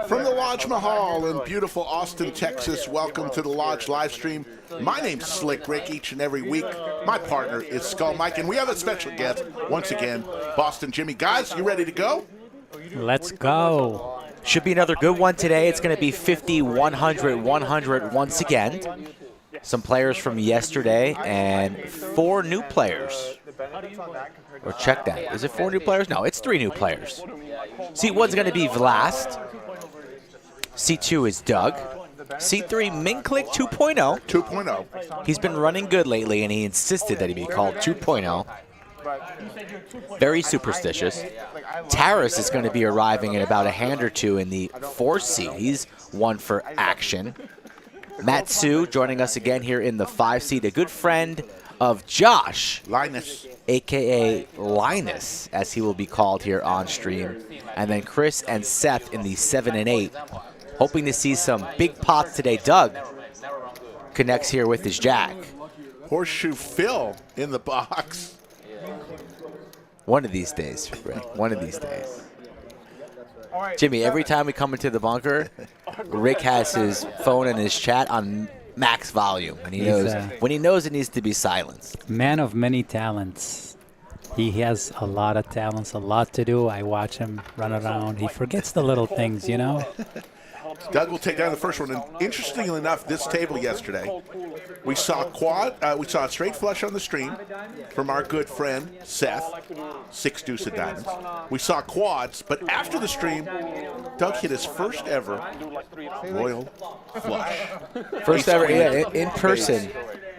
From the Lodge Mahal in beautiful Austin, Texas, welcome to the Lodge live stream. My name's Slick Rick each and every week. My partner is Skull Mike, and we have a special guest, once again, Boston Jimmy. Guys, you ready to go? Let's go. Should be another good one today. It's going to be 50, 100, 100 once again. Some players from yesterday and 4 new players. Or check that. Is it 4 new players? No, it's 3 new players. Seat 1's going to be Vlast. Seat 2 is Doug. Seat 3, Ming Click 2.0. 2.0. He's been running good lately, and he insisted that he be called 2.0. Very superstitious. Taras is going to be arriving in about a hand or two in the 4th seat. He's one for action. Matsu joining us again here in the 5 seat. A good friend of Josh. Linus. A.k.a. Linus, as he will be called here on stream. And then Chris and Seth in the 7 and 8. Hoping to see some big pots today. Doug connects here with his jack. Horseshoe Phil in the box. One of these days, Rick. One of these days. Jimmy, every time we come into the bunker, Rick has his phone and his chat on max volume, and he knows when he knows it needs to be silenced. Man of many talents. He has a lot of talents, a lot to do. I watch him run around. He forgets the little things, you know? Doug will take down the first one. And interestingly enough, this table yesterday, we saw we saw a straight flush on the stream from our good friend Seth, 6 deuce of diamonds. We saw quads, but after the stream, Doug hit his first ever royal flush. First ever, yeah, in person,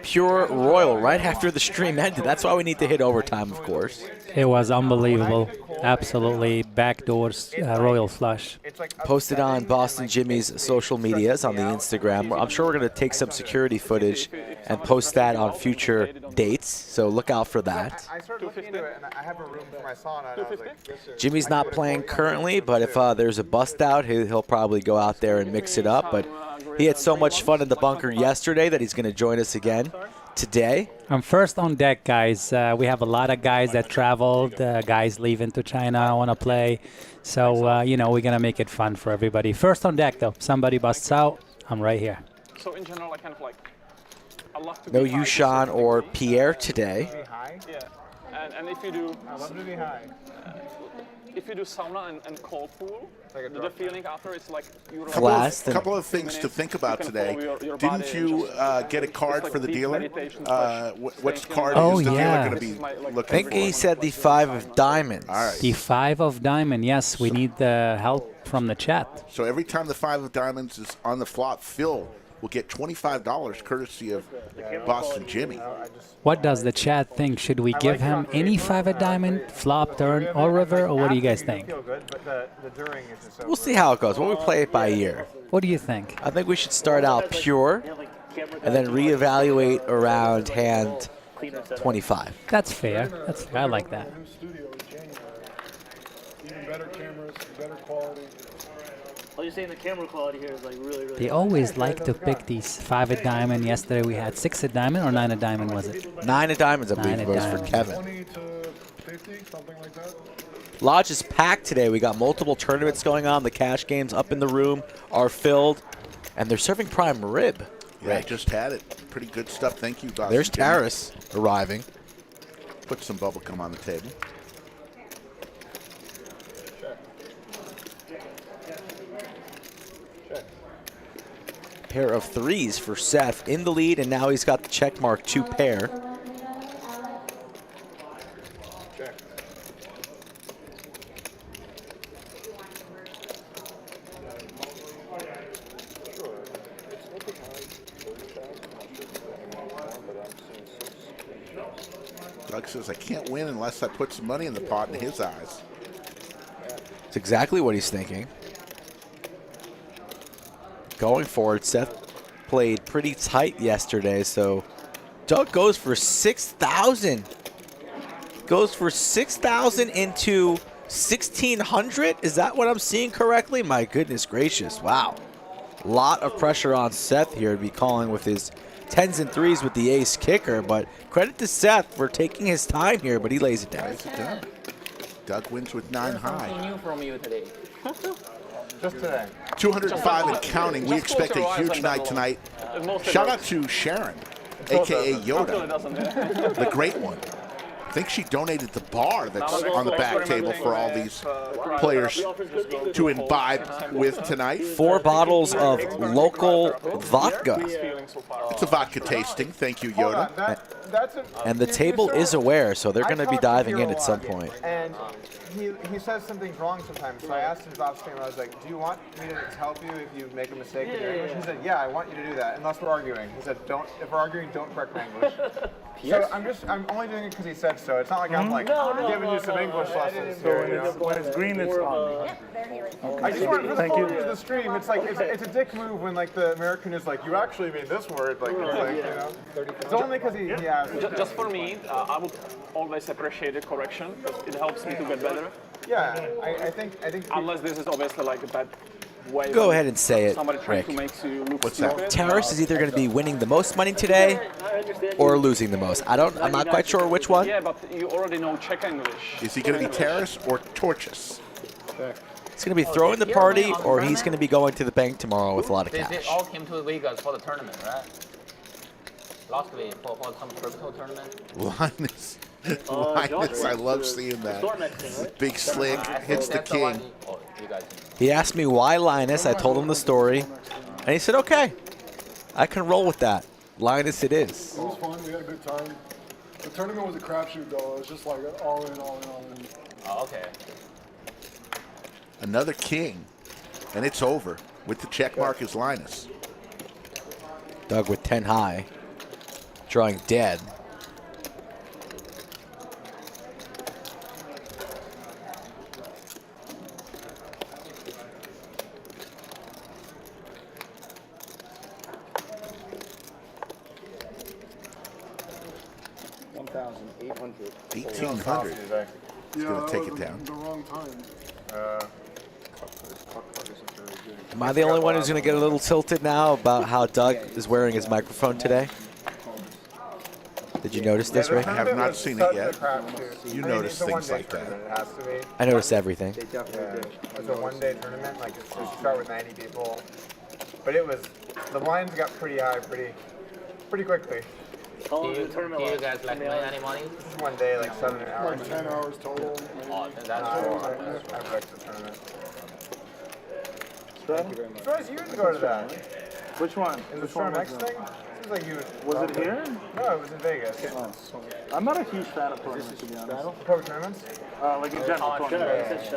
pure royal right after the stream ended. That's why we need to hit overtime, of course. It was unbelievable. Absolutely backdoors royal flush. Posted on Boston Jimmy's social medias on the Instagram. I'm sure we're going to take some security footage and post that on future dates, so look out for that. I started looking into it, and I have a room for my sauna, and I was like, Jimmy's not playing currently, but if there's a bust out, he'll probably go out there and mix it up. But he had so much fun in the bunker yesterday that he's going to join us again today. I'm first on deck, guys. We have a lot of guys that traveled, guys leaving to China want to play. So, you know, we're going to make it fun for everybody. First on deck, though. Somebody busts out, I'm right here. So in general, I kind of like, I love to No be high. Yushan or Pierre today. Yeah, and if you do, I love to be high. if you do sauna and cold pool, the feeling after it's like you're Vlast. A couple of things to think about today. Didn't you get a card for the dealer? Which card is the dealer going to be looking for? I think he said the 5 of diamonds. All right. The 5 of diamond, yes. We need the help from the chat. So every time the 5 of diamonds is on the flop, Phil will get $25 courtesy of Boston Jimmy. What does the chat think? Should we give him any 5 of diamond, flop, turn, or river, or what do you guys think? We'll see how it goes. We'll play it by ear. What do you think? I think we should start out pure and then reevaluate around hand 25. That's fair. That's fair. I like that. Even better cameras, better quality. Oh, you're saying the camera quality here is like really, really They always like to pick these 5 of diamond. Yesterday we had 6 of diamond or 9 of diamond, was it? 9 of diamonds, I believe 9 it of was for diamonds. Kevin. 20 to 50, something like that. Lodge is packed today. We got multiple tournaments going on. The cash games up in the room are filled, and they're serving prime rib. Yeah, I just had it. Pretty good stuff. Thank you, Boston There's Jimmy. Taras arriving. Put some bubble gum on the table. Pair of 3s for Seth in the lead, and now he's got the check mark 2 pair. Doug says, I can't win unless I put some money in the pot in his eyes. That's exactly what he's thinking. Going forward, Seth played pretty tight yesterday, so Doug goes for 6,000. Goes for 6,000 into 1,600? Is that what I'm seeing correctly? My goodness gracious, wow. Lot of pressure on Seth here to be calling with his 10s and 3s with the ace kicker, but credit to Seth for taking his time here, but he lays it down. Doug wins with 9 high. Something new from you today. Just today. 205 and counting. We expect a huge night tonight. Shout out to Sharon, a.k.a. Yoda, the great one. I think she donated the bar that's on the back table for all these players to imbibe with tonight. 4 bottles of local vodka. It's a vodka tasting. Thank you, Yoda. And the table is aware, so they're going to be diving in at some point. And he says something's wrong sometimes. So I asked him off stream. I was like, "Do you want me to help you if you make a mistake in your English?" He said, "Yeah, I want you to do that, unless we're arguing." He said, "Don't. If we're arguing, don't correct my English." So I'm only doing it because he said so. It's not like I'm like giving you some English lessons here. You know? When it's green, it's on. I just wanted to to the stream. It's like it's a dick move when like the American is like, "You actually mean this word," like, it's like, you know. It's only because he asked. Just for me, I would always appreciate a correction because it helps me to get better. Yeah, I think. Unless this is obviously like a bad way. Go ahead and say it, Somebody trying Rick. to make you look What's stupid. that? Terrace is either going to be winning the most money today or losing the most. I'm not quite sure which one. Yeah, but you already know Czech English. Is he going to be Terrace or Torches? He's going to be throwing the party, or he's going to be going to the bank tomorrow with a lot of They cash. all came to Vegas for the tournament, right? Last week for some crypto tournament. Linus. Linus, I love seeing that. Big slick, hits the That's one king. you guys. He asked me why Linus. I told him the story, and he said, "Okay, I can roll with that." Linus, it is. It was fun. We had a good time. The tournament was a crapshoot, though. It was just like all in, all in, all in. Oh, okay. Another king, and it's over. With the check mark is Linus. Doug with 10 high, drawing dead. $1,800. 1,800. He's going to take it down. The wrong time. Am I the only one who's going to get a little tilted now about how Doug is wearing his microphone today? Did you notice this, Rick? I have not seen it yet. You notice things like that. It has to be. I noticed everything. It's a one-day tournament. Like you start with 90 people, but the lines got pretty high pretty quickly. Do you guys like win any money? Just one day, like 7 hours. Like 10 hours total. Oh, then that's I've wrecked the tournament. Thank you very much. Troy, you didn't go to that. Which one? In the Storm X thing? Seems like you. Was it here? No, it was in Vegas. Oh, I'm not a huge fan of tournaments, to be honest. Pro tournaments? Like in general, tournaments.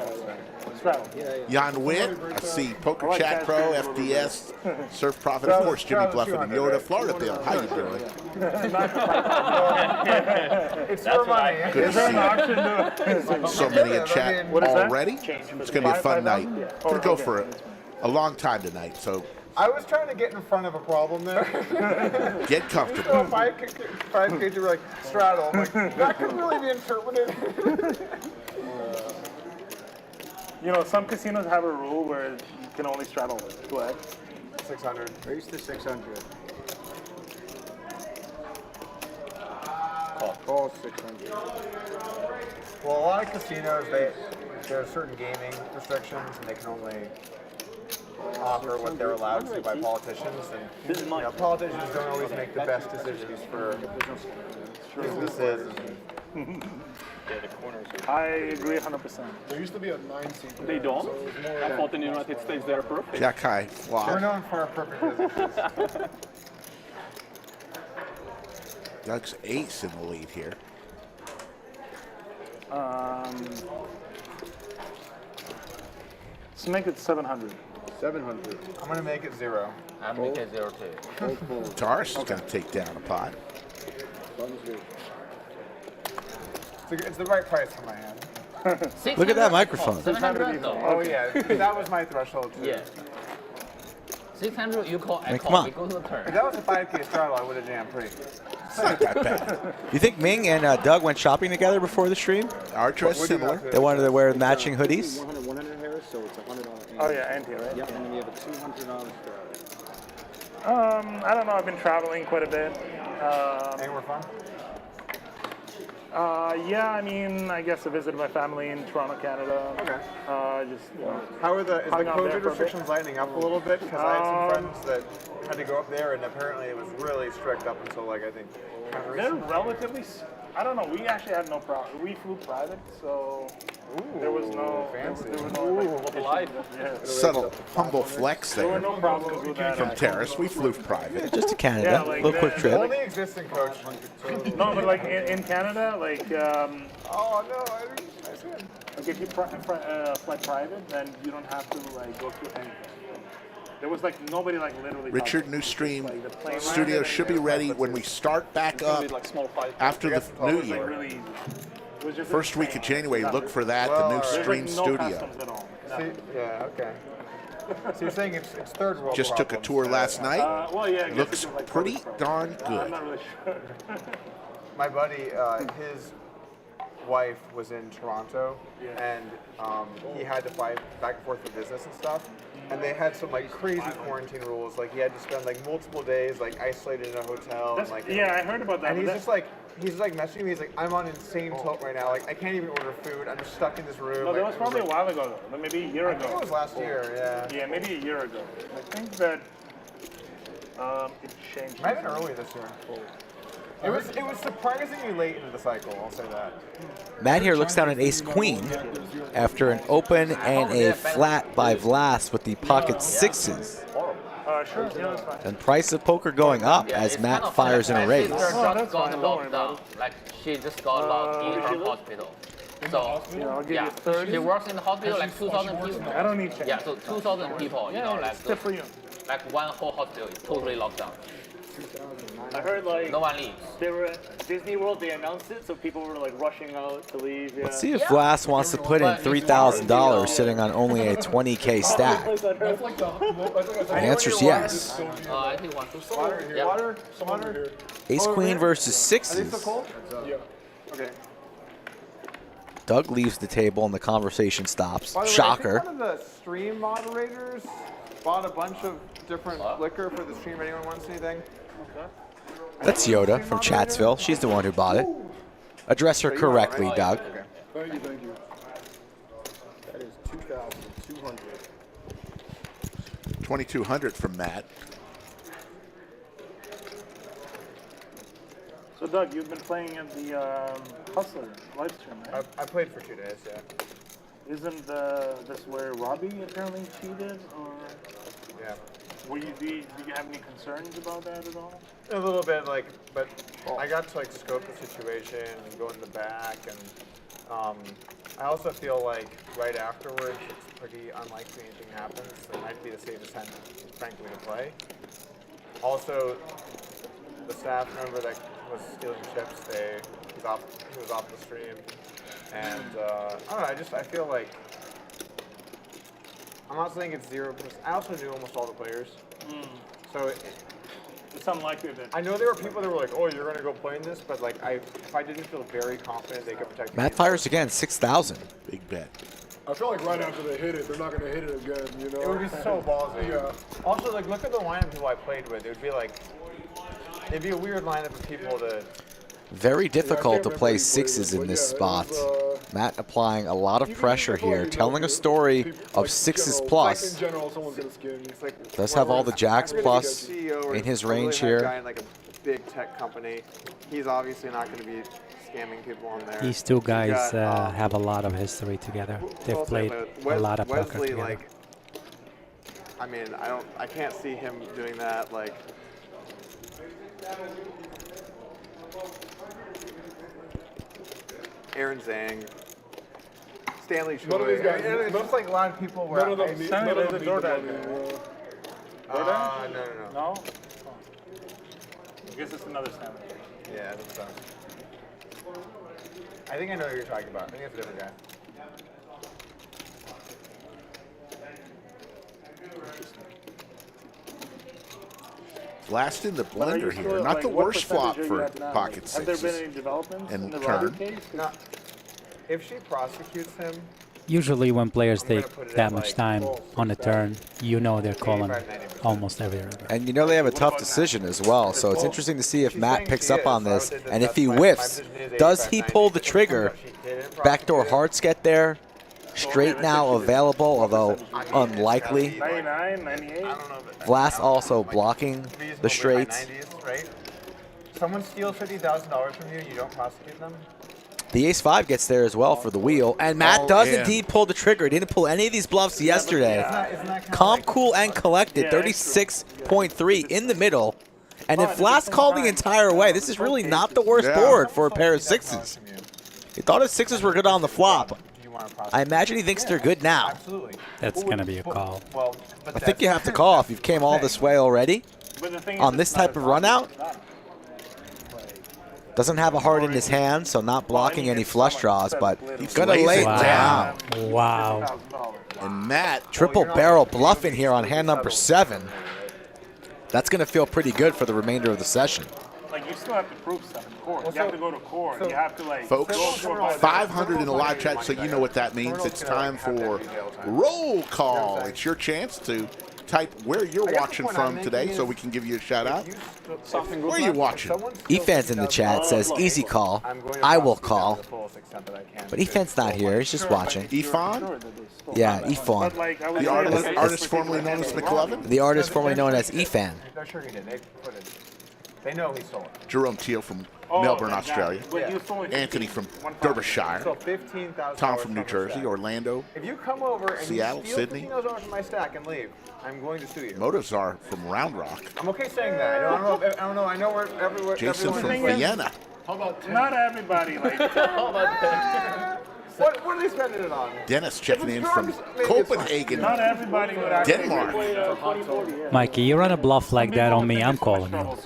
Straddle. Jan Witt, I see Poker Chat Pro, FDS, Surf Profit, of course, Jimmy Bluffett and Yoda. Florida Bill, how you doing? It's your money. Good to see so many in chat already. It's going to be a fun night. It's going to go for a long time tonight, so I was trying to get in front of a problem there. get comfortable. So 5K to like straddle. I'm like, that could really be interpreted. You know, some casinos have a rule where you can only straddle 2x. 600. Raise to 600. Call 600. Well, a lot of casinos, there are certain gaming restrictions, and they can only offer what they're allowed to by politicians. And you know, politicians don't always make the best decisions for businesses. I agree 100%. There used to be a 9-seat. They don't? I thought in the United States they're perfect. Jack high, We're flop. known for our perfect businesses. Doug's ace in the lead here. Let's make it 700. 700. I'm going to make it 0. I'm making 0 too. Taurus is going to take down a pot. It's the right price for my hand. Look at that microphone. 700 though. Oh yeah, that was my threshold too. Yeah. 600 you call, I Man, call. come on. We go to the turn. If that was a 5K straddle, I would have jammed pretty. It's not that bad. You think Ming and Doug went shopping together before the stream? Our dress What do you similar. got? They wanted to wear matching hoodies? 100 Harris, so it's $100. Oh yeah, and here, right? Yep, and then we have a $200 straddle. I don't know. I've been traveling quite a bit. Anywhere fun? Yeah, I mean, I guess I visited my family in Toronto, Canada. Okay. Just, you know, How are the hung out there COVID for a bit. restrictions lightening up a little bit? Because I had some friends that had to go up there, and apparently it was really strict up until like I think. They're relatively. I don't know. We actually had no problem. We flew private, so there was no fancy. There was no Subtle, humble flex There were there no problems with that. from Terrace. We flew private. Just to Canada. like Little quick trip. Only existing coach. No, but like in Canada, like. Oh no, I didn't. Like if you fly private, then you don't have to like go through anything. There was like nobody like literally. Richard, new stream studio should be ready when we start back up after the new year. First week of January, look for that, the new stream studio. See, yeah, okay. So you're saying it's third world Just took a tour last night. Well, yeah, Looks pretty darn I'm good. not really sure. My buddy, his wife was in Toronto, and he had to fly back and forth for business and stuff. And they had some like crazy quarantine rules. Like he had to spend like multiple days like isolated in a hotel. And, like, yeah, I heard about that. And he's like messaging me. He's like, I'm on insane tilt right now. Like I can't even order food. I'm just stuck in this room. No, that was Like, probably a while ago though. Maybe a year ago. I think it was last year. Yeah. Yeah, maybe a year ago. I think that it changed. Might have been early this year. It was surprisingly late into the cycle. I'll say that. Matt here looks down at ace-queen after an open and a flat by Vlas with the pocket sixes. Sure, yeah, that's fine. And price of poker going up as Matt fires in a raise. that's fine. Don't worry about it. Like she just got locked in her hospital. So I'll give you 30. she works in the hospital like 2,000 people. I don't need change. Yeah, so 2,000 people. You know, like it's good for you. like one whole hospital is totally locked down. I heard like No one leaves. they were at Disney World. They announced it, so people were like rushing out to leave. Yeah. Let's see if Vlas wants to put in $3,000 sitting on only a 20K stack. The answer is yes. I think one. Water. Ace-queen versus sixes. Yeah. Okay. Doug leaves the table and the conversation stops. By the way, Shocker. I think one of the stream moderators bought a bunch of different liquor for the stream. Anyone wants anything? That's Yoda from Chatsville. She's the one who bought it. Address her correctly, Doug. Thank you. That is 2,200. 2,200 from Matt. So Doug, you've been playing at the Hustler live stream, right? I played for 2 days. Yeah. Isn't this where Robbie apparently cheated, or? Yeah. Do you have any concerns about that at all? A little bit, like, but I got to like scope the situation and go in the back, and I also feel like right afterwards it's pretty unlikely anything happens. So it might be the safest time, frankly, to play. Also, the staff member that was stealing chips, he was off the stream, and I don't know. I feel like. I'm not saying it's 0%. I also knew almost all the players. So it's unlikely that. I know there were people that were like, "Oh, you're going to go play in this," but like, if I didn't feel very confident they could protect. Matt fires again, 6,000. Big bet. I feel like right after they hit it, they're not going to hit it again. You know. It would be so ballsy. Yeah. Also, like, look at the lineup of people I played with. It would be like, it'd be a weird lineup of people to. Very difficult to play sixes in this spot. Matt applying a lot of pressure here, telling a story of sixes plus. Does have all the jacks plus in his range here. Guy in like a big tech company. He's obviously not going to be scamming people on there. These two guys have a lot of history together. They've played a lot of poker Wesley, together. like, I mean, I can't see him doing that. Like, Aaron Zhang, Stanley Choi. None of these guys. It's just like a lot of people were. None of them need the money. No. No? I guess it's another Stanley. Yeah, that's fine. I think I know who you're talking about. I think it's a different guy. Last in the blender here. Not the worst flop for pocket sixes. Have there been any developments and in the turn. Robbie case? No. If she prosecutes him, Usually when players take that much time on a turn, you know they're calling almost every river. And you know they have a tough decision as well, so it's interesting to see if Matt picks up on this, and if he whiffs, does he pull the trigger? Backdoor hearts get there. Straight now available, although unlikely. 99, 98. Vlas also blocking the straights. Someone steals $50,000 from you, you don't prosecute them? The ace-5 gets there as well for the wheel, and Matt does indeed pull the trigger. He didn't pull any of these bluffs yesterday. Calm, cool, and collected, 36.3 in the middle. And if Vlas called the entire way, this is really not the worst board for a pair of sixes. He thought his sixes were good on the flop. I imagine he thinks they're good now. Absolutely. That's going to be a call. I think you have to call if you've came all this way already. On this type of run out, doesn't have a heart in his hand, so not blocking any flush draws, but he's going to lay it down. Wow. And Matt. Triple barrel bluffing here on hand number 7. That's going to feel pretty good for the remainder of the session. Like, you still have to prove stuff in court. You have to go to court. You have to, like, Folks, 500 in the live chat, so you know what that means. It's time for roll call. It's your chance to type where you're watching from today so we can give you a shout out. Where are you watching? Efan's in the chat, says easy call. I will call. But Efan's not here. He's just watching. Efan? Yeah, Efan. The artist formerly known as McLovin? The artist formerly known as Efan. I'm sure he did. They know he stole it. Jerome Teal from Melbourne, Australia. Anthony from Derbyshire. So $15,000. Tom from New Jersey, Orlando. If you come over and Seattle, you steal Sydney. $15,000 from my stack and leave, I'm going to sue you. Motozar from Round Rock. I'm okay saying that. I don't know. I know where everywhere. Jason from Vienna. How about not everybody like What are they spending it on? Dennis checking in from Copenhagen, not everybody would Denmark. Mikey, you run a bluff like that on me, I'm calling you.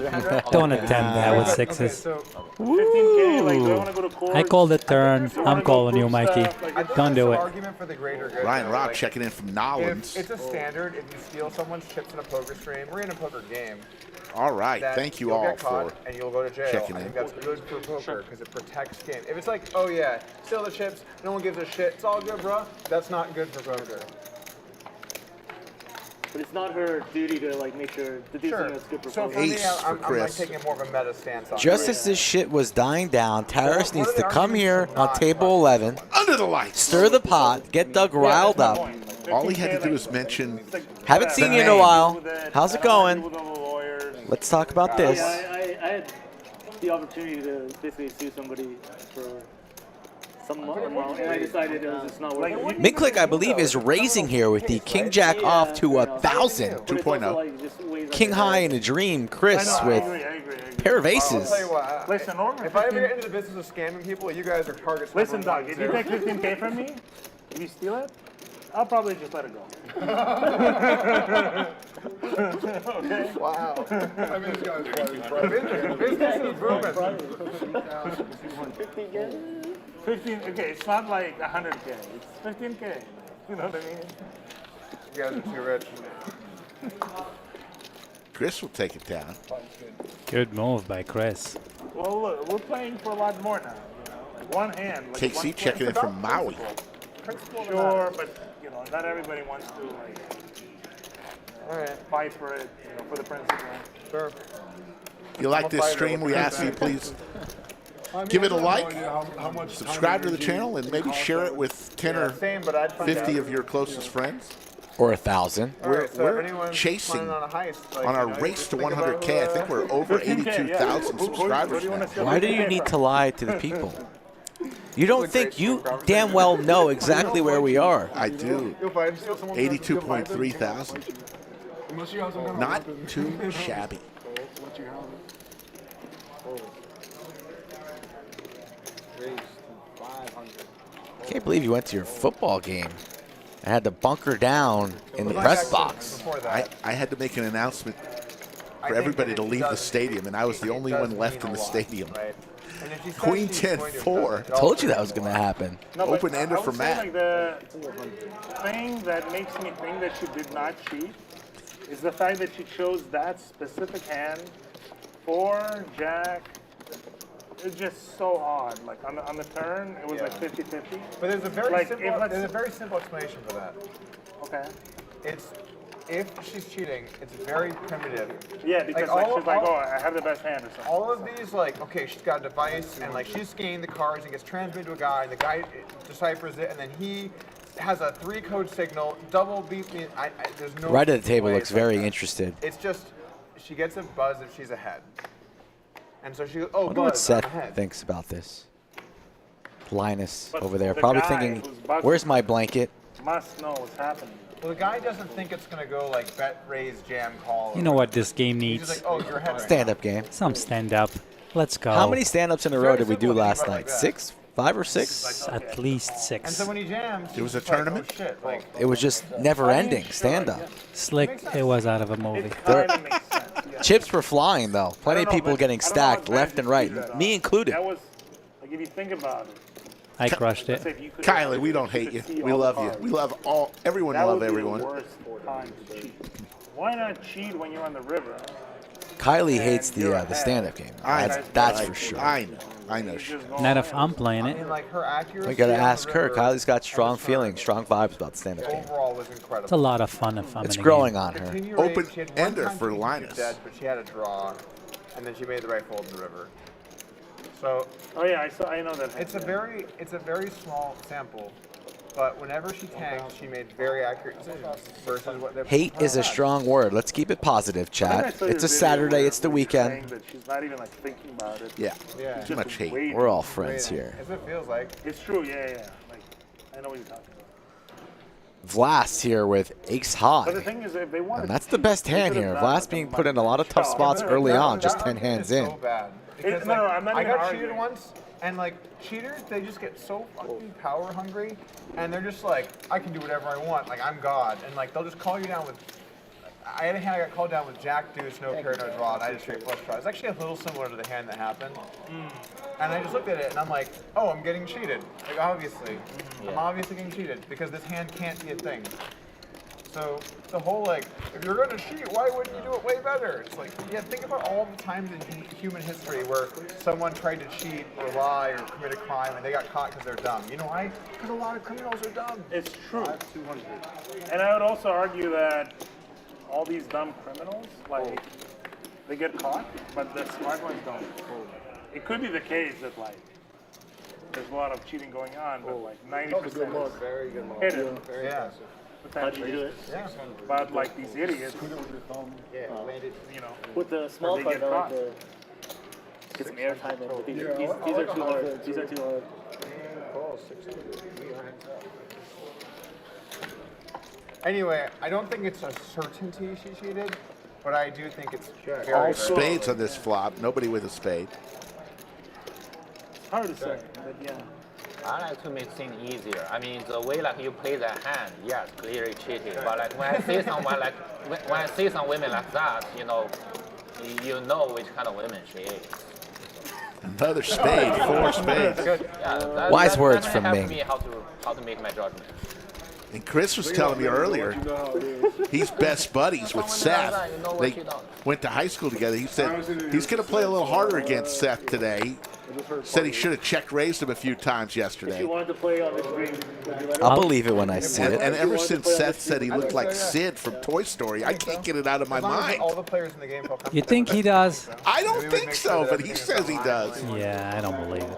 Don't attempt that with sixes. I called the turn. I'm calling you, Mikey. Don't do it. Ryan Rock checking in from Nolans. It's a standard. If you steal someone's chips in a poker stream, we're in a poker game. All right, thank you all for and you'll go to jail. checking I in. think that's good for poker because it protects game. If it's like, oh yeah, steal the chips, no one gives a shit, it's all good, bro. That's not good for poker. But it's not her duty to like make sure to do something that's good for So poker. for me, I'm like taking more of a meta stance on Just it. as this shit was dying down, Taras needs to come here on table 11, under the lights, stir the pot, get Doug riled up. All he had to do is mention. Haven't seen you in a while. How's it going? Let's talk about this. I had the opportunity to basically sue somebody for some amount, and I decided it was just not worth it. Ming Click, I believe, is raising here with the King Jack off to 1,000. 2.0. King High in a dream. Chris with pair of aces. I'll tell you what, Listen, Norman, if I ever get into the business of scamming people, you guys are targets. Listen, Doug, if you take 15K from me, if you steal it, I'll probably just let it go. Okay? Wow. I mean, this guy's probably Business is booming. 15, okay, it's not like 100K, it's 15K. You know what I mean? You guys are too rich. Chris will take it down. Good move by Chris. Well, look, we're playing for a lot more now. You know? Like one hand. Like KC checking in from Maui. Sure, but you know, not everybody wants to like fight for it, you know, for the principle. Sure. You like this stream? We ask you please give it a like, subscribe to the channel, and maybe share it with 10 or 50 of your closest friends. Or 1,000. We're chasing on our race to 100K. I think we're over 82,000 subscribers now. Why do you need to lie to the people? You don't think you damn well know exactly where we are. I do. 82.3 thousand. Not too shabby. Can't believe you went to your football game and had to bunker down in the press box. I had to make an announcement for everybody to leave the stadium, and I was the only one left in the stadium. Queen 10-4. I told you that was going to happen. Open-ender for Matt. Like the thing that makes me think that she did not cheat is the fact that she chose that specific hand, 4, Jack, it's just so odd. Like on the turn, it was like 50-50. But there's a very Like, simple. if let's- There's a very simple explanation for that. Okay. It's if she's cheating, it's very primitive. Yeah, because like, she's like, oh, I have the best hand or something. All of these, like, okay, she's got a device, and like she's scanning the cards and gets transmitted to a guy, and the guy deciphers it, and then he has a 3-code signal, double beep me. There's no Right at the table way looks it's like very that. interested. It's just she gets a buzz if she's ahead, and so she goes, oh, I wonder what buzz, I'm Seth ahead. thinks about this. Linus But over there, the probably guy thinking, who's buzzing where's my blanket? Must know what's happening. Well, the guy doesn't think it's gonna go like bet, raise, jam, call. You know what this game He's just needs? like, oh, you're ahead. Right Stand-up game. Some stand-up. Let's go. How many stand-ups in a row Very did we do simple to think last about night? like that. 6? 5 or 6? At least And 6. so when he jams, It was he's a just like, tournament? Oh, shit. Like, It was just never-ending stand-up. Slick, it was out of a movie. It kind of makes sense. Yeah. Chips were flying, though. Plenty of I don't know, people but getting I don't know stacked how left and right, advantage me included. That was, like, if you think about it. I crushed let's say it. if you could- Kylie, we don't you hate you. could see We all the love you. cards. We love all. Everyone That love would be everyone. the worst time to cheat. Why not cheat when you're on the river? Kylie hates And you're the ahead. stand-up game. I That's know. for sure. I know. You're She just going Not if in. I'm playing I it. mean, like her accuracy. We gotta on the ask her. river Kylie's got and strong the turn feelings, strong vibes about the stand-up game. Overall was incredible. It's a lot of fun if I'm It's in a growing game. on her. Continue rate, Open she had one ender time for she was Linus. Dead, but she had a draw, and then she made the right fold in the river. So Oh yeah, I know that. it's a very small sample, but whenever she tanked, she made very accurate decisions versus what their Hate is a strong word. Let's keep it positive, I think I chat. saw your It's a video Saturday. where It's the you're saying weekend. that she's not even like thinking about it. Yeah. Yeah. Too much hate. Waiting. We're all friends here. That's what it feels like. It's true. Yeah. Like I know what you're talking about. Vlast here with ace But the high. thing is, if they want And that's the best hand here. Vlast being put in a lot of tough spots early on, just 10 hands in. So bad. Because, No, like, I'm not I even got arguing. cheated once, and like cheaters, they just get so fucking power hungry, and they're just like, I can do whatever I want, like I'm God, and like they'll just call you down with. I had a hand I got called down with Jack Deuce, no pair, no draw, and I just straight flush draw. It's actually a little similar to the hand that happened, and I just looked at it and I'm like, oh, I'm getting cheated. Like obviously, I'm obviously getting cheated because this hand can't be a thing. So the whole like, if you're gonna cheat, why wouldn't you do it way better? It's like, yeah, think about all the times in human history where someone tried to cheat or lie or commit a crime and they got caught because they're dumb. You know why? Because a lot of criminals are dumb. It's true. And I would also argue that all these dumb criminals, like, they get caught, but the smart ones don't. It could be the case that like there's a lot of cheating going on, but like 90% is Very good luck. hidden. Yeah. How do you do it? Yeah. But like these idiots, Put it with your thumb. you know, With the small They card, get I like caught. the get some airtime in. But these, Yeah, these, I these are like too how hard. it These are too hard. Anyway, I don't think it's a certainty she cheated, but I do think it's very, All very spades on this flop. Nobody with a spade. it's hard to say. But yeah. I like to make things easier. I mean, the way like you play the hand, yes, clearly cheated. But like when I see someone like when I see some women like that, you know which kind of women she is. Another spade. 4 spades. Yeah, that, Wise that, words that from helps Ming. me how to make my judgment. And Chris was telling me earlier, You know how it is. he's best buddies with Seth. You know what They she does. went to high school together. He said he's going to play a little harder against Seth today. Said he should have check raised him a few times If you yesterday. wanted to play on this green, would you let I'll believe it when I see And it. ever since Seth said he looked like Sid from Toy Story, I can't get it out of my As long as mind. all the players in the game feel You think he does? I don't We would think make so, sure that but he everything is says he aligned. does. Yeah, I don't believe it.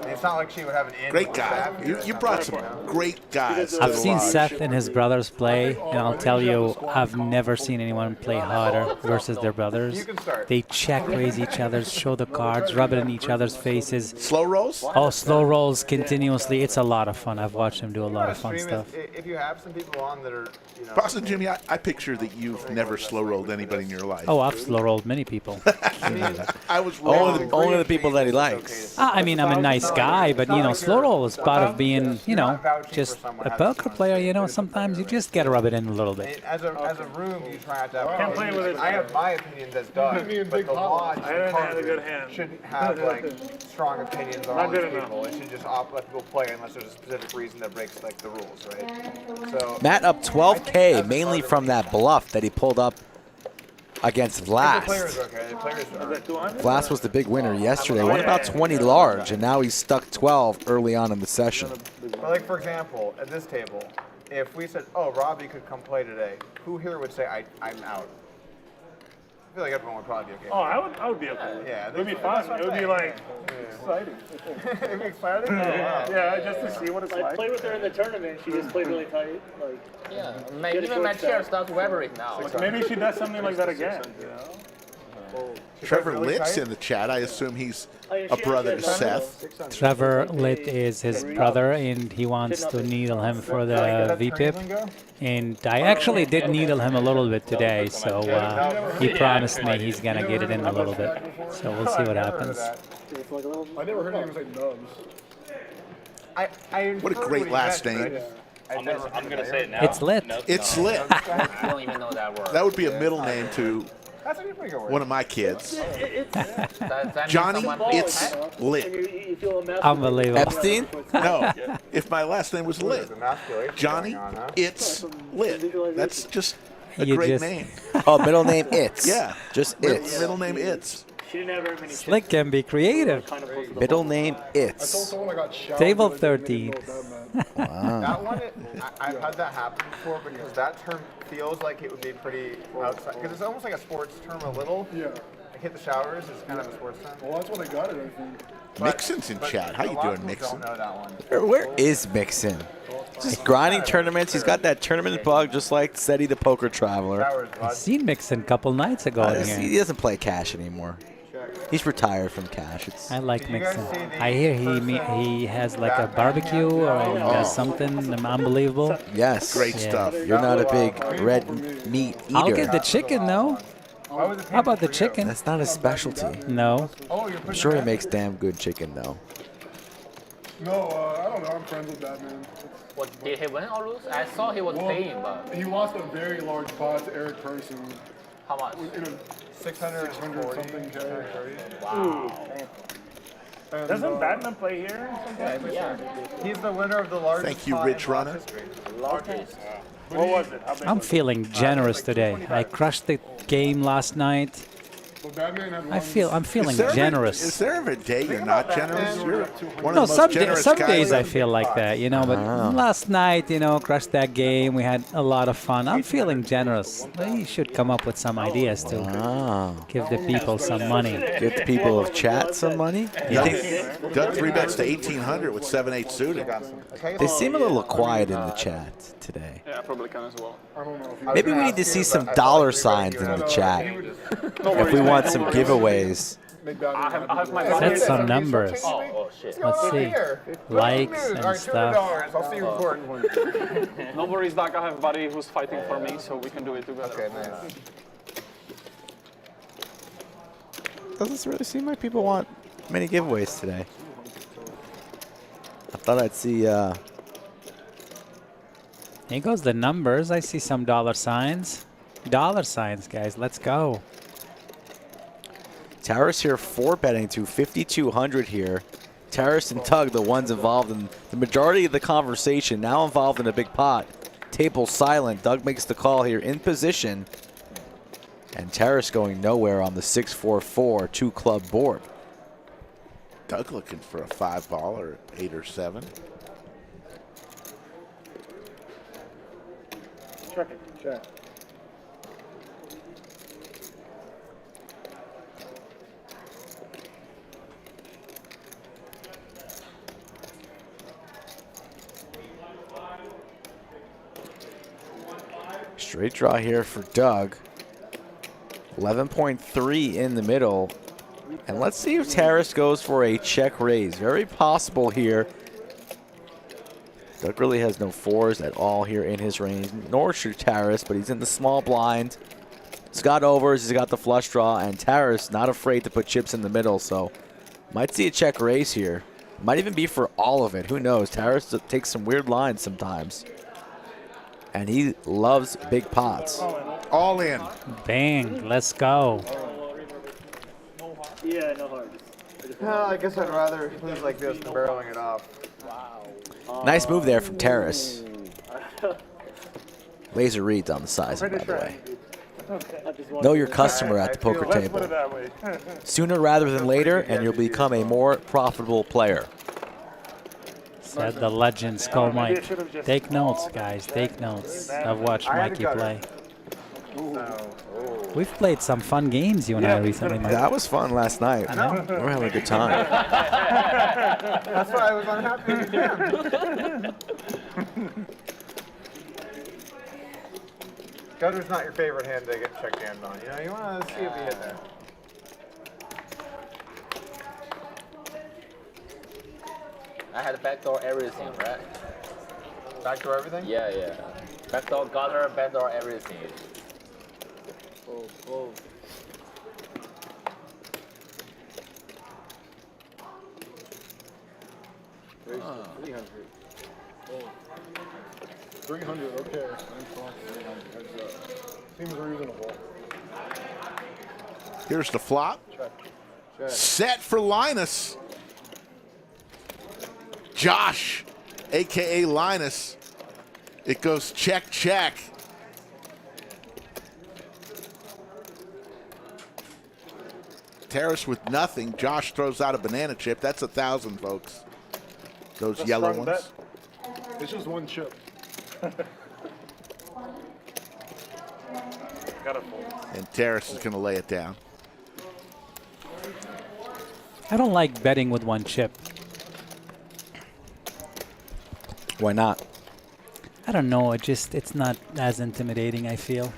It's not like she would have an in. Great with guy. staff here. You brought some great guys to I've the seen lodge. Seth and his brothers play, and I'll tell you, I've never seen anyone play harder versus their brothers. You can start. They check raise each other, show the cards, rub it in each other's faces. Slow rolls? Oh, slow rolls continuously. It's a lot of fun. I've watched him do a lot of fun Stream stuff. If you have some people on that are, you know, Boston Jimmy, I picture that you've never slow rolled anybody in your life. Oh, I've slow rolled many people. I was wrong. Only the people that he likes. I mean, I'm a nice guy, but you know, slow roll is part of being, you know, just a poker player. You know, sometimes you just gotta rub it in a little bit. as a room, you try not to have. Can't play with it. I have my opinions as Doug, but the lodge I don't have a good hand. shouldn't have like strong opinions on Not all these good enough. people. It should just let people play unless there's a specific reason that breaks like the rules, right? So Matt up 12K, mainly from that bluff that he pulled up against The players Vlast. are okay. The players are. Vlast was the big winner yesterday. Won about 20 large, and now he's stuck 12 early on in the session. But like for example, at this table, if we said, "Oh, Robbie could come play today," who here would say, "I'm out"? I feel like everyone would probably be okay. Oh, I would be okay. Yeah, It would be fun. It would be like exciting. It'd be exciting. Oh, wow. Yeah, just to see what it's I like. played with her in the tournament. She just played really tight. Like, Yeah, even my chair starts vibrating now. Maybe she does something like that again. Trevor really Litt's tight? in the chat. I assume he's yeah, a she brother to actually has Seth. Trevor Litt is his brother, and he wants to needle him for the VPIP. And I actually did needle him a little bit today, so he promised me he's gonna get it in a little bit. So we'll see what happens. I never heard anyone say nubs. What a great last name. I'm gonna say it now. It's Lit. It's Lit. You don't even know that word. That would be a middle name to That's a pretty good word. one of my kids. That means Johnny, someone- it's Lit. you feel emasculated. Unbelievable. Epstein? No, if my last name was Lit. Emasculation Johnny, going on, huh? it's Lit. That's just a You great just- name. Oh, middle name It's. Yeah. Just Middle, It's. middle name It's. She didn't have very many Slick can be creative. kind of close to the Middle name I told It's. someone I got showered. Table the other day, 13. they didn't know what that meant. That one, I've had that happen before because that term feels like it would be pretty outside. Because it's almost like a sports term a little. Yeah. Like hit the showers is kind of a sports term. Well, that's when they got it, I think. Mixon's in chat. How A you lot of doing, people Mixon? don't know that one. Where is Mixon? Just grinding tournaments. He's got that tournament bug just like Seti the Poker Traveler. Showers, I bud. seen Mixon a couple nights ago in He here. doesn't play cash anymore. He's retired from cash. It's I like Did you guys Mixon. see the I hear he has like a barbecue or he does something unbelievable. yes. Great Yeah. stuff. You're not a big red meat I'll eater. get the chicken though. Why was it How about the painful for you? chicken? That's not his specialty. No. Oh, you're I'm putting sure he that- makes damn good chicken though. No, I don't know. I'm friends with Batman. What, did he win or lose? I saw he was playing, but He lost a very large pot to Eric Person how much? in a 600 something K. Wow. And, Doesn't Batman play here? Yeah. He's the winner of the largest. Thank you, pot Rich in Runner. history. What was it? How big I'm was it? feeling generous today. I crushed the game last night. Well, Batman had one. I'm feeling Is there generous. Is there ever a day you're not generous? You're one No, of the most generous some guys. days I feel like that, you know. But last night, crushed that game. We had a lot of fun. I'm feeling generous. We should come up with some ideas to Oh. give the people some money. Give the people of chat some money. You think Doug 3-bets to 1800 with 7-8 suited. they seem a little quiet in the chat today? Yeah, I probably can as well. I don't know if you Maybe we need to see some dollar signs in the chat if we want some giveaways. make Batman I have my Set some numbers. Oh shit. Let's see. Likes and All right, stuff. $200. I'll see you recording. No worries, Doc. I have a buddy who's fighting for me, so we can do it together. Okay, nice. Doesn't really seem like people want many giveaways today. I thought I'd see. Here goes the numbers. I see some dollar signs. Dollar signs, guys. Let's go. Taurus here 4-betting to 5,200 here. Taurus and Tug, the ones involved in the majority of the conversation, now involved in a big pot. Table silent. Doug makes the call here in position. And Taurus going nowhere on the 6-4-4 2-club board. Doug looking for a 5-ball or 8 or 7. Check it. Check. Straight draw here for Doug. 11.3 in the middle. And let's see if Taurus goes for a check raise. Very possible here. Doug really has no 4s at all here in his range, nor should Taurus, but he's in the small blind. He's got overs, he's got the flush draw, and Taurus not afraid to put chips in the middle, so might see a check raise here. Might even be for all of it. Who knows? Taurus takes some weird lines sometimes. And he loves big pots. All in. Bang. Let's go. Yeah, no hard. I guess I'd rather lose like this than barreling it off. Nice move there from Taurus. Laser reads on the size, by the way. Know your customer at the poker Let's table. put it that way. Sooner rather than later, and you'll become a more profitable player. Said the legend Skull Mike. Take notes, guys. Take notes. I've watched Mikey play. We've played some fun games, you and I, recently, Mike. That was fun last night. We're having a good time. That's why I was unhappy with him. Gutter's not your favorite hand to get check jammed on. You know, you want to see if you hit there. I had backdoor everything, right? Backdoor everything? Yeah, yeah. Backdoor gutter, backdoor everything. Oh. 300. Oh. 300, okay. Seems reasonable. Here's the flop. Check. Set for Linus. Josh, a.k.a. Linus. It goes check, check. Terrace with nothing. Josh throws out a banana chip. That's 1,000, folks. Those That's yellow strong ones. bet. It's just one chip. Got it full. And Terrace is going to lay it down. I don't like betting with one chip. Why not? I don't know. It's not as intimidating, I feel.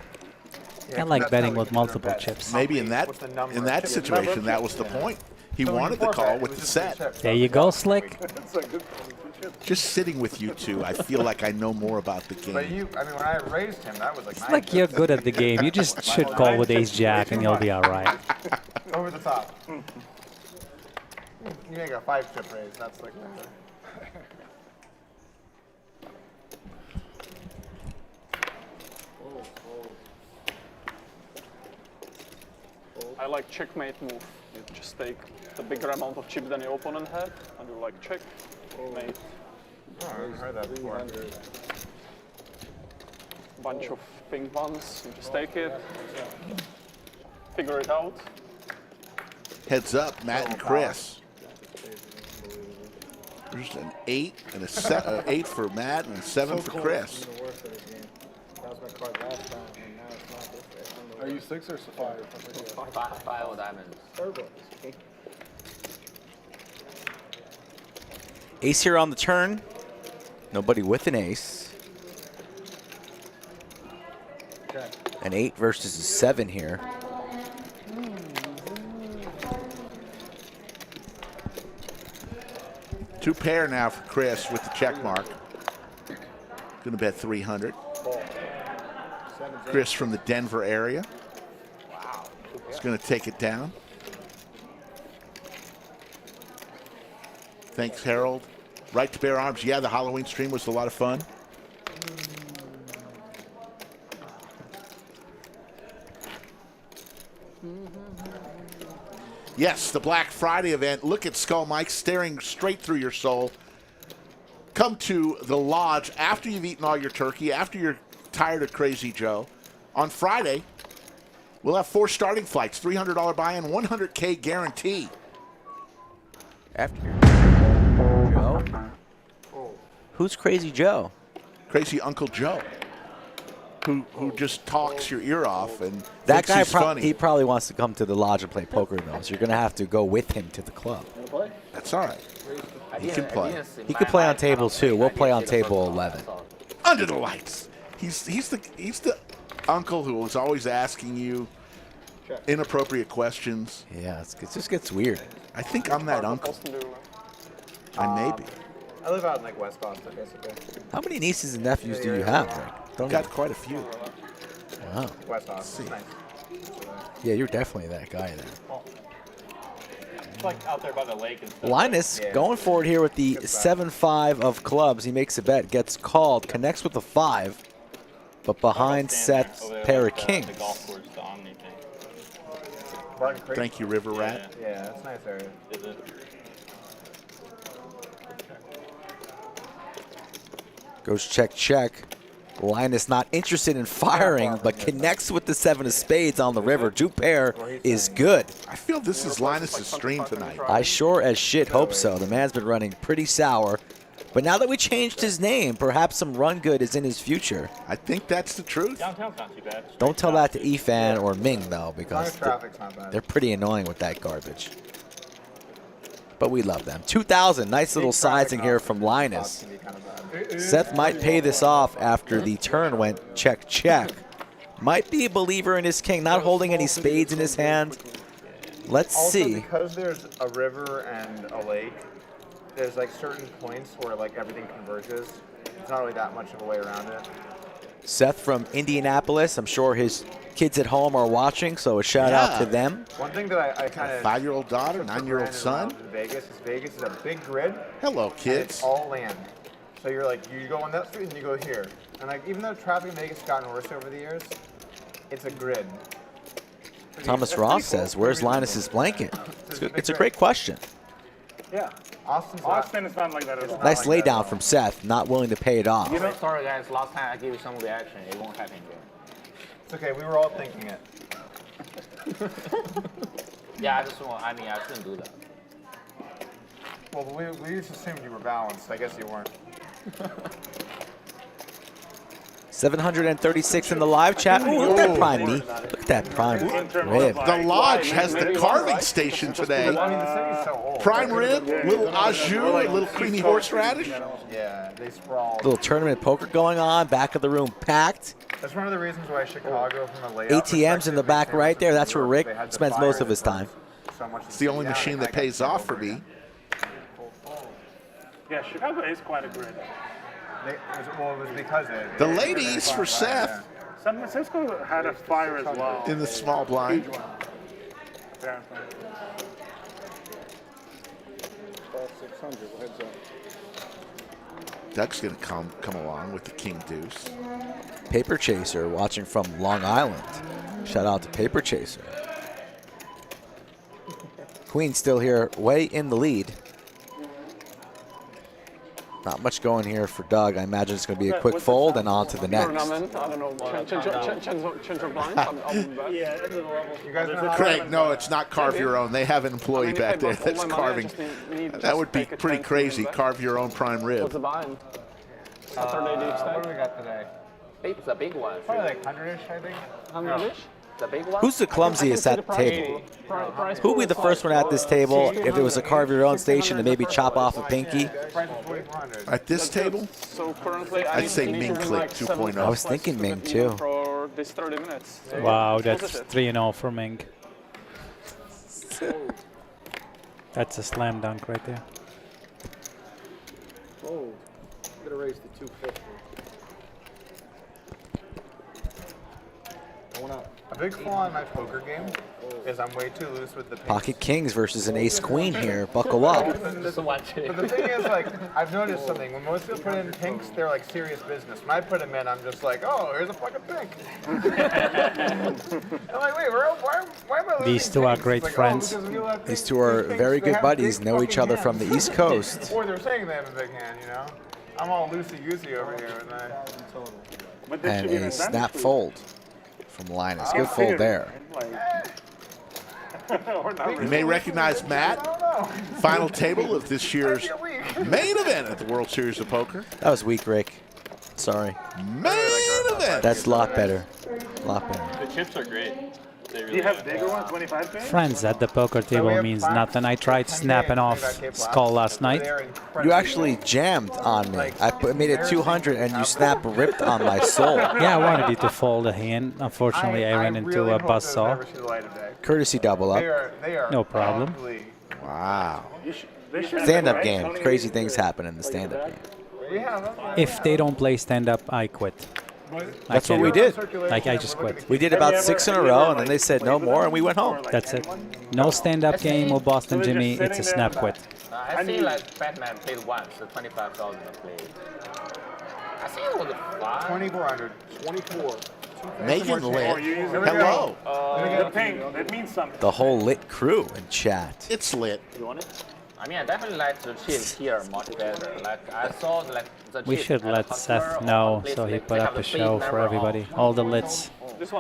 Yeah, I like that's betting how we with consider multiple bets. chips. Maybe in that What's the number in of that chips? situation, Number of that was chips, the yeah. point. He So when wanted you the call forfeit, with it the was just set. two chips. There you go, Slick. That's a good one. Just sitting with you two, I feel like I know more about the But game. you, I mean, when I raised him, that was like It's 9 like you're chips. good at the game. You just should call with Ace Jack and you'll be all right. Over the top. You make a 5-chip raise. That's like. I like checkmate move. You just take the bigger amount of chips than your opponent had, and you like check, mate. Oh, I've heard that before. Bunch of pink ones. You just take it, figure it out. Heads up, Matt and Chris. There's an 8 and a 8 for Matt and a 7 for Chris. That was my card last time, and now it's not this way. Are you 6 or 5? Five diamonds. Ace here on the turn. Nobody with an ace. An 8 versus a 7 here. Two pair now for Chris with the check mark. Gonna bet 300. Chris from the Denver area. He's gonna take it down. Thanks, Harold. Right to bear arms. Yeah, the Halloween stream was a lot of fun. Yes, the Black Friday event. Look at Skull Mike staring straight through your soul. Come to the lodge after you've eaten all your turkey, after you're tired of Crazy Joe. On Friday, we'll have 4 starting flights, $300 buy-in, $100K guarantee. After Joe? Who's Crazy Joe? Crazy Uncle Joe, who just talks your ear off and That thinks guy, he's funny. he probably wants to come to the lodge and play poker though, so you're going to have to go with him to the club. That's all right. He can play. He could play on table 2. We'll play on table 11. Under the lights. He's the uncle who was always asking you inappropriate questions. Yeah, it just gets weird. I think I'm that uncle. I may be. I live out in like West Boston, basically. How many nieces and nephews do you have, Greg? Don't Got you? quite a few. Wow. West Boston. Nice. Yeah, you're definitely that guy then. It's like out there by the lake and stuff. Linus going forward here with the 7-5 of clubs. He makes a bet, gets called, connects with a 5, but behind Seth's pair of kings. The golf course, the Omni thing. Thank you, River Rat. Yeah, that's a nice area. Is it? Goes check, check. Linus not interested in firing, but connects with the 7 of spades on the river. 2 pair is good. I feel this is Linus's stream tonight. I sure as shit hope so. The man's been running pretty sour. But now that we changed his name, perhaps some run good is in his future. I think that's the truth. Downtown's not too bad. Don't tell that to Efan or Ming, though, because Traffic's not bad. they're pretty annoying with that garbage. But we love them. 2,000, nice little sizing here from Linus. Seth might pay this off after the turn went check, check. Might be a believer in his king, not holding any spades in his hand. Let's Also, see. because there's a river and a lake, there's like certain points where like everything converges. It's not really that much of a way around it. Seth from Indianapolis. I'm sure his kids at home are watching, so a shout out to them. One thing that I kind of 5-year-old daughter, 9-year-old son. Vegas is a big grid. Hello, And kids. it's all land. So you're like, you go on that street and you go here. And like, even though traffic in Vegas has gotten worse over the years, it's a grid. Thomas Ross says, where's Linus's blanket? It's a great question. Yeah. Austin is not like that at all. Nice lay down from Seth, not willing to pay it off. You know, sorry guys, last time I gave you some reaction, it won't happen again. It's okay, we were all thinking it. Yeah, I shouldn't do that. Well, we just assumed you were balanced. I guess you weren't. 736 in the live chat. Ooh, look at that prime knee. Look at that prime rib. The Lodge has the carving station today. I mean, the city's so old. Prime rib, little au jus, a little creamy horseradish. Yeah, they sprawl. Little tournament poker going on. Back of the room packed. That's one of the reasons why Chicago, from a layout ATMs in the back right there. That's where Rick spends most of his time. It's the only machine that pays off for me. Yeah, Chicago is quite a grid. It was because The ladies for Seth San Francisco had a fire as well. in the small blind. Huge one. Apparently. About 600, heads up. Doug's going to come along with the king deuce. Paper Chaser watching from Long Island. Shout out to Paper Chaser. Queen still here, way in the lead. Not much going here for Doug. I imagine it's going to be a quick fold and on to the next. Tournament, I don't know, change your blinds. Yeah, into the level. You guys know how Craig, no, it's not carve your own. They have an employee back there that's carving. That would be pretty crazy. Carve your own prime What's rib. the bind? Saturday deep what do stack. we got today? It's a big one. Probably like 100-ish, I think. 100-ish? The big one? Who's the clumsiest at the table? Price Who would be the first one at this table if it was a carve your own station to maybe chop off a pinky? Price is 4,400. At this table, So currently, I'd say Ming Click 2.0. I was thinking Ming too. For this 30 minutes. Wow, that's 3-0 for Ming. That's a slam dunk right there. Oh, I'm gonna raise to 250. Going up. A big flaw in my poker game is I'm way too loose with the pinks. Pocket kings versus an ace queen here. Buckle up. But the thing is, like, I've noticed something. When most people put in pinks, they're like serious business. When I put them in, I'm just like, oh, here's a fucking pink. I'm like, wait, why am I losing These two are pinks? great It's like, friends. Oh, because we let These pinks- two are pinks, very they good have buddies, big know each fucking other from the hands. East Coast. Or they're saying they have a big hand, you know? I'm all loosey-goosey over here. And But there And should be an a advantage snap for you. fold from Linus. Good Yeah, fold there. like- Or not You really. may recognize Matt. I don't know. Final table of this year's You're weak. main event at the World Series of Poker. That was weak, Rick. Sorry. Main event. That's a lot better. A lot better. The chips are great. They Do really you have are. bigger ones, 25K? Friends at the poker table means nothing. I tried snapping off Skull last night. You actually jammed on me. Made it 200 and you snap ripped on my soul. Yeah, I wanted you to fold a hand. Unfortunately, I ran into a buzzsaw. Courtesy double up. They are No problem. ugly. Wow. They should Stand-up have, game. right? Crazy things happen in the stand-up game. We have them. If they don't play stand-up, I quit. That's what we did. Like, I just quit. We did about 6 in a row, and then they said no more, and we went home. That's it. No stand-up game or Boston Jimmy. It's a snap quit. I see like Batman played once, so 25,000 played. I see it was fun. 2,400. 24. Megan Oh, Lit. you're using Hello. the pink. That means something. The whole lit crew in chat. It's lit. You want it? I mean, I definitely like the chips here much better. Like I saw like the We chips should at let the Seth hardware or know place, so he like, put they up have a the big show for number everybody. of- All the lids. These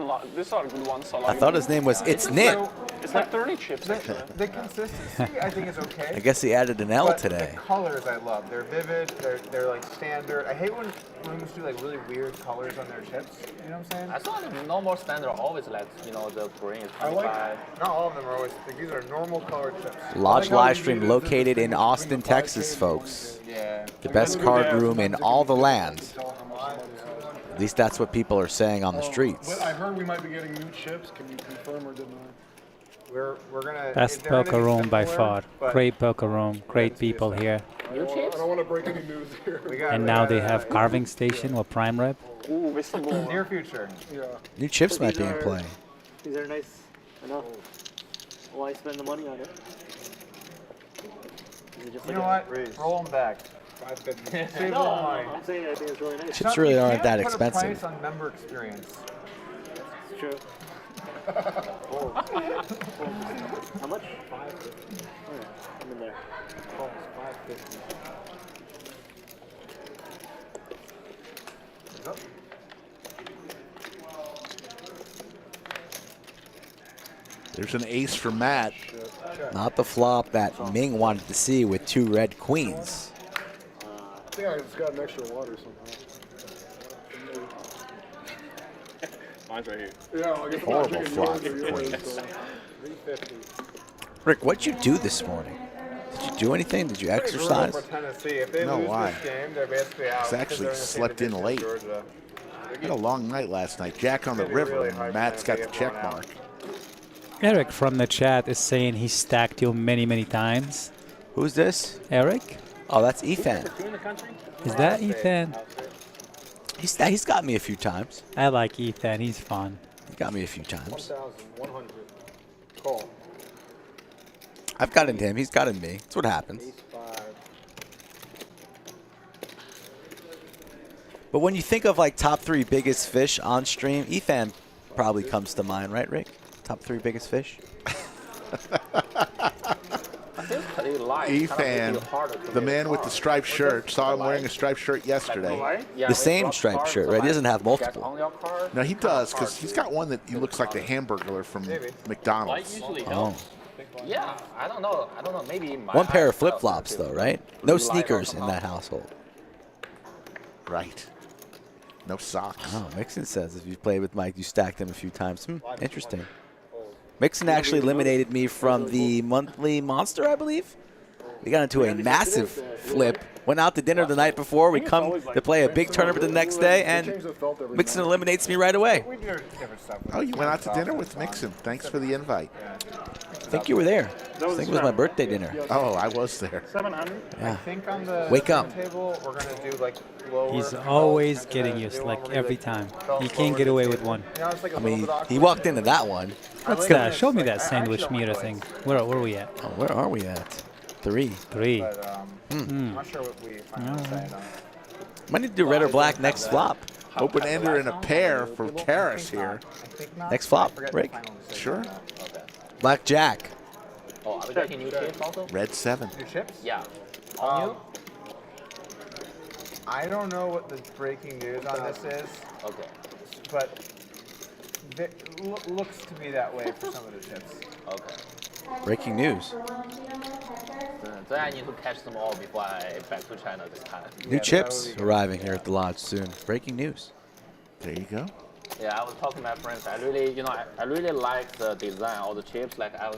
are good ones. I thought his name was It's Nit. It's like 30 chips actually. The consistency I think is okay. I guess he added an L but today. The colors I love. They're vivid. They're like standard. I hate when rooms do like really weird colors on their chips. You know what I'm saying? I saw the normal standard always like the green is 25. Not all of them are always. Like, these are normal colored chips. Lodge Livestream located in Austin, Texas, folks. Yeah. The best card room in all the land. At least that's what people are saying on the streets. But I heard we might be getting new chips. Can you confirm or deny? We're gonna. Best they're gonna poker be room by similar, far. but Great poker room. Great people here. I don't want to break any news here. And now they have carving station with prime rib. Ooh, visible. Near future. Yeah. New chips might be in play. These are nice enough. Why spend the money on it? Is it just You like know a- what? Roll them back. Save No, all mine. I'm saying I think it's really nice. Chips really aren't that You can't put a expensive. price on member experience. It's true. How much? 550. Oh, yeah. I'm in there. 550. There's an ace for Matt. Not the flop that Ming wanted to see with 2 red queens. I think I just got an extra water somehow. Mine's right here. Yeah, I guess I'm not Horrible drinking flop yours or for yours, queens. so 350. Rick, what'd you do this morning? Did you do anything? Did you exercise? For Tennessee. If they No, lose why? this game, they're basically out. It's because actually they're in the same slept in division late. as Georgia. Had a long night last night. Jack on the It's gonna be river. really hard And for Matt's them got to the get check blown out. mark. Eric from the chat is saying he stacked you many, many times. Who's this? Eric? Oh, that's Ethan. Is that Ethan? He's got me a few times. I like Ethan. He's fun. He got me a few times. 1,100. Call. I've gotten him. He's gotten me. That's what happens. Ace 5. But when you think of like top 3 biggest fish on stream, Ethan probably comes to mind, right, Rick? Top 3 biggest fish? Ethan, the man with the striped shirt, saw him wearing a striped shirt yesterday. The same striped shirt, right? He doesn't have multiple. No, he does, because he's got one that he looks like the hamburger from McDonald's. Oh. Yeah, I don't know. Maybe my One pair of eyes flip-flops, also though, too. right? No Blue light sneakers on in the that top. household. Right. No socks. Oh, Mixon says if you played with Mike, you stacked him a few times. Interesting. Mixon actually eliminated me from the monthly monster, I believe. We got into a massive flip. Went out to dinner the night before. We come to play a big tournament the next day, and Mixon eliminates me right away. We do different stuff. Oh, you went out to dinner with Mixon. Thanks for the invite. I think you were there. I think it was my birthday dinner. Oh, I was there. 700. Yeah. I think on the Wake up. table, we're going to do like lower. He's always getting you, like every time. He can't get away with one. You know, it's like a I little mean, bit awkward. he walked into that one. What's that? Show me that sandwich meter thing. Where are we at? Oh, where are we at? 3. 3. But, I'm not sure what we finally decided on. Might need to do red or black next flop. Open ender in a pair for Karis here. I think not. Next flop, I forget the Rick. final decision. Sure. Black Jack. Oh, are we getting new chips also? Red 7. New chips? Yeah. All new? I don't know what the breaking news on this is, Okay. but it looks to be that way for some of the chips. Okay. Breaking news. Then I need to catch them all before I back to China this time. New chips arriving here at the lodge soon. Breaking news. There you go. Yeah, I was talking to my friends. I really, I really like the design of the chips. Like I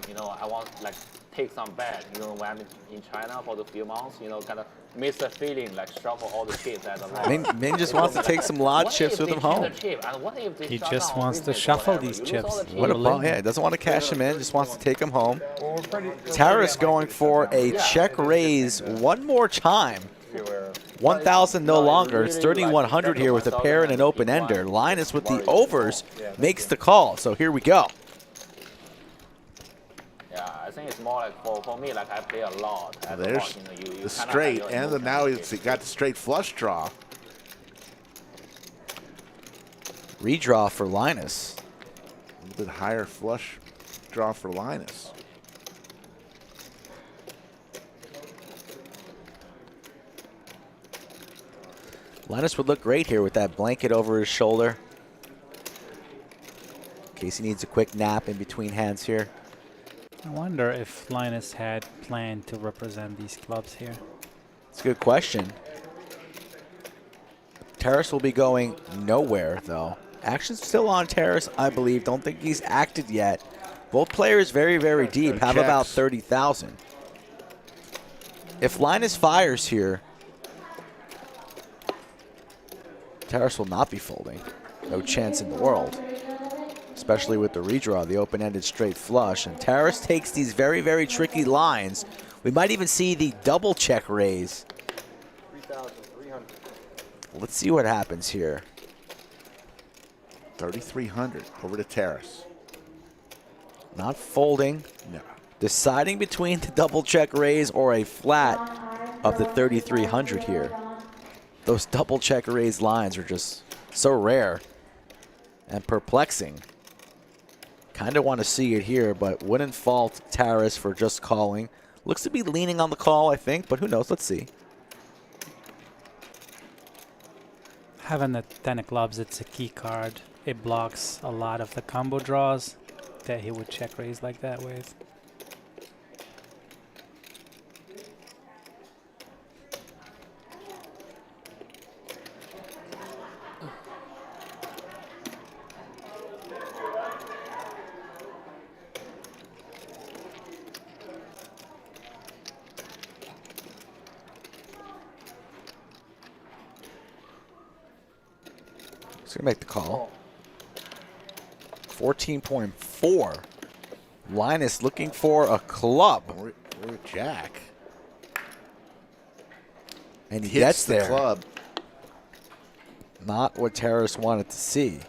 want like take some back. When I'm in China for the few months, kind of miss the feeling like shuffle all the chips at the lodge. Ming just wants to take some lodge chips with him home. He just wants to shuffle these chips. What a ball. Yeah, he doesn't want to cash them in, just wants to take them home. Well, Taras going for a check raise one more time. 1,000 no longer. It's 3,100 here with a pair and an open ender. Linus with the overs makes the call. So here we go. Yeah, I think it's more like for me, like I play a lot. At the There's lodge, you the kinda straight, have your and emotions. now he's got the straight flush draw. Redraw for Linus. A little bit higher flush draw for Linus. Linus would look great here with that blanket over his shoulder. In case he needs a quick nap in between hands here. I wonder if Linus had planned to represent these clubs here. It's a good question. Terrace will be going nowhere, though. Action's still on Terrace, I believe. Don't think he's acted yet. Both players very, very deep. Have about 30,000. If Linus fires here, Terrace will not be folding. No chance in the world. Especially with the redraw, the open-ended straight flush. And Terrace takes these very, very tricky lines. We might even see the double check raise. 3,300. Let's see what happens here. 3,300 over to Terrace. Not folding. No. Deciding between the double check raise or a flat of the 3,300 here. Those double check raise lines are just so rare and perplexing. Kind of want to see it here, but wouldn't fault Terrace for just calling. Looks to be leaning on the call, I think, but who knows? Let's see. Having the 10 of clubs, it's a key card. It blocks a lot of the combo draws that he would check raise like that with. He's going to make the call. 14.4. Linus looking for a club. Or a jack. And he Hits gets the there. club. Not what Terrace wanted to see.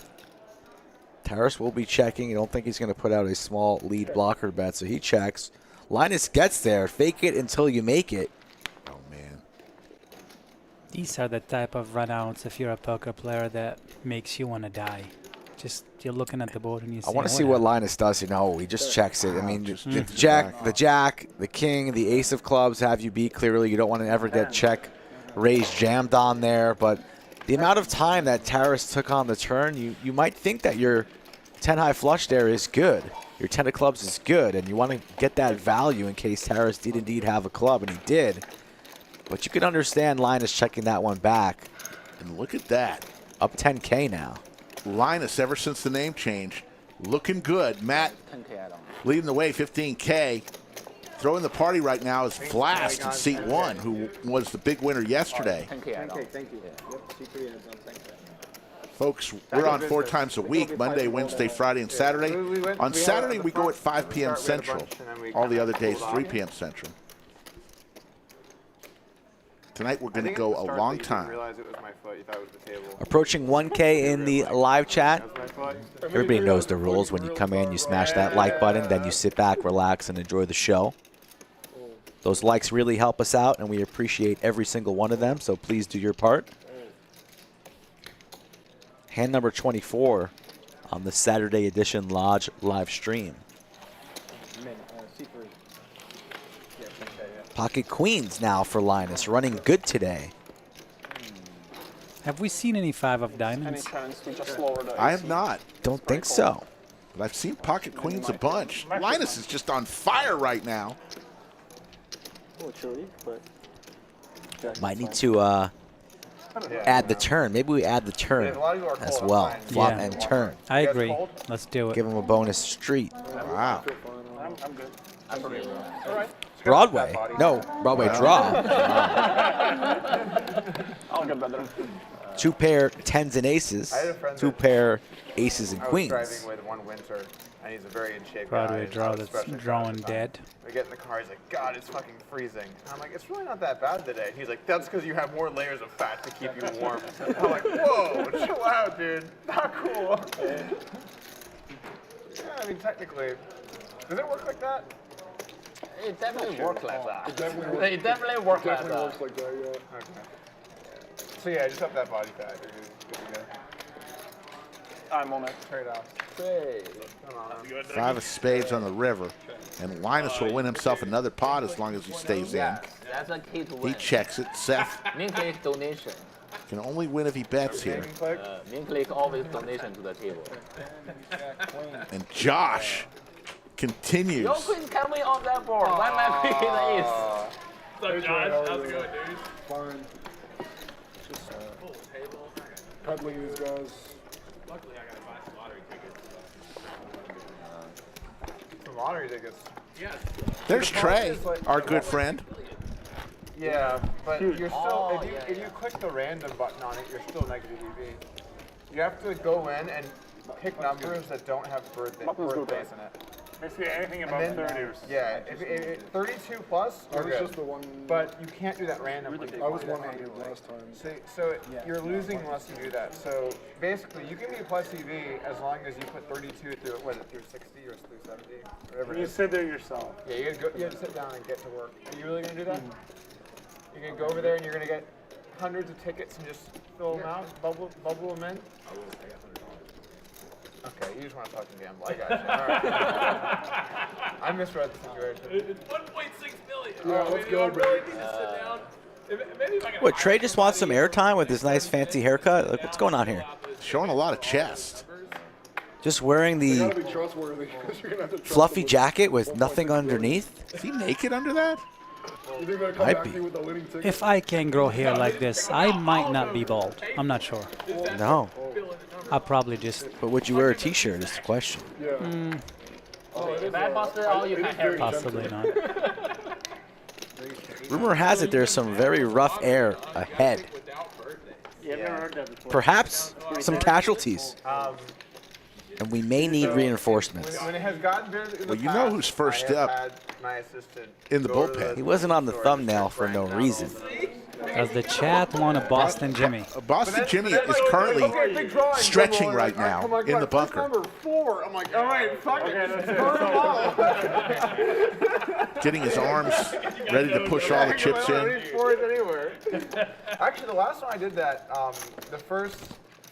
Terrace will be checking. I don't think he's going to put out a small lead blocker bet, so he checks. Linus gets there. Fake it until you make it. Oh, man. These are the type of runouts, if you're a poker player, that makes you want to die. Just you're looking at the board and you see. I want to see what Linus does here. No, he just checks it. I mean, the jack, the king, the ace of clubs have you beat clearly. You don't want to ever get check raise jammed on there. But the amount of time that Terrace took on the turn, you might think that your 10 high flush there is good. Your 10 of clubs is good, and you want to get that value in case Terrace did indeed have a club, and he did. But you can understand Linus checking that one back. And look at that. Up 10K now. Linus, ever since the name change, looking good. Matt leading the way, 15K. Throwing the party right now is Flast in seat 1, who was the big winner yesterday. 10K, thank you. Yep, C3 adds on, thank you. Folks, we're on 4 times a week, Monday, Wednesday, Friday, and Saturday. On Saturday, we go at 5 p.m. Central. All the other days, 3 p.m. Central. Tonight, we're going to go a long time. Approaching 1K in the live chat. Everybody knows the rules. When you come in, you smash that like button, then you sit back, relax, and enjoy the show. Those likes really help us out, and we appreciate every single one of them, so please do your part. Hand number 24 on the Saturday edition Lodge live stream. Pocket queens now for Linus, running good today. Have we seen any 5 of diamonds? I have not. Don't think so. But I've seen pocket queens a bunch. Linus is just on fire right now. Might need to add the turn. Maybe we add the turn as well. Flop and turn. I agree. Let's do it. Give him a bonus street. Wow. I'm good. All right. Broadway. No, Broadway draw. I'll get better. 2 pair 10s and aces. 2 pair aces and queens. I was driving with one winter, and he's a very in shape Broadway guy. draw that's drawing dead. We get in the car, he's like, God, it's fucking freezing. And I'm like, it's really not that bad today. He's like, that's because you have more layers of fat to keep you warm. I'm like, whoa, chill out, dude. Not cool. Yeah, I mean, technically, does it work like that? It definitely works like that. It definitely works like that. works like that, yeah. Okay. So yeah, just up that body fat. You're good to go. I'm on it. Trade off. Come on. 5 of spades on the river. And Linus will win himself another pot as long as he stays in. That's a key to He win. checks it. Seth Ming Click donation. Can only win if he bets here. Ming Click always donation to the table. And Josh continues. Your queen can win off that board. Why my queen is ace? What's up, Josh? How's it going, dude? Fine. Just peddling these guys. Luckily, I got to buy some lottery tickets. Some lottery tickets. Yes. There's Trey, our good friend. Yeah, but you're still, if you click the random button on it, you're still negative EV. You have to go in and pick numbers that don't have birthdays in it. Basically anything above 30 or something. Yeah, if 32 plus, I was just the one. but you can't do that randomly. I was 100 last time. So you're losing unless you do that. So basically, you can be plus EV as long as you put 32 through through 60 or through 70, whatever it You is. sit there yourself. Yeah, you have to sit down and get to work. Are you really gonna do that? You're gonna go over there and you're gonna get hundreds of tickets and just fill them out, bubble them in. Okay, you just want to talk to gamble. I got you. All right. I misread the situation. It's 1.6 million. Yeah, let's go, do I really need to sit down? Maybe if I can What, Trey just wants some airtime with his nice fancy haircut? Like, what's going on here? Showing a lot of chest. Just wearing You the gotta be trustworthy. 'Cause you're gonna have to trust fluffy them jacket with nothing underneath? Is he naked under that? You think they're gonna come Might back be. to you with the winning ticket? If I can grow hair like this, I might not be bald. I'm not sure. No. I'll probably just But would you wear a t-shirt is the question. Yeah. Buster, all you can have. possibly not. Rumor has it there's some very rough air ahead. Yeah, I've never heard that before. Perhaps some casualties. And we may need reinforcements. When it has gotten busy in the Well, you know who's first I have up had my assistant in the go to bullpen. He wasn't on the thumbnail for no reason. Does the chat want a Boston Jimmy? Boston Jimmy is currently stretching right now in the bunker. Number 4. I'm like, all right, fuck it. Burn them all. Getting his arms ready to push all the chips in. Anywhere. Actually, the last time I did that, the first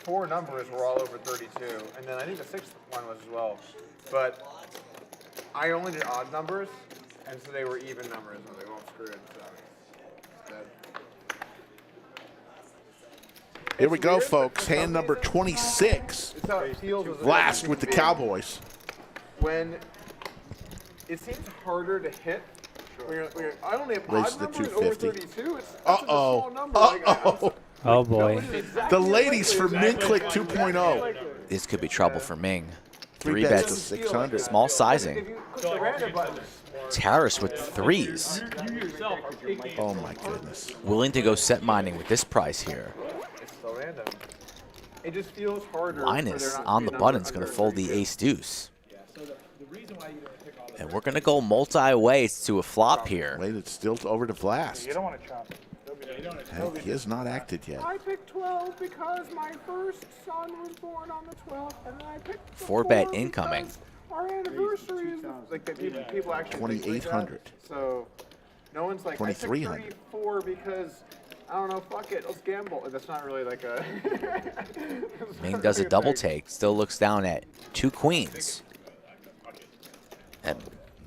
4 numbers were all over 32, and then I think the 6th one was as well. But I only did odd numbers, and so they were even numbers, and they won't screw it. So. Here we go, folks. Hand number 26. It's how it feels as a Last with the Cowboys. When it seems harder to hit. I only have Raise odd the numbers over 250. 32. It's a small number. Uh-oh. Oh boy. The ladies for Ming Click 2.0. This could be trouble for Ming. 3 3 bets to bets. 600. Small If sizing. you click the random button, Taris with 3s. Oh, my goodness. Willing to go set mining with this price here. it's still random. It just feels harder. for Linus there not to on be the a button's number going to under fold the 32. ace deuce. And we're going to go multi-ways to a flop here. Wait, it's still over to Blast. You don't want to chop it. Hey, he has not acted yet. I picked 12 because my first son was born on the 12th, and then I picked the 4 bet 4 incoming. because our anniversary is like the people actually think like that. 2,800. So no one's like I picked 2,300. 34 because I don't know, fuck it, let's gamble. That's not really like a. Ming does a double take. Still looks down at 2 queens. And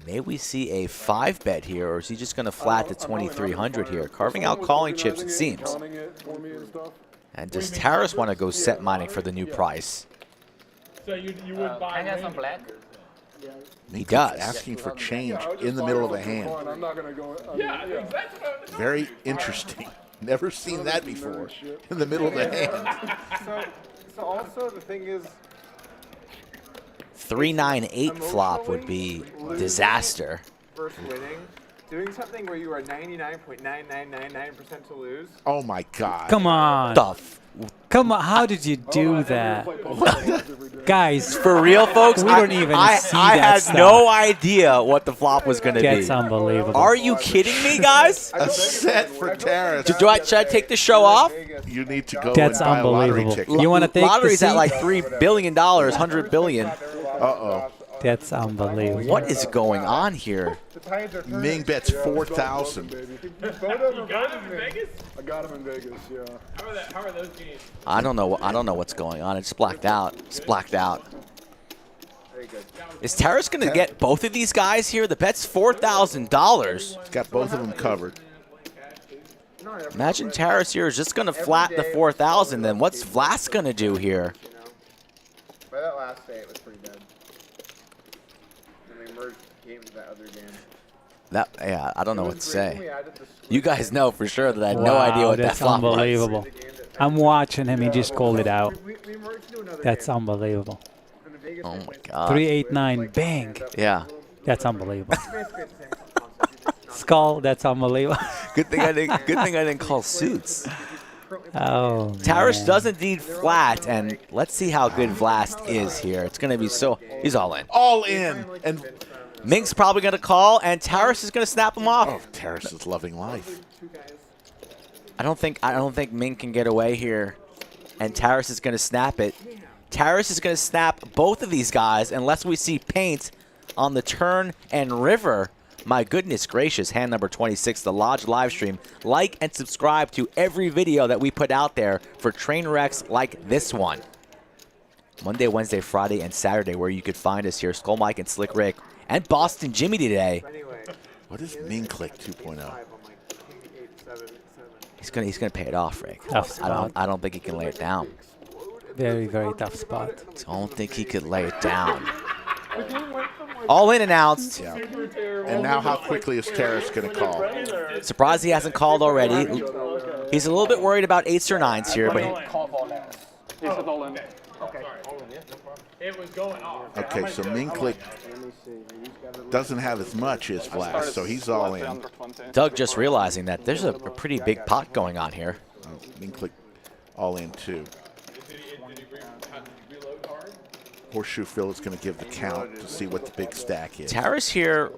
may we see a 5 bet here, or is he just going to flat to 2,300 here? Carving out calling chips, it seems. Counting it for me and stuff. And does Taris want to go set mining for the new price? So you would buy Can I get some black? He does. Asking for change Yeah, I was in just the middle of buying the them for hand. fun. I'm not gonna go. I mean, Yeah, that's what I was Very interesting. Never seen that before. In the middle of the hand. So also the thing is, 3-9-8 flop would be disaster. first winning, doing something where you are 99.9999% to lose. Oh, my God. Come on. Stuff. Come on. How did you do that? Guys, For real, folks, we don't even see I that had stuff. no idea what the flop was going to That's be. unbelievable. Are you kidding me, guys? A set for Terrace. Should I take the show off? You need to go That's and buy a lottery unbelievable. ticket. You want to take the Lottery's seat? at like $3 billion, $100 billion. Uh-oh. That's unbelievable. What is going on here? The tides are turning. Ming bets 4,000. I got him in Vegas. Yeah. How are those games? I don't know what's going on. It's blacked out. It's blacked out. Is Taris going to get both of these guys here? The bet's $4,000. Got both of them covered. Imagine Taras here is just going to flatten the 4,000. Then what's Vlast going to do here? By that last day, it was pretty dead. And they merged games that other game. Yeah, I don't know what to say. You guys know for sure that I had no idea what that that's flop was. unbelievable. I'm watching him. He just called it out. That's unbelievable. Oh my God. 389, bang. Yeah. That's unbelievable. Skull, that's unbelievable. Good thing I didn't call suits. Oh, Taras man. does indeed flat, and let's see how good Vlast is here. It's going to be so. He's all in. All in. And Ming's probably going to call, and Taras is going to snap him off. oh, Taras is loving life. I don't think Ming can get away here, and Taras is going to snap it. Taras is going to snap both of these guys unless we see paint on the turn and river. My goodness gracious, hand number 26, the Lodge live stream. Like and subscribe to every video that we put out there for train wrecks like this one. Monday, Wednesday, Friday, and Saturday, where you could find us here. Skull Mike and Slick Rick and Boston Jimmy today. What is Ming Click 2.0? He's gonna pay it off, Rick. Tough spot. I don't think he can lay it down. Very, very tough spot. Don't think he could lay it down. All in announced. Yeah. And now how quickly is Taras going to call? Surprised he hasn't called already. He's a little bit worried about 8s or 9s here, but He said all in. It was going off. Okay, so Ming Click doesn't have as much as Vlast, so he's all in. Doug just realizing that there's a pretty big pot going on here. Oh, Ming Click all in too. Horseshoe Phil is going to give the count to see what the big stack is. Taras here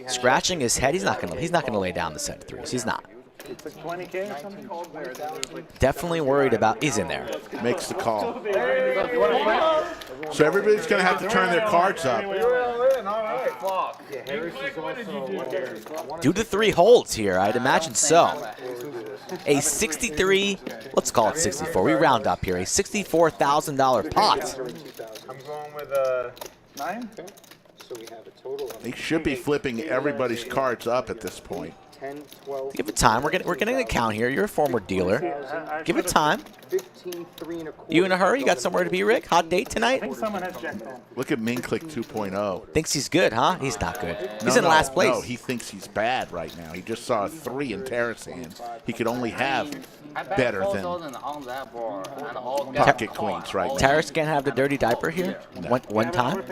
scratching his head. He's not gonna lay down the set of 3s. He's not. It's like 20K or something. Definitely worried about. He's in there. Makes the call. So everybody's going to have to turn their cards up. Do the 3 holds here. I'd imagine so. A 63. Let's call it 64. We round up here. A $64,000 pot. I'm going with a 9? So we have a total of They should be flipping everybody's cards up at this point. 10, 12, Give it time. We're getting an account here. You're a former dealer. Give it time. 15, 3 and a quarter. You in a hurry? You got somewhere to be, Rick? Hot date I tonight? think someone has checked that. Look at Ming Click 2.0. Thinks he's good, huh? He's not good. He's No, in no, last place. No, he thinks he's bad right now. He just saw a 3 in Taras' hands. He could only have better than on that board and all pocket queens right now. Taras can't have the dirty diaper here? One time?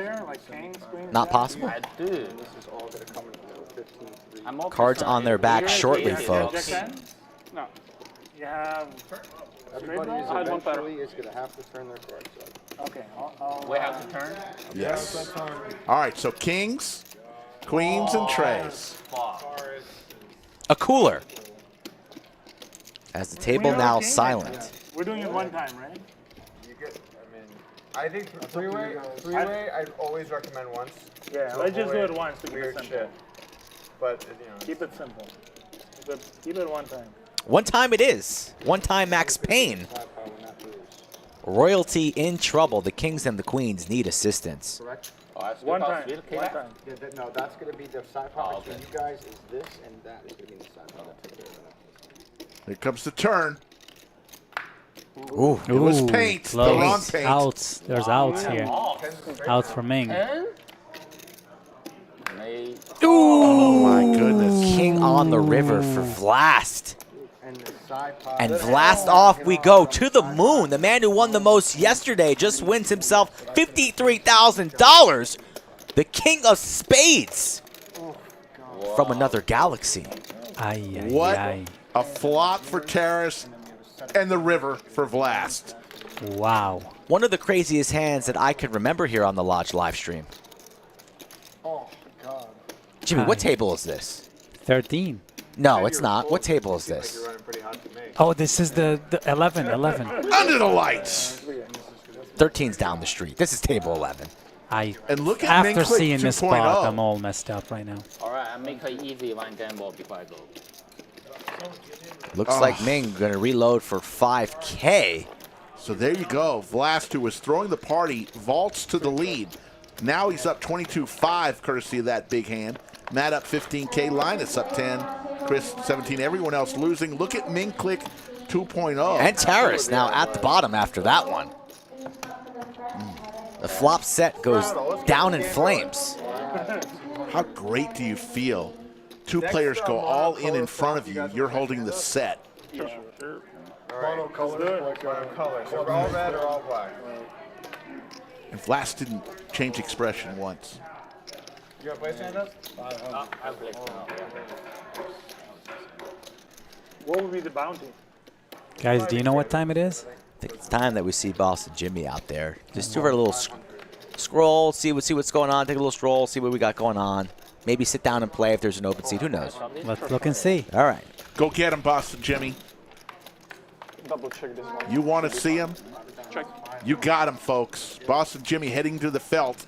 Not possible? I do. This is all going to come in a 15, 3. I'm more Cards concerned on their if back we're shortly, here, folks. No. You have. Everybody is I had one better. eventually is going to have to turn their cards up. Okay. I'll, We have to turn. Yes. All right, so kings, queens, and trays. A cooler. As the We table are now king, silent. We're doing it one time, right? You get, I think three-way, I'd always recommend once. Yeah, To let's just do avoid it once to keep it weird simple. shit. But, you know. Keep it simple. Keep it one time. One time it is. One time Max Payne. Royalty in trouble. The kings and the queens need assistance. Correct? One time. One time. Yeah, no, that's going to be the side pocket for you guys is this, and that is going to be the side pocket. Here comes the turn. Ooh. It was Ooh, paint. The close. wrong paint. Outs. There's outs here. Outs for Ming. Oh my goodness. King on the river for Vlast. And the side pocket. And Vlast off we go to the moon. The man who won the most yesterday just wins himself $53,000. The king of spades from another galaxy. Ay, ay, What ay. a flop for Taras and the river for Vlast. Wow. One of the craziest hands that I could remember here on the Lodge live stream. Oh, God. Jimmy, what table is this? 13. No, it's not. What table is this? You're running pretty hot to me. Oh, this is the 11. 11. Under the lights. 13's down the street. This is table 11. And look at Ming After Click seeing this 2.0. spot, I'm all messed up right now. All right, I make an easy one gamble before I go. Looks like Ming going to reload for 5K. So there you go. Vlast, who was throwing the party, vaults to the lead. Now he's up 22-5, courtesy of that big hand. Matt up 15K, Linus up 10. Chris 17. Everyone else losing. Look at Ming Click 2.0. And Terrace now at the bottom after that one. The flop set goes down in flames. How great do you feel? Two players go all in front of you. You're holding the set. Mono color, like color. So we're all red or all black. And Vlast didn't change expression once. You got play stand up? I play now. What would be the bounty? Guys, do you know what time it is? I think it's time that we see Boston Jimmy out there. Just do our little scroll, see what's going on, take a little stroll, see what we got going on. Maybe sit down and play if there's an open seat. Who knows? Let's look and see. All right. Go get him, Boston Jimmy. Double check this one. You want to see him? Check. You got him, folks. Boston Jimmy heading to the felt.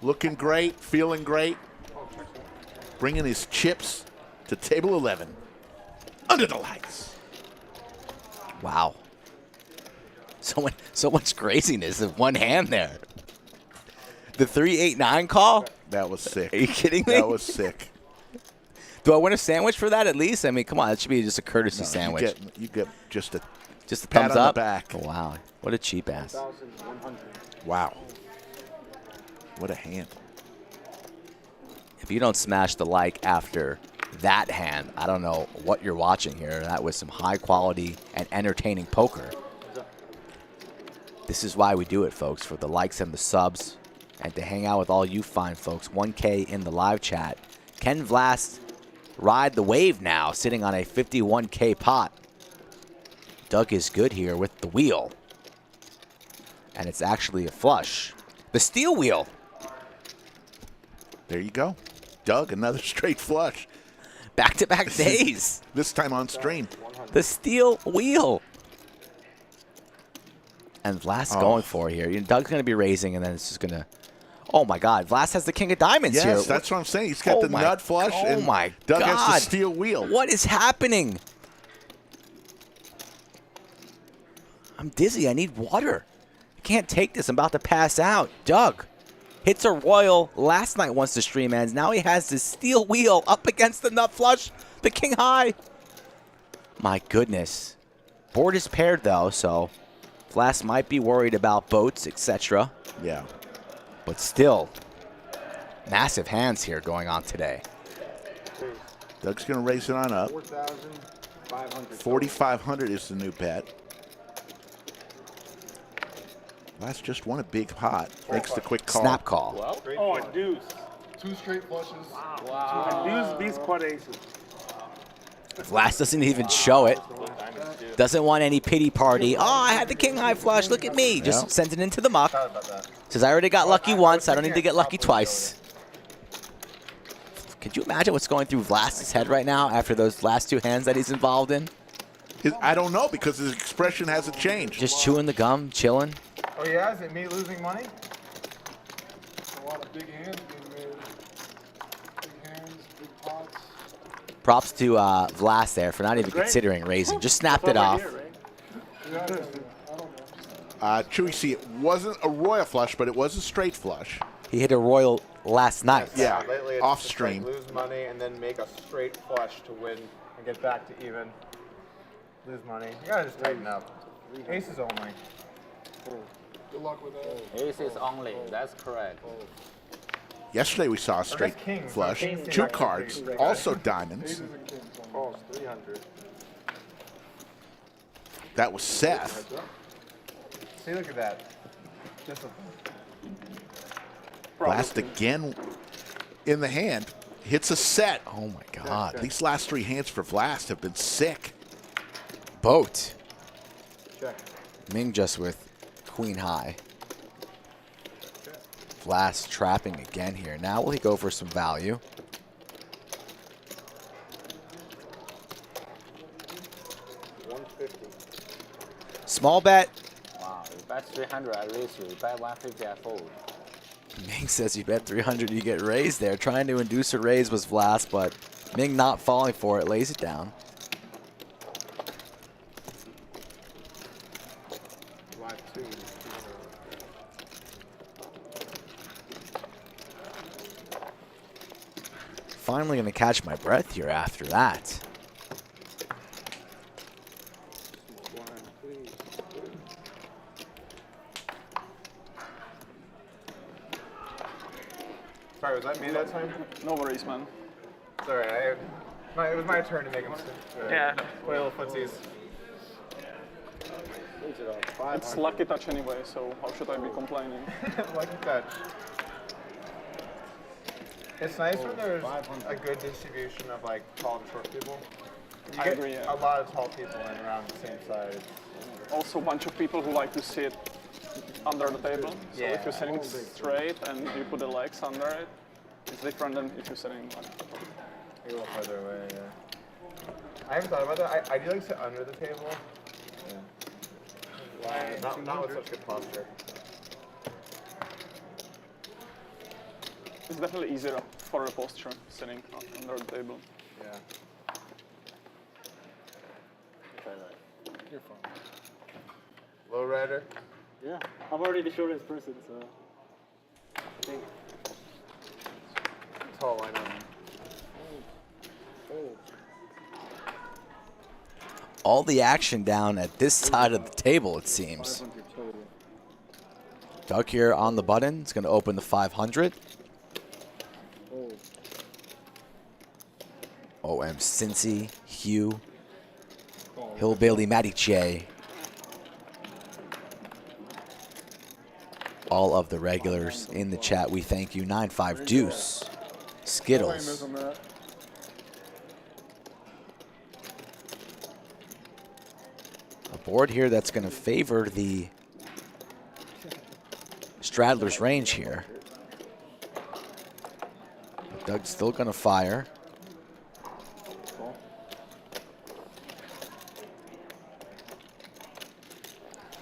Looking great, feeling great. Bringing his chips to table 11. Under the lights. Wow. So much craziness in one hand there. The 3-8-9 call? That was sick. Are you kidding me? That was sick. Do I win a sandwich for that at least? I mean, come on, that should be just a courtesy sandwich. You get just a thumbs pat on up. the back. Oh, wow, what a cheap ass. Wow. What a hand. If you don't smash the like after that hand, I don't know what you're watching here. That was some high quality and entertaining poker. This is why we do it, folks, for the likes and the subs, and to hang out with all you fine folks. 1K in the live chat. Can Vlast ride the wave now, sitting on a 51K pot? Doug is good here with the wheel. And it's actually a flush. The steel wheel. There you go. Doug, another straight flush. Back-to-back days. This time on stream. The steel wheel. And Vlast going for it here. You know, Doug's going to be raising, and then it's just going to... Oh, my God. Vlast has the king of diamonds here. Yes, that's what I'm saying. He's got the nut flush, and Doug has the steel wheel. What is happening? I'm dizzy. I need water. I can't take this. I'm about to pass out. Doug hits a royal last night once the stream ends. Now he has the steel wheel up against the nut flush, the king high. My goodness. Board is paired, though, so Vlast might be worried about boats, etc. Yeah. But still, massive hands here going on today. Doug's going to raise it on up. 4,500 is the new bet. Vlast just won a big pot. Makes the quick call. Snap call. Oh, a deuce. 2 straight flushes. Wow. A deuce beats quad aces. Vlast doesn't even show it. Doesn't want any pity party. Oh, I had the king high flush. Look at me. Just sends it into the muck. Says, I already got lucky once. I don't need to get lucky twice. Could you imagine what's going through Vlast's head right now after those last 2 hands that he's involved in? I don't know, because his expression hasn't changed. Just chewing the gum, chilling. Oh yeah, is it me losing money? A lot of big hands being made. Big hands, big pots. Props to Vlast there for not even considering raising. Just snapped it off. Chewy C, it wasn't a royal flush, but it was a straight flush. He hit a royal last night. Yeah, lately it's off just stream. like lose money and then make a straight flush to win and get back to even. Lose money. You gotta just tighten up. Aces only. Good luck with that. Aces only. That's correct. Yesterday we saw a straight flush. 2 cards, also diamonds. Oh, it's 300. That was Seth. See, look at that. Discipline. Last again in the hand. Hits a set. Oh, my God. These last 3 hands for Vlast have been sick. Boat. Check. Ming just with queen high. Vlast trapping again here. Now will he go for some value? Small bet. Wow, you bet 300, I raise you. You bet 150, I fold. Ming says you bet 300, you get raised there. Trying to induce a raise was Vlast, but Ming not falling for it, lays it down. finally going to catch my breath here after that. Sorry, was that me that time? No worries, man. Sorry, it was my turn to make a mistake. Yeah. Play little footsies. It's lucky touch anyway, so how should I be complaining? Lucky touch. It's nice when there's a good distribution of like tall and short people. You I get agree, yeah. a lot of tall people in around the same size. Also, a bunch of people who like to sit under the table. So if you're sitting straight and you put the legs under it, it's different than if you're sitting like A little further away, yeah. I haven't thought about that. I do like to sit under the table. Yeah. Not with such good posture. It's definitely easier for a posture sitting under the table. Yeah. You're fine. Low rider. Yeah, I'm already the shortest person, so I think. Tall lineup. All the action down at this side of the table, it seems. Doug here on the button. It's going to open the 500. OM Cincy, Hugh, Hillbilly Matiche. All of the regulars in the chat, we thank you. 9-5 Deuce, Skittles. A board here that's going to favor the Straddler's range here. Doug's still going to fire.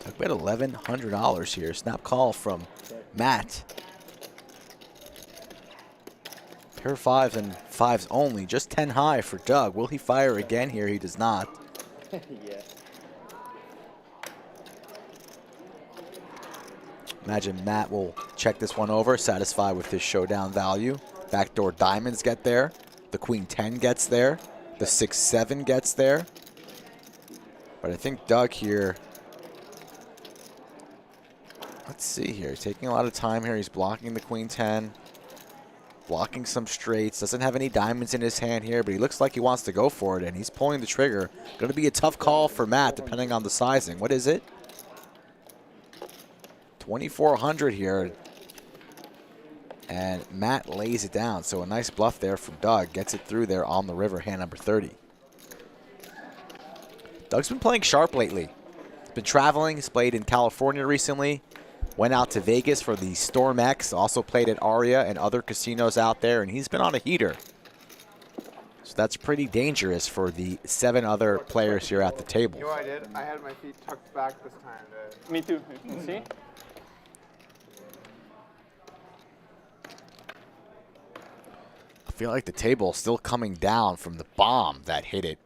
Doug bet $1,100 here. Snap call from Matt. Pair 5 and 5s only. Just 10 high for Doug. Will he fire again here? He does not. Yeah. Imagine Matt will check this one over, satisfied with his showdown value. Backdoor diamonds get there. The queen 10 gets there. The 6-7 gets there. But I think Doug here, let's see here. He's taking a lot of time here. He's blocking the queen 10. Blocking some straights. Doesn't have any diamonds in his hand here, but he looks like he wants to go for it, and he's pulling the trigger. Going to be a tough call for Matt, depending on the sizing. What is it? 2,400 here. And Matt lays it down. So a nice bluff there from Doug. Gets it through there on the river, hand number 30. Doug's been playing sharp lately. He's been traveling. He's played in California recently. Went out to Vegas for the Storm X. Also played at Aria and other casinos out there. And he's been on a heater. So that's pretty dangerous for the 7 other players here at the table. You know what I did? I had my feet tucked back this time. Me too. You can see? I feel like the table is still coming down from the bomb that hit it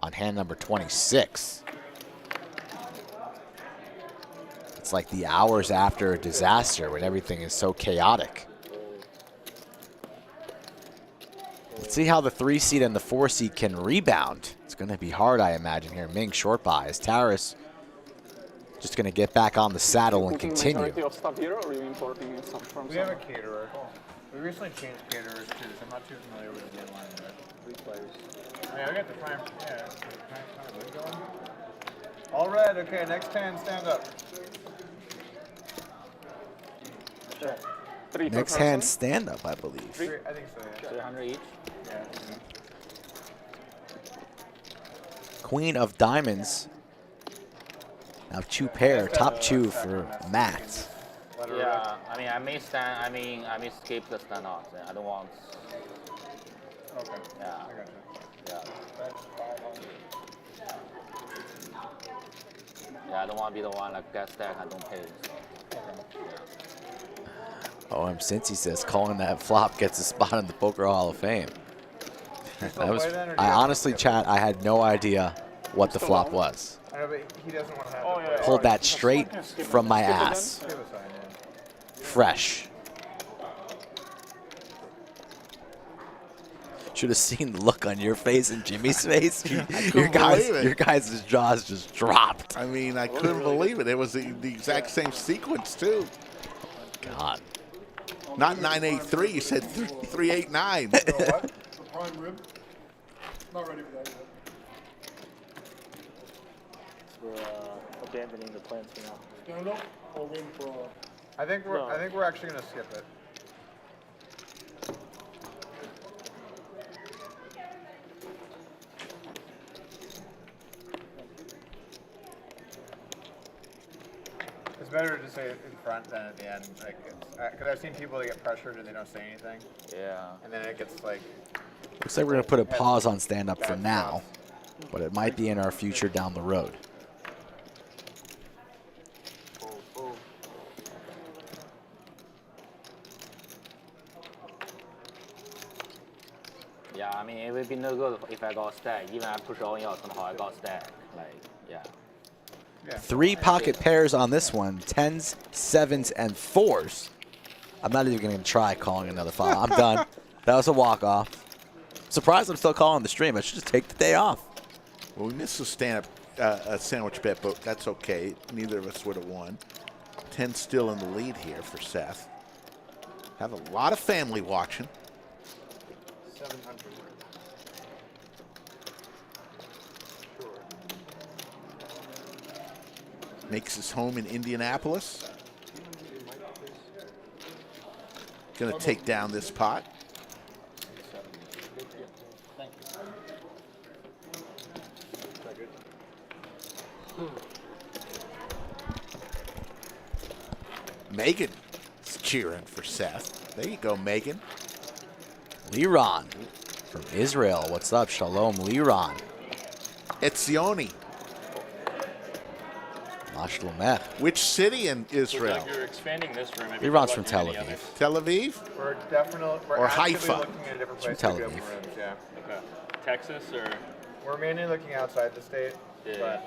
on hand number 26. It's like the hours after a disaster when everything is so chaotic. Let's see how the 3 seed and the 4 seed can rebound. It's going to be hard, I imagine, here. Ming short buy as Taras just going to get back on the saddle and continue. Majority of stuff here, or are you importing stuff from? We have a caterer. We recently changed caterers too, so I'm not too familiar with the line yet. 3 players. Yeah, we got the prime. Yeah, prime going. All red. Okay, next hand, stand up. Sure. 3 Next hand, stand up, I believe. 3, I think so. Yeah. 300 each. Yeah. Queen of diamonds. Now 2 pair, top 2 for Matt. Yeah, I mean, I may skip the standoff. I don't want. Okay. Yeah. I got you. Yeah. Yeah, I don't want to be the one like get stack and don't pay. So. OM Cincy says calling that flop gets a spot in the Poker Hall of Fame. That was, I honestly, chat, I had no idea what the flop was. I know, but he doesn't want to have Pulled that straight from my ass. Fresh. Should have seen the look on your face and Jimmy's face. Your believe it. guys' jaws just dropped. I mean, I couldn't believe it. It was the exact same sequence, too. God. Not 983, you said 389. What? The prime rib? Not ready for that yet. We're abandoning the plans for now. Stand up or waiting for I think we're actually gonna skip it. It's better to say it in front than at the end, like, because I've seen people that get pressured and they don't say anything, Yeah. and then it gets like. Looks like we're going to put a pause on stand-up for now, but it might be in our future down the road. Yeah, I mean, it would be no good if I got stack. Even I push all in, somehow I got stack. Like, yeah. 3 pocket pairs on this one, 10s, 7s, and 4s. I'm not even going to try calling another foul. I'm done. That was a walk-off. Surprised I'm still calling the stream. I should just take the day off. Well, we missed the stand-up sandwich bet, but that's okay. Neither of us would have won. 10 still in the lead here for Seth. Have a lot of family watching. 700. Makes his home in Indianapolis. Gonna take down this pot. Megan is cheering for Seth. There you go, Megan. Liron from Israel. What's up? Shalom, Liron. Etzioni. Mashlomech. Which city in Israel? You're expanding this room. Liron's from Tel Aviv. Tel Aviv? We're definitely Or actively Haifa. looking at a different From place Tel to go Aviv. for rooms, yeah. Okay. Texas or? We're mainly looking outside the state, Yeah.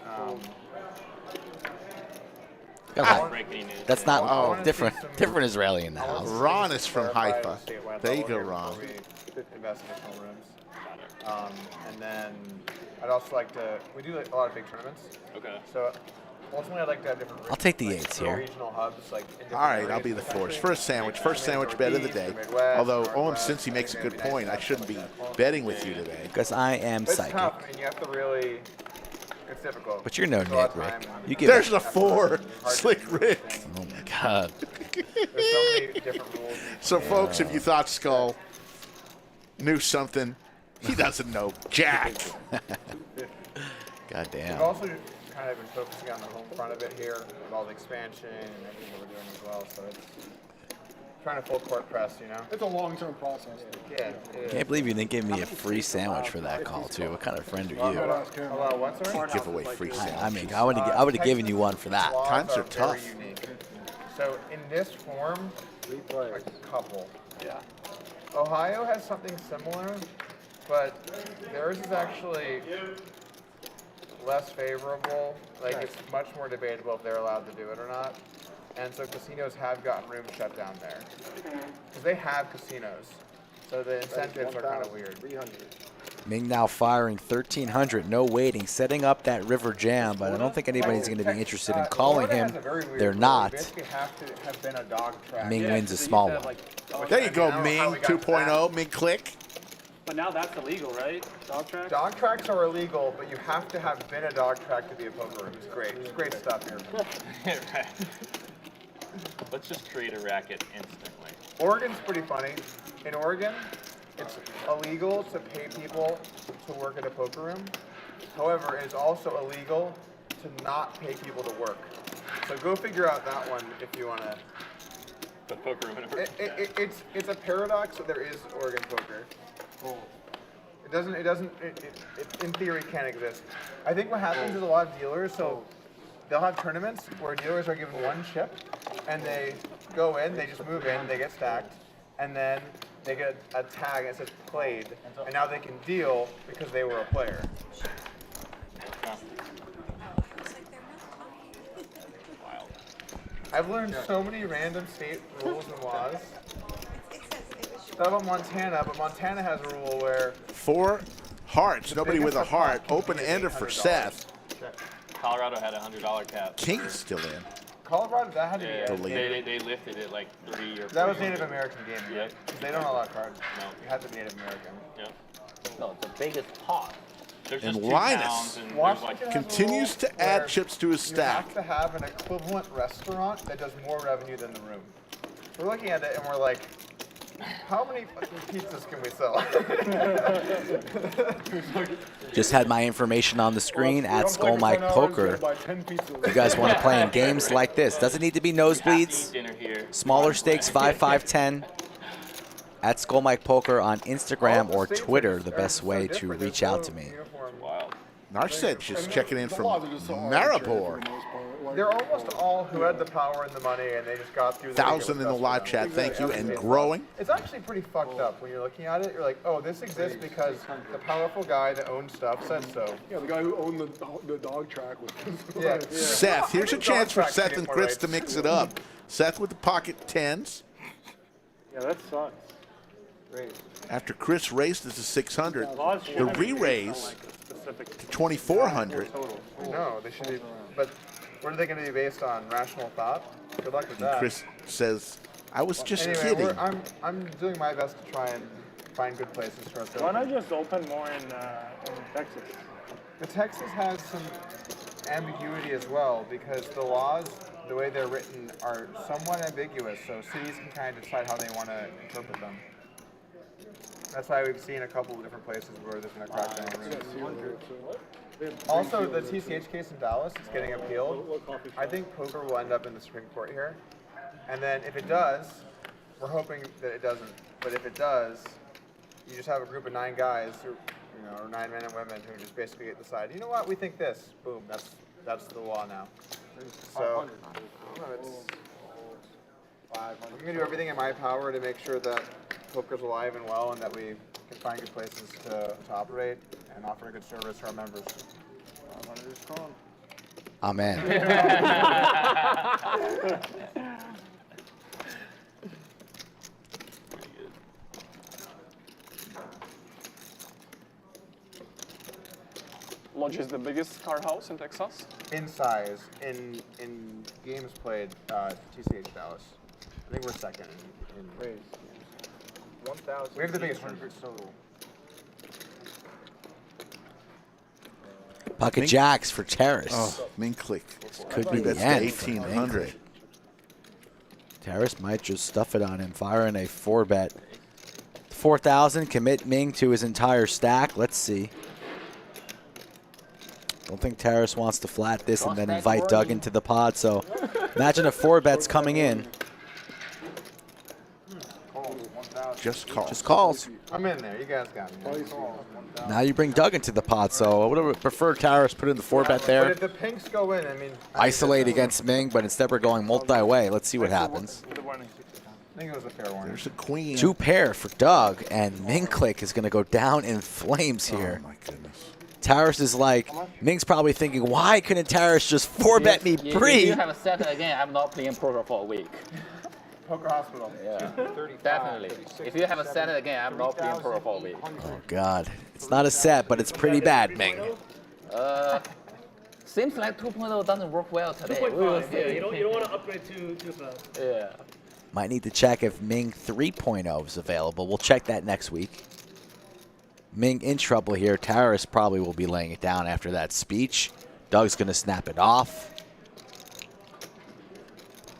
but Breaking news. That's not Oh. different Israeli in the house. Ron is from Haifa. There you go, Ron. Invest in additional rooms. And then I'd also like to, we do like a lot of big tournaments. Okay. So ultimately I'd like to have different I'll take the like, 8s little here. regional hubs, like in different All right, I'll be areas the of force. country. First sandwich bet of the day. Although, since he makes a good point, I shouldn't be betting with you today. Because I am It's psychic. tough, and you have to really, it's difficult. But you're no It's a lot Nick, of time Rick. and You give There's it. a 4, Slick Rick. Oh my God. There's so many different rules. So, folks, if you thought Skull knew something, he doesn't know jack. God damn. We've also kind of been focusing on the home front of it here with all the expansion and everything that we're doing as well. So it's trying to full court press, you know? It's a long-term process. Yeah, it is. Can't believe you didn't give me a free sandwich for that call too. What kind of friend are you? Hello, what's our Give away free sandwich. I mean, I would have given you one for that. Times are very tough. unique. So in this form, a couple. Yeah. Ohio has something similar, but theirs is actually less favorable. Like it's much more debatable if they're allowed to do it or not. And so casinos have gotten rooms shut down there because they have casinos. So the incentives are kind of weird. Ming now firing 1,300, no waiting, setting up that river jam, but I don't think anybody's going to be interested in calling Florida him. has a very weird They're rule. not. You basically have to have been a dog track. Ming wins a small one. There you go, I don't know Ming how we got to 2.0, Ming Click. But now that's illegal, right? Dog track? Dog tracks are illegal, but you have to have been a dog track to be a poker room. It's great. It's great stuff here. Right. Let's just create a racket instantly. Oregon's pretty funny. In Oregon, it's illegal to pay people to work at a poker room. However, it is also illegal to not pay people to work. So go figure out that one if you want to. The poker room. It's a paradox that there is Oregon poker. It in theory can't exist. I think what happens is a lot of dealers, so they'll have tournaments where dealers are given one chip and they go in, they just move in, they get stacked, and then they get a tag that says played, and now they can deal because they were a player. I've learned so many random state rules and laws. That about Montana, but Montana has a rule where 4 hearts. Nobody with a heart. Open-ender for Seth. Colorado had a $100 cap. King's still in. Colorado, that had to Yeah, be they lifted it like 3 or 4 That was years Native ago. American gaming, Yep. right? They don't allow cards. No. You have to be Native American. Yep. No, the biggest pot. There's And just 2 Linus pounds and there's Washington like has a continues rule to add where chips to his stack. You have to have an equivalent restaurant that does more revenue than the room. We're looking at it and we're like, how many fucking pizzas can we sell? Just had my information on the screen at Skull Mike Poker. You guys want to play in games like this? Doesn't need to be nosebleeds. dinner here. Smaller stakes, 5, 5, 10. At Skull Mike Poker on Instagram or Twitter, the best way to reach out to me. Wild. Narset just checking in from Maribor. They're almost all who had the power and the money and they just got through the 1,000 in the live chat. Thank you, and growing. It's actually pretty fucked up when you're looking at it. You're like, oh, this exists because the powerful guy that owned stuff said so. Yeah, the guy who owned the dog track with Yeah. Seth, here's a chance for Seth and Chris to mix it up. Seth with the pocket 10s. Yeah, that sucks. Great. After Chris raised it to 600, the re-raise Specific. to 2,400. No, they should be. But what are they going to be based on? Rational thought? Good luck with And that. Chris says, I was just Anyway, kidding. I'm doing my best to try and find good places for us to Why open. not just open more in Texas? The Texas has some ambiguity as well because the laws, the way they're written, are somewhat ambiguous. So cities can kind of decide how they want to interpret them. That's why we've seen a couple of different places where there's been a crackdown. Also, the TCH case in Dallas is getting appealed. I think poker will end up in the Supreme Court here. And then if it does, we're hoping that it doesn't. But if it does, you just have a group of 9 guys, or 9 men and women who just basically decide, you know what, we think this. Boom, that's the law now. So I'm going to do everything in my power to make sure that poker's alive and well and that we can find good places to operate and offer a good service to our members. 500 is strong. Amen. Lodge is the biggest card house in Texas. In size, in games played, TCH Dallas. I think we're second in raise. 1,000. We have the biggest 100 total. Pocket jacks for Terrace. Oh, Ming Click. Could be That's the end. to 1,800. Terrace might just stuff it on him, firing a 4-bet. 4,000, commit Ming to his entire stack. Let's see. Don't think Terrace wants to flat this and then invite Doug into the pod. So imagine if 4-bet's coming in. Just calls. Just calls. I'm in there. You guys got me. Now you bring Doug into the pod. So I would have preferred Terrace put in the 4-bet But there. if the pinks go in, I mean. Isolate against Ming, but instead we're going multi-way. Let's see what happens. I think it was a fair warning. There's a queen. 2 pair for Doug, and Ming Click is going to go down in flames here. Oh, my goodness. Terrace is like, Ming's probably thinking, why couldn't Terrace just 4-bet me If pre? you have a set again, I'm not playing poker for a week. Poker Hospital. Yeah, definitely. If you have a set again, I'm not playing poker for a week. Oh, God. It's not a set, but it's pretty bad, Ming. Seems like 2.0 doesn't work well today. 2.5, yeah, you don't want to upgrade too fast. Yeah. Might need to check if Ming 3.0 is available. We'll check that next week. Ming in trouble here. Terrace probably will be laying it down after that speech. Doug's going to snap it off.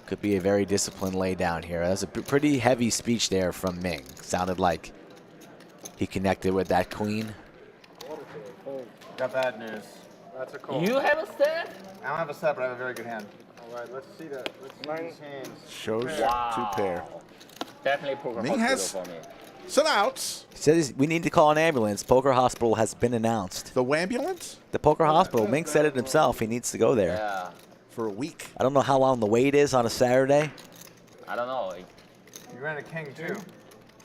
Could be a very disciplined lay down here. That's a pretty heavy speech there from Ming. Sounded like he connected with that queen. Got bad news. That's a call. You have a set? I don't have a set, but I have a very good hand. All right, let's see that. Let's see these hands. Shows Wow. 2 pair. Definitely poker Ming hospital has for me. some outs. He says we need to call an ambulance. Poker Hospital has been announced. The Wambulance? The Poker Hospital. Ming said it himself. He needs to go there. Yeah. For a week. I don't know how long the wait is on a Saturday. I don't know. You ran a king, too.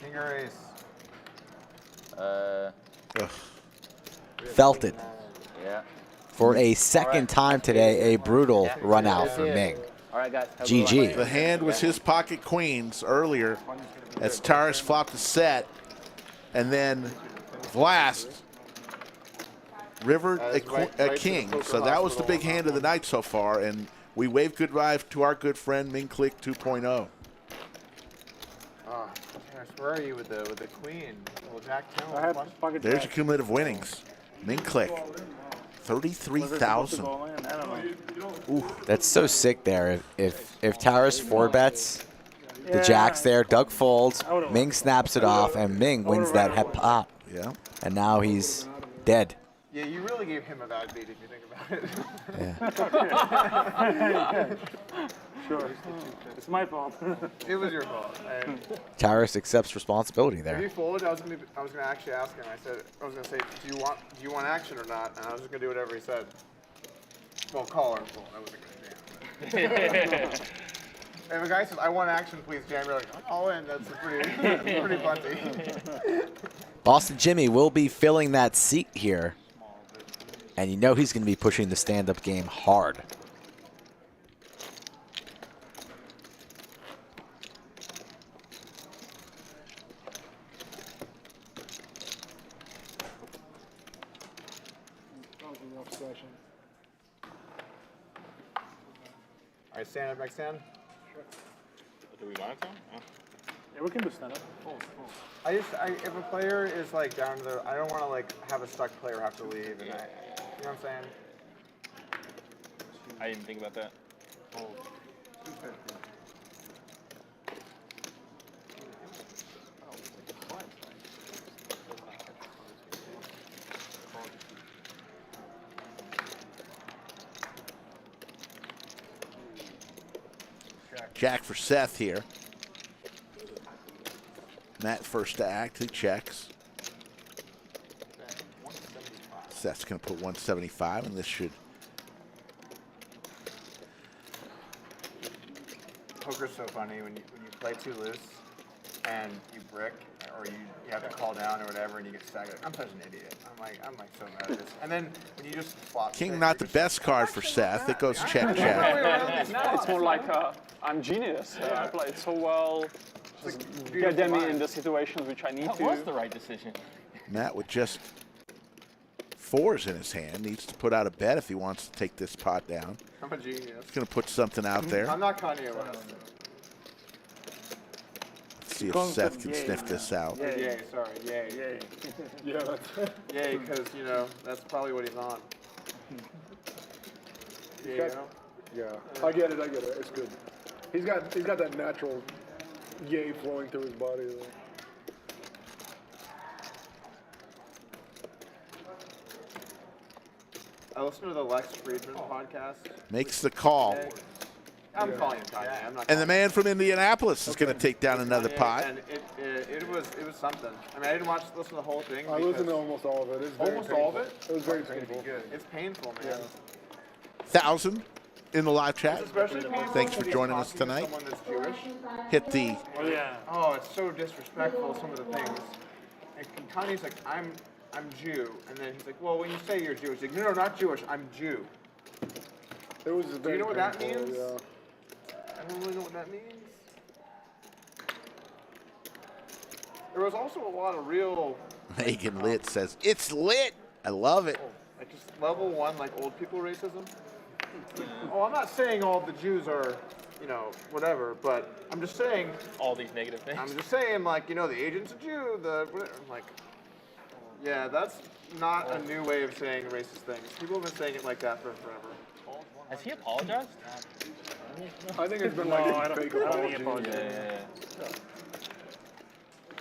King or ace? Ugh. Felt it. Yeah. For a second time today, a brutal run out for Ming. All right, guys. Have a good GG. one. The hand was his pocket queens earlier as Taras flopped a set, and then Vlast rivered a king. So that was the big hand of the night so far, and we wave goodbye to our good friend Ming Click 2.0. Oh, Terrence, where are you with the queen? Well, Jack 10. I had pocket There's your jack. cumulative winnings. Ming Click, 33,000. That's so sick there. If Taras 4-bets, the jack's there, Doug folds, Ming snaps it off, and Ming wins that head pot. Yeah. And now he's dead. Yeah, you really gave him a bad beat if you think about it. Sure. It's my fault. It was your fault. Taras accepts responsibility If there. he folded, I was gonna actually ask him. I was gonna say, do you want action or not? And I was just gonna do whatever he said. Well, call or fold. I wasn't gonna jam. If a guy says, I want action, please jam, you're like, all in. That's pretty bunty. Boston Jimmy will be filling that seat here. And you know he's going to be pushing the stand-up game hard. All right, stand up, next stand. Do we want to? Oh. Yeah, we can do stand-up. If a player is like down to the, I don't want to like have a stuck player have to leave, and you know what I'm saying? I didn't think about that. Jack for Seth here. Matt first to act, he checks. Seth's going to put 175, and this should. Poker's so funny when you play too loose and you brick, or you have to call down or whatever, and you get staggered. I'm such an idiot. I'm like so mad at this. And then when you just flop. King not the best card for Seth. It goes check, check. No, it's more like I'm genius. I played so well. Just get them in the situations which I need to. That was the right decision. Matt with just 4s in his hand needs to put out a bet if he wants to take this pot down. I'm a genius. He's going to put something out there. I'm not Kanye West. Let's see if Seth can sniff this out. Yay, sorry, yay. Yeah, that's Yay, because, that's probably what he's on. yeah. I get it. It's good. He's got that natural yay flowing through his body. I listened to the Lex Friedman podcast. Makes the call. I'm calling him Kanye. I'm not. And the man from Indianapolis is going to take down another pot. And it was something. I mean, I didn't listen to the whole thing. I listened to almost all of it. It's very Almost painful. all of it? It was very It's gonna be painful. good. It's painful, man. 1,000 in the live chat. It's especially painful Thanks for when joining you're us talking to tonight. Someone that's Jewish. Hit the Oh, it's so disrespectful. Some of the things. And Kanye's like, I'm Jew, and then he's like, well, when you say you're Jewish, he's like, no, not Jewish. I'm Jew. It was Do very you know what that painful, means? Yeah. I don't really know what that means. There was also a lot of real, Megan Lit says, it's lit. I love it. like just level 1, like old people racism. Oh, I'm not saying all the Jews are, whatever, but I'm just saying. All these negative things. I'm just saying, like, the agent's a Jew, I'm like, yeah, that's not a new way of saying racist things. People have been saying it like that for forever. Has he apologized? I think it's been No, like I a don't fake think apology. he apologized. Yeah.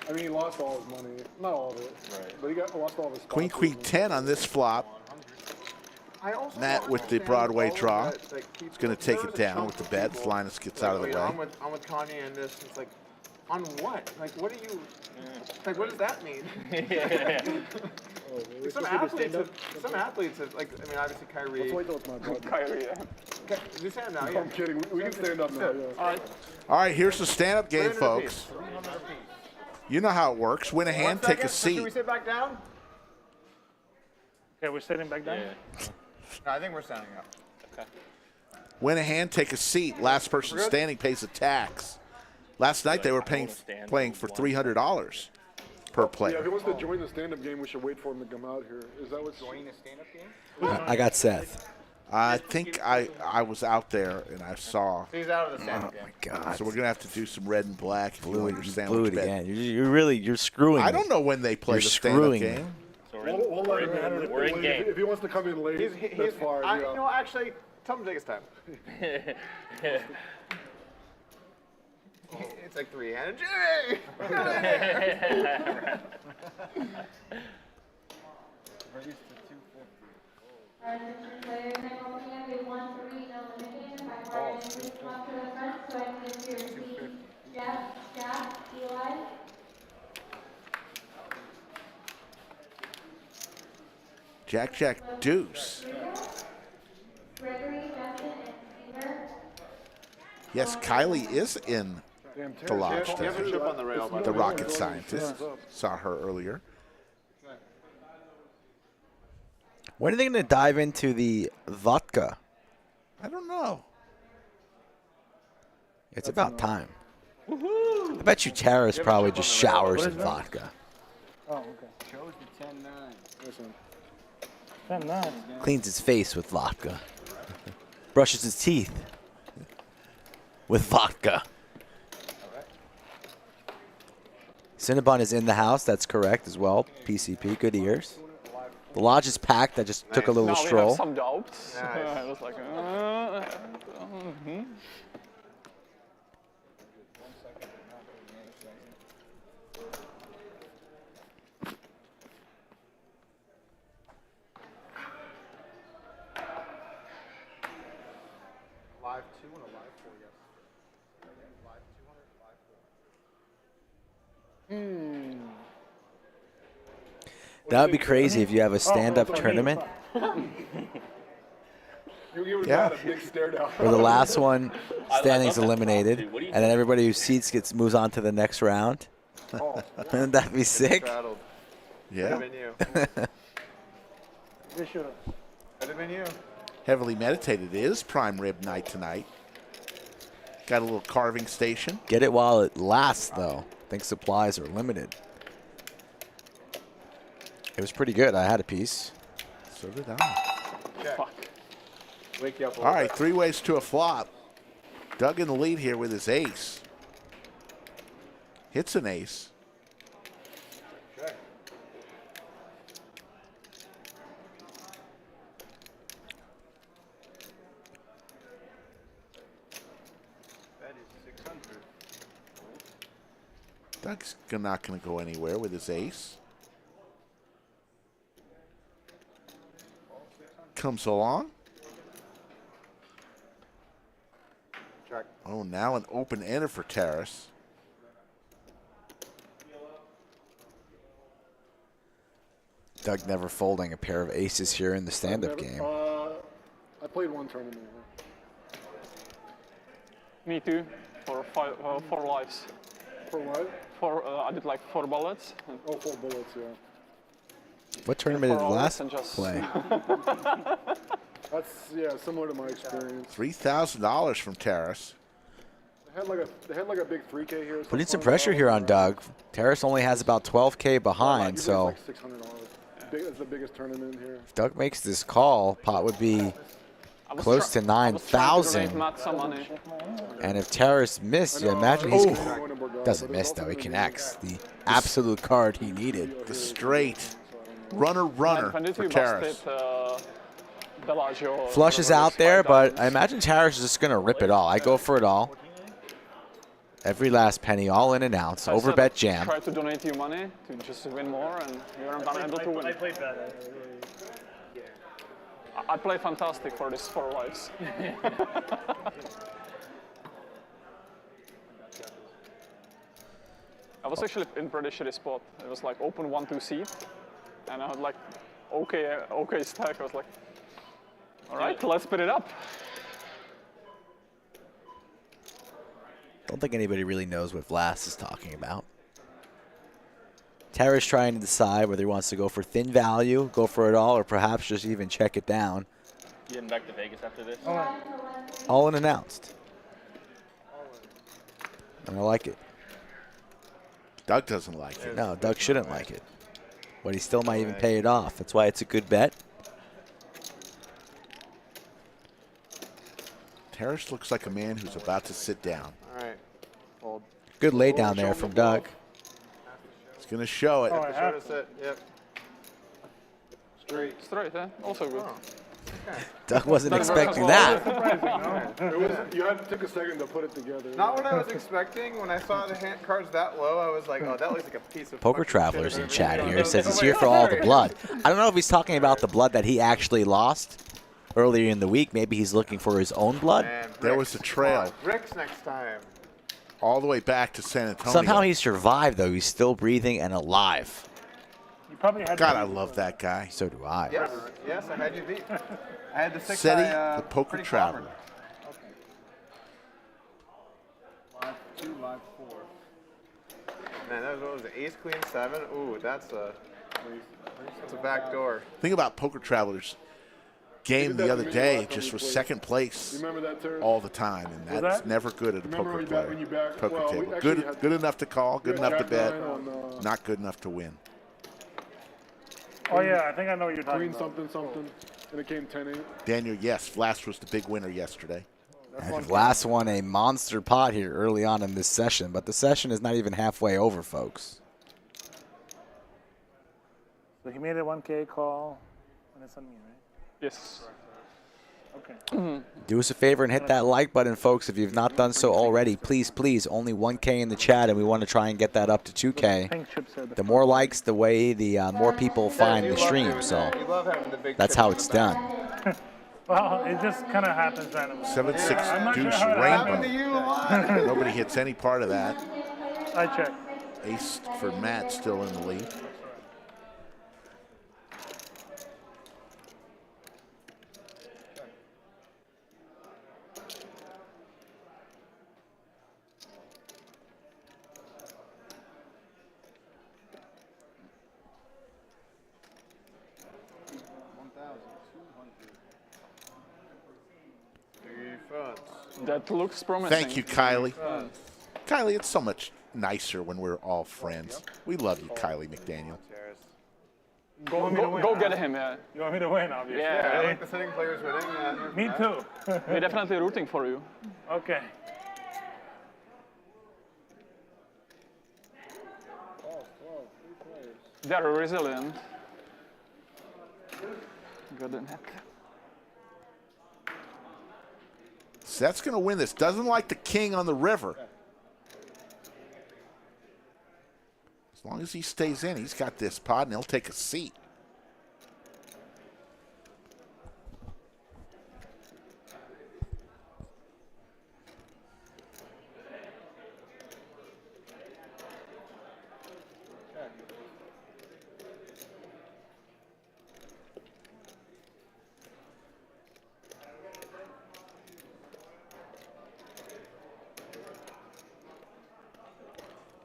I mean, he lost all his money. Not all of it. Right. But he lost all of his Queen, sponsors. Queen 10 on this flop. I also Matt don't with the understand Broadway all of draw. that, like, He's going to take it down with the bets. Linus gets out of the way. I'm with Kanye and this. It's like, on what? Like, what do you? Like, what does that mean? Like, some athletes have, like, I mean, obviously Kyrie. Let's wait till it's my brother. Kyrie, yeah. You stand now, No, yeah. I'm kidding. We can stand up now. Yeah. All right. All right, here's the stand-up game, 300 folks. apiece. You know how it works. Win a hand, take a Should we seat. sit back down? Okay, we're sitting back down. Yeah. No, I think we're standing up. Okay. Win a hand, take a seat. Last person standing pays a tax. Last night they were playing for $300 per Yeah, if player. he wants to join the stand-up game, we should wait for him to come out here. Is that what's Join the stand-up game? I got Seth. I think I was out there and I saw. He's out of the stand-up game. God. So we're gonna have to do some red and black. If you Blew want it, your you sandwich blew it bet. again. You're screwing I me. don't know when they play You're the stand-up screwing me. game. So We'll let him in. we're in game. If he wants to come in late, that's fine. You know, actually, tell him to take his time. It's like three-handed. Jimmy! Jack, Jack, deuce. Yes, Kylie is in the lodge You have a today. chip on the rail, by The rocket scientist. Saw her earlier. When are they going to dive into the vodka? I don't know. It's about time. I bet you Terrace probably just showers in vodka. Oh, okay. Chose the 10-9. Listen, 10-9. Cleans his face with vodka. Brushes his teeth with vodka. Cinnabon is in the house. That's correct as well. PCP, good ears. The lodge is packed. I just took a little Now we stroll. have some doubts. Nice. I was like, Live 2 and a live 4, yes. Live 200, live 4. That would be crazy if you have a stand-up tournament you give Yeah. a big stare down. where the last one I standing is love that eliminated, dude. What are you and then everybody who seats moves on to the next round. Wouldn't that be sick? Straddled. Could Yeah. have been you. They should have. Could have been you. Heavily meditated. It is prime rib night tonight. Got a little carving station. Get it while it lasts, though. I think supplies are limited. It was pretty good. I had a piece. So did I. fuck. Wake you up a All little right, 3 ways to a flop. Doug in the lead here with his ace. Hits an ace. Okay. That is 600. Doug's not going to go anywhere with his ace. Comes along. Check. Oh, now an open ender for Terrace. Doug never folding a pair of aces here in the stand-up game. I played one tournament here. Me too. For 4 lives. For what? I did like 4 bullets. And Oh, 4 bullets, yeah. What tournament did for the all last and just play? That's, yeah, similar to my experience. $3,000 from Terrace. They had like a big 3K here. so Putting some $400 pressure here on Doug. Terrace only has about 12K behind, Usually so it's like $600. It's the biggest tournament here. if Doug makes this call, pot would be I was close to I was trying to donate 9,000. Matt some money. And if Terrace missed, you imagine he's Doesn't doesn't miss though. He connects the absolute card he needed. The straight. Runner When did for you Terrace. bust it, Bellagio? Flush is out there, but I imagine Terrace is just gonna rip it all. I go for it all. Every last penny, all in and out. So overbet jam. Try to donate you money to just win more, and you weren't unable to win. I played bad. I play fantastic for this 4 lives. I was actually in pretty shitty spot. It was like open 1-2 seat, and I had like okay stack. I was like, all right, let's split it up. Don't think anybody really knows what Vlass is talking about. Terrace trying to decide whether he wants to go for thin value, go for it all, or perhaps just even check it down. You heading back to Vegas after this? All in announced. And I like it. Doug doesn't like it. No, Doug shouldn't like it. But he still might even pay it off. That's why it's a good bet. Terrace looks like a man who's about to sit down. All right. Fold. Good lay down there from Doug. He's going to show it. Oh, showed us it. Yep. Straight. Straight, huh? Also good. Doug wasn't expecting that. You had to take a second to put it together. Not what I was expecting. When I saw the hand cards that low, I was like, oh, that looks like a piece of Poker fucking Travelers shit. in chat here says he's here for all the blood. I don't know if he's talking about the blood that he actually lost earlier in the week. Maybe he's looking for his own blood. Man, There was a trail Rick's next time. all the way back to San Antonio. Somehow he survived, though. He's still breathing and alive. You probably had God, I love that guy. So do I. Yes, yes, I had you beat. I had the 6 Seti, high, the Poker pretty Traveler. clobbered. 5-2, 5-4. Man, that was, what was it, ace, queen, 7? Ooh, that's a back door. Thing about Poker Travelers game the other day, it just was second place all the time, and that's never good at a poker table. Good enough to call, good enough to bet, not good enough to win. Oh, yeah, I think I know what you're talking Queen about. something, and it came 10-8. Daniel, yes, Vlast was the big winner yesterday. And last one, a monster pot here early on in this session, but the session is not even halfway over, folks. So he made a 1K call, and it's on me, right? Yes. Okay. Do us a favor and hit that like button, folks. If you've not done so already, please, please, only 1K in the chat, and we want to try and get that up to 2K. The more likes, the way the more people find the stream, so that's how it's done. Well, it just kind of happens randomly. 7-6 deuce rainbow. Nobody hits any part of that. I check. Ace for Matt still in the lead. That looks promising. Thank you, Kylie. Kylie, it's so much nicer when we're all friends. We love you, Kylie McDaniel. Go get him, yeah. You want me to win, obviously. Yeah. I like the sitting players winning. Me too. We're definitely rooting for you. Okay. They're resilient. Good in it. Seth's going to win this. Doesn't like the king on the river. As long as he stays in, he's got this pot, and he'll take a seat.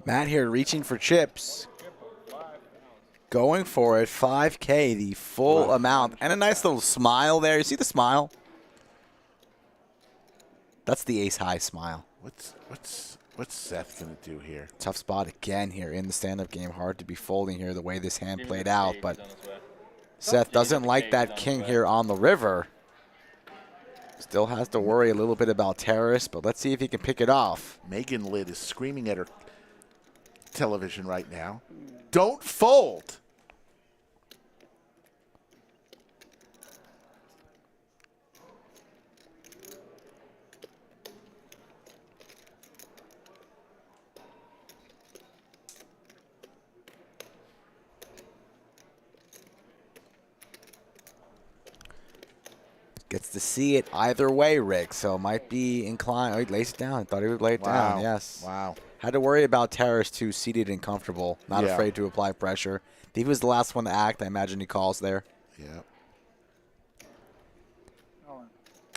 Matt here reaching for chips. Going for it, 5K, the full amount. And a nice little smile there. You see the smile? That's the ace-high smile. What's Seth going to do here? Tough spot again here in the stand-up game. Hard to be folding here the way this hand played out. But Seth doesn't like that king here on the river. Still has to worry a little bit about Terrace, but let's see if he can pick it off. Megan Litt is screaming at her television right now. Don't fold. Gets to see it either way, Rick, so might be inclined. Oh, he lays it down. Thought he would lay it down, yes. Wow. Had to worry about Terrace, too, seated and comfortable, not afraid to apply pressure. If he was the last one to act, I imagine he calls there. Yeah.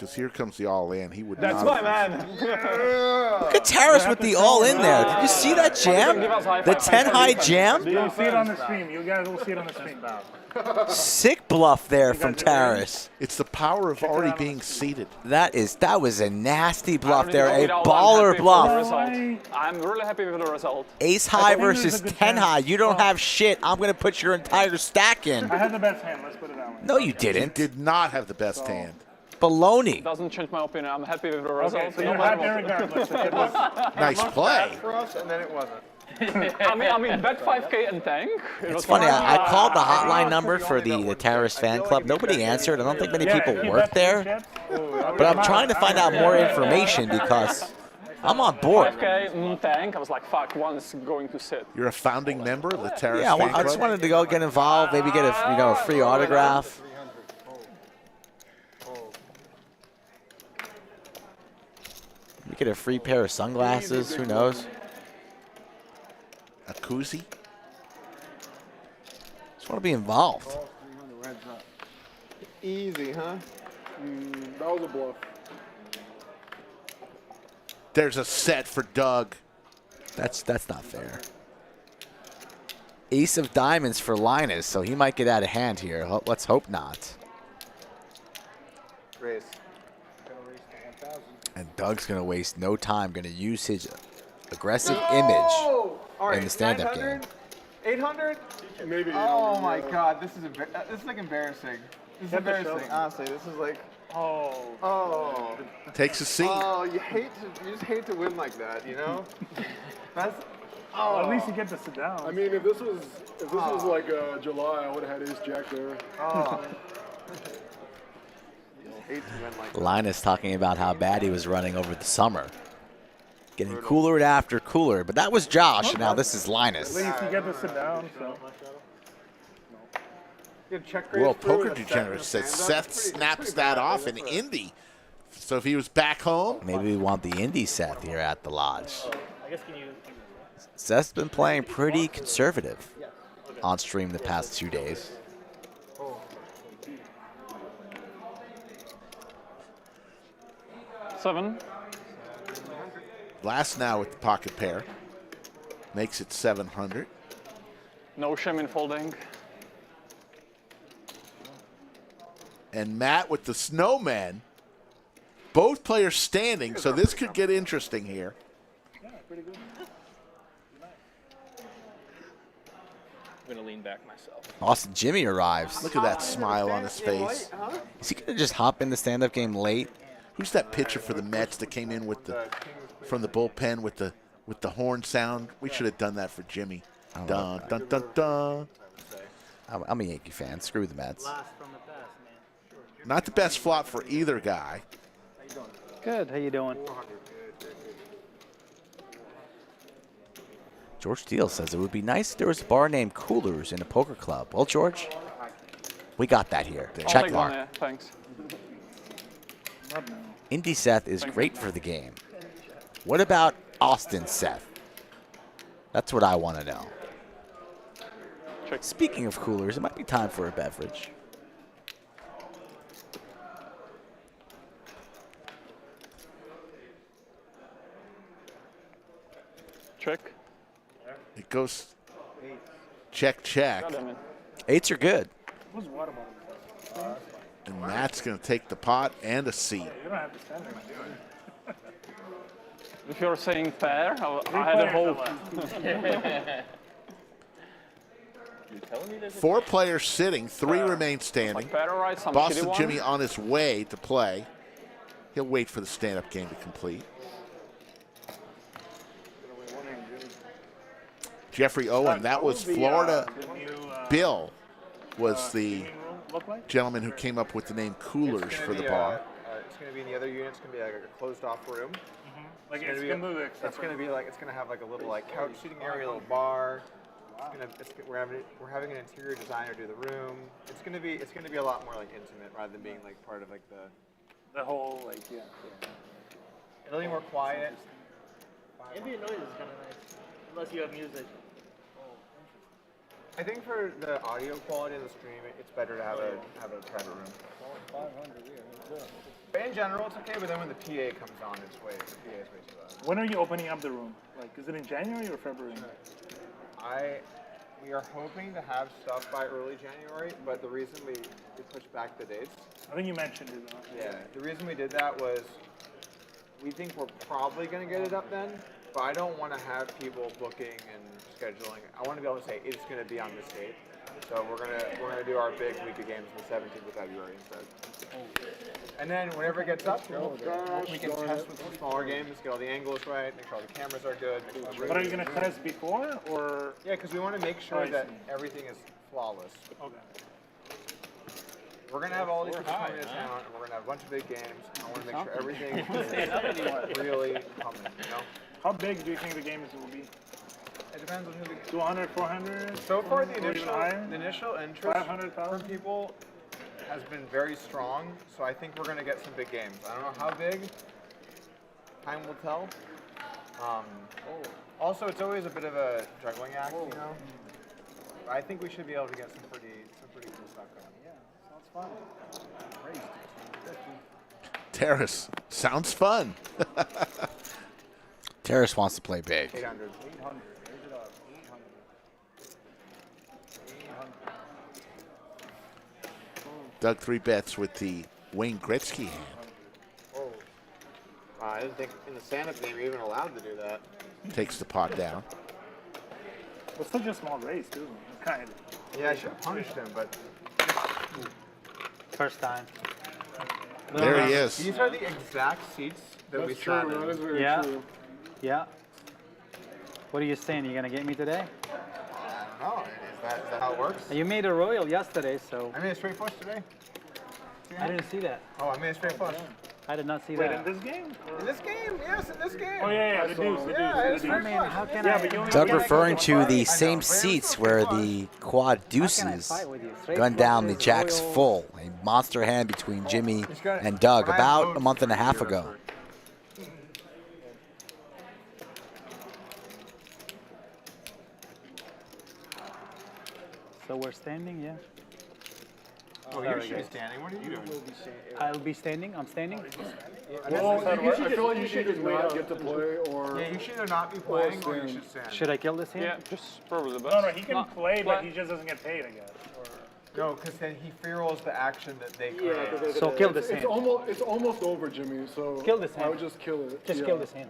because here comes the all-in. He would That's not. my man. Look at Terrace with the all-in there. Did you see that jam? The 10-high jam? You'll see it on the stream. You guys will see it on the stream. Sick bluff there from Terrace. It's the power of already being seated. That was a nasty bluff there. A baller bluff. I'm really happy with the result. Ace high versus 10 high. You don't have shit. I'm going to put your entire stack in. I had the best hand. Let's put it that way. No, you didn't. Did not have the best hand. Baloney. Doesn't change my opinion. I'm happy with the result. Okay, so you're happy regardless. Nice play. For us, and then it wasn't. I mean, bet 5K and tank. It's funny. I called the hotline number for the Terrace fan club. Nobody answered. I don't think many people work there. But I'm trying to find out more information because I'm on board. 5K tank. I was like, fuck, one's going to sit. You're a founding member of the Terrace Yeah, fan I just club? wanted to go get involved, maybe get a free autograph. Maybe get a free pair of sunglasses. Who knows? A koozie? Just want to be involved. Easy, huh? That was a bluff. There's a set for Doug. That's not fair. Ace of diamonds for Linus, so he might get out of hand here. Let's hope not. Raise. And Doug's going to waste no time, going to use his aggressive image in the stand-up game. 800? Maybe. Oh my God, this is like embarrassing. This is embarrassing. Honestly, this is like. Oh. Takes a seat. Oh, you just hate to win like that, you know? That's. Well, at least you get to sit down. I mean, if this was like July, I would have had Ace Jack there. Oh. Hate to win like that. Linus talking about how bad he was running over the summer. Getting cooler after cooler, but that was Josh, and now this is Linus. At least you get to sit down. So. World Poker Degenerate says Seth snaps that off in Indy. So if he was back home. Maybe we want the Indy Seth here at the Lodge. Seth's been playing pretty conservative on stream the past 2 days. Seven. Last now with the pocket pair. Makes it 700. No shame in folding. And Matt with the snowman. Both players standing, so this could get interesting here. I'm going to lean back myself. Austin Jimmy arrives. Look at that smile on his face. Is he going to just hop in the stand-up game late? Who's that pitcher for the Mets that came in with from the bullpen with the horn sound? We should have done that for Jimmy. Dun, dun, dun, dun. I'm a Yankee fan. Screw the Mets. Not the best flop for either guy. Good. How you doing? George Steele says it would be nice if there was a bar named Coolers in a poker club. Well, George, we got that here. I'll Check take one, mark. yeah, thanks. Indy Seth is great for the game. What about Austin Seth? That's what I want to know. Speaking of coolers, it might be time for a beverage. Check. It goes check, check. Eights are good. And Matt's going to take the pot and a seat. You don't have to stand there. If you're saying fair, I had a hope. Four players sitting, three remain standing. Better right, some Boston shitty Jimmy one. on his way to play. He'll wait for the stand-up game to complete. Jeffrey Owen, that was Florida. Bill was the gentleman who came up with the name Coolers for the bar. It's going to be in the other unit. It's going to be like a closed-off room. Like It's going to be like, it's going to have like a little like couch seating area, a little bar. We're having an interior designer do the room. It's going to be a lot more like intimate rather than being like part of like the whole like It'll be more quiet. Ambient noise is kind of nice, unless you have music. I think for the audio quality in the stream, it's better to have a private room. 500, yeah. But in general, it's okay. But then when the PA comes on, the PA is way too loud. When are you opening up the room? Like, is it in January or February? We are hoping to have stuff by early January, but the reason we pushed back the dates. I think you mentioned it. Yeah, the reason we did that was we think we're probably going to get it up then, but I don't want to have people booking and scheduling. I want to be able to say it's going to be on this date. So we're gonna do our big week of games on the 17th of February instead. And then whenever it gets up, we can test with some smaller games, get all the angles right, make sure all the cameras are good. But are you gonna test before or? Yeah, because we want to make sure that everything is flawless. Okay. We're gonna have all these people coming into town, and we're gonna have a bunch of big games. I want to make sure everything is really coming. You know? How big do you think the games will be? It depends on who we 200, 400? So far, the initial interest 500,000 from people has been very strong. So I think we're going to get some big games. I don't know how big. Time will tell. Also, it's always a bit of a juggling act, you know. I think we should be able to get some pretty cool stuff going. Yeah, sounds fun. Terrace, sounds fun. Terrace wants to play big. 800. Doug 3 bets with the Wayne Gretzky hand. Oh. I didn't think in the stand-up game you're even allowed to do that. Takes the pot down. It's such a small race, too. Kind of. Yeah, I should have punished him, but... First time. There he is. These are the exact seats that we sat in. That is very Yeah. true. Yeah. What are you saying? You gonna get me today? I don't know. Is that how it works? You made a royal yesterday, so I made a straight flush today. I didn't see that. Oh, I made a straight flush. I did not see Wait, that. in this game? In this game? Yes, in this game. Oh, yeah, the deuce. Yeah, it's the straight deuce. flush. How can Yeah, I? but you only Doug get referring to the I same know, seats but where it's the quad How can I deuces fight with you? Straight gun down the flushes, jacks royals. full. A monster hand between Jimmy He's got- and Doug when I about vote a month and a for half you, ago. for- So we're standing, yeah. Oh, you should be standing. What are you doing? I'll be standing. I'm standing. Well, I feel like you should just not get to play, or Yeah, you should either not be playing or you should stand. Should I kill this hand? Yeah, just probably the best. No, he can play, but he just doesn't get paid, I guess. No, because then he free rolls the action that they create. So kill this it's hand. almost over, Jimmy. So Kill this I hand. would just kill it. Just Yeah. kill this hand.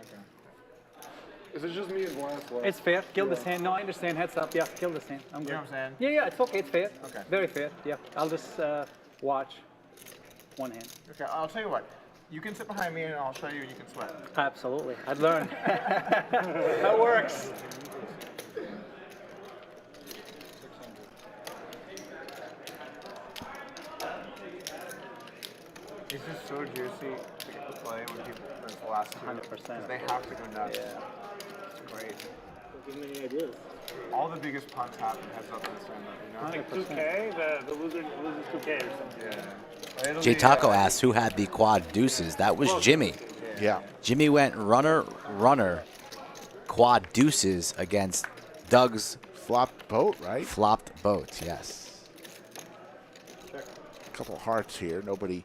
Is it just me and Lance left? It's fair. Kill this hand. No, I understand. Heads up. Yeah, kill this hand. I'm You good. know what I'm saying? Yeah, yeah, it's okay. It's fair. Okay. Very fair. Yeah, I'll just watch one hand. Okay, I'll tell you what. You can sit behind me and I'll show you and you can sweat. Absolutely. I'd learn. That works. It's just so juicy to get to play when people, it's the last two. 100%. Because they have to go nuts. Yeah. It's great. Give me any ideas. All the biggest punts happen heads up in the stand-up, you know? 2K, the loser loses 2K or something. Yeah. It'll Jay be, Taco asks who had the quad deuces. That was Jimmy. Yeah. Jimmy went runner, quad deuces against Doug's Flopped boat, right? flopped boat. Yes. A couple hearts here. Nobody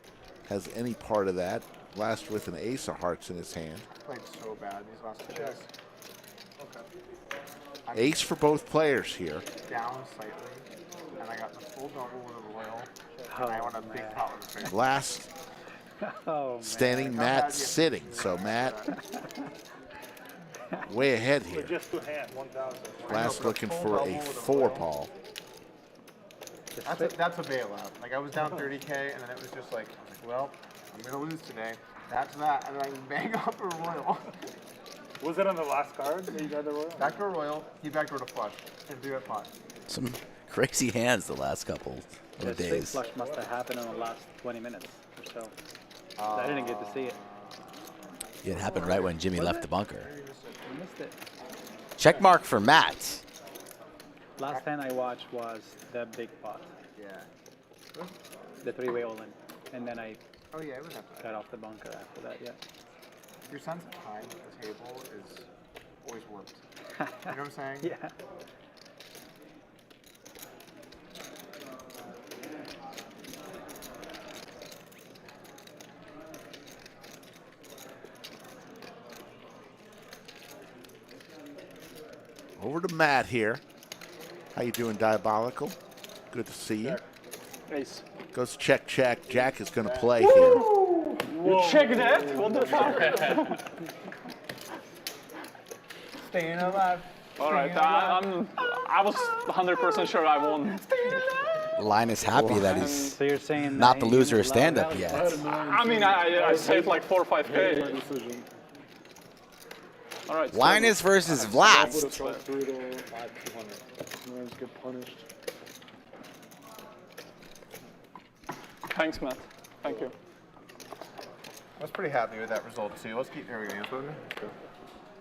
has any part of that. Last with an ace of hearts in his hand. played so bad these last two days. Ace for both players here. Down slightly, and I got the full double with a royal, and I want a big pot with a face. Last Oh, standing, Matt sitting. So Matt way ahead here. Just 2 hands, 1,000. Last looking for a 4-ball. That's a bailout. Like I was down 30K, and then it was just like, well, I'm gonna lose today. That's that, and then I bang up a royal. Was it on the last card that you got the royal? Backdoor royal, he backdoored a flush, and 3-bet pot. Some crazy hands the last couple The of straight days. flush must have happened in the last 20 minutes or so. I didn't get to see it. It happened right when Jimmy left the bunker. I missed it. Check mark for Matt. Last hand I watched was the big pot, Yeah. the 3-way all-in, and then I Oh yeah, it was that. got off the bunker after that. Yeah. Your sense of time at the table is always worked. You know what I'm saying? Yeah. over to Matt here. How you doing, Diabolical? Good to see you. Ace. Goes check, check. Jack is going to play here. You check that? What the fuck? Staying alive. All right, I was 100% sure I won. Linus happy that he's So you're saying not the loser of stand-up yet. I mean, I saved like 4 or 5K. All right. Linus versus Vlast. Get punished. Thanks, Matt. Thank you. I was pretty happy with that result too. Let's keep there we go.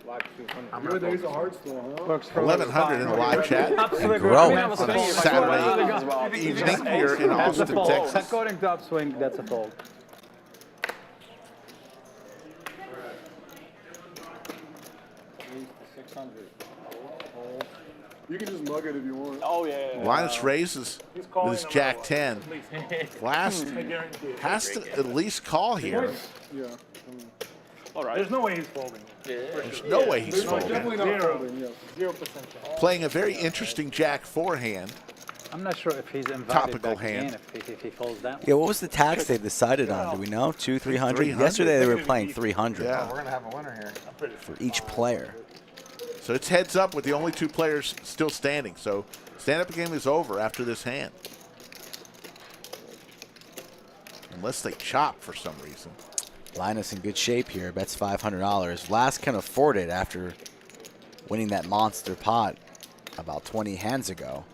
Live 200. You're the Ace of Hearts still, huh? 1,100 in the live chat. And growing. On a Saturday evening here in Austin, Texas. According to upswing, that's a fold. You can just mug it if you want. Oh, yeah. Linus raises with his Jack 10. Last has to at least call here. Yeah. All right. There's no way he's folding. There's no way he's folding. Definitely not folding, yes. 0%. Playing a very interesting Jack forehand. I'm not sure if he's invited Topical back hand. again if he folds that. Yeah, what was the tax they decided on? Do we know? 200, 300? 300. Yesterday they were playing 300 Yeah. We're gonna have a winner here. for each player. So it's heads up with the only 2 players still standing. So stand-up game is over after this hand. Unless they chop for some reason. Linus in good shape here, bets $500. Vlast can afford it after winning that monster pot about 20 hands ago.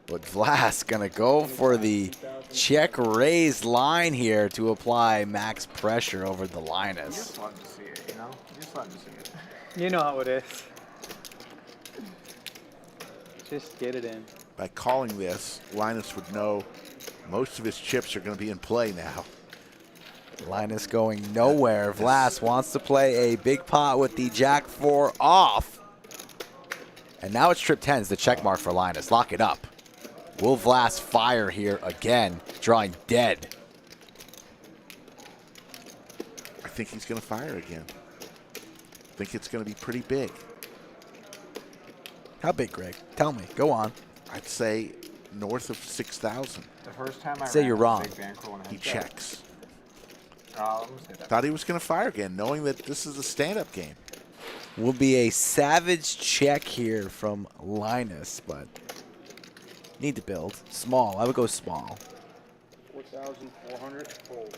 But Vlast gonna go for the check raise line here to apply max pressure over the You Linus. just love to see it, you know? You just love to see it. You know how it is. Just get it in. By calling this, Linus would know most of his chips are going to be in play now. Linus going nowhere. Vlast wants to play a big pot with the Jack 4 off. And now it's trip 10's the check mark for Linus. Lock it up. Will Vlast fire here again, drawing dead? I think he's going to fire again. I think it's going to be pretty big. How big, Greg? Tell me. Go on. I'd say north of 6,000. The first time I Say ran you're with a wrong. big bankroll and He head checks. I'm gonna say that. Thought he was going to fire again, knowing that this is a stand-up game. Will be a savage check here from Linus, but need to build. Small. I would go small. 4,400 fold.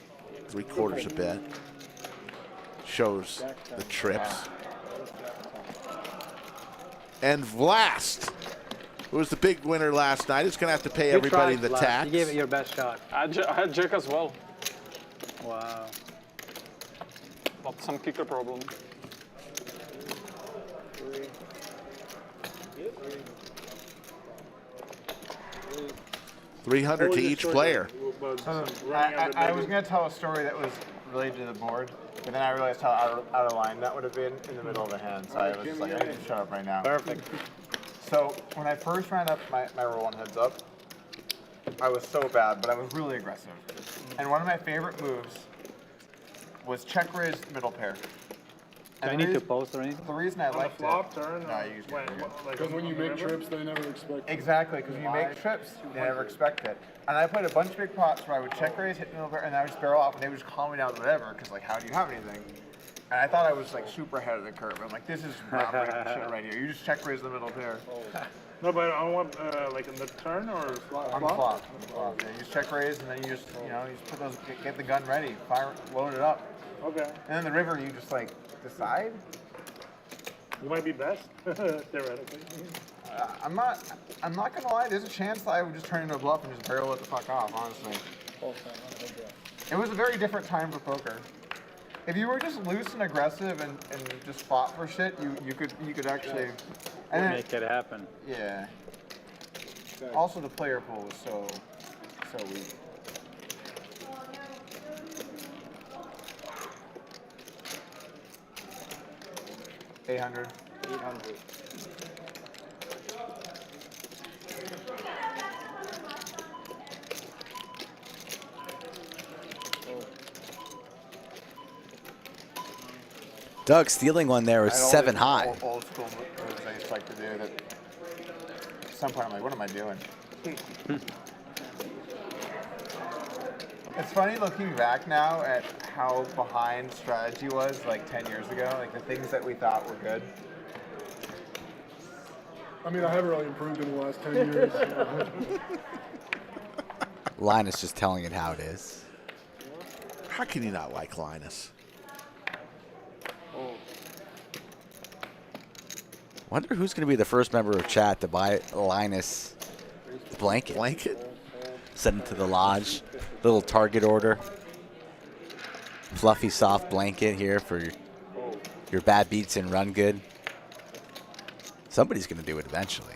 3/4 a bet. Shows the trips. And Vlast, who was the big winner last night, is going to have to pay everybody the tax. You gave it your best shot. I had Jack as well, Wow. but some kicker problem. $300 to each player. I was going to tell a story that was related to the board, but then I realized how out of line that would have been in the middle of the hand, so I was just like, I need to shut up right now. Perfect. So when I first ran up my roll on heads up, I was so bad, but I was really aggressive. And one of my favorite moves was check raise middle pair. Do I need to post or anything? The reason I liked flop it. turn? No, you just When- Because when you make trips, they never expect it. Exactly, because you make trips, they never expect it. And I played a bunch of big pots where I would check raise, hit middle pair, and I would just barrel off, and they would just calm me down, whatever, because like, how do you have anything? And I thought I was like super ahead of the curve. I'm like, this is not shit right here. You just check raise the middle pair. No, but I want like in the turn or On the flop? flop. Yeah, you just check raise, and then you just, you know, you just put those, get the gun ready, fire, load it up. Okay. And then the river, you just like decide. You might be best, theoretically. I'm not gonna lie. There's a chance that I would just turn into a bluff and just barrel it the fuck off. Honestly, it was a very different time for poker. If you were just loose and aggressive and just fought for shit, you could actually Make it happen. Yeah. Also, the player pool was so weak. $800. Doug stealing one there is 7 high. Old school to do that at some point I'm like, what am I doing? It's funny looking back now at how behind strategy was like 10 years ago, like the things that we thought were good. I mean, I haven't really improved in the last 10 years. Linus just telling it how it is. How can you not like Linus? Wonder who's going to be the first member of chat to buy Linus blanket. Blanket? Send it to the lodge. Little Target order. Fluffy, soft blanket here for your bad beats and run good. Somebody's going to do it eventually.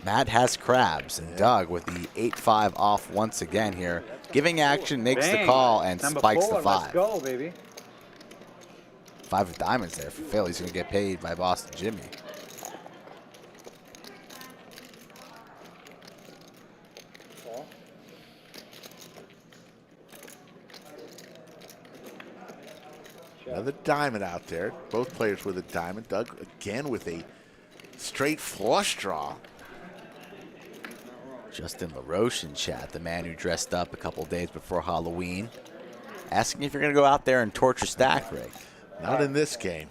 Matt has crabs, and Doug with the 8-5 off once again here. Giving action makes the call and spikes the 5. Let's go, baby. 5 of diamonds there for Phil. He's going to get paid by Boston Jimmy. Another diamond out there. Both players with a diamond. Doug again with a straight flush draw. Justin LaRoche in chat, the man who dressed up a couple days before Halloween, asking if you're going to go out there and torch a stack rig. Not in this game.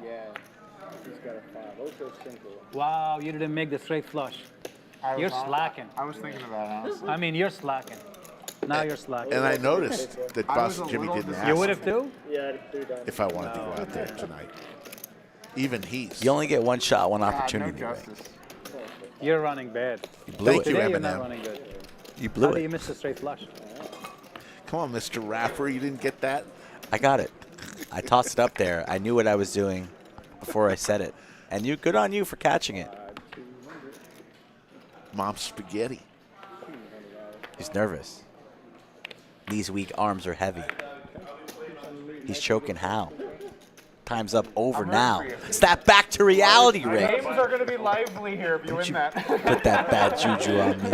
Yeah, he's got a 5. Also simple. Wow, you didn't make the straight flush. You're slacking. I was thinking about it, honestly. I mean, you're slacking. Now you're slacking. And I noticed that Boston Jimmy didn't ask You would have too? Yeah, 3 diamonds. if I wanted to go out there tonight. Even he's. You only get one shot, one opportunity. No Rig. justice. You're running bad. You blew Thank it. you, Today you're not Eminem. running good. You blew How do it. you miss the straight flush? Come on, Mr. Rapper. You didn't get that? I got it. I tossed it up there. I knew what I was doing before I said it. And you, good on you for catching it. Mom's spaghetti. He's nervous. These weak arms are heavy. He's choking how? Time's up over now. Snap back to reality, Rick. Games are going to be lively here if you win that. Put that bad juju on me.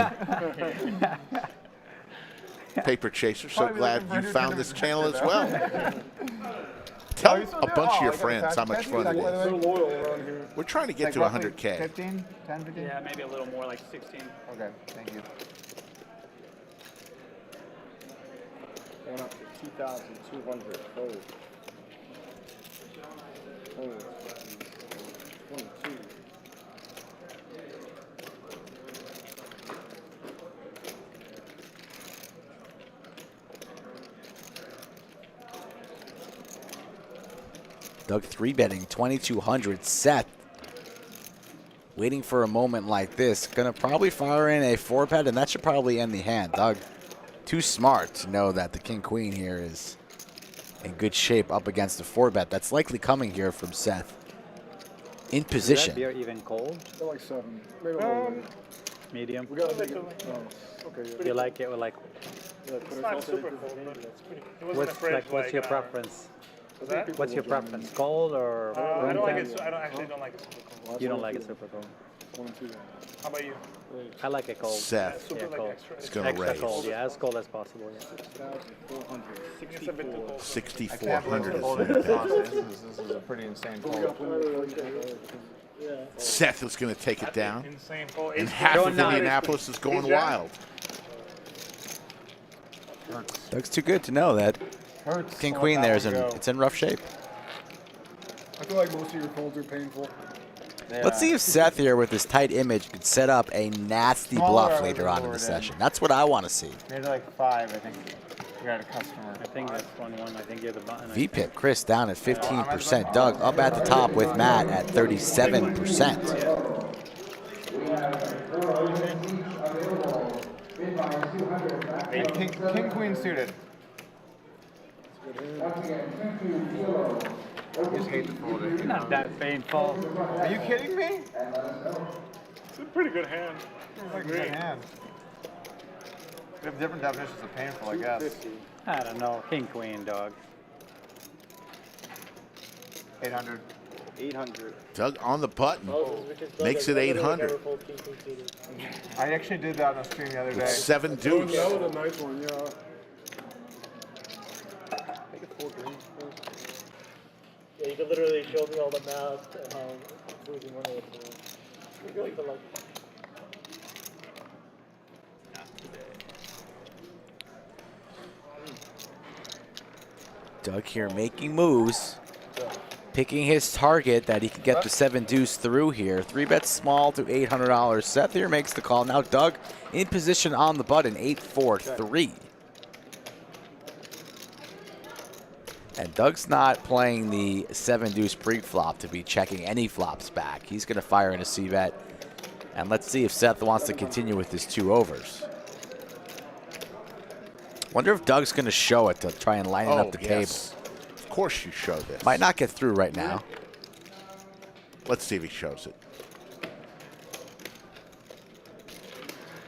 Paper Chaser, so glad you found this channel as well. Tell a bunch of your friends how much fun it is. We're trying to get to 100K. 15? 10, 15? Yeah, maybe a little more, like 16. Okay, thank you. Going up to 2,200. Hold. Hold. 22. Doug 3-betting 2,200. Seth waiting for a moment like this. Gonna probably fire in a 4-bet, and that should probably end the hand. Doug too smart to know that the king-queen here is in good shape up against the 4-bet. That's likely coming here from Seth. In Is that position. beer even cold? They're like 7. Maybe a little bit. Medium? We gotta make it. Okay, yeah. You like it with like, It's not super cold, but it's pretty. It was in the what's, fridge. like, what's your preference? Was that? What's your preference? Cold or I room don't like temp? it. I don't actually don't like it super cold. You don't like it super cold. 1 and 2. How about you? I like it cold. Seth. Super Yeah, like cold. extra. It's gonna Extra raise. cold, yeah, as cold as possible. Yeah. 6,400. It's a bit too cold. 6,400 Hold is it it. constant. This is a pretty insane poll. Seth is going to take it down. Insane cold. And Ace half jack. of Indianapolis is going Ace jack. wild. Doug's too good to know that Hurts. king-queen there is in, it's in rough shape. I feel like most of your folds are painful. Let's see if Seth here with his tight image could set up a nasty Smaller, bluff I later would on in the lower it in. session. That's what I want to see. Maybe like 5, I think. You got a customer. I think that's 1-1. I think you're the button. VPIP, Chris down at 15%. Doug up at the top with Matt at 37%. King, queen suited. I just hate the folding. Not that painful. Are you kidding me? It's a pretty good hand. It's like a good hand. We have different definitions of painful, I guess. I don't know. King, queen, dog. 800. 800. Doug on the button. Makes it 800. I actually did that on the stream the other day. 7 deuce. That was a nice one, yeah. Yeah, you could literally show me all the math and how I'm losing money. So like the like. Doug here making moves, picking his target that he can get the 7-deuce through here. 3-bet small to $800. Seth here makes the call. Now Doug in position on the button, 8-4-3. And Doug's not playing the 7-deuce pre-flop to be checking any flops back. He's going to fire in a C-bet. And let's see if Seth wants to continue with his 2 overs. Wonder if Doug's going to show it to try and line it up the table. Of course you show this. Might not get through right now. Let's see if he shows it.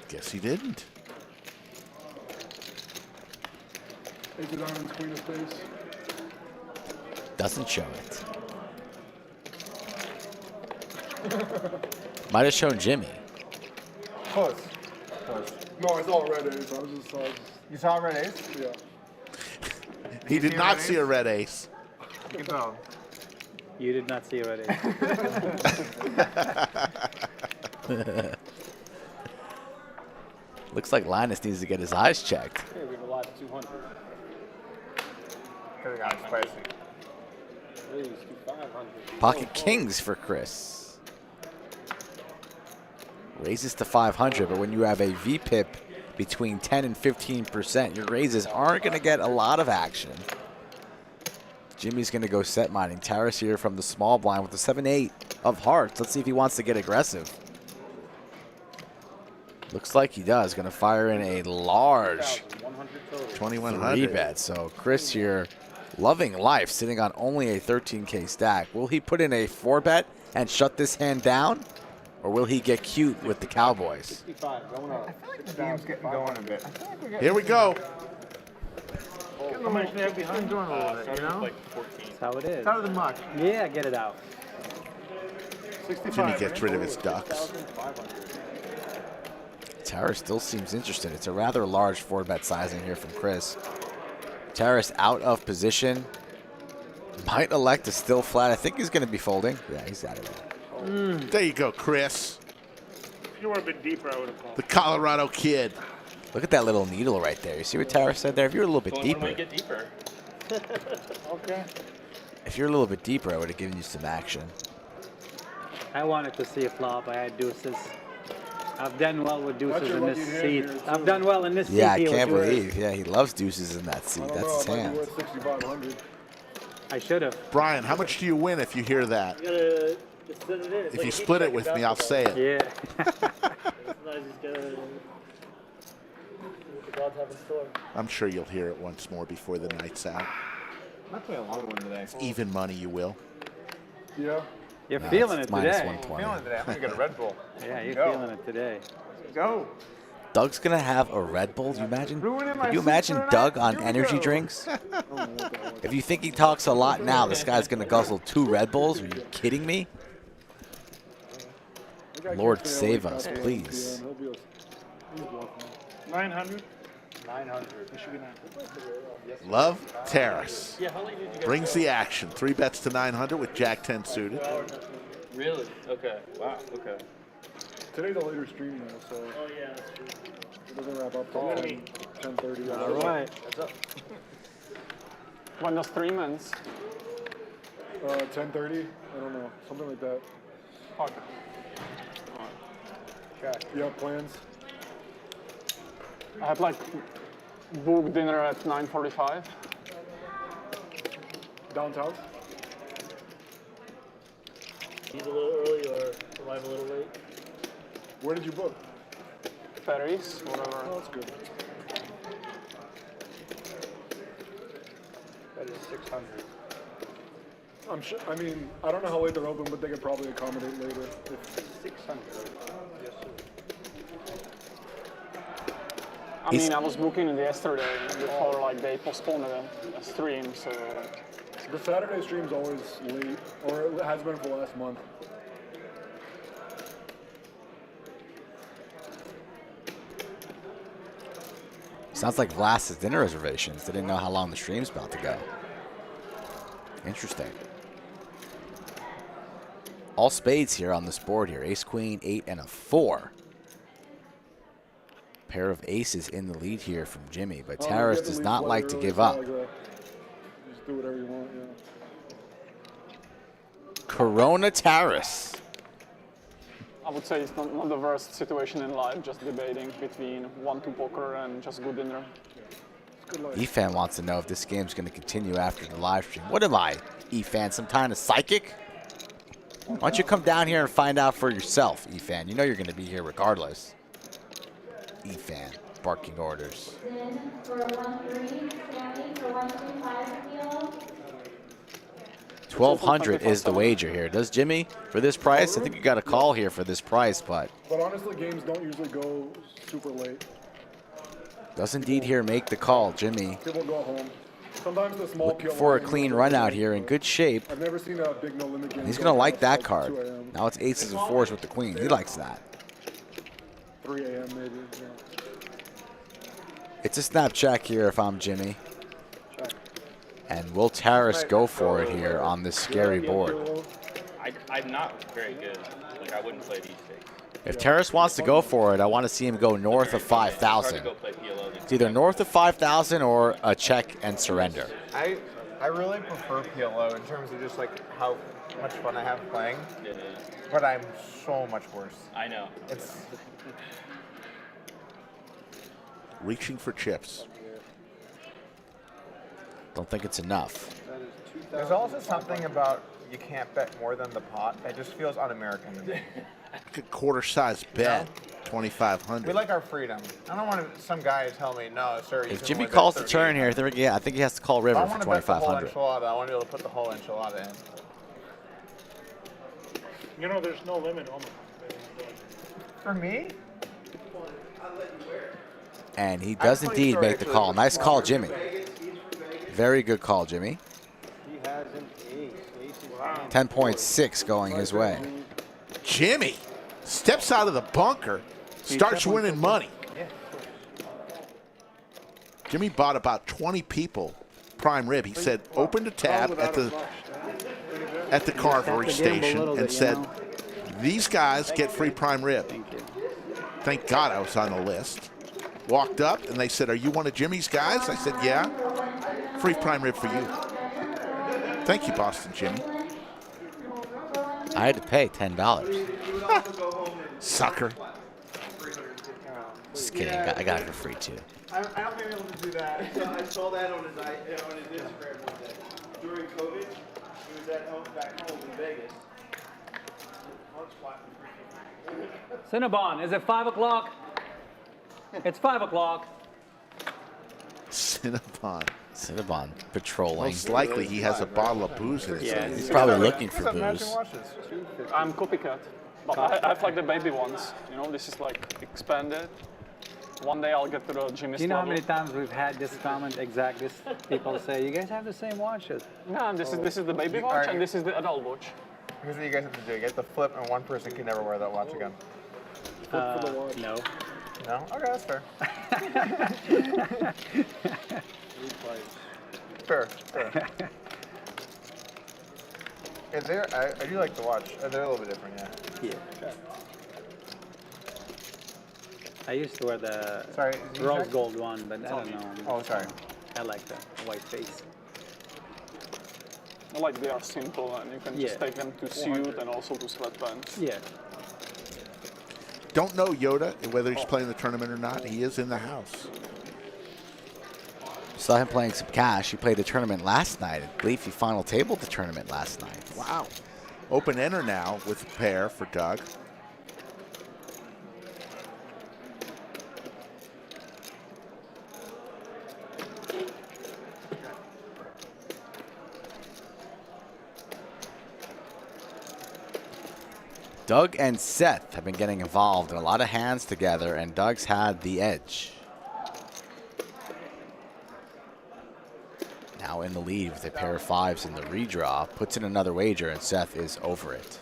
Guess he didn't. Ace of diamonds, queen of spades. Doesn't show it. Might have shown Jimmy. Close. Close. No, I saw a red ace. You saw a red ace? Yeah. He did not see a red ace. You can tell. You did not see a red ace. Looks like Linus needs to get his eyes checked. Okay, we have a lot of 200. Could have gotten spicy. Raise to 500. Pocket kings for Chris. Raises to 500, but when you have a VPIP between 10 and 15%, your raises aren't going to get a lot of action. Jimmy's going to go set mining. Taras here from the small blind with the 7-8 of hearts. Let's see if he wants to get aggressive. Looks like he does. Going to fire in a large 2,100. 3-bet. So Chris here loving life, sitting on only a 13K stack. Will he put in a 4-bet and shut this hand down? Or will he get cute with the Cowboys? 65 going up. I feel like the game's getting going a bit. Here we go. How much they have behind? Doing a little bit, you know? Like 14. That's how it is. It's out of the muck. Yeah, get it out. Jimmy gets rid of his ducks. Taras still seems interested. It's a rather large 4-bet sizing here from Chris. Taras out of position. Might elect to still flat. I think he's going to be folding. Yeah, he's out of it. There you go, Chris. If you were a bit deeper, I would have called. The Colorado kid. Look at that little needle right there. You see what Taras said there? If you're a little bit deeper. Get deeper. Okay. If you're a little bit deeper, I would have given you some action. I wanted to see a flop. I had deuces. I've done well with deuces your in this lucky hand seat. here, I've too. done well in this seat. Yeah, I here can't with yours. believe. Yeah, he loves deuces in that seat. I don't That's know, his it might be hand. worth 6,500. I should have. Brian, how much do you win if you hear that? You gotta just split it in. It's If like you a split heat it with check me, I'll say it. Yeah. Sometimes you just gotta what the gods have in store. I'm sure you'll hear it once more before the night's out. I'm playing a long one today. Even money, you will. Yeah. You're No, feeling it's it minus today. 120. Feeling it today. I'm going to get a Red Bull. Yeah, you're Go. feeling it today. Go. Doug's gonna have a Red Bull. Do you imagine? Ruining my Could you sleep imagine for the Doug night? on Here we energy go. drinks? If you think he talks a lot now, this guy's gonna guzzle 2 Red Bulls. Are you kidding me? Lord save us, please. 900. 900. It should be 900. Love Taras. Yeah, how late did you Brings the action. 3 bets to 900 with Jack 10 suited. Really? Okay. Wow. Okay. Today's a later stream now, so Oh yeah, that's true. it doesn't wrap up till 10:30. All right. When the stream ends. 10:30. I don't know, something like that. Okay. You have plans? I have like booked dinner at 9:45. Downtown? Leave a little early or arrive a little late. Where did you book? Ferries, Oh, whatever. that's good. That is 600. I'm sure. I mean, I don't know how late they're open, but they could probably accommodate later. If 600. Yes, sir. I mean, I was booking it yesterday before like they postponed a stream, so the Saturday stream's always late, or it has been for the last month. Sounds like Vlas's dinner reservations. They didn't know how long the stream's about to go. Interesting. All spades here on this board here. Ace, queen, 8, and a 4. Pair of aces in the lead here from Jimmy, but Taras does not like to give up. Just do whatever you want, yeah. Corona Taras. I would say it's not the worst situation in life, just debating between 1-2 poker and just good dinner. Efan wants to know if this game's going to continue after the live stream. What am I, Efan, some kind of psychic? Why don't you come down here and find out for yourself, Efan? You know you're going to be here regardless. Efan, barking orders. 1,200 is the wager here. Does Jimmy for this price? I think you got a call here for this price, but honestly, games don't usually go super late. does indeed here make the call, Jimmy. People go home. Sometimes the small Looking for a clean run out here in good shape. I've never seen a big no limit game. He's going to like that card. Now it's aces and 4s with the queen. He likes that. 3 a.m. maybe. Yeah. It's a snap check here if I'm Jimmy. And will Taras go for it here on this scary board? I'm not very good. Like, I wouldn't play these stakes. If Taras wants to go for it, I want to see him go north of 5,000. It's either north of 5,000 or a check and surrender. I really prefer PLO in terms of just like how much fun I have playing. But I'm so much worse. I know. It's Reaching for chips. Don't think it's enough. There's also something about you can't bet more than the pot. It just feels un-American to me. Like a quarter-size bet, 2,500. We like our freedom. I don't want some guy to tell me, no, sir. If Jimmy calls the turn here, I think he has to call river for 2,500. I want to be able to put the whole enchilada in. You know, there's no limit on the For me? And he does indeed make the call. Nice call, Jimmy. Very good call, Jimmy. He has an ace. 10.6 going his way. Jimmy steps out of the bunker, starts winning money. Jimmy bought about 20 people prime rib. He said, opened a tab at the carvery station and said, these guys get free prime rib. Thank God I was on the list. Walked up and they said, are you one of Jimmy's guys? I said, yeah. Free prime rib for you. Thank you, Boston Jimmy. I had to pay $10. Sucker. Just kidding. I got it for free too. I haven't been able to do that. I saw that on his Instagram one day. During COVID, he was at home, back home in Vegas. Cinnabon, is it 5 o'clock? It's 5 o'clock. Cinnabon patrolling. Most likely he has a bottle of booze in his hand. He's probably looking for booze. I'm copycat, but I have like the baby ones. You know, this is like expanded. One day I'll get to the Jimmy's. Do you know how level. many times we've had this comment exact? This people say, you guys have the same watches. Yeah, this is the baby watch and this is the adult watch. Here's what you guys have to do. You get the flip and one person can never wear that watch again. No. No? Okay, that's fair. Fair. I do like the watch. They're a little bit different, yeah. Yeah. I used to wear the Sorry, rose gold one, but I don't know. Oh, sorry. I like the white face. I like they are simple and you can just take them to suit and also to sweatpants. Yeah. Don't know Yoda, whether he's playing the tournament or not. He is in the house. Saw him playing some cash. He played the tournament last night. I believe he final tabled the tournament last night. Wow. Open enter now with a pair for Doug. Doug and Seth have been getting involved in a lot of hands together, and Doug's had the edge. Now in the lead with a pair of 5s in the redraw. Puts in another wager, and Seth is over it.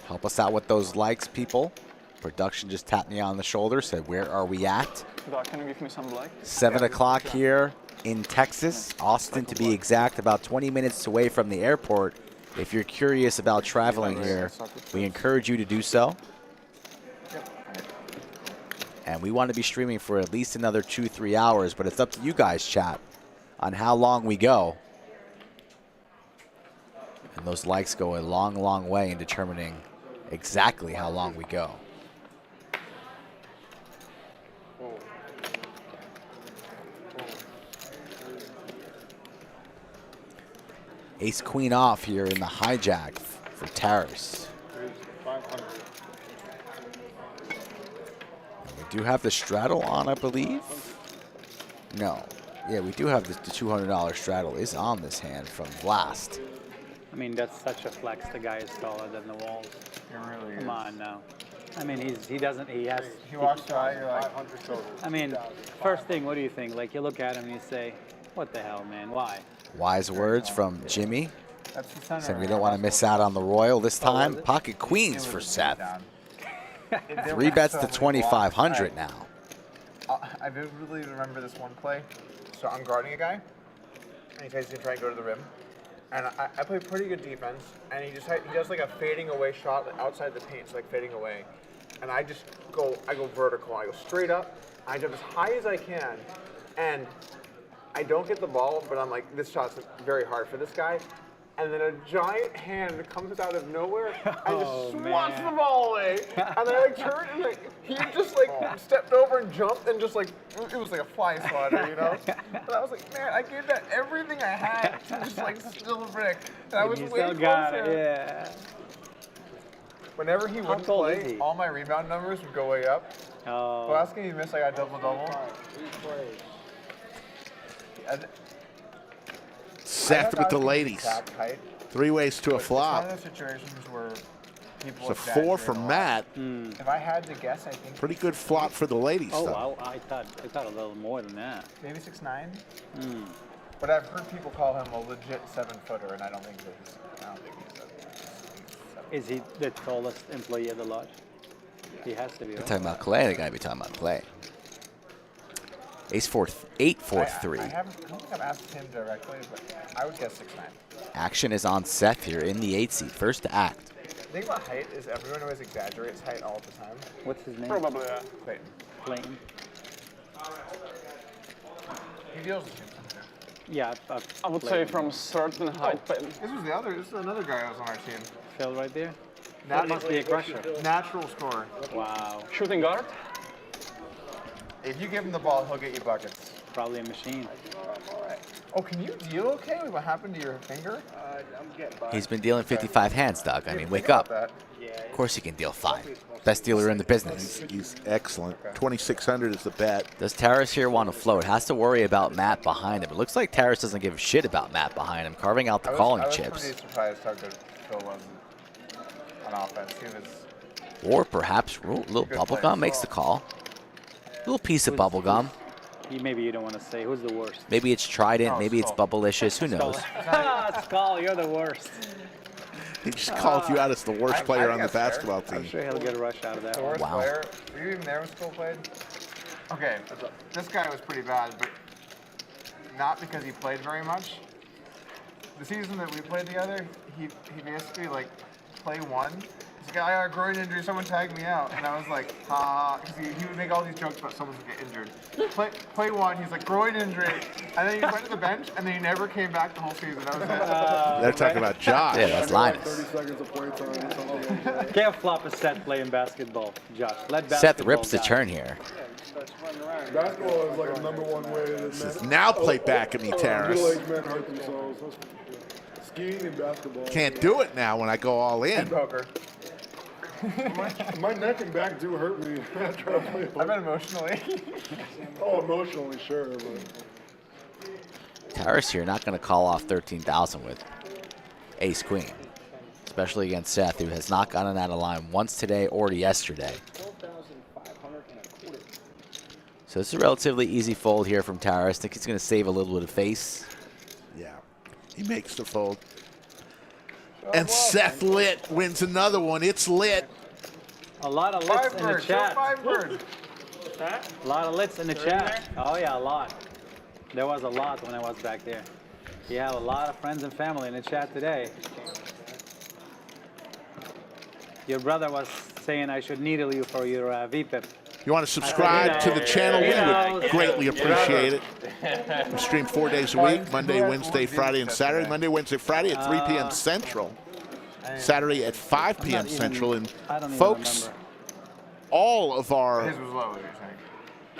Help us out with those likes, people. Production just tapped me on the shoulder, said, where are we at? Doug, can you give me some black? 7 o'clock here in Texas, Austin to be exact, about 20 minutes away from the airport. If you're curious about traveling here, we encourage you to do so. And we want to be streaming for at least another 2-3 hours, but it's up to you guys, chat, on how long we go. And those likes go a long, long way in determining exactly how long we go. Ace queen off here in the hijack for Taras. We do have the straddle on, I believe. No. Yeah, we do have the $200 straddle is on this hand from Blast. I mean, that's such a flex. The guy is taller than the walls. It really is. Come on now. I mean, he walks by, you're like, I mean, first thing, what do you think? Like, you look at him and you say, what the hell, man? Why? Wise words from Jimmy. That's the center. Saying we don't want to miss out on the Royal this time. Pocket queens for Seth. 3 bets to 2,500 now. I vividly remember this one play. So I'm guarding a guy, and he says he's going to try and go to the rim. And I play pretty good defense, and he does like a fading away shot outside the paint, so like fading away. And I go vertical. I go straight up. I jump as high as I can, and I don't get the ball, but I'm like, this shot's very hard for this guy. And then a giant hand comes out of nowhere and just swats the ball away. And then I like turned and like he just like stepped over and jumped and just like it was like a fly swatter, you know? And I was like, man, I gave that everything I had to just like steal a brick. And I was way closer. Yeah. Whenever he wouldn't play, all my rebound numbers would go way up. Oh. The last game he missed, I got double-double. Seth with the ladies. 3 ways to a flop. It's one of those situations where people It's a 4 for Matt. If I had to guess, I think Pretty good flop for the ladies, though. Oh, I thought a little more than that. maybe 6'9". But I've heard people call him a legit 7-footer, and I don't think he's Is he the tallest employee of the lodge? He has to be. We're Right? talking about Clay. The guy be talking about Clay. Ace 4, 8, 4, 3. I don't think I've asked him directly, but I would guess 6'9". Action is on Seth here in the 8 seat. First to act. The thing about height is everyone always exaggerates height all the time. What's his name? Probably, Clayton. Clayton. He deals with him. Yeah, I would say from certain height. This is another guy who was on our team. Phil right there. That must be a crusher. Natural scorer. Wow. Shooting guard? If you give him the ball, he'll get you buckets. Probably a machine. Oh, can you deal okay with what happened to your finger? I'm getting by. He's been dealing 55 hands, Doug. I mean, wake up. Of course he can deal 5. Best dealer in the business. He's excellent. 2,600 is the bet. Does Taras here want to float? Has to worry about Matt behind him. It looks like Taras doesn't give a shit about Matt behind him, carving out the calling chips. I was pretty surprised how good Phil was on offense. He was Or perhaps a little bubblegum makes the call. A little piece of bubblegum. Maybe you don't want to say who's the worst. Maybe it's Trident. Maybe it's Bubblicious. Who knows? Skull, you're the worst. He just called you out as the worst player on the basketball team. I'm sure he'll get a rush out of that. the worst player. Were you even there when Skull played? Okay, this guy was pretty bad, but not because he played very much. The season that we played together, he basically like play one. He's like, I got a groin injury, someone tagged me out. And I was like, because he would make all these jokes about someone who get injured. Play one, he's like, groin injury. And then he went to the bench, and then he never came back the whole season. That was it. They're talking about Josh. Yeah, that's Linus. 30 seconds of play time or something. Can't flop a set playing basketball, Josh. Let basketball Seth rips the die. turn here. Basketball is like a #1 way that Says, now play back at me, Taras. middle-aged men hurt themselves. Skiing and basketball. Can't do it now when I go all in. And poker. My neck and back do hurt me. I try to play I meant emotionally. Oh, emotionally, sure. But Taras here not going to call off 13,000 with ace queen, especially against Seth, who has not gotten out of line once today or yesterday. So it's a relatively easy fold here from Taras. I think he's going to save a little bit of face. Yeah, he makes the fold. And Seth Lit wins another one. It's lit. A lot of lits in the chat. Five birds. A lot of lits in the chat. Oh yeah, a lot. There was a lot when I was back there. You have a lot of friends and family in the chat today. Your brother was saying I should needle you for your VPIP. You want to subscribe to the channel? We would greatly appreciate it. We stream 4 days a week, Monday, Wednesday, Friday, and Saturday. Monday, Wednesday, Friday at 3 p.m. Central. Saturday at 5 p.m. Central. And folks, all of our His was low, as you're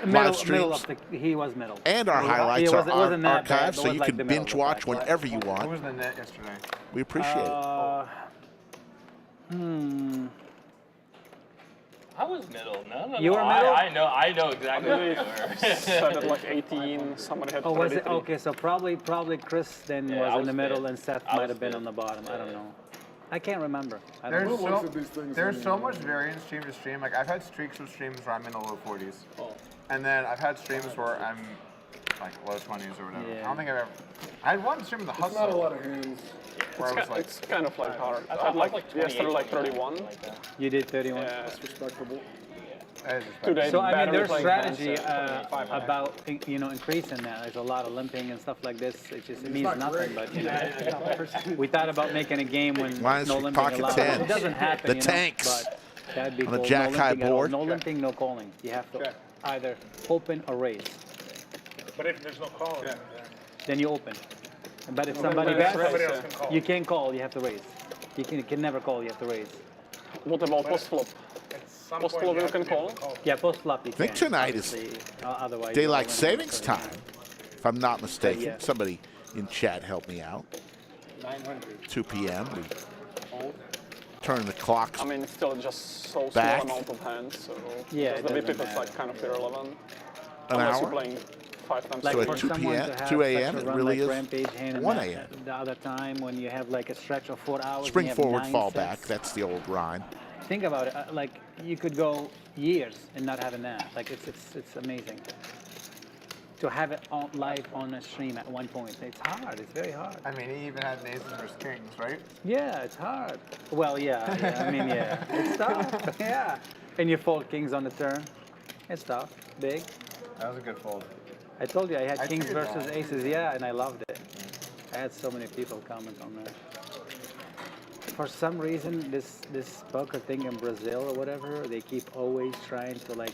saying. live streams he was middle. and our highlights are wasn't that bad. archived, It so was you like can the middle binge of the watch pack. whenever you Who want. was the net yesterday? We appreciate it. I was middle. No. You were middle? I know exactly what you were. Set at like 18, somebody had 33. Was it? Okay, so probably Chris then Yeah, was I in was the middle mid. and Seth I might was have been mid. on the bottom. I don't know. I can't remember. I don't There's know. there's so much variance stream to stream. Like I've had streaks of streams where I'm in the low 40s, and then I've had streams where I'm like low 20s or whatever. Yeah. I don't think I've ever. I had one stream in the It's hustle. not a lot of hands. Where I was like, It's kind of like hard. I I had like, like yesterday like 31. You did 31. Yeah. That's respectable. Today, So I mean, battery there's playing strategy hands, about increasing that. There's a lot of limping and stuff like this. It just means nothing. But you know, we thought about making a game when Linus, no your limping pocket allowed. tens. It doesn't happen. The you know, tanks but that'd be on the cool. jack no high limping at all. board. No limping, no calling. You have to either open or raise. But if there's no call, Then you open. But if somebody else can call. you can't call. You have to raise. You can never call. You have to raise. What about post flop? Post flop you can call. Yeah, post flop you I think can, tonight is obviously. Otherwise daylight you'll win savings because- time, if I'm not mistaken. Yeah. Somebody in chat help me out. 900. 2 p.m. We turn the clocks I mean, it's still just so back small amount of hands, so Yeah, it the doesn't VPIP is matter. like kind of irrelevant. an Unless you're hour. playing 5 times. Like So at for 2 someone p.m., to have 2 such a.m., a it run really like is Rampage hand and 1 that- a.m. The other time when you have like a stretch of 4 hours. Spring and you have forward, 9 fall sets. back. That's the old rhyme. Think about it. Like you could go years and not having that. Like it's amazing to have it on live on a stream at one point. It's hard. It's very hard. I mean, he even had an aces versus kings, right? Yeah, it's hard. Well, yeah. I mean, yeah, it's tough. Yeah, and you fold kings on the turn. It's tough. Big. That was a good fold. I told you I had I kings figured versus that. aces, yeah, and I loved it. I had so many people comment on that. For some reason, this poker thing in Brazil or whatever, they keep always trying to like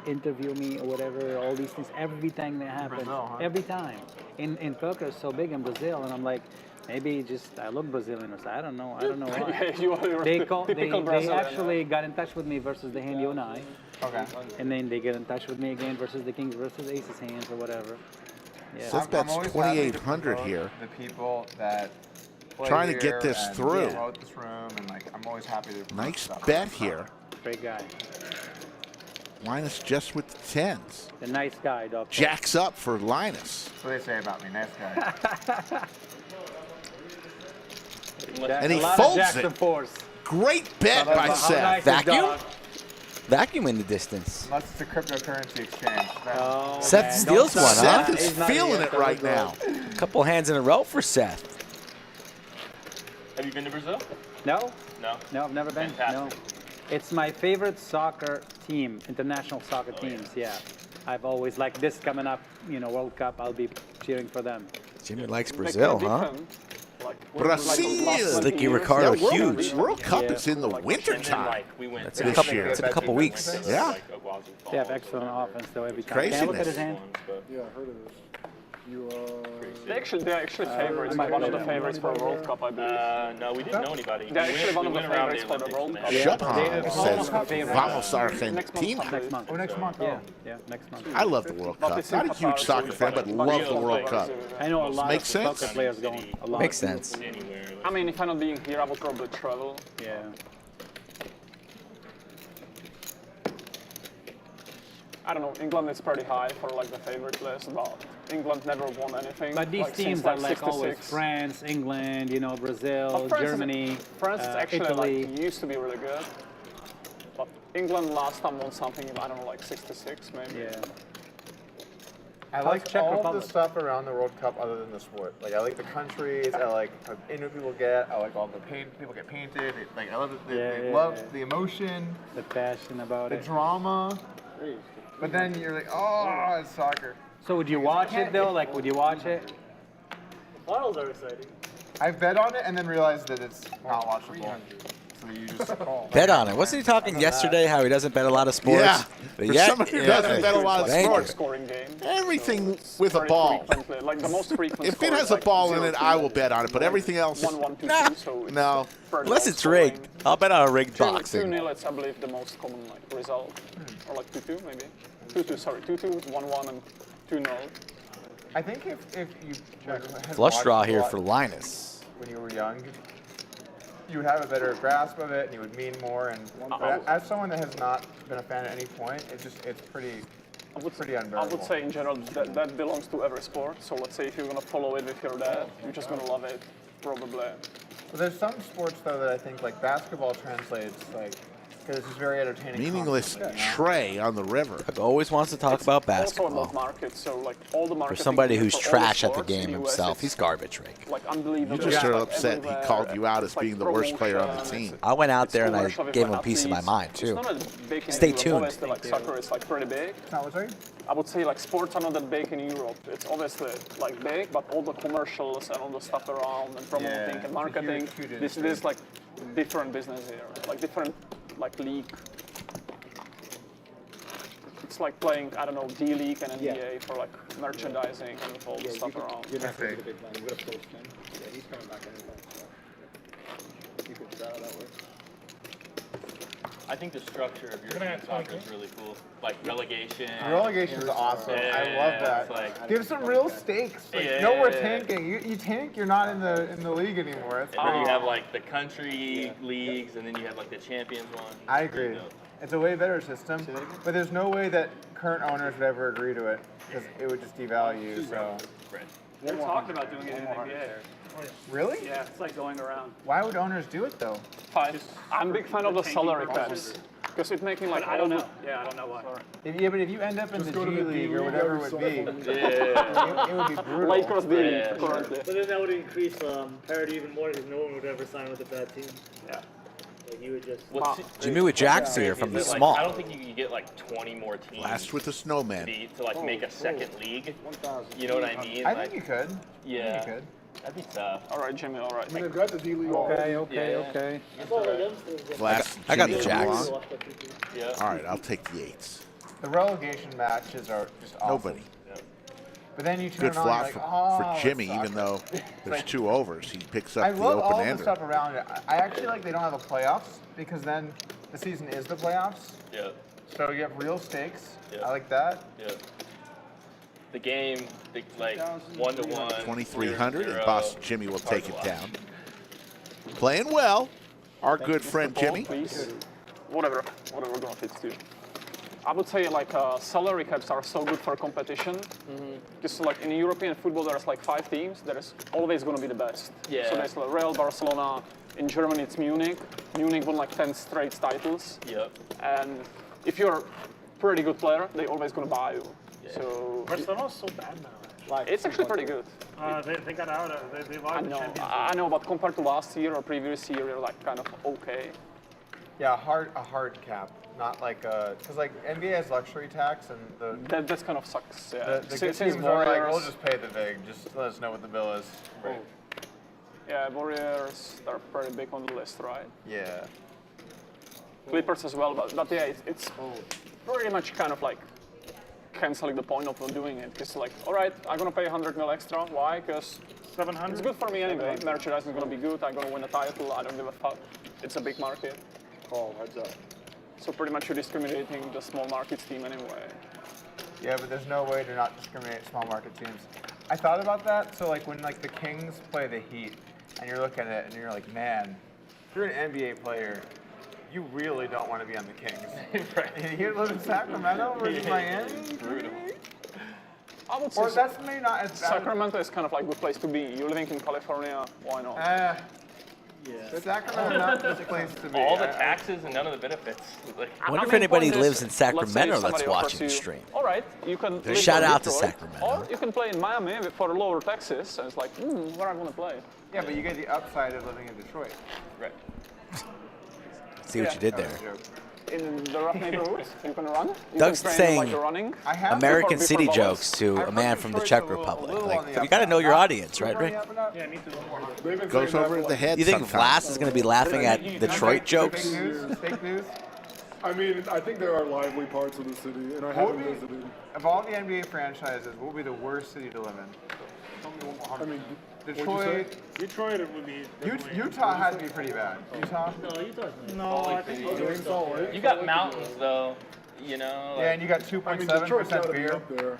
interview me or whatever. All these things, every time that happens, Brazil, huh? every time. In poker, it's so big in Brazil, and I'm like, maybe just I look Brazilian or something. I don't know. I don't know why. Yeah, you are They typical they Brazilian. actually got in touch with me versus the hand you and I. Okay. And then they get in touch with me again versus the kings versus aces hands or whatever. Yeah. So that's always happy to 2,800 promote here. The people that play Trying to get here this and through. promote this room, and like I'm always happy to promote Nice stuff. bet here. Great guy. Linus just with the tens. The nice guy, Doc. Jacks up for Linus. That's what they say about me, nice guy. And he a lot folds of jacks it. and fours. Great bet by How Seth. nice is Vacuum? Doc? Vacuum in the distance. Unless it's a cryptocurrency exchange. Then Oh, Seth man, steals don't one, stop. huh? Seth is He's not feeling here, it so right we'll now. A couple hands in a row for Seth. Have you been to Brazil? No, No. no, I've never been. Fantastic. No, it's my favorite soccer team, international soccer teams. Yeah, I've always like this coming up. You know, World Cup. I'll be cheering for them. Jimmy likes They Brazil, kinda huh? different. Like, Brazil. Slicky Ricardo, Yeah, huge. World Cup Yeah. is in the winter And then, time. like, we went That's to in a This couple, year. it's in a couple weeks. Yeah. like Oguazu They have Falls, excellent offense though every time. Craziness. Can I look at his hand? Yeah, I heard of this. You, they're actually favorites. One of the favorites for World Cup, I believe. no, we didn't know anybody. They're actually one of the went around favorites for the Olympics World and Cup. they- Chopin They- says, all favorites. Vamos Next Argentina. month. Oh, next month. Yeah, yeah, next month. I love the World Cup. it's Not a in huge Qatar, soccer so fan, but it's love the like- World Cup. I know a lot Makes of sense. soccer players going. A lot. Makes sense. Anywhere. I mean, if I'm not being here, I would probably travel. Yeah. I don't know, England is pretty high for like the favorite list, but England never won anything. But these like, teams since, are like always 66. France, England, you know, Brazil, But France Germany, France is actually Italy. like used to be really good. But England last time won something, I don't know, like 66 maybe. Yeah. I like Czech all Republic? the stuff around the World Cup other than the sport. Like I like the countries. I like how into people get. I like all the paint. People get painted. Like I love it. They love the emotion, The passion about the it. drama. But then you're like, oh, it's soccer. So would you watch it though? Like, would you watch it? Finals are exciting. I've bet on it and then realized that it's not watchable. So you just Bet on it. Wasn't he talking yesterday how he doesn't bet a lot of sports? Yeah. But For yet- somebody who doesn't bet a lot of Thank you. sports, Scoring game. everything with a ball. Like the most frequent. If it has a ball in it, I will bet on it. But everything else, 1-1, 2-2. nah, So it's no. Unless it's rigged. I'll bet on a rigged boxing. 2-0, it's I believe the most common like result, or like 2-2 maybe. 2-2, sorry, 2-2, 1-1, and 2-0. I think if you Flush draw here for Linus. when you were young, you would have a better grasp of it and you would mean more. And but as someone that has not been a fan at any point, it's pretty unbearable. I would say in general that belongs to every sport. So let's say if you're gonna follow it with your dad, you're just gonna love it, probably. But there's some sports though that I think like basketball translates like because it's just very entertaining. Meaningless concept, you know? tray on the river. Doug always wants to talk about Also basketball. about markets, so like all the For marketing somebody for who's all the trash at the sports in game US, himself, it's he's garbage, Rick. like unbelievable. You just are like upset he everywhere. called you out as It's like being the worst player on the promotion, team. I went out there and I commercial with gave him a athletes. piece of my mind, too. It's not as big in Stay Europe. tuned. Obviously, like soccer is like pretty big. I would say like sports are not that big in Europe. It's obviously like big, but all the commercials and all the stuff around and promoting Yeah, and marketing, huge this is like different business here, like different like league. It's like playing, I don't know, D League and NBA for like merchandising and all the stuff around. You're not going to the big man. You're going to post him. Yeah, he's coming back anytime. So you could straddle that way. I think the structure of European soccer is really cool. Like relegation. Relegation is awesome. I love that. It's like, Give some real stakes. Like, Yeah, no more yeah, yeah. tanking. You tank, you're not in the league anymore. That's and then you great. have like the country leagues, and then you have like the champions one. I agree. It's a way better system, but there's no way that current owners would ever agree to it because it would just devalue. So. They're talking about doing it in NBA. Really? Yeah, it's like going around. Why would owners do it though? Fine. I'm a big fan of the salary caps because it's making like I don't know. Yeah, I don't know why. Yeah, but if you end up in the G League or whatever it would be, it would be brutal. Lakers D League currently. But then that would increase parity even more because no one would ever sign with a bad team. Yeah. Like you would just. Jimmy with Jax here from the Is it, like, small. I don't think you could get like 20 more teams. Last with the snowman. To like make a second league. You know what I mean? I Like, think you could. Yeah. I think you could. That'd be tough. All right, Jimmy. All right. I mean, they've got the D League. Okay. Last I got the Jimmy Jags. Long. Yeah. All right, I'll take the 8s. The relegation matches are just awesome. Nobody. But then you turn Good on flop like, for oh, Jimmy, it even though there's 2 overs. He picks I up the love all the open-ender. stuff around it. I actually like they don't have the playoffs because then the season is the playoffs. Yeah. So you have real stakes. Yeah. I like that. Yeah. The game, like 1-1. 2,300, 0-0. and Boss Jimmy will It's hard take to it watch. down. Playing well, our good friend Ball, Jimmy. please. Whatever we're gonna fit to. I would say like salary caps are so good for competition because like in European football there's like 5 teams. There's always going to be the best. Yeah. So there's like Real, Barcelona. In Germany it's Munich. Munich won like 10 straight titles. Yep. And if you're a pretty good player, they're always going to buy you. Yeah. So Barcelona's so bad now. it's actually pretty good. They got out of they lost I the know, Champions I know, but compared to last year or previous year, you're like kind of okay. Yeah, a hard cap, not like because like NBA has luxury tax and That kind of sucks. Yeah. the good Since teams are like, Warriors- we'll just pay the big, just let us know what the bill is. Right. Yeah, Warriors, they're pretty big on the list, right? Yeah. Clippers as well, but yeah, it's pretty much kind of like canceling the point of not doing it. Because like, all right, I'm gonna pay 100 mil extra. Why? Because 700. it's good for me anyway. Merchandising is gonna be good. I'm gonna win a title. I don't give a fuck. It's a big market. Oh, heads up. So pretty much you're discriminating the small markets team anyway. Yeah, but there's no way to not discriminate small market teams. I thought about that. So like when like the Kings play the Heat, and you're looking at it and you're like, man, if you're an NBA player, you really don't want to be on the Kings. Right. You live in Sacramento versus Miami. Brutal. I would say Or that's maybe not as bad. Sacramento is kind of like a good place to be. You're living in California, why not? Yeah. Sacramento not the place to be. All the taxes and none of the benefits. Like, I wonder if main anybody point lives is, in let's say Sacramento that's somebody watching offers the you, stream. All right, you can live Shout in out to Detroit, Sacramento. or you can play in Miami for lower taxes, and it's like, where I'm gonna play. Yeah, but you get the upside of living in Detroit. right. See what you did That was there. a joke. in the rough neighborhoods, you can run. You Doug's can train saying like running. American Before city volleys. jokes to a man from the Czech Republic. Like, you got to know your audience, right, Rick? Yeah, me too. Goes over the head. You think sometimes. Vlass is going to be laughing at Detroit jokes? Fake news. I mean, I think there are lively parts of the city, and I haven't visited. Of all the NBA franchises, what would be the worst city to live in? I mean, Detroit. Detroit would be. Utah has to be pretty bad. Utah? No, Utah's No, I think You got mountains though, you know. Yeah, and you got 2.7% beer.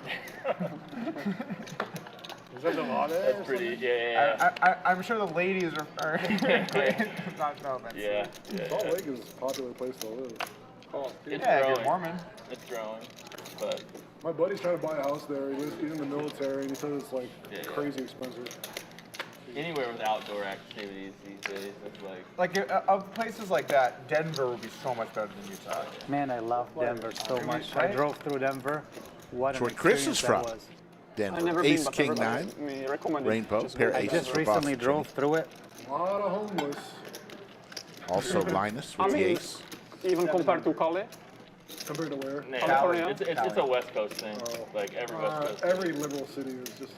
Is that the law there? That's pretty. Yeah. I'm sure the ladies are not know that. Yeah. Salt Lake is a popular place to live. It's Yeah, if growing. you're Mormon. It's growing, but My buddy's trying to buy a house there. He's in the military, and he says it's like crazy expensive. anywhere with outdoor activities these days, it's like. Of places like that, Denver would be so much better than Utah. Man, I love Denver so much. I drove through Denver. What That's an where Chris is experience from. that was. Denver. Ace King 9. Rainbow. Pair I aces just for recently Boston drove through it. A lot of homeless. Also Linus with the ace. Even compared to Cali? Compared to where? Nah, California? it's a West Coast thing. Like every West Coast. Every liberal city is just.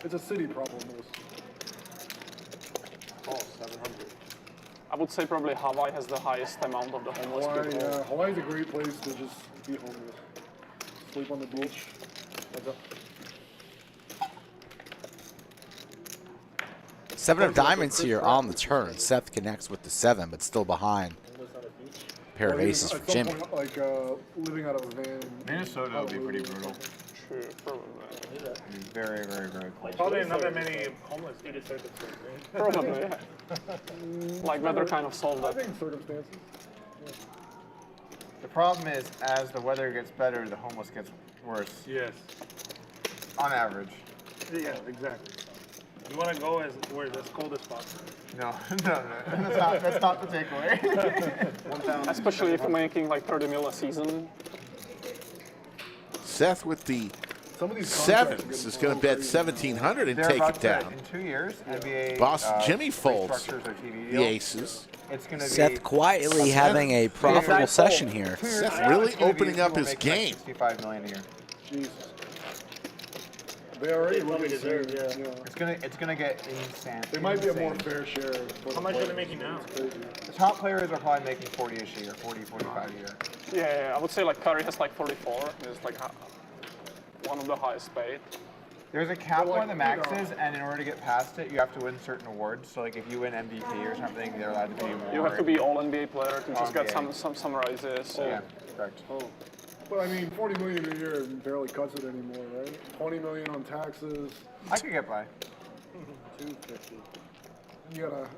It's a city problem. Oh, 700. I would say probably Hawaii has the highest amount of the homeless people. Hawaii's a great place to just be homeless. Sleep on the beach. Seven of diamonds here on the turn. Seth connects with the 7, but still behind. Pair of aces for Jimmy. Point, like living out of a van. Minnesota would be pretty brutal. True, probably. Very, very, very close. Probably not that many homeless people circumstances. Probably, yeah. Like weather kind of solved I that. think circumstances. The problem is, as the weather gets better, the homeless gets worse. Yes. On average. Yeah, exactly. You want to go where it's cold as possible. No, that's not the takeaway. Especially if you're making like 30 mil a season. Seth with the Some of these sevens is going to bet 1,700 and They're take about it to, down. in 2 years, NBA Boston Jimmy folds restructures their TV the deal. aces. It's going to be Seth quietly having a profitable session here. Seth really opening up his game. $65 million a year. Jesus. They already Probably really deserve, insane. yeah. It's gonna get insane. They might be a more fair share. How much are they making now? The top players are probably making 40-ish a year, 40, 45 a year. Yeah, I would say like Curry has like 44. It's like one of the highest paid. There's a cap on the maxes, and in order to get past it, you have to win certain awards. So, like, if you win MVP or something, they're allowed to pay you more. You have to be all NBA player to just get NBA. some raises. Yeah, correct. But I mean, 40 million a year barely cuts it anymore, right? 20 million on taxes. I could get by. 250. You gotta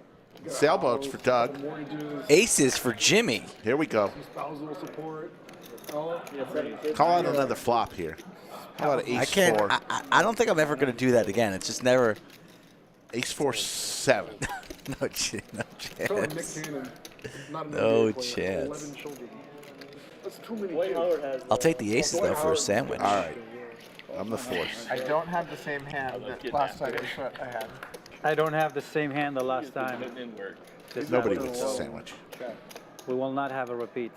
Sailboats for Doug. mortgages, Aces for Jimmy. Here we go. spousal support. Call out another flop here. How about I ace can't. 4? I don't think I'm ever going to do that again. It's just never. Ace 4, 7. No Nick chance. Cannon, not an No NBA player, chance. 11 children. That's too many Dwight kids. Howard has. I'll take the aces though for a sandwich. All right. I'm the force. I don't have the same hand that last time I had. I don't have the same hand the last time. It didn't work. Nobody wants a sandwich. We will not have a repeat.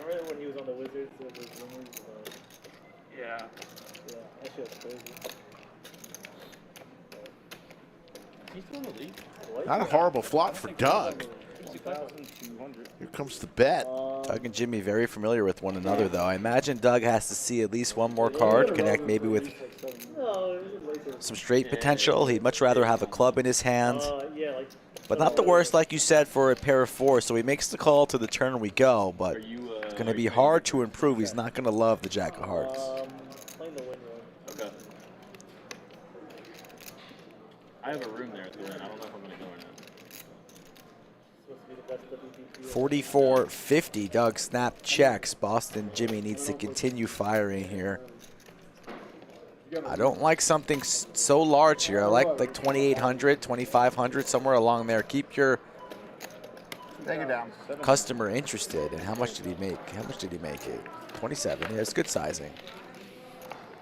Remember when he was on the Wizards? It was rumors about, Yeah. yeah, that shit was crazy. He's still in the league. Not a horrible flop for Doug. 2,200. Here comes the bet. Doug and Jimmy very familiar with one another, though. I imagine Doug has to see at least one more card, connect maybe with No, it was later. some straight potential. He'd much rather have a club in his hand, Yeah, like. but not the worst, like you said, for a pair of 4. So he makes the call to the turn we go, but it's going to be hard to improve. He's not going to love the Jack of Hearts. Playing the win one. Okay. I have a room there at the end. I don't know if I'm going to go or not. Supposed to be the best WPT. 44-50. Doug snap checks. Boston Jimmy needs to continue firing here. I don't like something so large here. I like 2,800, 2,500, somewhere along there. Keep your Take it down. customer interested. And how much did he make? How much did he make it? 27. Yeah, it's good sizing.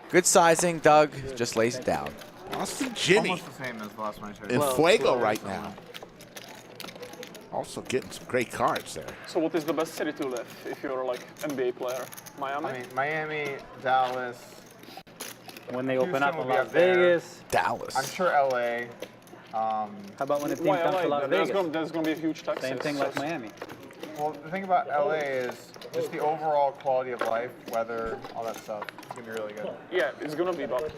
Good sizing. Doug just lays it down. Boston Jimmy Almost the same as the last one I showed in you. Fuego right now. Also getting some great cards there. So what is the best city to live if you're like NBA player? Miami? I mean, Miami, Dallas. When they open Houston up will in be Las up there. Vegas. Dallas. I'm sure LA. How about when a team Why comes to LA? Las There's Vegas? there's going to be a huge taxes. Same thing like Miami. Well, the thing about LA is just the overall quality of life, weather, all that stuff. It's gonna be really good. Yeah, it's going to be, but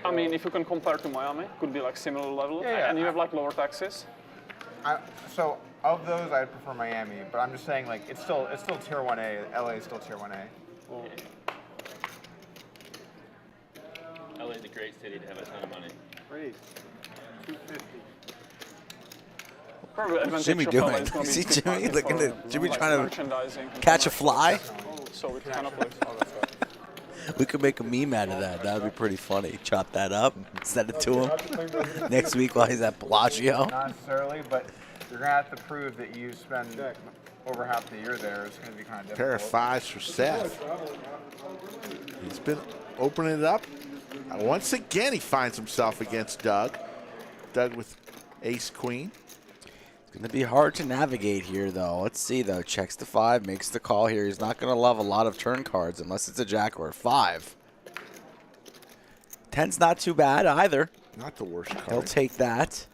I mean, if you can compare to Miami, could be like similar level, Yeah. and you have like lower taxes. So of those, I'd prefer Miami, but I'm just saying like it's still tier 1A. LA is still tier 1A. LA is a great city to have a ton of money. Great. 250. What's Jimmy doing? See Jimmy looking at Jimmy trying to catch a fly? So it kind of like, We could make a meme out of that. That would be pretty funny. Chop that up, send it to him next week while he's at Bellagio. Not necessarily, but you're gonna have to prove that you spend over half the year there. It's gonna be kind of difficult. Pair of 5s for Seth. He's been opening it up. Once again, he finds himself against Doug. Doug with ace queen. It's going to be hard to navigate here, though. Let's see, though. Checks the 5, makes the call here. He's not going to love a lot of turn cards unless it's a jack or a 5. 10's not too bad either. Not the worst card. He'll take that.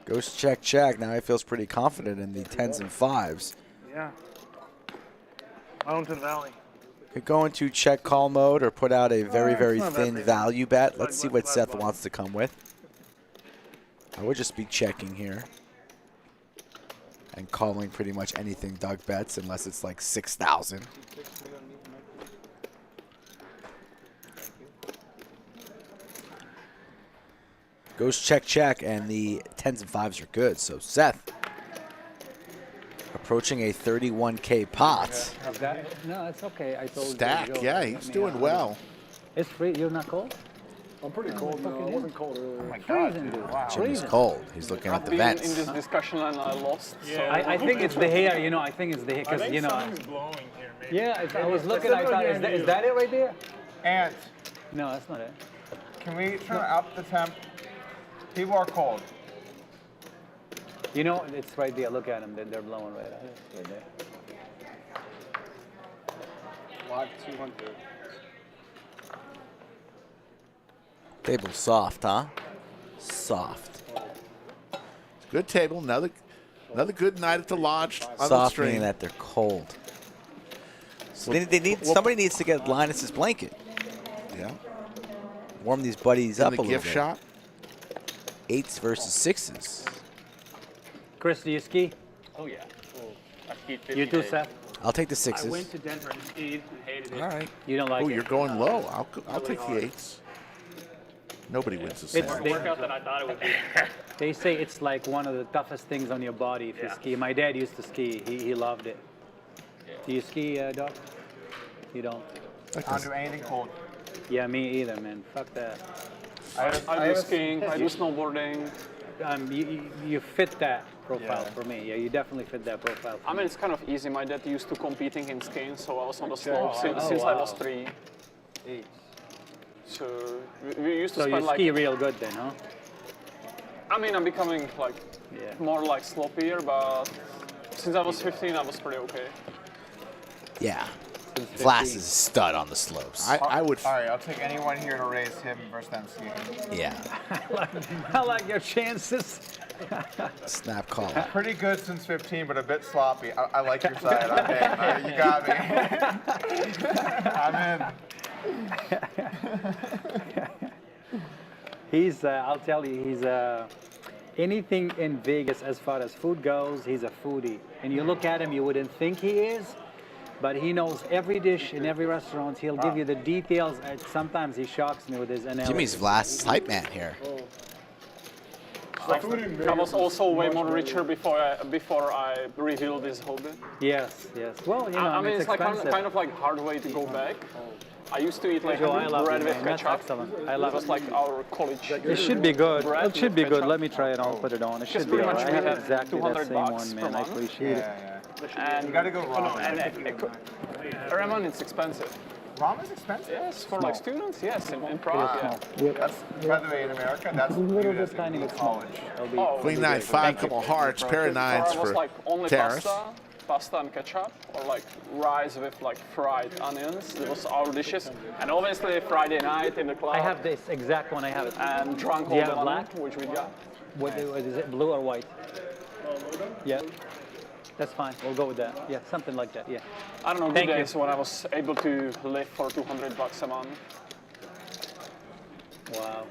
Goes check, check. Now he feels pretty confident in the 10s and 5s. Yeah. Mountain Valley. Could go into check call mode or put out a very, very not that thin big. value bet. Let's see what Seth wants to come with. I would just be checking here and calling pretty much anything Doug bets unless it's like 6,000. Goes check, check, and the 10s and 5s are good. So Seth approaching a 31K pot. Is that, no, it's okay. I told Stack, Joe, yeah, let he's me doing have it. well. It's free. You're not cold? I'm pretty cold now. I wasn't cold earlier. Freezing, dude. Jimmy's Freezing. cold. He's looking at I've the been in vents. this discussion and I lost. So. I think it's the hair, you know. I think it's the hair I because, think you know. something's blowing here, maybe. Yeah, I was looking. I thought, is that it right there? And No, that's not it. can we turn up the temp? People are cold. You know, it's right there. Look at them. They're blowing right out. Right there. Live 200. Table soft, huh? Soft. Good table. Another good night at the lodge on the Soft stream. meaning that they're cold. So they need somebody needs to get Linus's blanket. Yeah. Warm these buddies In up the a little gift bit. shop. 8s versus 6s. Chris, do you ski? Oh yeah. I skied 50 You too, days. Seth? I'll take the I 6s. went to Denver and skied and hated it. All right. You don't like Oh, it? you're going low. I'll take the 8s. Nobody wins the It's same. they, Workout that I thought it would be. they say it's like one of the toughest things on your body if you Yeah. ski. My dad used to ski. He loved it. Yeah. Do you ski, Doc? You don't? I don't do anything cold. Yeah, me either, man. Fuck that. I do skiing, I do snowboarding. You fit that profile for me. Yeah, you definitely fit that profile. I mean, it's kind of easy. My dad used to competing in skiing, so I was on the slope since I was 3. So we used to So you spend like. ski real good then, huh? I mean, I'm becoming like more like sloppier, but since I was 15, I was pretty okay. Yeah. Flass is a stud on the slopes. I would. All right, I'll take anyone here to raise him versus them skiing. Yeah. I like your chances. Snap call. Pretty good since 15, but a bit sloppy. I like your side. I'm in. You got me. I'm in. He's, I'll tell you, he's anything in Vegas as far as food goes, he's a foodie. And you look at him, you wouldn't think he is, but he knows every dish in every restaurant. He'll give you the details. And sometimes he shocks me with his analysis. Jimmy's Vlas's hype man here. I was also way more richer before I revealed this hobby. Yes, yes. Well, you know, I mean, it's like expensive. kind of like hard way to go back. I used to eat like Joe, I love bread it, with man. That's ketchup. excellent. I love It was it. like our college. It should be good. Bread It should with be good. ketchup. Let me try it. I'll put it on. It should be pretty all much right. I have really exactly that $200 same one, per man. I month. appreciate it. And you gotta go wrong. And ramen, it's expensive. Ramen's expensive. Yes, for like students, yes, in Prague. Yeah. That's, by the way, in America, that's viewed as a good college. Queen 9-5, couple hearts, pair of nines Or was for like only Terrace. pasta and ketchup, or like rice with like fried onions. It was our dishes. And obviously Friday night in the club. I have this exact one. I have it. And drunk Do all you the have money, black? which we got. What is it? Blue or white? Yeah. That's fine. We'll go with that. Yeah, something like that. Yeah. I don't know, good Thank you. days when I was able to live for $200 a month. Wow.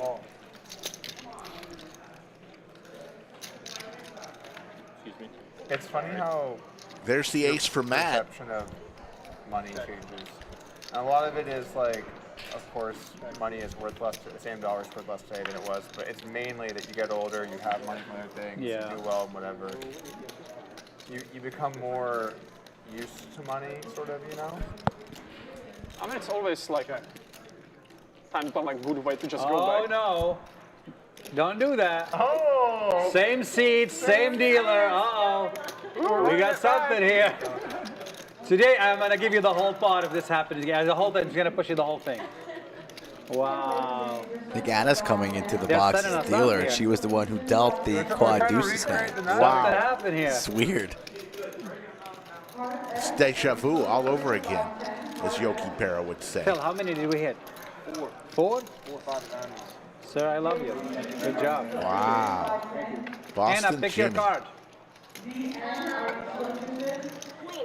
Oh. Excuse me. It's funny how There's the ace for Matt. perception of money changes. And a lot of it is like, of course, money is worth less, the same dollar is worth less today than it was, but it's mainly that you get older, you have money for other things, Yeah. you do well, whatever. You become more used to money, sort of, you know? I mean, it's always like time to like good way to just go Oh back. no! Don't do that. Oh! Same seat, same dealer. Uh-oh. We got something here. Today I'm gonna give you the whole pot if this happens again. The whole thing is gonna push you the whole thing. Wow. I think Anna's coming into the They're box setting as us the up dealer, here. and she was the one who dealt the quad deuces hand. Something happened here. It's weird. It's deja vu all over again, as Yogi Berra would say. Phil, how many did we hit? Four? 4 or 5 diamonds. Sir, I love you. Good job. Wow. Boston Anna, pick your Jimmy. card.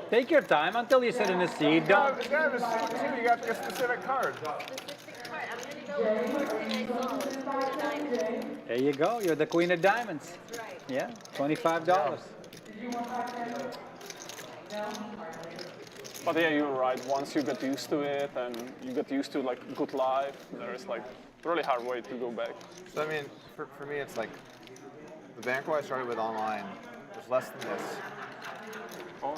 Take your time until you sit in the seat. Don't. You got a specific card. There you go. You're the queen of diamonds. Yeah, $25. But yeah, you're right. Once you get used to it and you get used to like good life, there is like really hard way to go back. So I mean, for me, it's like the bankroll I started with online was less than this.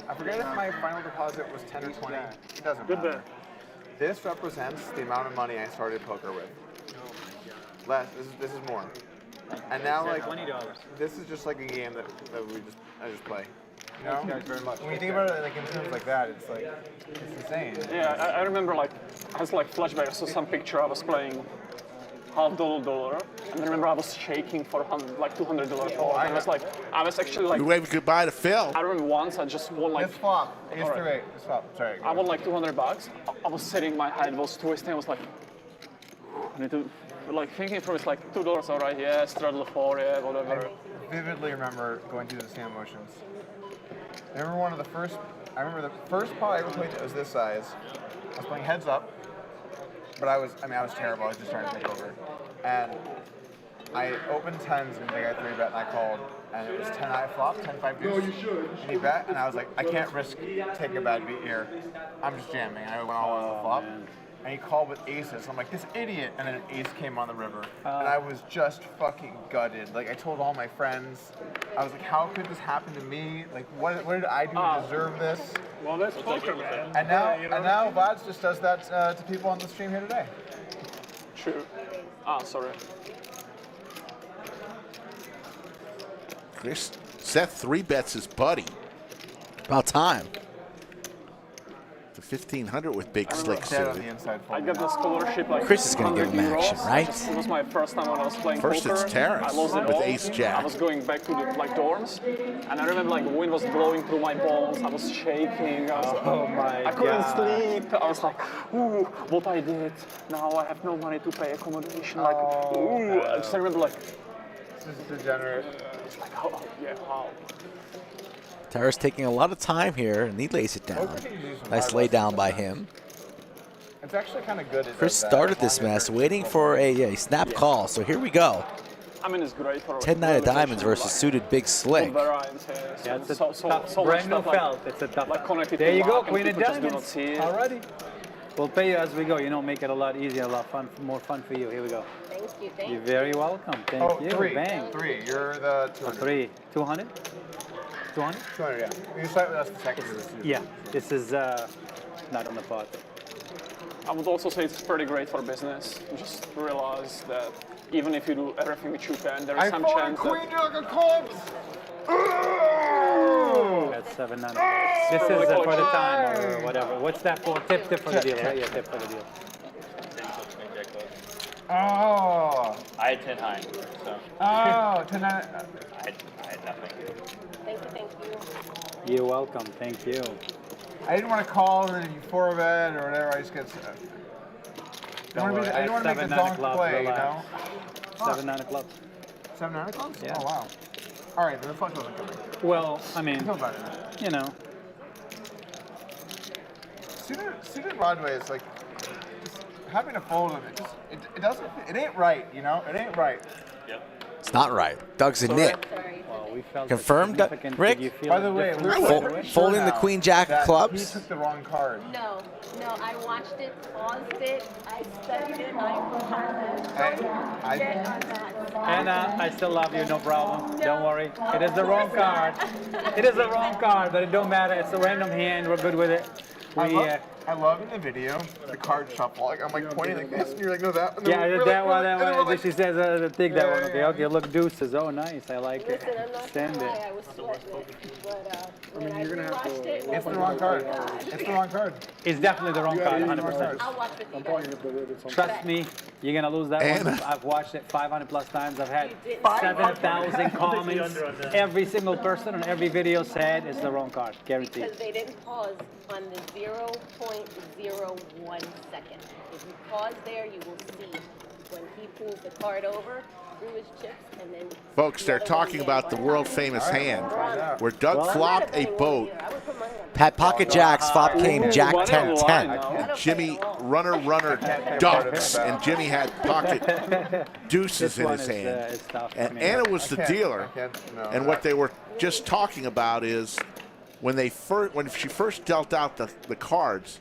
I forget if my final deposit was 10 or 20. It doesn't matter. This represents the amount of money I started poker with. Less. This is more. And now like $20. this is just like a game that I just play. You know? When you think about it like in terms like that, it's like it's insane. Yeah, I remember like I was like flashback. I saw some picture. I was playing half dollar, and I remember I was shaking for like $200. I was actually like. We waved goodbye to Phil. I remember once I just won like. This flop. Ace through 8. This flop. Sorry. I won like $200. I was sitting, my head was twisting. I was like, I need to, like thinking from it's like $2. All right, yeah, straddle 4, yeah, whatever. I vividly remember going through the same emotions. I remember the first pot I ever played that was this size. I was playing heads up, but I was terrible. I was just trying to take over. And I opened tens and the guy 3-bet and I called, and it was 10-eye flop, 10-5 deuce. No, you should. And he bet, and I was like, I can't risk taking a bad beat here. I'm just jamming. And I went all on the flop. And he called with aces. I'm like, this idiot. And then an ace came on the river. And I was just fucking gutted. Like, I told all my friends. I was like, how could this happen to me? Like, what did I do to deserve this? Well, that's poker, man. And now Vads just does that to people on the stream here today. True. Sorry. Chris, Seth 3-bets his buddy. About time. To 1,500 with Big Slick suited. I got the scholarship like Chris is gonna give him action, right? It was my first time when I was playing First poker. it's Terrace I lost it with all. Ace Jack. I was going back to the like dorms, and I remember like the wind was blowing through my bones. I was shaking. I couldn't sleep. I was like, ooh, what I did. Now I have no money to pay accommodation. Like, ooh. I just remember like. This is degenerate. It's like, oh, yeah, how? Tara's taking a lot of time here, and he lays it down. Nice lay down by him. It's actually kind of good. Chris started this mess waiting for a snap call, so here we go. I mean, it's great for 10-9 of diamonds versus suited Big Slick. Yeah, it's a tough, brand new felt. It's a tough. Like there you go, Queen of just do not Diamonds. see it. Alrighty. We'll pay you as we go. You know, make it a lot easier, a lot fun, more fun for you. Here we go. Thank you. Thank you. You're very welcome. Thank you. Three. Bang. 3. You're the 200. 3. 200? 200? 200, yeah. You start with us the second. Yeah. This is not on the pot. I would also say it's pretty great for business. Just realize that even if you do everything which you can, there is some chance Queen that... Jack of clubs! That's 7, 9 o'clock. This is for the time or whatever. What's that for? Tip for the deal, right? Yeah, tip for the deal. Oh. I had 10 high, so. Oh, tonight. I had nothing. Thank you. You're welcome. Thank you. I didn't want to call and then you 4-bet or whatever. I just get. I didn't want to make the donk play, you know? 7, 9 o'clock. 7, 9 o'clock? Yeah. Oh, wow. All right, then the flush wasn't coming. Well, I mean, Feel better now. you know. Suited Broadway is like just having a fold of it. It doesn't. It ain't right, you know. It ain't right. It's not right. Doug's a nit. Well, we felt Confirmed, Rick? Did you feel By the way, different? Folding the queen jack of He clubs. took the wrong card. No, I watched it, paused it, I studied it, Anna, I still love you, no problem. Don't worry. It is the wrong card. It is the wrong card, but it don't matter. It's a random hand. We're good with it. I love in the video the card shuffle. Like I'm like pointing like this, and you're like, no, that. And Yeah, we're that like, one, and that then one. we're like, She says, take that one. Okay, yeah. okay, look, deuces. Oh, nice. I like it. Listen, I'm not Send gonna it. lie, I was sweating it, but when I you're gonna have watched to- it, It's the wrong card. It's the wrong card. It's definitely the wrong card, 100%. I'll watch with you I'm guys. probably gonna put it on. Trust me, you're gonna lose that one. Anna. I've watched it 500 plus times. I've had You did. 7,000 comments. Every single person on every video said it's the wrong card, guaranteed. Because they didn't pause on the 0.01 second. If you pause there, you will see when he pulls the card over through his chips and then. Folks, they're talking about the world famous hand where Doug flopped a boat. Had pocket jacks, flop came jack 10, 10. And Jimmy runner ducks, and Jimmy had pocket deuces in his hand. And Anna was the dealer. And what they were just talking about is when she first dealt out the cards,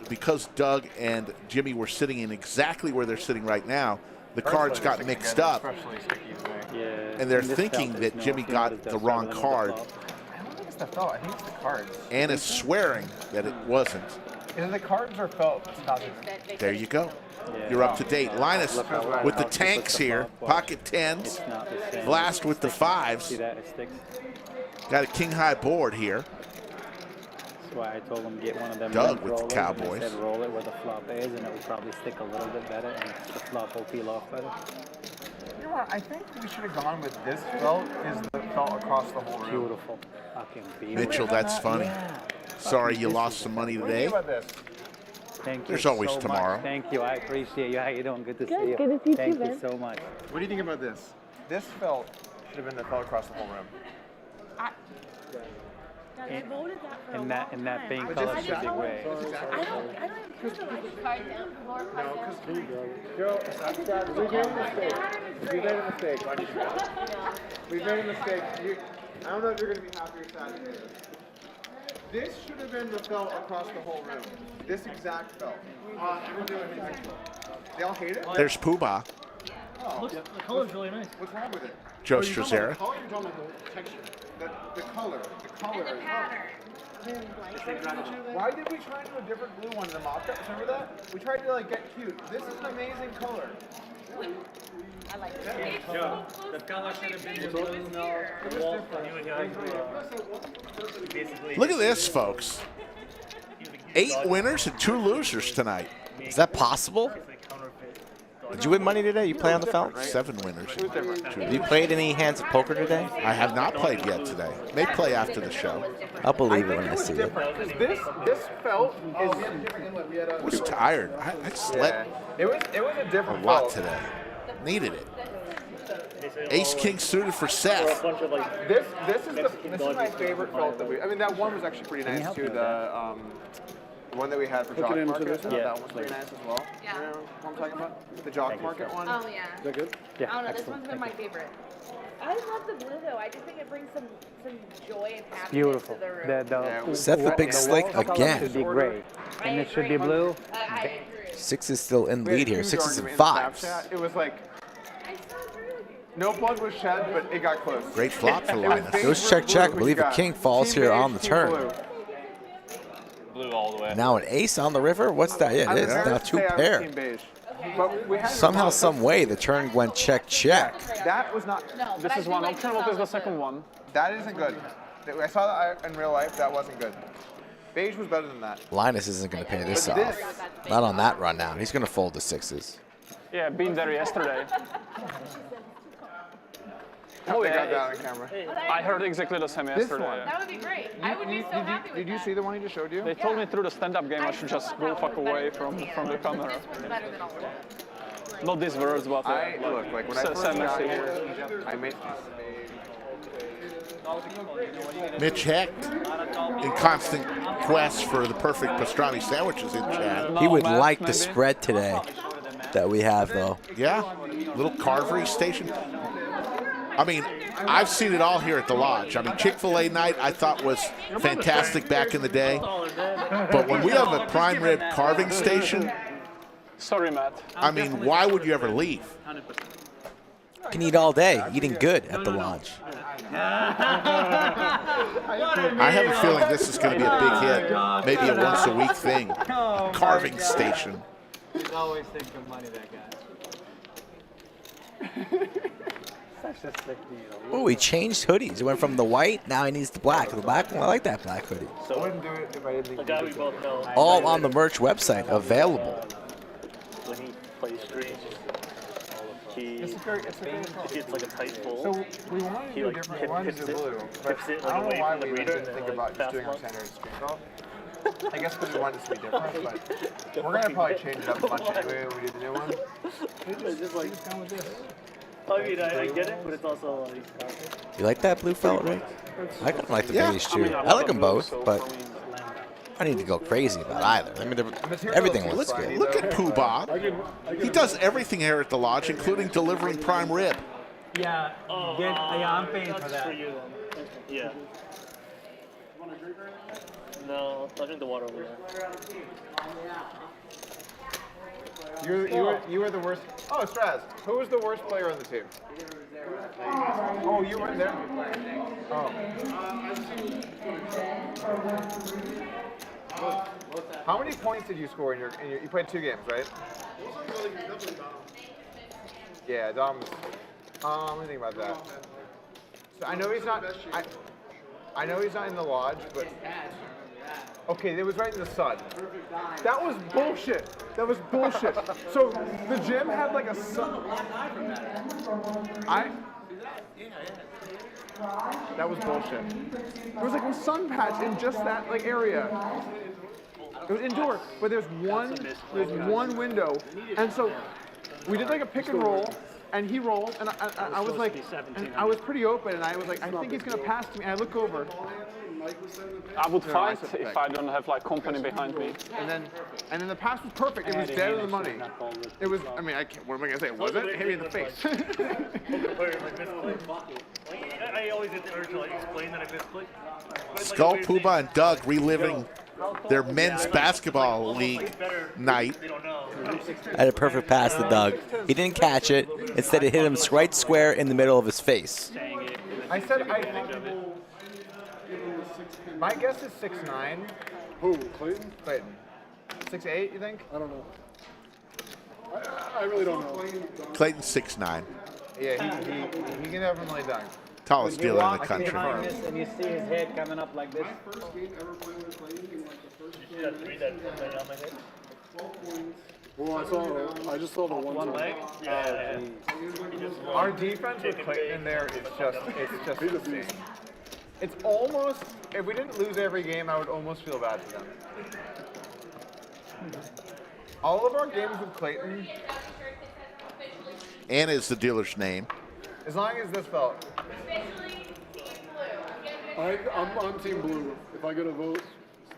because Doug and Jimmy were sitting in exactly where they're sitting right now, the cards got mixed up, and they're thinking that Jimmy got the wrong card. I don't think it's the felt. I think it's the cards. Anna's swearing that it wasn't. Is it the cards or felt? There you go. You're up to date. Linus with the tanks here. Pocket tens. Blast with the fives. See that? It sticks. Got a king high board here. That's why I told him get one of them. Doug link with the rollers, Cowboys. And I said roll it where the flop is, and it would probably stick a little bit better, and the flop will peel off better. You know what? I think we should have gone with this felt is the felt across the whole room. Beautiful. Fucking beautiful. Mitchell, that's funny. Sorry you lost some money today. What do you think about this? Thank you There's always so tomorrow. Much. Thank you. I appreciate you. How you doing? Good to see you. Good to see you Thank too, you man. so much. What do you think about this? This felt should have been the felt across the whole room. I voted that for In that pink But color this is should be exactly- gray. I don't have card down, floor card down. Joe, we made a mistake. We made a mistake. We made a mistake. I don't know if you're going to be happy or sad to hear this. This should have been the felt across the whole room. This exact felt. They all hate it? There's Poobah. Oh. The color's really nice. What's wrong with it? Joe Struzera. The color, you're talking about the texture. The color. And the pattern. Why did we try to do a different blue one in the mock-up? Remember that? We tried to like get cute. This is an amazing color. I like it. The color should have been Look at this, folks. 8 winners and 2 losers tonight. Is that possible? Did you win money today? You play on the felt? 7 winners. Have you played any hands of poker today? I have not played yet today. May play after the show. I'll believe it when I see it. This felt is. I was tired. I slept It was a a different lot felt. today. Needed it. Ace King suited for Seth. This is my favorite felt that we. I mean that one was actually pretty nice too. The one that we had for Hook it Jock into Market. this one? That one was pretty nice as well. Yeah. You know what I'm talking about? The Jock Market one. Oh, yeah. Is that good? Yeah, I don't know, this excellent. one's been my favorite. I love the blue though. I just think it brings some joy and happiness Beautiful. to the room. Seth the big slick wall color again. should be gray, and it should be blue. I agree. 6 is still in We had lead here. huge 6s and argument in 5s. Snapchat. It was like no blood was shed, but it got close. Great flop for It was Linus. beige Goes versus check, check. blue, I believe which a you king got. falls Team here beige, on the team turn. blue. Blue all the way. Now an ace on the river? What's that? Yeah, I'm it is. Now embarrassed to 2 say I was pair. team beige. But we had Somehow, some way, the turn went check, check. that was not. This is one option. What is the second one? That isn't good. I saw that in real life. That wasn't good. Beige was better than that. Linus isn't going to pay this But off. this- Not on that run now. He's going to fold the sixes. Yeah, been there yesterday. Oh, they got that on camera. I heard exactly the same This yesterday. one. That would be great. I would be so happy with Did you see the one he just showed you? They told me through the stand-up game I should just go fuck away from the camera. This one's better than all of them. Not these words, but Look, like when I first same got message. here, I made Mitch Hecht in constant quest for the perfect pastrami sandwiches in chat. He would like the spread today that we have, though. Yeah, little carvery station. I mean, I've seen it all here at the lodge. I mean, Chick-fil-A night I thought was fantastic back in the day. But when we have a prime rib carving station, sorry, Matt. I mean, why would you ever leave? Can eat all day, eating good at the lodge. I have a feeling this is going to be a big hit, maybe a once-a-week thing. Carving station. He's always thinking of money, that guy. Such a sick deal. Oh, he changed hoodies. He went from the white, now he needs the black. The black one, I like that black hoodie. I wouldn't do it if I didn't think The guy we both know. All on the merch website, available. When he plays strings, he it's gets like a tight pull. So we wanted to He do like different hip- ones hips in it- blue, but hips it, I like, don't away know why from the we reader didn't and think then, about like, just doing our fast standard screen golf. I guess because we want this to be different, but we're gonna probably change it up a bunch anyway when we do the new one. It's just like, I mean, I get it, but it's also like, You like that blue felt, Rick? I kind of like the beige too. I like them both, but I need to go crazy about either. I mean, everything looks good. Look at Pooh Bob. He does everything here at the lodge, including delivering prime rib. Yeah, yeah, I'm paying for that. for you. Yeah. No, I'll drink the water over there. You were the worst. Oh, Straz. Who was the worst player on the team? Oh, you weren't there. Oh. How many points did you score in your? You played 2 games, right? Yeah, Dom's. Let me think about that. So I know he's not. I know he's not in the lodge, but. Okay, it was right in the sun. That was bullshit. That was bullshit. So the gym had like a sun. That was bullshit. There was like a sun patch in just that like area. It was indoor, but there's one window, and so we did like a pick and roll. And he rolled, and I was like, and I was pretty open, and I was like, I think he's gonna pass to me. And I look over. I would fight if I don't have like company behind me. And then the pass was perfect. It was dead on the money. It was. I mean, what am I gonna say? Was it? Hit me in the face. I always get the urge to like explain that I misclicked. Skull, Pooba, and Doug reliving their men's basketball league night. I had a perfect pass to Doug. He didn't catch it. Instead, it hit him right square in the middle of his face. I said I think. My guess is 6'9". Who? Clayton? Clayton. 6'8", you think? I don't know. I really don't know. Clayton 6'9". Yeah, he can definitely dunk. Tallest When you dealer in the walk country. behind this and you see his head coming up like this. First game ever playing with Clayton in like the first You got 3 that went on my head. 12 points. Well, I just saw the one leg? Yeah. Our defense with Clayton in there is just insane. It's almost, if we didn't lose every game, I would almost feel bad for them. All of our games with Clayton, Anna is the dealer's name. as long as this felt. I'm on Team Blue. If I get a vote.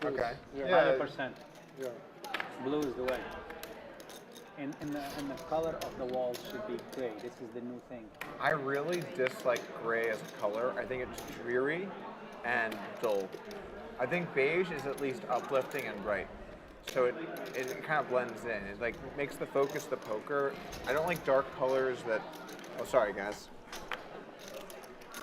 Okay. Yeah. 100%. Yeah. Blue is the way. And the color of the walls should be gray. This is the new thing. I really dislike gray as a color. I think it's dreary and dull. I think beige is at least uplifting and bright. So it kind of blends in. It like makes the focus the poker. I don't like dark colors that, oh sorry guys.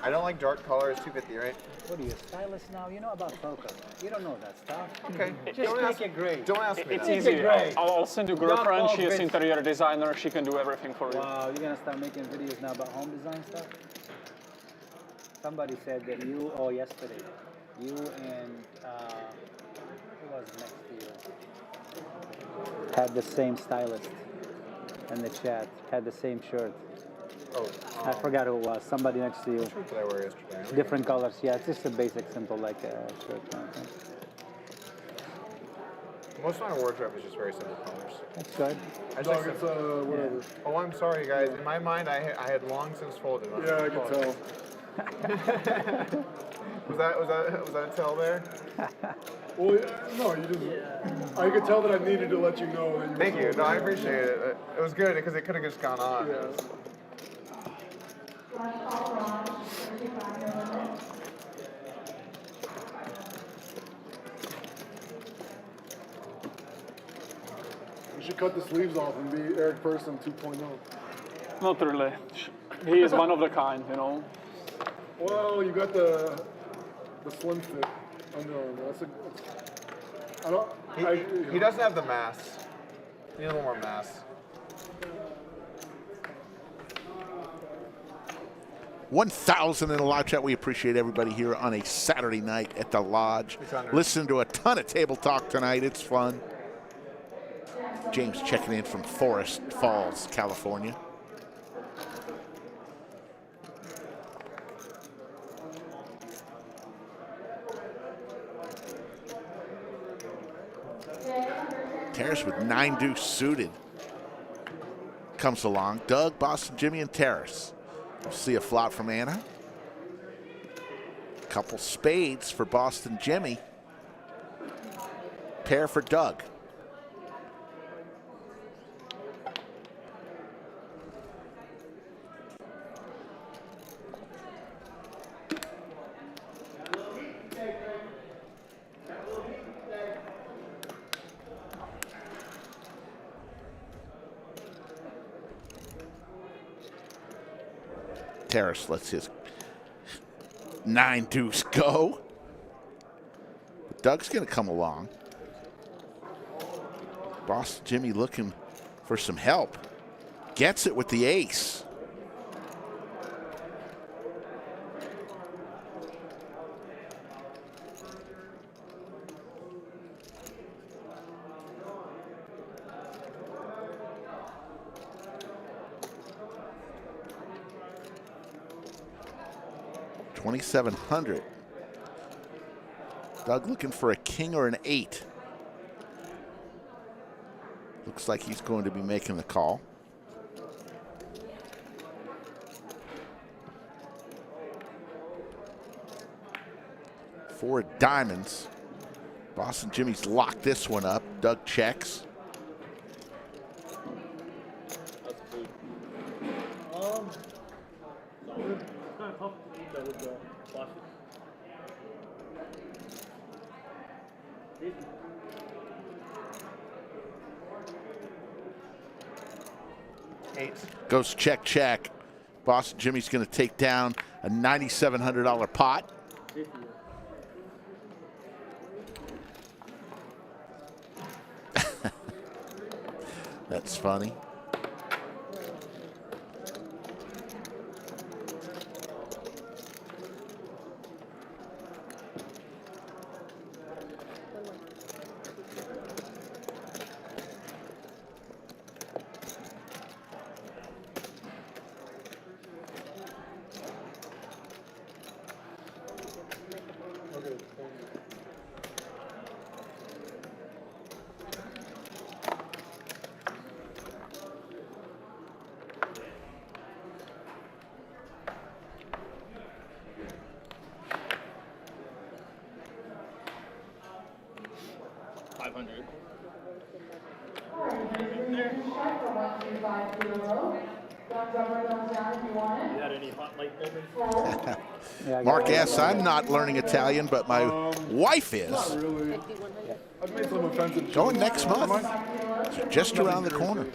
I don't like dark colors, 250, right? What are you, a stylist now? You know about poker. You don't know that stuff. Okay. Just make it gray. Don't ask me It's that. easy. great. I'll send you girlfriend. Don't She is always- interior designer. She can do everything for you. Wow, you're gonna start making videos now about home design stuff? somebody said that you, yesterday, you and who was next to you? Had the same stylist in the chat, had the same shirt. Oh, I forgot who it was. Somebody next to you. Which one did I wear yesterday? Different colors. Yeah, it's just a basic, simple like shirt kind of thing. Most of my wardrobe is just very simple colors. That's good. Dog, it's whatever. Yeah. Oh, I'm sorry, guys. In my mind, I had long since folded. Yeah, I can tell. was that a tell there? Well, no, you just. I could tell that I needed to let you know that you. Thank you. No, I appreciate it. It was good because it could have just gone on. Yeah. You should cut the sleeves off and be Eric Person 2.0. Not really. He is one of the kind, you know. Well, you got the slim fit underarm. He doesn't have the mass. He needs a little more mass. 1,000 in the live chat. We appreciate everybody here on a Saturday night at the Lodge. Listen to a ton of table talk tonight. It's fun. James checking in from Forest Falls, California. Terrace with 9 deuce suited comes along. Doug, Boston Jimmy, and Terrace. We'll see a flop from Anna. Couple spades for Boston Jimmy. Pair for Doug. Terrace lets his 9 deuce go. But Doug's going to come along. Boston Jimmy looking for some help. Gets it with the ace. $2,700. Doug looking for a king or an 8. Looks like he's going to be making the call. Four diamonds. Boston Jimmy's locked this one up. Doug checks. Goes check, check. Boston Jimmy's going to take down a $9,700 pot. That's funny. Mark asks, I'm not learning Italian, but my wife is. Not really. I've made some offensive. Going next month. So just around the corner.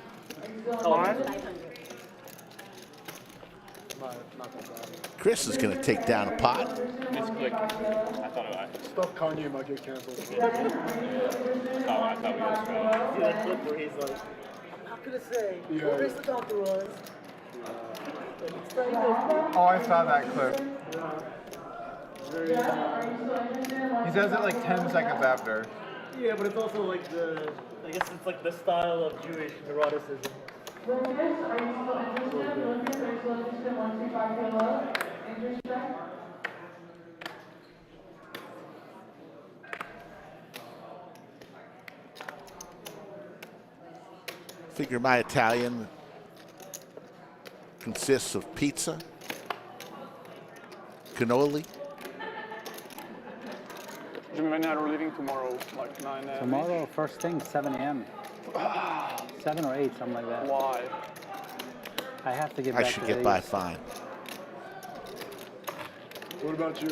Chris is going to take down a pot. Ming Click. I thought it was. Stuff Kanye might get canceled. I thought we were See that clip where he's like, I'm not gonna say what race the doctor was. Oh, I saw that clip. very. He says it like 10 seconds after. Yeah, but it's also like I guess it's like the style of Jewish neuroticism. Figure my Italian consists of pizza, cannoli. Jimmy and I are leaving tomorrow, like 9 a.m. Tomorrow, first thing, 7 a.m. 7 or 8, something like that. Why? I have to get I back should to get by Vegas. fine. What about you?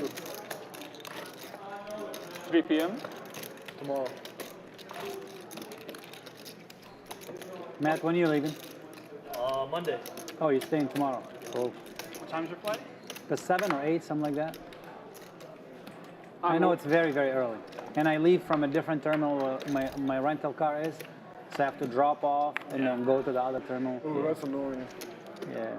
3 p.m. Tomorrow. Matt, when are you leaving? Monday. Oh, you're staying tomorrow. Cool. What time's your flight? The 7 or 8, something like that. I know it's very, very early. And I leave from a different terminal where my rental car is. So I have to drop off and then go to the other terminal. Oh, that's annoying. Yeah.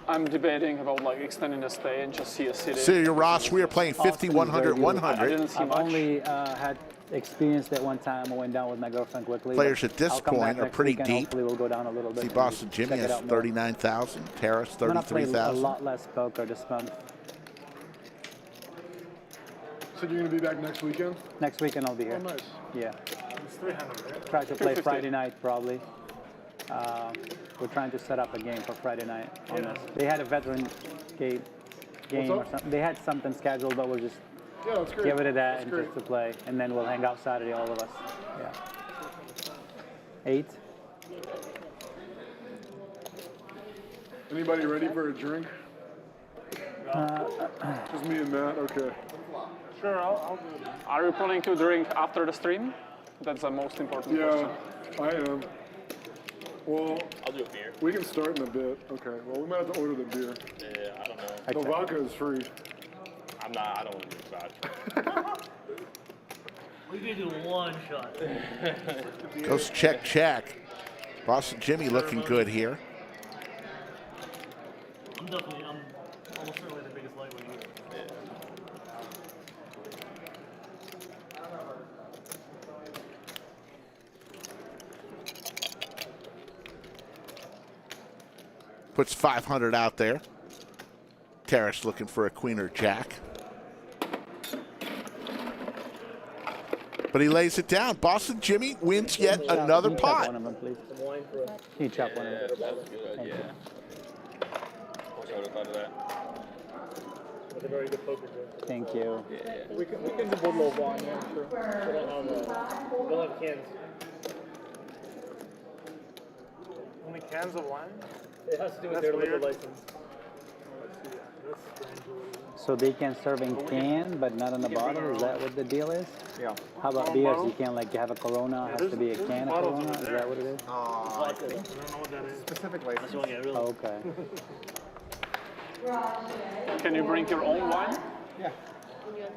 I'm debating about like extending the stay and just see a city. Senior Ross, we are playing 50, Austin is 100, very beautiful. 100. I didn't see I've much. only had experienced it one time. I went down with my girlfriend quickly. Players but at this I'll come back point are next pretty weekend. deep. Hopefully we'll go down a little bit. See, and Boston Jimmy check it has out more. 39,000. Terrace, I'm gonna play a 33,000. lot less poker this month. So you're gonna be back next weekend? Next weekend I'll be here. Oh, nice. Yeah. It's 300, right? Try to play 250. Friday night probably. We're trying to set up a game for Friday night. On this. They had a veteran game or up? something. They had something scheduled, but we'll just Yeah, that's great. give it a that That's and great. just to play, and then we'll hang out Saturday, all of us. Yeah. 8. Anybody ready for a drink? Just me and Matt. Okay. Sure, I'll do it. Are you planning to drink after the stream? That's the most important Yeah, question. I am. Well, I'll do a beer. we can start in a bit. Okay. Well, we might have to order the beer. Yeah, I don't know. The vodka is free. I don't want to do vodka. We can do one shot. Goes check, check. Boston Jimmy looking good here. I'm almost certainly the biggest lightweight. Puts 500 out there. Terrace looking for a queen or jack. But he lays it down. Boston Jimmy wins yet another Can you chop pot. one of them, please? Some wine for us. Can you chop one of them? That's good, Thank yeah. you. I wish I would have thought of that. That's a very good poker joke. Thank you. We can do a little wine, yeah, sure. We'll have cans. Only cans of wine? It has to do with That's their liquor weird. license. So they can serve in can, but not in the bottle? Is that what the deal is? Yeah. How about beers? You can't like have a Corona? It has to be a there's can of bottles Corona? over Is there. that what it is? Vodka. I don't know what that is. Specific That's license. the one, yeah, really. Oh, okay. Can you bring your own wine?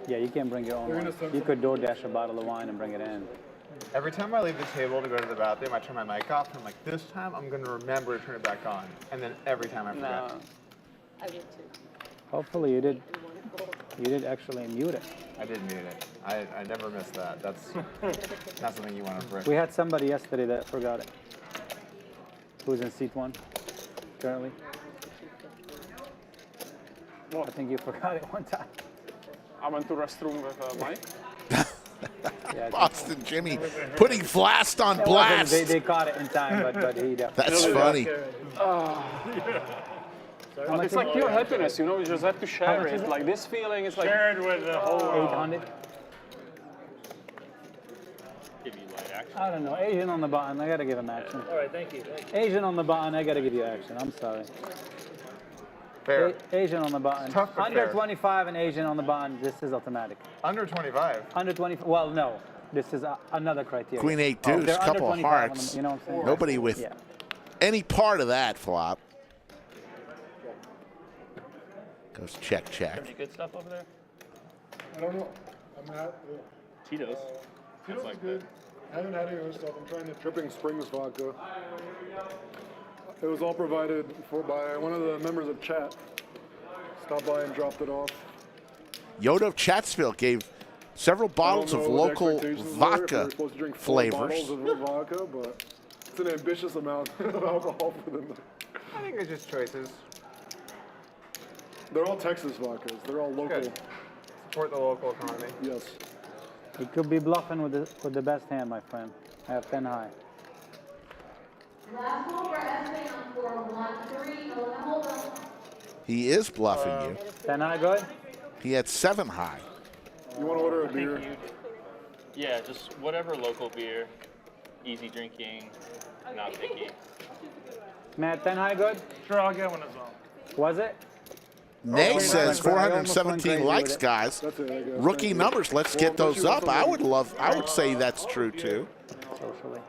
Yeah, you can bring your own wine. You could DoorDash a bottle of wine and bring it in. Every time I leave the table to go to the bathroom, I turn my mic off. And I'm like, this time I'm going to remember to turn it back on. And then every time I forget. No. I would too. Hopefully you did actually mute it. I did mute it. I never miss that. That's not something you want to break. We had somebody yesterday that forgot it. Who's in seat 1 currently? I think you forgot it one time. I went to restroom with Mike. Yeah, Boston Jimmy putting blast on blast. They caught it in time, but he definitely. That's funny. It's like pure happiness, you know. You just have to share it. Like this feeling is like Shared with the whole world. 800. Give you light action. I don't know. Asian on the button. I gotta give him action. All right, thank you. Asian on the button. I gotta give you action. I'm sorry. Fair. Asian on the button. tough, but Under fair. 25 and Asian on the button. This is automatic. Under 25. Under 20. Well, no. This is another criteria. Queen 8 Oh, deuce, they're under couple of 25 on hearts. the- you know what I'm saying? Nobody with Yeah. any part of that flop. Goes check, check. Any good stuff over there? I don't know. I'm not. Tito's. Tito's like is good. I haven't had any of this stuff. I'm trying the Tripping Springs vodka. It was all provided by one of the members of chat. Stopped by and dropped it off. Yoda of Chatsville gave several bottles of local vodka flavors. Bottles of vodka, but it's an ambitious amount of alcohol for them. I think it's just choices. They're all Texas vodkas. They're all local. Good. Support the local economy. Yes. You could be bluffing with the best hand, my friend. I have 10 high. Last hole for Esteban for 1-3. He is bluffing you. 10 high, good? He had 7 high. You want to order a beer? Yeah, just whatever local beer, easy drinking, not picky. Matt, 10 high, good? Sure, I'll get one as well. Was it? Nay says 417 likes, guys. Rookie numbers. Let's get those up. I would say that's true too. Socially.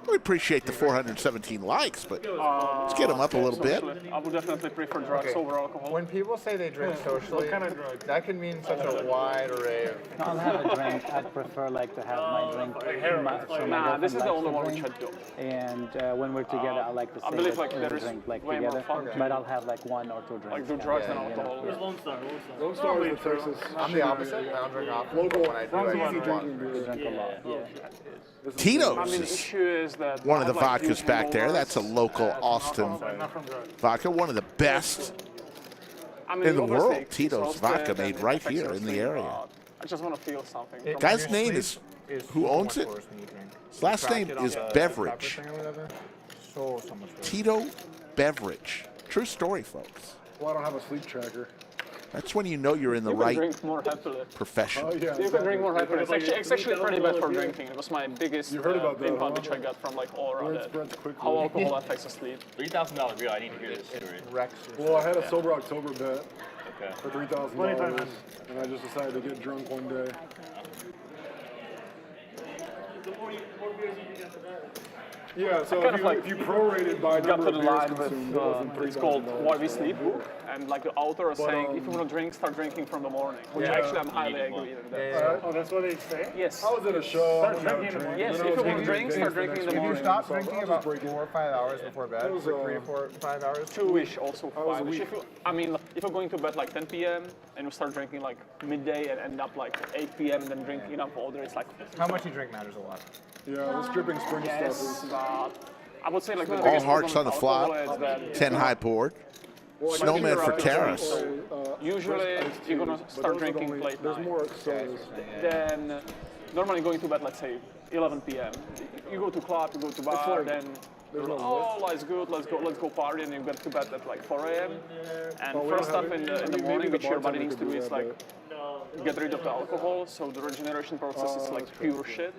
We appreciate the 417 likes, but let's get them up a little bit. I would definitely prefer drugs over alcohol. When people say they drink socially, What kind of drug? that can mean such a wide array of... I'll have a drink. I'd prefer like to have my drink. Nah, this is the only one which I do. And when we're together, I like to I say believe, that like, there is drink like way more together. fun. But I'll have like 1 or 2 drinks. Like do drugs than you know. alcohol. Where's Lone Star? Lone Star is in Texas. I'm the opposite. I don't drink alcohol. When I do, I Easy drink a lot. drinking beer. Drink a lot. Yeah. Tito's I mean, the is issue is that one I of the have, like, vodkas huge back there. hangovers. That's a local Austin vodka, one of the best I mean, in the obviously, world. it's Tito's roasted vodka and made it right affects here your in the sleep, area. I just want to feel something. It- Guy's your name sleep is so who owns much it? worse when you drink. His last Track name it on is the Beverage. pepper thing or whatever. So much worse. Tito Beverage. True story, folks. Well, I don't have a sleep tracker. That's when you know you're in the You can right drink more happily. profession. Oh, yeah. You can drink more happily. It's Like, actually pretty bad for drinking. It was my biggest You heard about that, input huh? which I got from like all around Word it. spreads quickly. How alcohol affects the sleep. $3,000 beer. I need to hear this story. Well, I had a sober October bet Okay. for $3,000, and I just decided to get drunk one day. The more beers you drink after that. Yeah, so kind if of like you prorated by got number to of the beers line consumed, with it wasn't it's called $3,000. Why We Sleep, and like the author is But, saying if you want to drink, start drinking from the morning, which yeah. actually I'm highly agree with that. Yeah. Oh, that's what they say? Yes. I was at a show. I Start went out drinking in the and morning. Yes, then I if was you gonna want to drink, get start Vegas drinking in the the If you next morning. stop week, so drinking I'll about just break it. 4 or 5 hours before bed, It was, like 3 to 4, 5 hours. 2-ish also I was a 5-ish. week. I mean, if you're going to bed like 10 p.m. and you start drinking like midday and end up like 8 p.m. and then drinking enough water, it's like How much you drink matters a lot. Yeah, this dripping spring yes, stuff is. but I would say like the All biggest hearts problem on the with flop. alcohol is that 10 high board. Well, like, Snowman I for think Terrace. Usually, iced you're gonna tea, but start those are drinking only- late There's night. more sodas. Then normally going to bed, let's say 11 p.m. You go to club, you go to bar, like- then there's you're no like, oh, life's good, let's go party, and you get to bed at like 4 a.m. And Oh, we first don't have stuff in it. the Maybe morning, the which your body bartender needs to could do do is that, like get rid of the alcohol, so the regeneration process is like pure shit.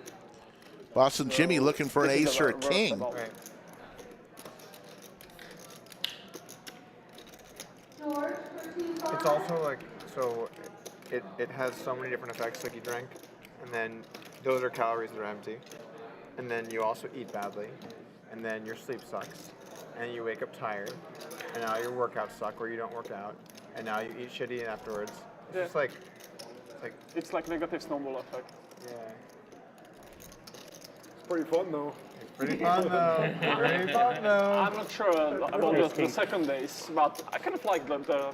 Boston Jimmy looking for an This is ace the or a worst king. about it. It's also like, so it has so many different effects, like you drink, and then those are calories that are empty. And then you also eat badly, and then your sleep sucks, and you wake up tired, and now your workouts suck or you don't work out, and now you eat shitty afterwards. It's Yeah. just like, It's like negative snowball effect. yeah. It's pretty fun though. Pretty fun though. Pretty fun though. I'm not sure about the second days, but I kind of like the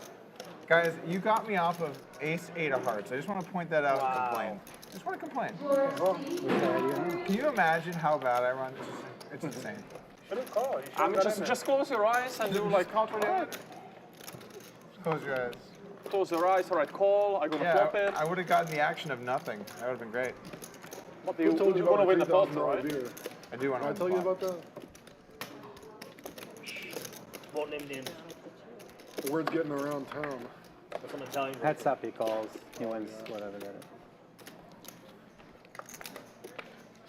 Guys, you got me off of Ace 8 of Hearts. I just want to point that out and complain. Just want to complain. Can you imagine how bad I run? It's insane. I mean, just close your eyes and do like alright. Close your eyes. Close your eyes, alright, call, I'm gonna flop it. I would have gotten the action of nothing. That would have been great. But Who you told you want to about win the the pot, $3,000 right? beer? I do want Did I to tell you about that? Won't name names. The word's getting around town. That's an Italian. Heads up, he calls. He wins whatever that is.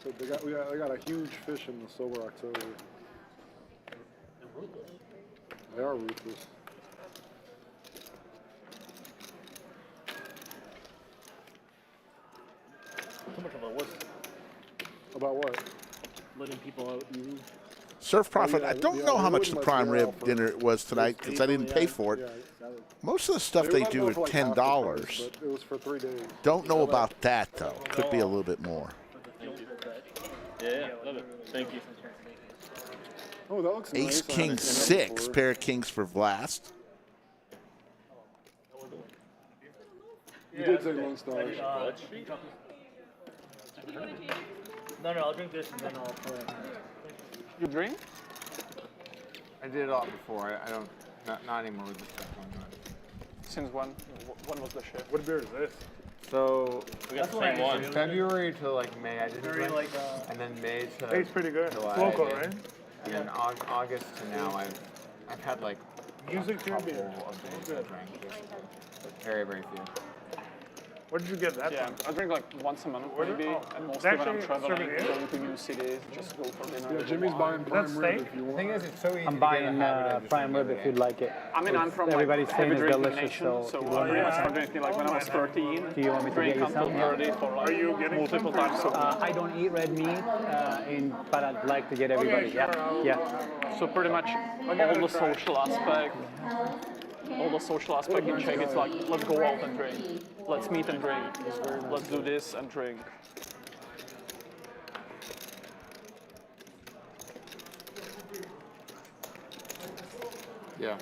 So they got a huge fish in the sober October. They are ruthless. Too much of a wuss. About what? Letting people out easy. Surf Prophet, yeah, I don't yeah, know they how much wouldn't the let prime you rib out for dinner was tonight because I didn't pay for it. Most of the stuff they went do out at for like half the $10. price, but it was for 3 days. Don't know about that though. Could be a little bit more. Thank you. Yeah, love it. Thank you. Oh, that looks Ace nice. I King haven't seen that 6, before. pair of kings for Vlast. You did say Lone Star. No, I'll drink this and then I'll play. You drink? I did it all before. I don't, not anymore with this stuff going on. Since when? When was the shift? What beer is this? So We got the same one. February to like May, I didn't Very drink, like, and then May to Tastes pretty good. July, It's local, I did. right? And then August to now, I've had like Music to your couple beer. of days I drank this, but very few. Where did you get that Yeah, from? I drink like once a month maybe, and It's mostly when I'm actually traveling, serving you? going to new cities, just go for dinner. Yeah, Jimmy's buying prime rib steak? if you The want. thing is, it's so easy I'm to buying get a habit of just prime rib drinking if you'd like it. I mean, I'm from Everybody's like saying heavy it's drinking delicious, nation, so so if you I want really it. started drinking like when I was 13. Do you want me to Drink get you until some? 30 for like Are you getting multiple some? times a week. I don't eat red meat, but I'd like to get everybody. sure, Yeah. So pretty much all the social aspect, in Czech, it's like, let's go out and drink. Let's meet and drink. Let's do this and drink. Yeah.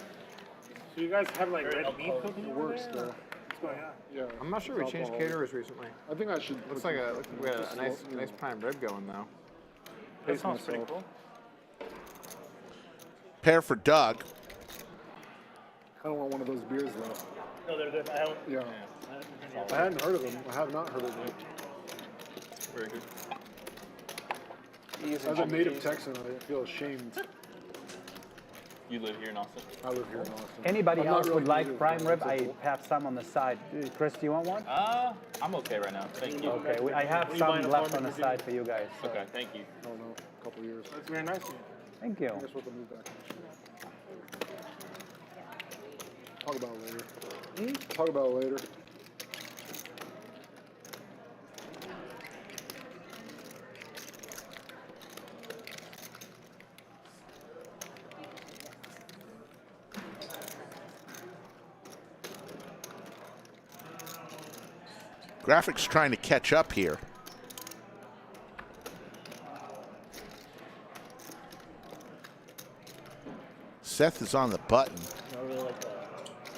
So you guys have like red meat cooking? It works though. What's going on? Yeah. I'm not sure we changed caterers recently. I think I should. Looks like we had a nice prime rib going though. That sounds pretty cool. Pair for Doug. I don't want one of those beers though. No, they're good. I don't. Yeah. I hadn't heard of them. I have not heard of them. Very good. As a native Texan, I feel ashamed. You live here in Austin? I live here in Austin. Anybody I'm not else really would like native, prime but rib? it's I cool. have some on the side. Chris, do you want one? I'm okay right now. Thank you. Okay, I have you some buying a left farm on the in side for you guys. So. Okay, thank you. I don't know. A couple years. That's very nice of you. Thank you. I guess we'll have to move back. Talk about it later. Talk about it later. Graphics trying to catch up here. Seth is on the button. I really like the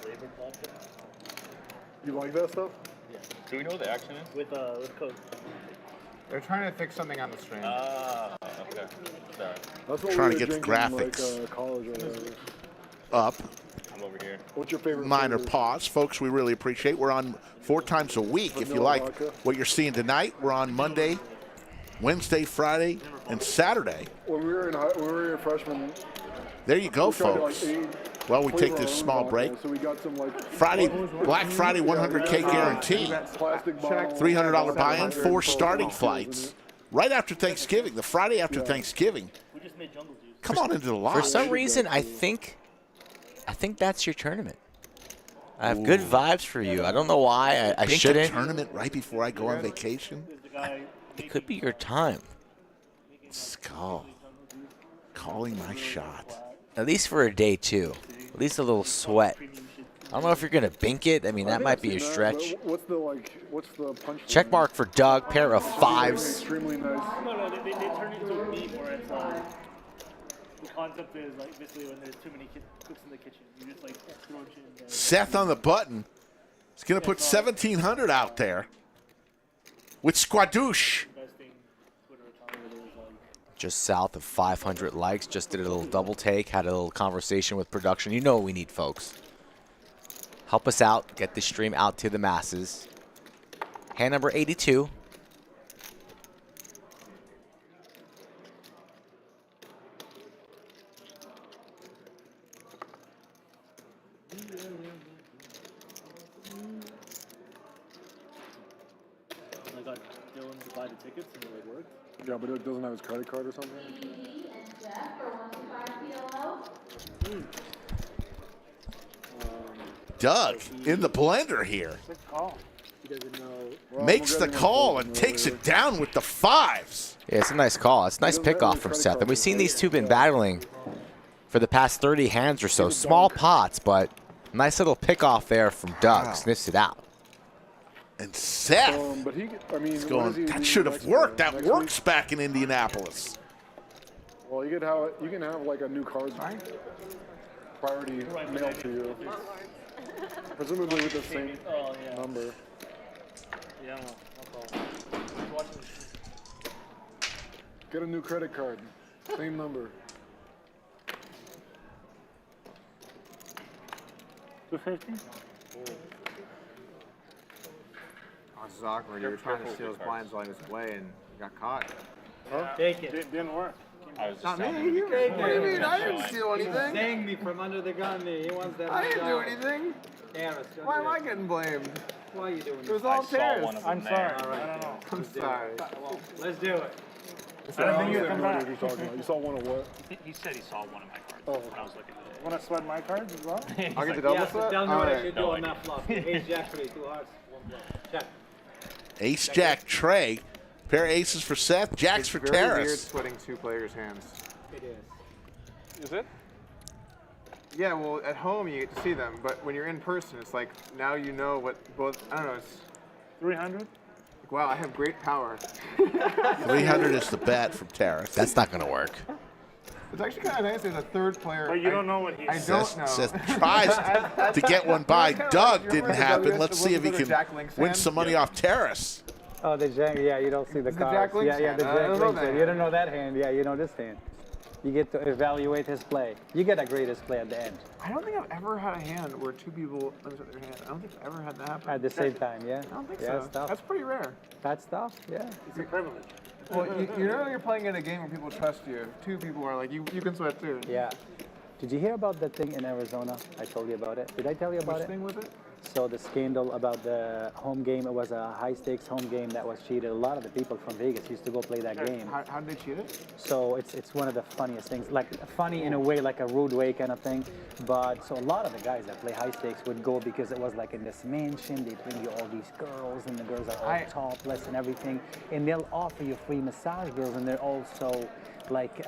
flavored vodka. You like that stuff? Yeah. Do we know what the action is? With Coke. They're trying to fix something on the stream. Okay. Sorry. That's what Trying we to were get the drinking in, graphics like, college or whatever. up. I'm over here. What's your favorite Minor flavor? pause. Folks, we really appreciate. We're on 4 times a week. If you Vanilla like vodka. what you're seeing tonight, we're on Monday, Wednesday, and Saturday. When we were freshmen, There you go, we tried to, folks. like, aid Well, we flavor take our this own small vodka, break. So we got some like Black Friday 100K guarantee. plastic bottle, $300 buy-in, 4 4 starting flights. Right after Thanksgiving, the Friday after Thanksgiving. We just made jungle juice. Come on into the For lodge. some reason, I think that's your tournament. I have good vibes for you. I don't know why. I Think a shouldn't. tournament right before I go on vacation. It could be your time. Skull. Calling my shot. At least for a day, too. At least a little sweat. I don't know if you're going to bink it. I mean, that might be a stretch. What's the punch? Check mark for Doug. Pair of 5s. Extremely nice. No, they turn it into a beef where it's the concept is like basically when there's too many cooks in the kitchen, you just like throw shit in there. Seth on the button. He's going to put 1,700 out there with Squadouche. Just south of 500 likes. Just did a little double take. Had a little conversation with production. You know what we need, folks. Help us out. Get this stream out to the masses. Hand number 82. I got Dylan to buy the tickets and it worked. Yeah, but it doesn't have his credit card or something. Doug in the blender here. He doesn't know. Makes the call and takes it down with the 5s. Yeah, it's a nice call. It's a nice pickoff from Seth. And we've seen these two been battling for the past 30 hands or so. Small pots, but nice little pickoff there from Doug. Wow. Sniffs it out. And Seth But he, I mean, is what going, is he that doing should have next worked. year? That Next works week? back in Indianapolis. Well, you can have like a new card priority mailed to you, presumably with the same number. Yeah, no problem. Get a new credit card. Same number. 250? Oh, this is awkward. You were trying to steal his blinds while he was away and you got caught. Yeah, Take it. Didn't work. I was just Not me. telling him to be Take careful. What do you mean? it. I didn't steal anything. Dang me from under the gun. He wants that. I didn't do job. anything. Terrace, don't Why do am it. I getting blamed? Why are you doing It was this? all I saw Terrace. one of them I'm there. sorry. All right. I don't know. I'm sorry. Well, let's do it. I don't think you have come no back. idea what you're talking about. You saw one of what? He said he saw one of my cards Oh. when I was looking at it. Want to sweat my cards as well? I'll get the double Yeah, set? so tell me what I Alright. should do No on idea. that flop. Ace Jack 3, 2 hearts, 1 blow. Check. Ace, Jack, Trey. Pair of aces for Seth. Jacks It's for very weird Terrace. splitting two players' hands. It is. Is it? Yeah, well, at home you get to see them, but when you're in person, it's like now you know what both. I don't know. It's 300? like, wow, I have great power. 300 is the bet from Terrace. That's not going to work. It's actually kind of nice. There's a third player. But you don't know what he I says. don't know. Seth tries to get one by. Doug didn't remember the happen. WS Let's see if he the can Jack Link's win hand? some money off Terrace. Oh, the Jack, yeah, you don't see the It's the cards. Jack Link's yeah, hand. the I Jack don't know Link's that hand. You hand. don't know that hand. Yeah, you know this hand. You get to evaluate his play. You get a greatest play at the end. I don't think I've ever had a hand where two people let me set their hand. I don't think I've ever had that happen. At the same time, yeah? I don't think yeah, so. It's tough. That's pretty rare. That's tough, yeah. It's a privilege. Well, you know you're playing in a game where people trust you. Two people are like, you can sweat too. Yeah. Did you hear about that thing in Arizona? I told you about it. Did I tell you about Which it? thing was it? So the scandal about the home game, it was a high-stakes home game that was cheated. A lot of the people from Vegas used to go play that game. How did they cheat it? So it's one of the funniest things, like funny in a way, like a rude way kind of thing. But so a lot of the guys that play high stakes would go because it was like in this mansion, they bring you all these girls and the girls are all topless and everything. And they'll offer you free massage girls and they're also like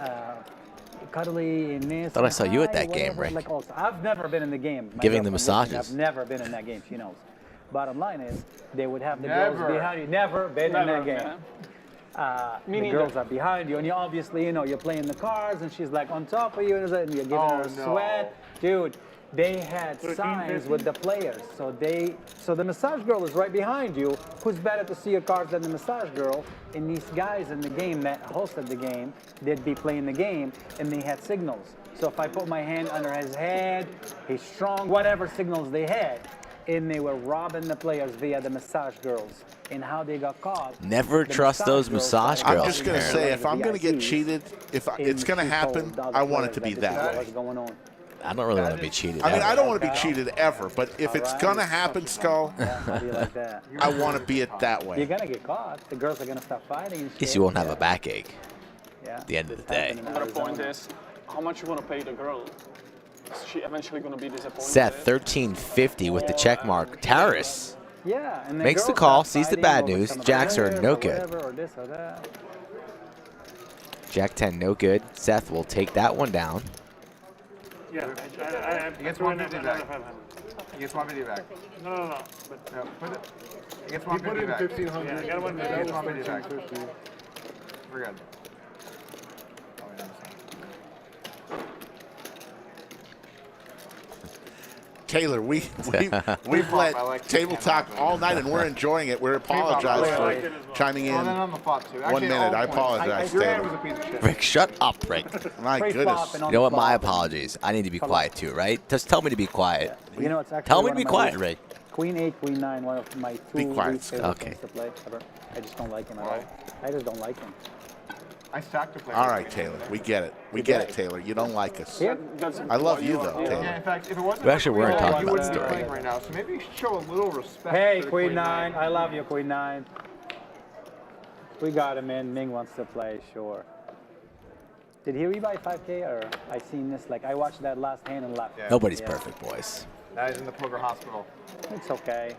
cuddly and nice. Thought I saw you at Hi, that game, whatever. Rick. Like also, I've never been in the game. My Giving the girlfriend listened, massages. I've never been in that game, she knows. Bottom line is, they would have the Never. girls behind you. Never been in that game. yeah. Me The neither. girls are behind you, and you obviously, you're playing the cards, and she's like on top of you, and you're giving her a no. sweat. Dude, they had 13, signs 15? with the players. So the massage girl is right behind you. Who's better to see your cards than the massage girl? And these guys in the game that hosted the game, they'd be playing the game, and they had signals. So if I put my hand under his head, he's strong, whatever signals they had, and they were robbing the players via the massage girls. And how they got caught. Never the trust those girls massage started girls, I'm just going to apparently. say, if I'm going to get VIPs, cheated, if and it's going to she happen, told the other I want it players to be this is that way. what's going on. I don't really want to be cheated. I mean, ever. I don't want to be cheated ever, but if it's Alright. going to happen, Skull, Yeah, how do you like that? I want to be it that You're way. gonna get caught. The girls are gonna start fighting. And At least shit. you won't have Yeah. a backache Yeah. at the end of the This day. happened in Another point Arizona. is, how much you want to pay the girl? Is she eventually going to be disappointed? Seth, 1350 with the check mark. Terrace. Yeah, and Makes the girls call, start sees the fighting bad over news. some of the Jacks are players no or good. whatever, or this or that. Jack 10, no good. Seth will take that one down. Yeah, I He gets threw in 150 another back. 500. He gets 150 back. No. But No, put it. He gets He put 150 in back. 1,500. Yeah, I got one. He gets 150 back. 1,550. We're good. Taylor, we've I let like Table to Talk have all that. night, and we're enjoying it. We apologize I like for chiming in. Well, then on the flop too. 1 Actually, minute. all I points. apologize, Your hand Taylor. was a piece of shit. Rick, shut up, Rick. My Pre-flop goodness. and on You know the what? My flop. apologies. I need to be quiet too, right? Just tell me to be quiet. You know, it's actually Tell me one to be of my quiet, least- Rick. Queen 8, Queen 9, one of my two Be quiet, least favorite okay. things to play ever. I just don't like him at Why? all. I just don't like him. I stacked a player. All right, Taylor. We get it. We get it, Taylor. You don't like us. Here? I love you, though, Yeah, Taylor. in fact, if it wasn't We actually for weren't Queen talking nine, about you the wouldn't be story. playing right now. So maybe you should show a little respect. Hey, to the Queen 9. I love you, Queen 9. We got him in. Ming wants to play, sure. Did he rebuy 5K or I seen this? Like, I watched that last hand and left. Yeah. Nobody's Yeah. perfect, boys. That is in the poker hospital. It's okay.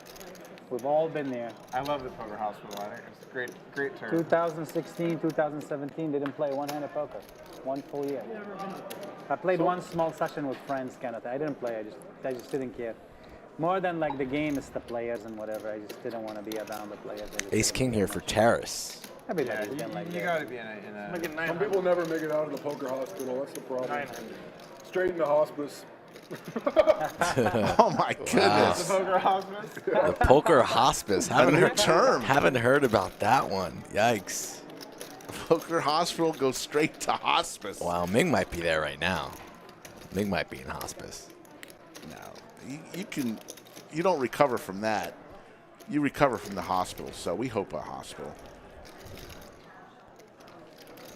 We've all been there. I love the poker hospital. I think it's a great term. 2016, 2017, didn't play one-handed poker. One full year. I played one small session with friends, kind of thing. I didn't play. I just didn't care. More than like the game, it's the players and whatever. I just didn't want to be around the players. Ace King here for Terrace. Everybody's Yeah, been like you that. got to be in a Make it Some 900. people never make it out of the poker hospital. That's the problem. 900. Straight into hospice. Oh my goodness. The poker hospice. The poker hospice. A new term. Haven't heard about that one. Yikes. Poker hospital goes straight to hospice. Wow, Ming might be there right now. Ming might be in hospice. No, you don't recover from that. You recover from the hospital, so we hope a hospital.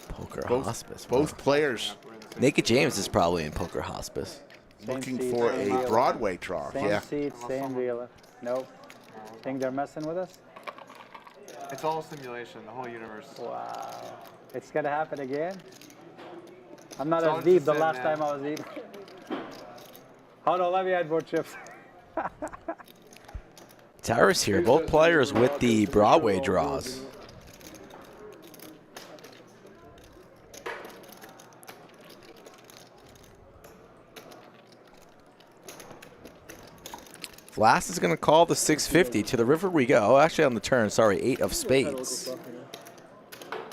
Poker Both- hospice. both wow. players. Naked James is probably in poker hospice. Looking seats, for same a dealer. Broadway draw. Same Yeah. seats, same dealer. Nope. Think they're messing with us? It's all simulation, the whole universe. Wow. It's gonna happen again? I'm not It's all as deep just the in, last man. time I was deep. Hold on, let me add more chips. Towers here, both players with the Broadway draws. Last is going to call the 650. To the river we go. Actually, on the turn, sorry, 8 of spades.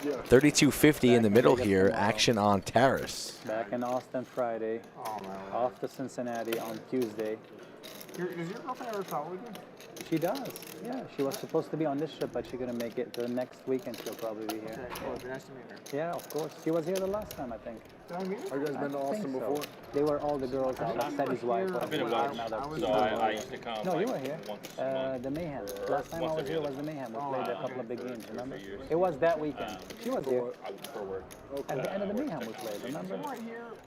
32.50 in the middle here. Action on Terrace. Back in Austin Friday. Off to Cincinnati on Tuesday. Does your girlfriend ever travel with you? She does. Yeah, she was supposed to be on this trip, but she's gonna make it the next weekend. She'll probably be here. Okay, cool. It'd be nice to meet her. Yeah, of course. She was here the last time, I think. Did I meet her? Have you guys been to I Austin think so. before? They were all the girls out. Like Steady's wife. I've been to was Welsh, another so I used to come. No, you like, were here. once a month. The Mayhem. Last time I once was every here other was the Mayhem. We month. played a couple of big games, remember? years. It was that weekend. She was here. For work. At the end of the Mayhem we played, remember?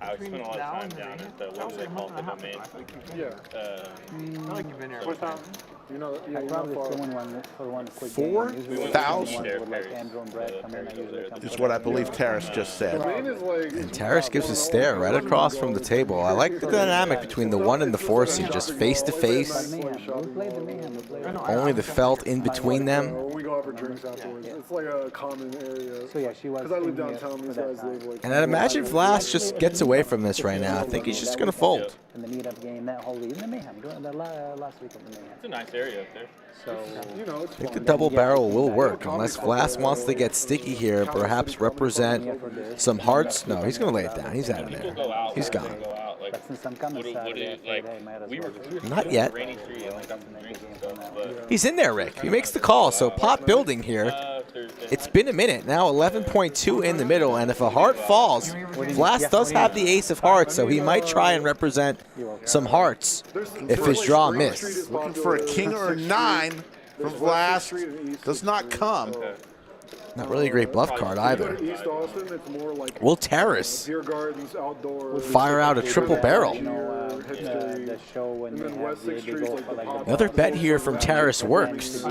I spent a lot of time down at the, what do they call it, the domain? Yeah. I like you've been here. You know, I yeah, probably you know, threw in one for one quick 4,000 game. With like Andrew and Brett come in. I usually come Is what I believe Terrace just said. And Terrace gives a stare right across from the table. I like the dynamic between the 1 and the 4 seed, just face to face. We played the Mayhem. We played Only the felt in between them. we go out for drinks afterwards. It's like a common area. So yeah, she was. Because I live in here downtown, for these that guys time. live like. And I'd imagine Vlas just gets away from this right now. I think he's just going to fold. In the meetup game that whole week. In the Mayhem. During the last week of the Mayhem. It's a nice area up there. So, you know, it's I think the double barrel will work unless Vlas wants to get sticky here, perhaps represent some hearts. No, he's going to lay it down. He's out of there. He's gone. but since I'm coming Saturday, I figured, hey, might as well. Not yet. Rainy Tree and like got some drinks and stuff, but He's in there, Rick. He makes the call. So pot building here. It's been a minute. Now 11.2 in the middle. And if a heart falls, Vlas does have the ace of hearts, so he might try and represent some hearts if his draw missed. Looking for a king or a 9 from Vlas. Does not come. Not really a great bluff card either. East Austin, it's more like Will Terrace beer gardens, outdoors. fire out a triple barrel? The show when they have they go for like the Another bet here from Terrace works.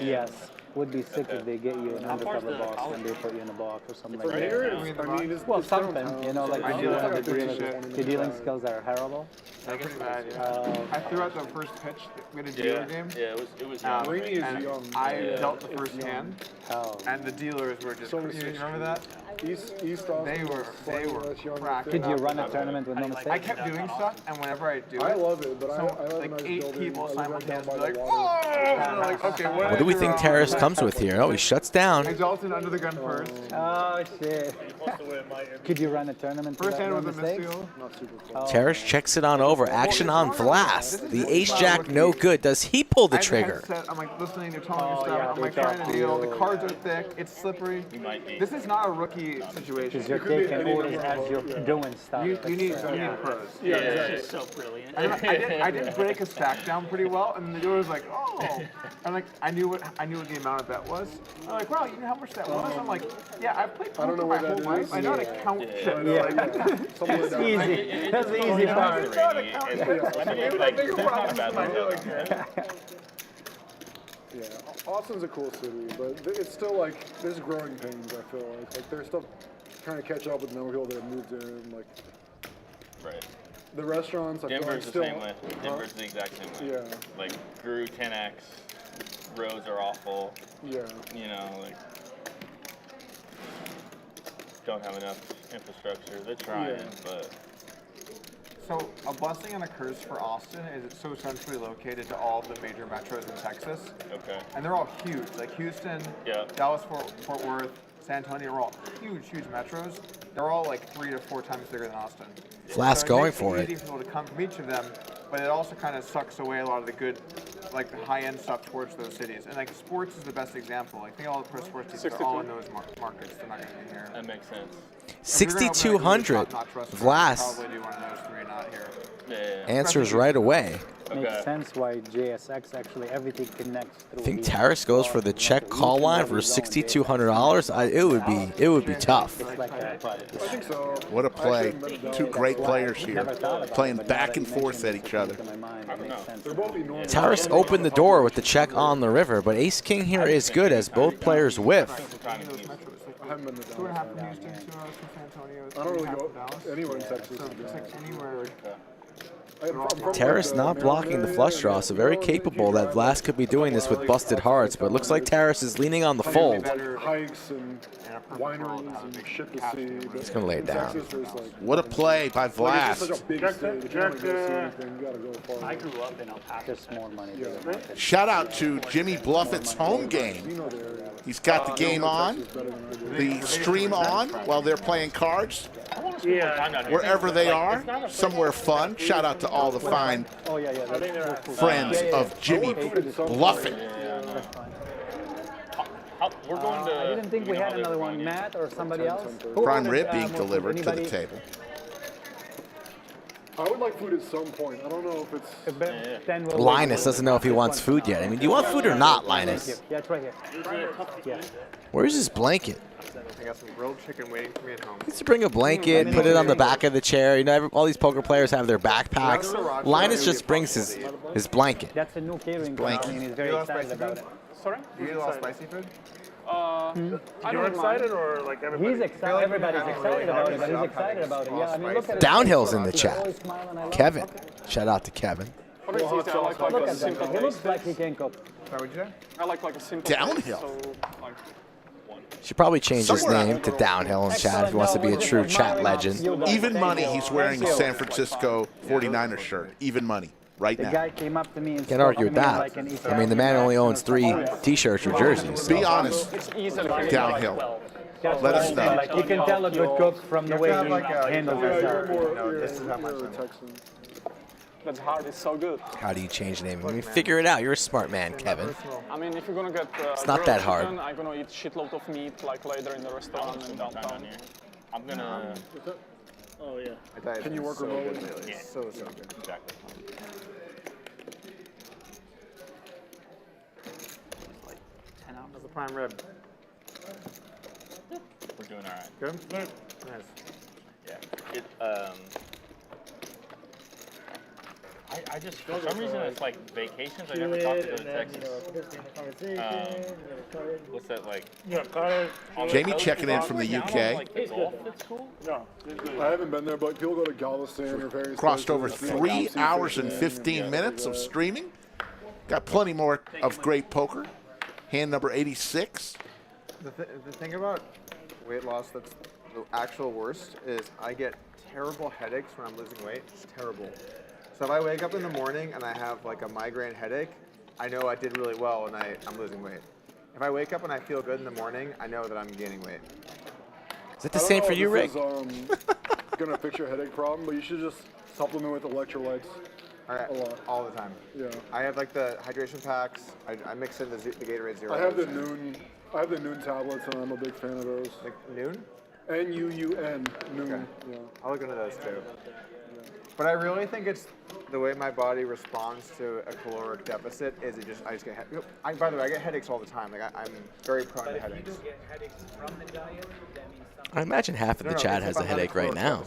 Yes. Would be sick if they get you an undercover box and they put you in a box or something like From that. here, I mean, it's Well, it's something, downtown. you know, like I if do you like have that the pretty dealing, shit. the dealing skills are terrible. They're pretty bad, yeah. I threw out the first pitch. We had a dealer game. Yeah, it was young. Rainy is And young. I dealt the first hand, Oh. and the dealers were just. You remember that? East Austin. They were cracking. Did you run a tournament with no I mistakes? kept doing stuff, and whenever I do it, I love it, but I so live in a like nice 8 building. people I live right down simultaneously by like, the whoa! water. And I'm like, okay, What do we think Terrace comes with here? Oh, he shuts down. I dealt it under the gun first. Oh shit! Could you run a tournament? First hand with was a mistakes? misfield. Not super close. Terrace checks it on over. Action on Vlas. The ace-jack no good. Does he pull the I have a trigger? headset, I'm like listening, they're telling me stuff. yeah, I'm like they trying to talk to deal. you. The cards are thick. It's slippery. This is not a rookie situation. Because you're taking orders as you're doing stuff. You need pros. Yeah, It's so brilliant. I did break a stack down pretty well, and the dealer was like, "Oh," I'm like, I knew what the amount of bet was. I'm like, "Wow, you know how much that was?" I'm like, "Yeah, I've played I don't poker know my what whole that life. is. I know how to count chips." Like, Somewhere down there. Easy. That's the easy part. Yeah, Austin's a cool city, but it's still like there's growing pains. I feel like there's stuff trying to catch up with the number of people that have moved in. Like Right. the restaurants, I feel like Denver's the still. same way. Denver's the exact same way. Yeah. Like grew 10x. Roads are awful. Yeah. You know, like don't have enough infrastructure. They're trying, Yeah. but So a busing and a curse for Austin is it's so centrally located to all the major metros in Texas. Okay. And they're all huge. Like Houston, Dallas, Fort Worth, San Antonio are all huge, huge metros. They're all like 3 to 4 times bigger than Austin. Flash so going for it. it. It's easy for people to come from each of them, but it also kind of sucks away a lot of the good, like the high-end stuff towards those cities. And like sports is the best example. Like, I think all the pro sports teams are all in those markets. They're not going to be here. That makes sense. 6,200. Vlas probably do one of those 3 not here. answers right away. Makes sense why JSX actually everything connects through. I think Taras goes for the check call line for $6,200. It would be tough. What a play. 2 great players here playing back and forth at each other. Taras opened the door with the check on the river, but Ace King here is good as both players whiff. I haven't been to Dallas. 2.5 from Houston, 2 from San Antonio. I don't really go anywhere in Texas. It's like anywhere. Taras not blocking the flush draw, so very capable that Vlas could be doing this with busted hearts, but it looks like Taras is leaning on the fold. Hikes and wineries and shit to see. He's going to lay it down. What a play by Vlas. I grew up in El Paso. Just more money. Shout out to Jimmy Bluffett's home game. He's got the game on, the stream on while they're playing cards. Wherever they are, somewhere fun. Shout out to all the fine friends of Jimmy Bluffett. We're going to. I didn't think we had another one, Matt or somebody else. Prime rib being delivered to the table. I would like food at some point. I don't know if it's... Linus doesn't know if he wants food yet. I mean, do you want food or not, Linus? Yeah, it's right here. Yeah. Where's his blanket? I got some grilled chicken waiting for me at home. He needs to bring a blanket, put it on the back of the chair. You know, all these poker players have their backpacks. Linus just brings his blanket. That's a new catering company, and he's very excited about it. Sorry? Do you eat a lot of spicy food? You're excited or like everybody? He's excited. Everybody's excited about it, but he's excited about it. Yeah, I mean, look at Downhill's in the chat. Kevin. Shout out to Kevin. I like Look a at simple that. He looks like he can cook. Sorry, what'd you say? I like a simple Downhill. So, like, Should probably change his name to Downhill in chat if he wants to be a true chat legend. Even money, he's wearing a San Francisco 49ers shirt. Even money. Right The now. guy came up to me and Can't argue with that. I mean, the man only owns 3 T-shirts or jerseys. Be honest. Downhill. Let us know. Like, you can tell a good cook from the way he handles himself. This is how much that's hard. It's so good. How do you change the name? I mean, figure it out. You're a smart man, Kevin. I mean, if you're gonna get It's not that hard. chicken, I'm gonna eat shitload of meat like later in the restaurant and downtown. I'm gonna. Oh yeah. Can you work remotely? Yeah. So good. Exactly. Like 10 ounces of prime rib. We're doing all right. Good? Nice. Yeah. I just, for some reason, it's like vacations. I never thought to go to Texas. What's that like? Yeah, Carter. Jamie checking in from the UK. Like the golf that's cool? No. I haven't been there, but people go to Galveston or various Crossed over places. 3 hours and 15 minutes of streaming. Got plenty more of great poker. Hand number 86. The thing about weight loss that's the actual worst is I get terrible headaches when I'm losing weight. It's terrible. So if I wake up in the morning and I have like a migraine headache, I know I did really well and I'm losing weight. If I wake up and I feel good in the morning, I know that I'm gaining weight. Is it the same for you, Rick? Gonna fix your headache problem, but you should just supplement with electrolytes. A lot. All the time. Yeah. I have like the hydration packs. I mix in the Gatorade Zero. I have the noon tablets, and I'm a big fan of those. Like Noon? N-U-U-N. Noon. Okay. Yeah. I'll look into those too. But I really think it's the way my body responds to a caloric deficit is I just get by the way, I get headaches all the time. Like I'm very prone to headaches. I imagine half of the chat has a headache right now.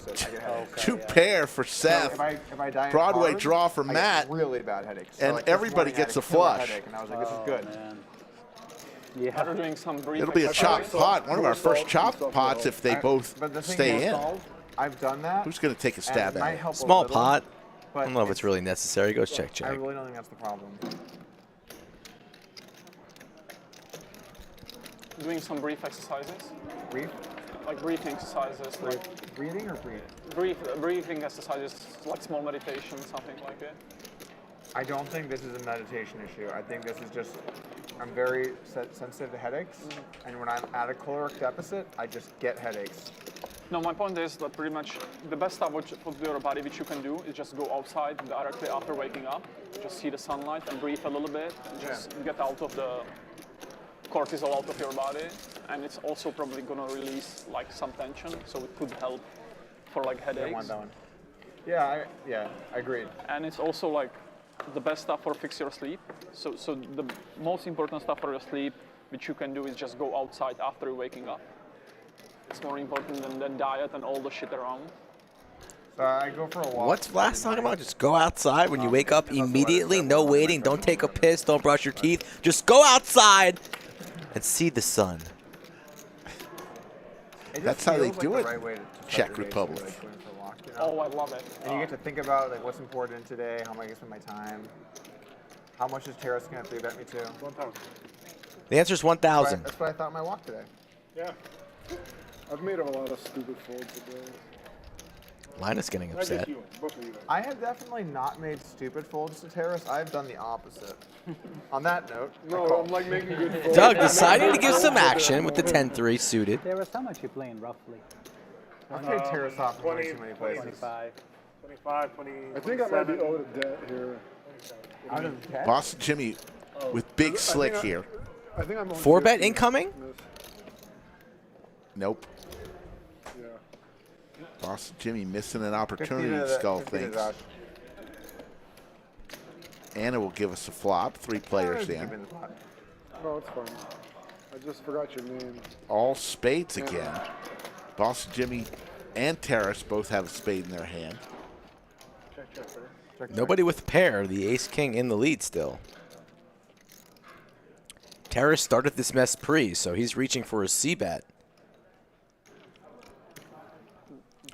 2 pair for Seth. If I diet Broadway hard, draw for I get Matt. really bad headaches. And everybody gets a flush. And I was like, this is good. Yeah. We're doing some brief. It'll be a chopped pot. One of our first chopped pots if they both stay in. I've done that. Who's going to take a stab at it? Small pot. I don't know if it's really necessary. Go check. I really don't think that's the problem. Doing some brief exercises. Brief? like breathing exercises, like Breathing or breathe? breathing exercises, like small meditation, something like it. I don't think this is a meditation issue. I think this is just, I'm very sensitive to headaches, and when I'm at a caloric deficit, I just get headaches. No, my point is that pretty much the best stuff for your body which you can do is just go outside directly after waking up, just see the sunlight and breathe a little bit, and just get out of the cortisol out of your body, and it's also probably gonna release like some tension, so it could help for like headaches. Yeah, I agree. And it's also like the best stuff for fix your sleep. So the most important stuff for your sleep, which you can do, is just go outside after you're waking up. It's more important than diet and all the shit around. So I go for a walk. What's Vlad talking about? Just go outside when you wake up immediately. No waiting. Don't take a piss. Don't brush your teeth. Just go outside and see the sun. That's how they do it. Czech Republic. Oh, I love it. And you get to think about like what's important today, how am I going to spend my time, how much is Terrace going to 3-bet me to? 1,000. The answer is 1,000. That's what I thought my walk today. Yeah. I've made a lot of stupid folds today. Linus getting upset. I have definitely not made stupid folds to Terrace. I've done the opposite. On that note, no, I'm like making good folds. Doug deciding to give some action with the 10-3 suited. There was how much you playing roughly? I've played Terrace off in way too many places. 25, 20. I think I might be out of debt here. Out of debt? Boston Jimmy with big slick here. I think I'm on 4-bet incoming? Nope. Yeah. Boston Jimmy missing an opportunity, Skull thinks. Anna will give us a flop. 3 players in. No, it's fine. I just forgot your name. All spades again. Boston Jimmy and Terrace both have a spade in their hand. Nobody with a pair. The ace-king in the lead still. Terrace started this mess pre, so he's reaching for a C-bet.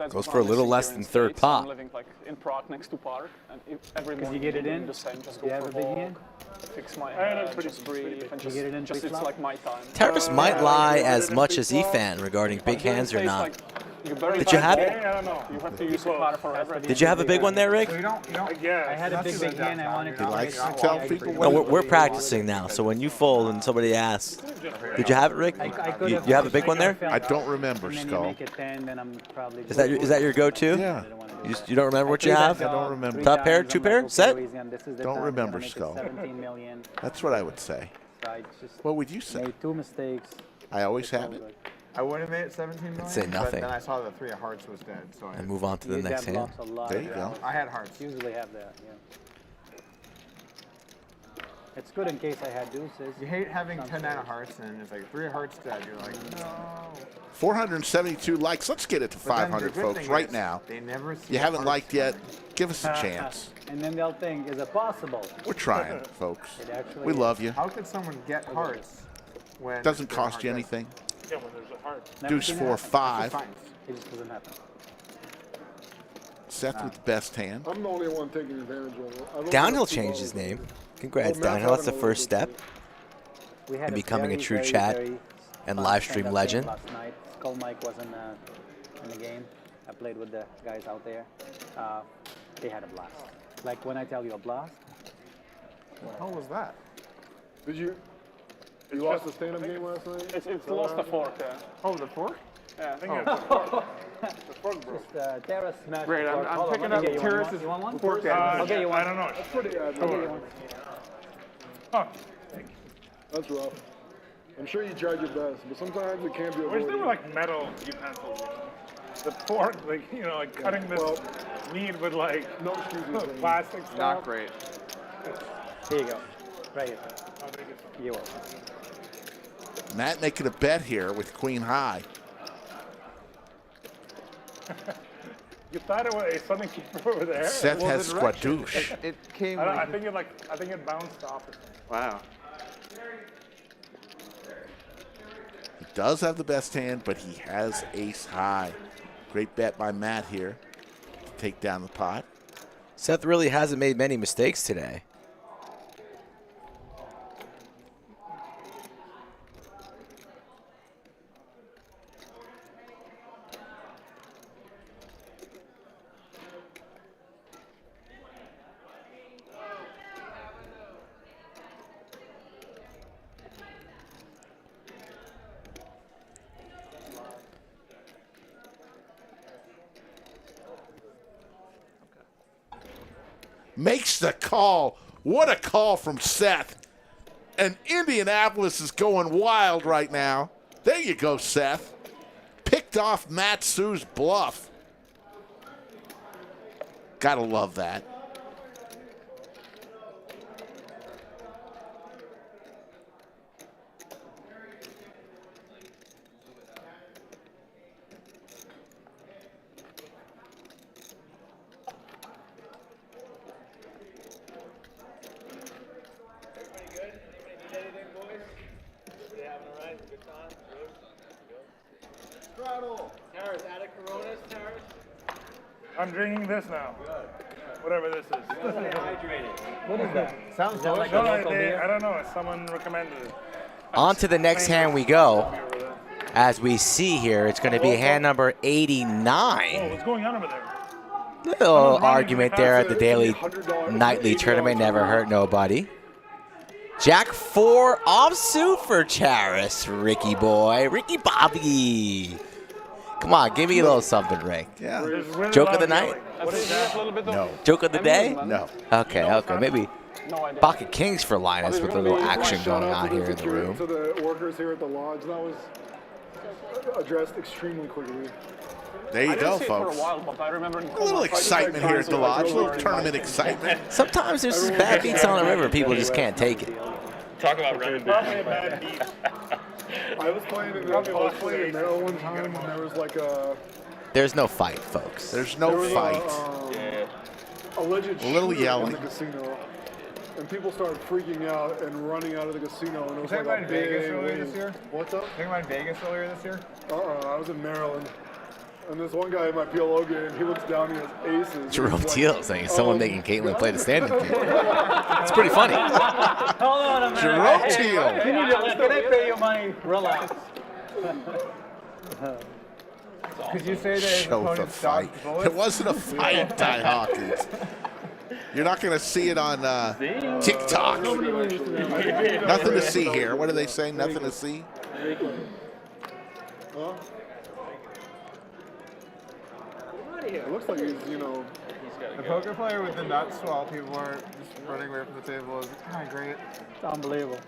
Goes for a little less than third pot. I'm living like in Prague next to Park, and every morning you get it in? the same. Just go You have for a big walk, hand? fix my head, just breathe, and just it's like my time. Terrace might lie as much as Efan regarding big hands or not. Did you have it? I don't know. You have to use a card for everything. Did you have a big one there, Rick? I had a big hand. I wanted to. He likes to tell people No, what we're practicing now, so when you fold and somebody asks, did you have it, Rick? You have a big one there? I don't remember, Skull. Is that your go-to? Yeah. You don't remember what you have? I don't remember. Top pair, 2 pair, set? Don't remember, Skull. That's what I would say. What would you say? Made 2 mistakes. I always have it. I would have made it 17 million. Say nothing. But then I saw the 3 of hearts was dead, so And move on to the next hand. There you go. I had hearts. Usually have that, yeah. It's good in case I had deuces. You hate having 10 of hearts and it's like 3 of hearts dead. You're like, no. 472 likes. Let's get it to But then 500, the good folks, thing right is now. they never see You haven't hearts liked yet? Give us a chance. And then they'll think, is it possible? We're trying, folks. It actually We is. love you. How could someone get hearts when Doesn't there's cost you heart anything. Yeah, when there's a heart. Deuce 4, 5. It just doesn't happen. Seth with the best hand. I'm the only one taking advantage of it. I've only Downhill got 2 changed his balls. name. Congrats, Matt's Downhill. That's the having a first little step We had in a becoming a very, true very, chat very and fun live stream stand-up legend. game last night. Skull Mike wasn't in the game. I played with the guys out there. They had a blast. Like when I tell you a blast. What the hell was that? Did you lost the stand-up game last night? It's lost the fork, yeah. Oh, the fork? Yeah, I think Oh. it's the fork. The fork broke. Just Terrace smashed Great, the fork. I'm Hold on, picking let up me get you one. Terrace's You want one? fork. Okay, you want I don't know. That's pretty I'll get you abnormal. one. Huh. That's rough. I'm sure you tried your best, but sometimes it can't be We're still avoided. like metal utensils, you know? The fork, like, you know, like cutting this meat with like No excuses. plastic stuff. Not great. Here you go. Right here. I'll make it. You're welcome. Matt making a bet here with Queen High. You thought it was something over there? Seth Well, has the direction, squadouche. It came I like, think it bounced off. wow. He does have the best hand, but he has ace high. Great bet by Matt here to take down the pot. Seth really hasn't made many mistakes today. makes the call. What a call from Seth. And Indianapolis is going wild right now. There you go, Seth. Picked off Matsu's bluff. Gotta love that. Towers, out of Coronas, Towers. I'm drinking this now. Whatever this is. What is that? Sounds No, delicious. I don't know. Someone recommended it. On to the next hand we go. As we see here, it's going to be hand number Oh, 89. what's going on over there? Little argument there at the daily nightly tournament. Never hurt nobody. Jack 4 offsuit for Charis. Ricky boy. Ricky Bobby. Come on, give me a little something, Rick. Yeah. Joke of the night? No. Joke of the day? No. Okay. Maybe No idea. Pocket Kings for Linus with a little action going on here in the room. To the workers here at the lodge, that was addressed extremely quickly. There you I go, didn't see it for a folks. while, but I remember in A little excitement here at the lodge. A little tournament excitement. Sometimes there's this bad beats on the river. People just can't take it. Talk about running back. I was playing in Maryland one time, and there was like a There's no fight, folks. There's no fight. Alleged A little shooter yelling. in the casino, and people started freaking out and running out of the casino. And it was Was like anybody a in Vegas big earlier wave. this year? What's up? Think about in Vegas earlier this year? I was in Maryland. And this one guy in my PLO game, he looks down, he has aces. Jerome He's like, Teal saying someone making Caitlin play the standing game. It's pretty funny. Hold on a minute. Jerome Hey, Teal. Can I pay you money? Relax. Could you say that his Show the opponent fight. dodged bullets? It wasn't a fight, Ty Hawkins. You're not going to see it on TikTok. Nothing to see here. What are they saying? Nothing to see? Huh? It looks like he's, you know. The poker player with the nuts while people are just running away from the table is kind of great. It's unbelievable.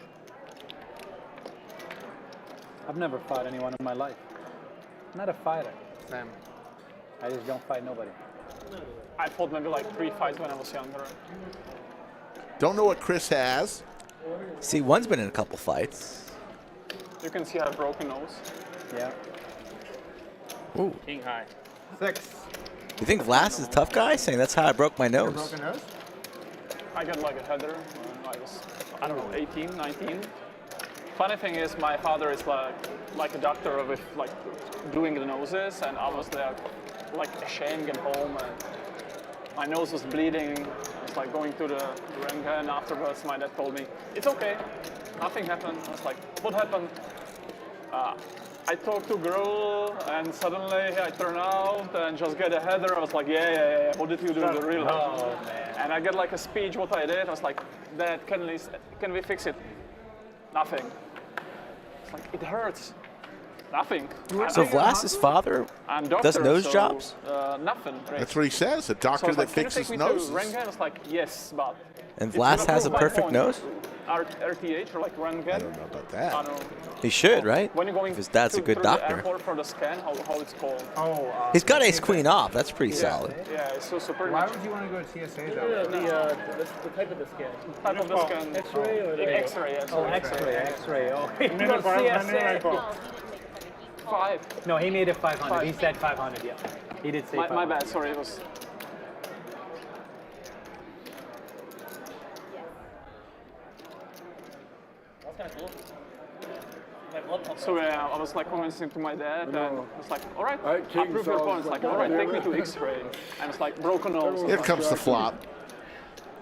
I've never fought anyone in my life. I'm not a fighter. Same. I just don't fight nobody. I fought maybe like 3 fights when I was younger. Don't know what Chris has. See, one's been in a couple fights. You can see I have a broken nose. Yeah. Ooh. King high. 6. You think Vlas is a tough guy? Saying that's how I broke my nose. Broken nose? I got like a header when I was, I don't know, 18, 19. Funny thing is, my father is like a doctor with like doing the noses, and I was there like ashamed at home, and my nose was bleeding. I was like going to the Röntgen, and afterwards my dad told me, it's okay, nothing happened. I was like, what happened? I talked to a girl, and suddenly I turn out and just get a header. I was like, yeah. What did you do? The real? Oh, man. And I get like a speech what I did. I was like, Dad, can we fix it? Nothing. It's like, it hurts. Nothing. So Vlas's father I'm doctor, does nose so, jobs? Nothing. Really. That's what he says. A doctor So I was that like, can you fixes take me noses. to Röntgen? I was like, yes, but. And it's Vlas gonna has a prove my perfect point. nose? RTH or like Röntgen? I don't know about that. I don't know. He should, right? When you're going If his dad's a good through doctor. the airport for the scan, how it's called? Oh, He's got ace queen off. That's pretty Yeah. solid. Yeah, it's so super. why would you want to go to TSA though? The type of the scan. Type of the scan. X-ray or the X-ray, yes. Oh, X-ray. Oh, he Minute goes 500, CSA. 5. No, he made it 500. Five. He said 500, yeah. He did say My 500. bad, sorry, it was. That's kind of cool. My blood pump. So I was like convincing to my dad, and I was like, all right, Alright, King approve your sounds point. It's like, like all right, that. take me to X-ray. And it's like broken nose. Here comes the flop.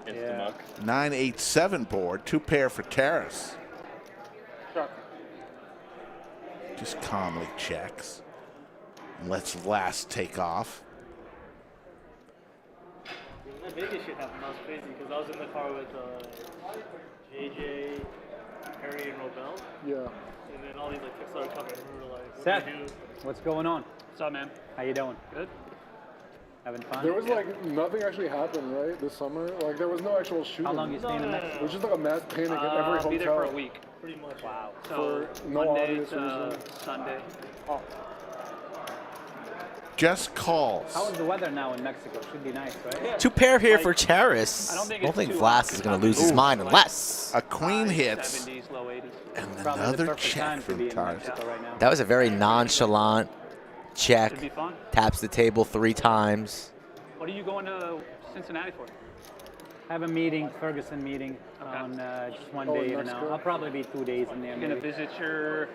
It's the muck. 9-8-7 board. 2 pair for Terrace. Sure. Just calmly checks. And lets Vlas take off. That Vegas shit happened. That was crazy because I was in the car with JJ, Harry, and Robel. Yeah. And then all these like texts started coming. And we were like, what Seth, do we do? what's going on? What's up, man? How you doing? Good. Having fun? There was like nothing actually happened, right? This summer, like there was no actual shooting. How long you staying in Mexico? It was just like a mass panic in every I'll hotel. be there for a week, pretty much. Wow. So For no Monday obvious to reason. Sunday. Oh. Just calls. How is the weather now in Mexico? Should be nice, right? Two pair here for Charis. I don't think I don't it's think too Vlas is going to lose his mind unless. A queen hits. 70s, low 80s. And Probably the another perfect time check to be from in Taris. Mexico right now. That was a very nonchalant check. Should be fun. Taps the table 3 times. What are you going to Cincinnati for? I have a meeting, Ferguson meeting, on just one Oh, day in in now. Mexico? I'll probably be 2 days in there. You gonna maybe. visit your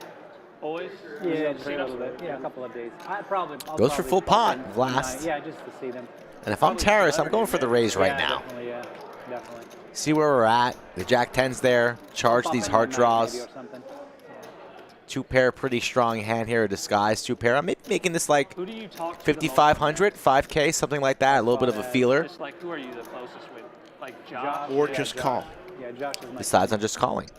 boys? Yeah, just a little bit. Yeah, a couple of days. I'll Goes for probably full pop pot, in Vlas. tonight. Yeah, just to see them. And if I'm Taris, I'm going for the raise right yeah, now. Definitely, yeah, definitely. See where we're at. The Jack 10's there. Charge Pop these in heart one night draws. maybe or something. 2 pair, pretty strong hand here. A disguise 2 pair. I'm making this like Who do you talk to 5,500, 5K, something like that. A little bit of a feeler. Just like, who are you the closest with? Like Josh? Or just call. Yeah, Josh is my Besides, I'm just calling.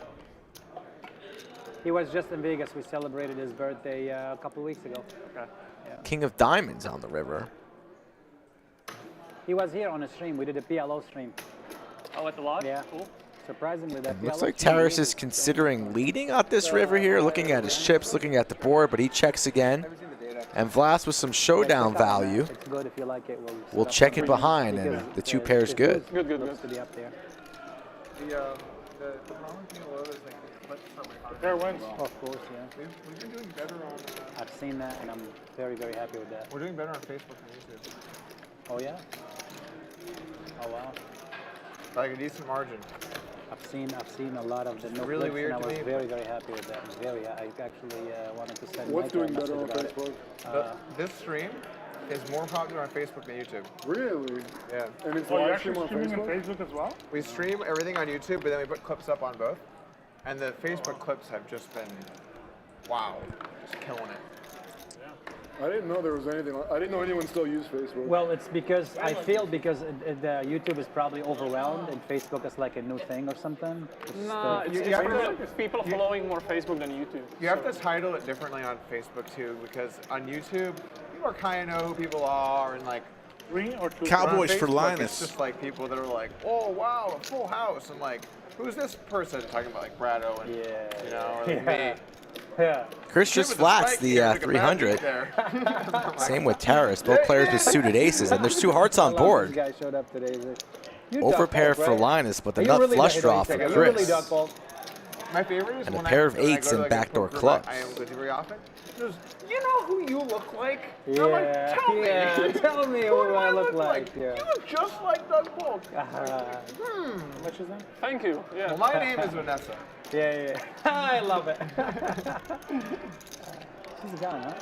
He was just in Vegas. We celebrated his birthday a couple of weeks ago. Okay. Yeah. King of Diamonds on the river. He was here on a stream. We did a PLO stream. Oh, at the lodge? Yeah. Cool. Surprisingly, that Looks PLO like stream- Taris is considering leading out this river here, looking at his chips, looking at the board, but he checks again. And Vlas with some showdown value. It's good if you like it. We'll check it behind, and the 2 pair's good. Good. Looks to be up there. The problem with PLO is like the clips are way harder. Pair wins. Of course, yeah. We've been doing better on. I've seen that, and I'm very, very happy with that. We're doing better on Facebook and YouTube. Oh yeah. Oh wow. Like a decent margin. I've seen a lot of the no really clips, weird and I to was me. very, very happy with that. I actually wanted to send What's Michael a doing better message on about it. Facebook? This stream is more popular on Facebook than YouTube. Really? Yeah. And it's Oh, you're live actually stream on streaming on Facebook? Facebook as well? We stream everything on YouTube, but then we put clips up on both. And the Facebook clips have just been, wow, just killing it. I didn't know there was anything. I didn't know anyone still used Facebook. Well, it's because I feel because the YouTube is probably overwhelmed and Facebook is like a new thing or something. No, it's people following more Facebook than YouTube. You have to title it differently on Facebook too, because on YouTube, people kind of know who people are and like. 3 or 2? Cowboys for Facebook, Linus. It's just like people that are like, oh wow, a full house, and like, who's this person talking about like Brad Owen? Yeah. You know, or like me. Yeah. Chris just flats the 300. Same with Taris. Both players with suited aces, and there's 2 hearts on board. This guy showed up today. Over pair for Linus, but the nut flush draw for Chris. My favorite is And a when pair of when I 8s go to, and like, a backdoor poker clubs. I am with very often. There's, you know who you look like? Yeah, I'm like, tell me. tell me who do I look like. Yeah. You look just like Doug Polk. What's his name? Thank you. Yeah. Well, my name is Vanessa. Yeah. I love it. She's a guy, huh?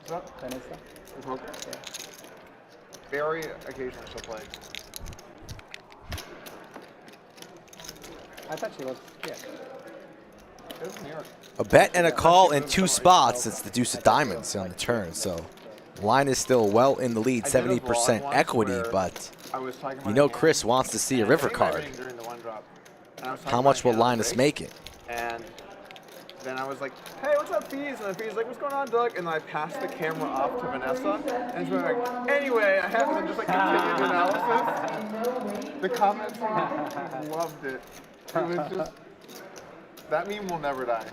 What's up? Vanessa. Poker? Yeah. Very occasionally she'll play. I thought she was. Yeah. It was New York. A bet and a call in 2 spots. It's the deuce of diamonds on the turn. So line is still well in the lead, 70% equity, but you know Chris wants to see a river card. How much will Linus make it? And then I was like, hey, what's up, Fees? And the Fees like, what's going on, Doug? And then I passed the camera off to Vanessa. And she was like, anyway, I have to just like continue the analysis. The comments loved it. It was just, that meme will never die.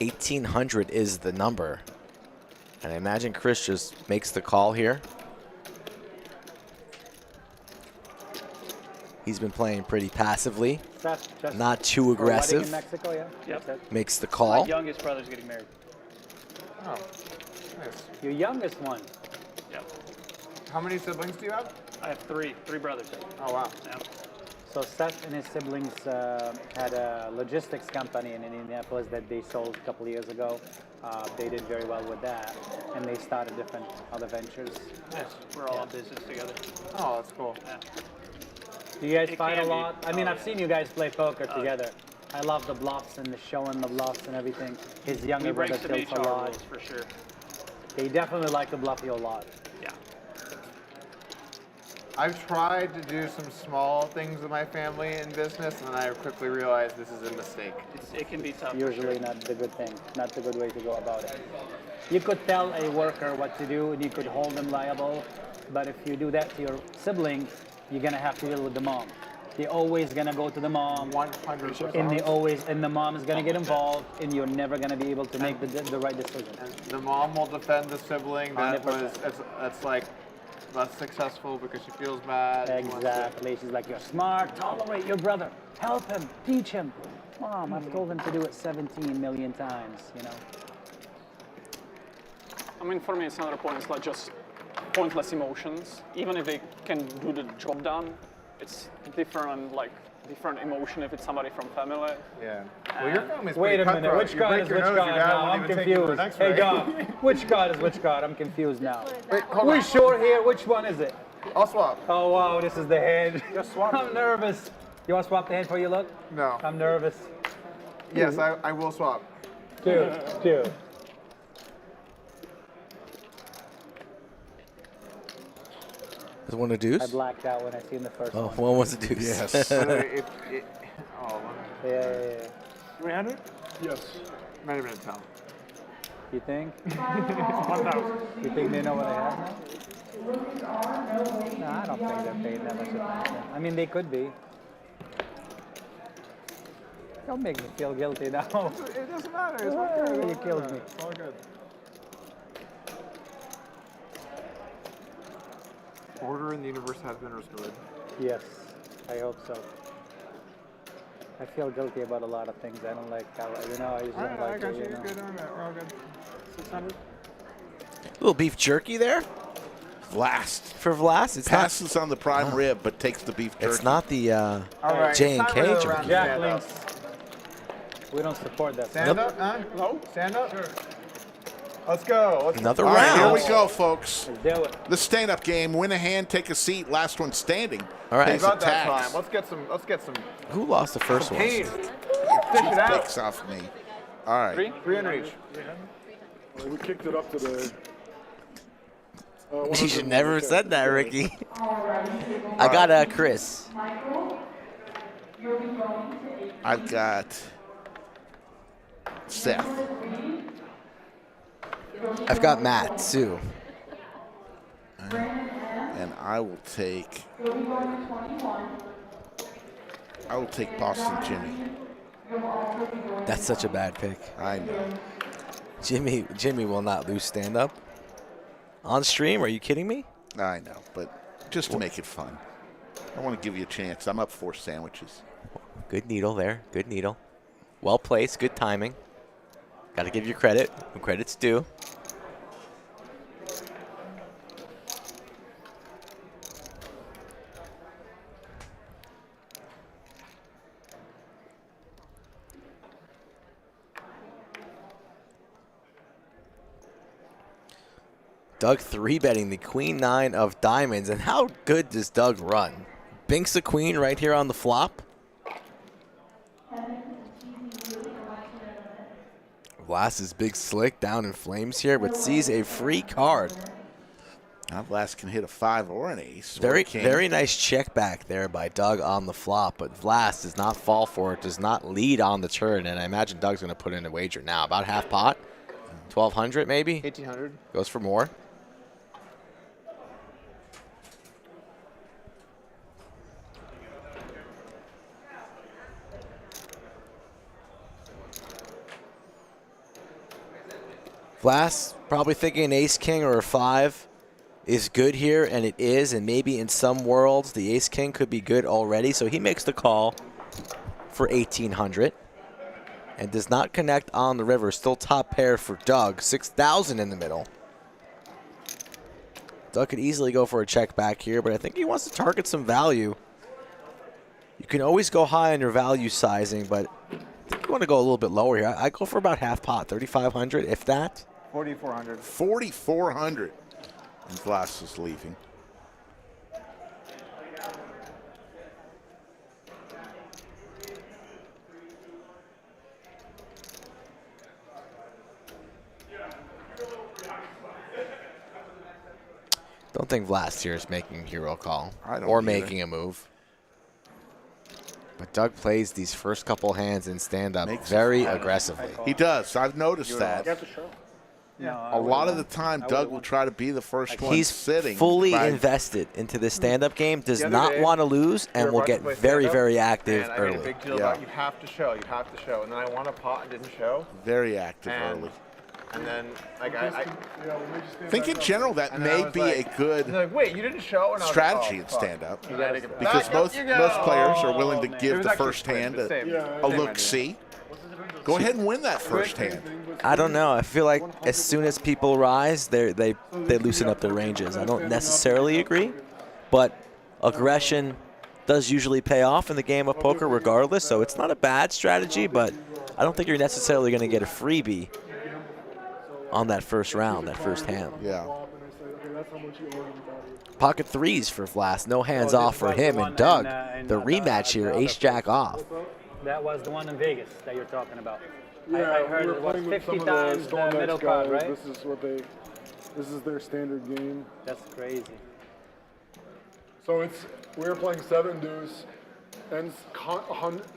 $1,800 is the number. And I imagine Chris just makes the call here. He's been playing pretty passively, not too aggressive. In Mexico, yeah? Yep. Makes the call. My youngest brother's getting married. Oh, nice. Your youngest one. Yep. How many siblings do you have? I have 3 brothers. Oh, wow. Yeah. So Seth and his siblings had a logistics company in Indianapolis that they sold a couple of years ago. They did very well with that, and they started different other ventures. Yes, we're all in business together. Oh, that's cool. Yeah. Do you guys It fight can a be. lot? I mean, Oh, I've seen you guys play poker together. I love the bluffs and the showing the bluffs and everything. His younger We break brother some tilts a HR lot. rules for sure. They definitely like to bluff you a lot. Yeah. I've tried to do some small things with my family in business, and then I quickly realized this is a mistake. It can be tough. Usually not the good thing, not the good way to go about it. You could tell a worker what to do, and you could hold them liable, but if you do that to your sibling, you're gonna have to deal with the mom. They're always gonna go to the mom, 100%. and the mom is gonna get involved, and you're never gonna be able to make the right decision. And the mom will defend the sibling that 100%. that's like less successful because she feels bad. Exactly. She's like, you're smart, tolerate your brother, help him, teach him. Mom, I've told him to do it 17 million times, you know. I mean, for me, it's another point. It's like just pointless emotions. Even if they can do the job done, it's different emotion if it's somebody from family. Yeah. Well, your family's Wait pretty a minute, cutthroat. which You card break is your which nose, card your dad now? won't I'm even take you to an confused. X-ray. Hey, God, which card is which card? I'm confused now. Wait, hold We on. sure here? Which one is it? I'll swap. Oh, wow, this is the hand. Just swap. I'm nervous. You want to swap the hand for you look? No. I'm nervous. Yes, I will swap. Two. Is one a deuce? I blacked out when I seen the first Oh, one. one was a deuce. Yes. Yeah. 300? Yes. Might have been a tell. You think? 1,000. You think they know what I have now? No, I don't think they're paying that much attention. I mean, they could be. Don't make me feel guilty now. It doesn't matter. It's not good. You killed me. It's all good. Order in the universe has been restored. Yes, I hope so. I feel guilty about a lot of things. I don't like how, I just don't I like got it, you. you You're know. good on that. We're all good. 600. Little beef jerky there Vlast. for Vlas. It's Passes on the prime rib, but takes the beef jerky. It's not the All right, J and it's K time for the jerky. round of Jack stand-ups. Links. We don't support that. Stand up, huh? No? Stand up? Sure. Let's go. Another All right, round. here we go, folks. Let's do it. The stand-up game. Win a hand, take a seat. Last one standing. All right. Pays About a that tax. time. Let's get some Who lost the first one? pain. Fish it out. Takes off me. All right. 300 each. Well, we kicked it up today. You should never have said that, Ricky. I got Chris. I've got Seth. I've got Matt, Sue. And I will take Boston Jimmy. That's such a bad pick. I know. Jimmy will not lose stand-up. On stream? Are you kidding me? I know, but just to make it fun. I want to give you a chance. I'm up 4 sandwiches. Good needle there. Good needle. Well placed. Good timing. Got to give you credit. When credit's due. Doug 3-betting the queen 9 of diamonds. And how good does Doug run? Binks a queen right here on the flop. Vlas is big slick down in flames here, but sees a free card. Now Vlas can hit a 5 or an ace. Very nice check back there by Doug on the flop, but Vlas does not fall for it, does not lead on the turn, and I imagine Doug's going to put in a wager now. About half pot, 1,200 maybe? 1,800. Goes for more. Vlas probably thinking an ace-king or a 5 is good here, and it is, and maybe in some worlds the ace-king could be good already, so he makes the call for 1,800 and does not connect on the river. Still top pair for Doug, 6,000 in the middle. Doug could easily go for a check back here, but I think he wants to target some value. You can always go high on your value sizing, but I think you want to go a little bit lower here. I go for about half pot, 3,500, if that. 4,400. 4,400. And Vlas is leaving. Don't think Vlast here is making a hero call I don't or either. making a move. But Doug plays these first couple hands in stand-up very aggressively. He does. I've noticed that. A lot of the time, Doug will try to be the first one He's sitting. fully by- invested into the stand-up game, does The other not day, want to lose, we were and will about to get play very, stand-up, very active and I made a early. big deal about you have to show, you have to show. And then I won a pot and didn't show. Very active And- early. And then, like, I think in general that And then I may was be like- a good they're like, wait, you didn't show? And I was strategy like, in oh, fuck. stand-up You gotta get because back. most Up you most go. players are willing to It give was the actually first split, hand the same- a same idea. look-see. Go ahead and win that first hand. I don't know. I feel like as soon as people rise, they loosen up their ranges. I don't necessarily agree, but aggression does usually pay off in the game of poker regardless, so it's not a bad strategy, but I don't think you're necessarily going to get a freebie on that first round, that first hand. Yeah. Pocket threes for Vlast. No hands off for him. And Doug, the rematch here, ace-jack off. That was the one in Vegas that you're talking about. Yeah, I heard we were it was playing with 50 some times of the the middle StoneX card, guys. right? This is their standard game. That's crazy. So we were playing 7 deuce and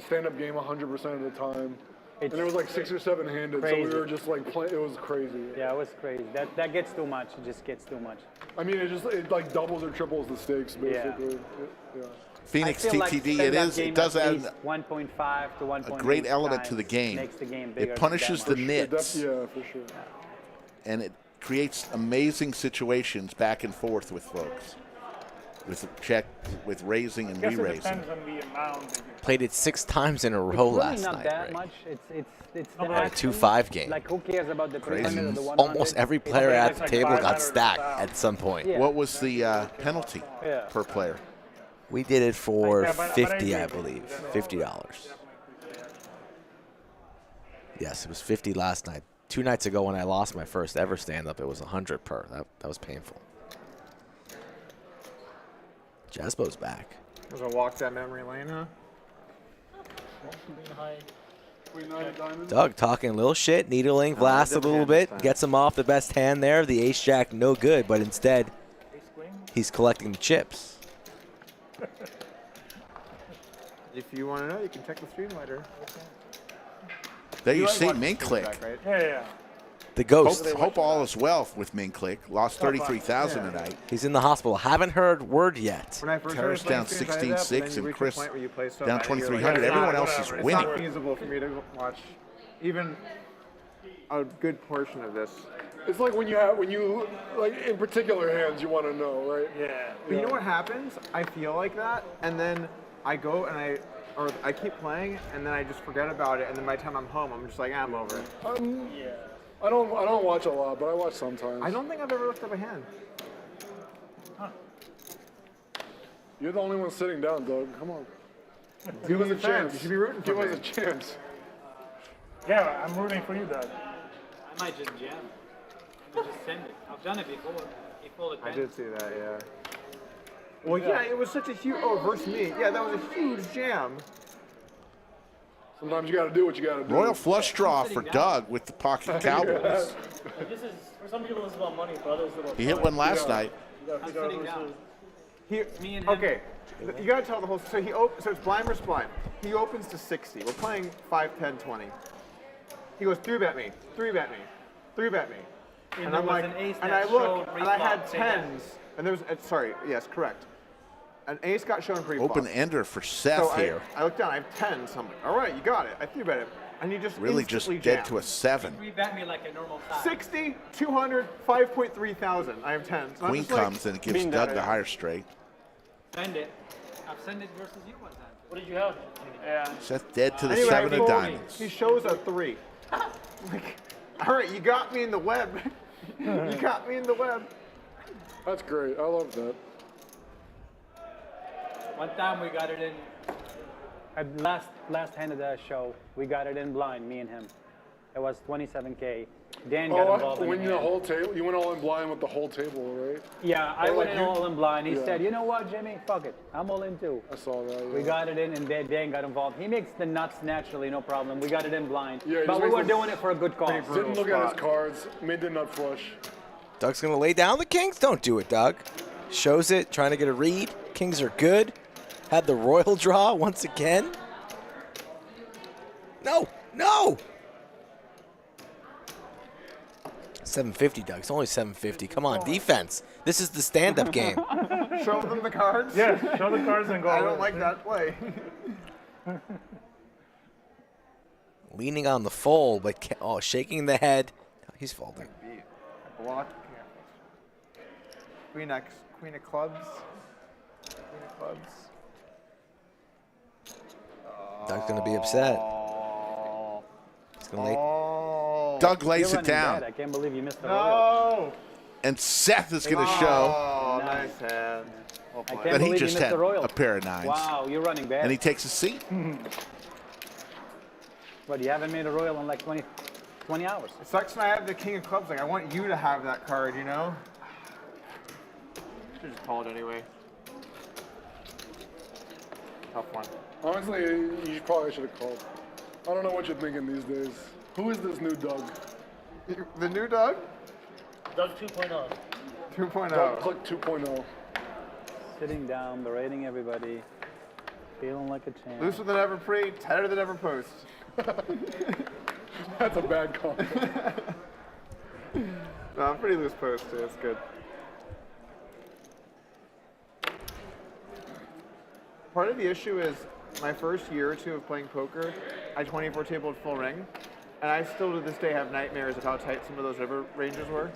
stand-up game 100% of the time. And it was like 6 or 7 handed, so Crazy. we were just like playing. It was crazy. Yeah, it was crazy. That gets too much. It just gets too much. I mean, it like doubles or triples the stakes basically. Yeah. Phoenix I feel like TTD, stand-up game it does at add least 1.5 to 1.8 a great element to times the game. Makes the game bigger It punishes the than nits. Yeah, for sure. And it creates amazing situations back and forth with folks. With check, with raising and I guess it re-raising. depends on the amount. Played it 6 times in a It's row really last not night. that Right? much. It's the On a action. 2-5 game. Like, who cares about the 300 or the 100? Almost every player at the table got stacked at some point. Yeah. What was the penalty Yeah. per player? We did it for Yeah, but I 50, I agree. believe. $50. Yes, it was 50 last night. 2 nights ago when I lost my first ever stand-up, it was 100 per. That was painful. Jasbo's back. Was a walk that memory lane, huh? Doug talking a little shit, needling Vlast a little bit, gets him off the best hand there. The ace-jack, no good, but instead, he's collecting the chips. If you want to know, you can check the stream later. There you like see watching Ming stream Click. back, right? Yeah. The ghost. Hope all is well with Ming Click. Lost 33,000 tonight. He's in the hospital. Haven't heard word yet. When I first Terrace started down playing streams, I did that, but 16-6 then you and reach a Chris point where you play so down bad, you're like, 2,300. it's Everyone not- else is It's winning. not feasible for me to watch even a good portion of this. It's like when you like in particular hands you want to know, right? Yeah. But you know what happens? I feel like that, and then I go and I keep playing, and then I just forget about it, and then by the time I'm home, I'm just like, I'm over it. Yeah. I don't watch a lot, but I watch sometimes. I don't think I've ever looked up a hand. You're the only one sitting down, Doug. Come on. Give us a chance. chance. You should be rooting for Give me. us a chance. Yeah, I'm rooting for you, Doug. I might just jam. I might just send it. I've done it before. You fold it I did see that, yeah. Well, yeah, it was such a huge. Oh, versus me. Yeah, that was a huge jam. Sometimes you got to do what you got to do. Royal flush draw for Doug with the pocket Cowboys. Like, this is, for some people, this is about money. For others, it's about He hit one last night. I'm sitting down. Me and him. Okay, you gotta tell the whole. So so it's blind versus blind. He opens to 60. We're playing 5, 10, 20. He goes 3-bet me, 3-bet me, 3-bet me, and I'm like, and I look, and I had 10s, and there was sorry, yes, correct. An ace got shown pre-flop. Open ender for Seth so here. I looked down. I have 10s. I'm like, all right, you got it. I 3-bet him, and he just Really just instantly dead jammed. to a 7. 3-bet me like a normal size. 60, 200, 5.3 thousand. I have 10s. And I'm Queen just like, comes and it gives Doug the higher straight. Send it. I've sent it versus you one time. What did you have? Yeah. Seth dead to the Anyway, 7 of he- diamonds. He shows a 3. Like, all right, you got me in the web. You got me in the web. That's great. I love that. One time we got it in. At last hand of the show, we got it in blind, me and him. It was 27K. Dan got involved in when the the hand. whole table, you went all in blind with the whole table, right? Yeah, I Or went like in you- all in blind. He Yeah. said, you know what, Jimmy? Fuck it. I'm all in too. I saw that. We yeah. got it in, and Dan got involved. He makes the nuts naturally, no problem. We got it in blind. Yeah, he but just we makes were the- doing it for a good cause. Didn't look at his cards. Made the nut flush. Doug's going to lay down the kings? Don't do it, Doug. Shows it, trying to get a read. Kings are good. Had the royal draw once again. No, no! 750, Doug. It's only 750. Come on, defense. This is the stand-up game. Show them the cards? Yeah, show the cards and go. I don't like that play. Leaning on the fold, but shaking the head. He's folding. Block. Queen X. Queen of clubs. Queen of clubs. Doug's going to be upset. He's going to lay. Doug lays it down. Bad. I can't believe you missed the No! And Seth is going to show Oh, nice hand. Well I can't that he believe just you missed had the royal. a pair of 9s. Wow, you're running bad. And he takes a seat. But you haven't made a royal in like 20 hours. It sucks when I have the king of clubs. Like, I want you to have that card, you know? Should just call it anyway. Tough one. Honestly, you probably should have called. I don't know what you're thinking these days. Who is this new Doug? The new Doug? Doug 2.0. 2.0. Doug Click 2.0. Sitting down, berating everybody, feeling like a champ. Looser than ever pre, tighter than ever post. That's a bad comment. No, I'm pretty loose post too. It's good. Part of the issue is my first year or two of playing poker, I 24 tabled full ring, and I still to this day have nightmares of how tight some of those river ranges were.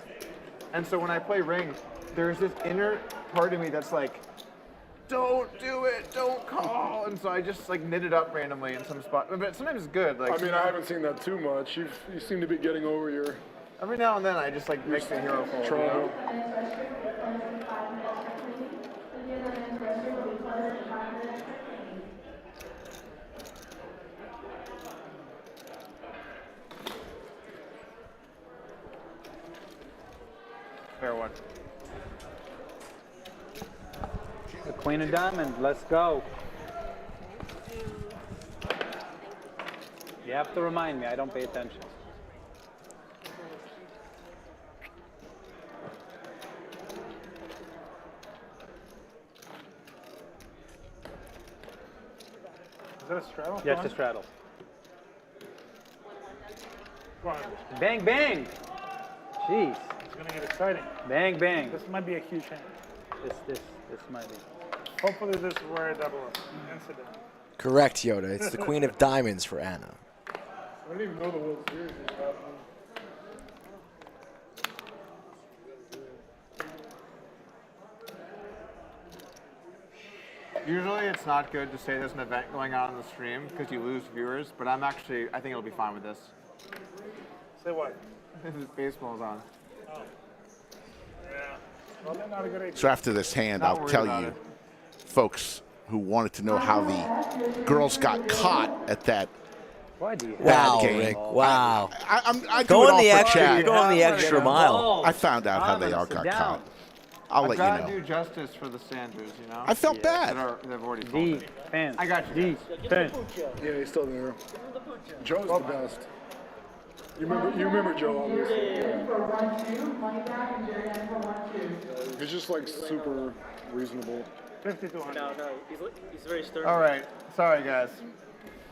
And so when I play ring, there's this inner part of me that's like, don't do it, don't call. And so I just like knit it up randomly in some spot. But sometimes it's good. Like, I mean, I haven't seen that too much. You seem to be getting over your... Every now and then I just like make the hero fold. Trouble. Fair one. The queen of diamonds, let's go. You have to remind me, I don't pay attention. Is that a straddle? Yeah, it's a straddle. Go on. Bang, bang! Jeez. It's gonna get exciting. Bang, bang. This might be a huge hand. This might be. Hopefully this is where it double incident. Correct, Yoda. It's the queen of diamonds for Anna. I didn't even know the World Series was happening. Usually it's not good to say there's an event going on in the stream because you lose viewers, but I think it'll be fine with this. Say what? Baseball's on. Oh. Yeah. Well, then not a good idea. So after this hand, Not I'll worried tell about you, it. folks who wanted to know how the girls got caught at that. Why do you Wow, game. Rick. Wow. I do Go it on all the for extra. chat. You're going the extra mile. I found out how they all got caught. I'll I've let got to you know. do justice for the Sanders, you know? I felt bad. They've already folded. Defense. I got you. Defense. Yeah, he's still there. Joe's the best. You remember Joe, obviously. He's just like super reasonable. 5200. No, he's very stern. All right. Sorry, guys.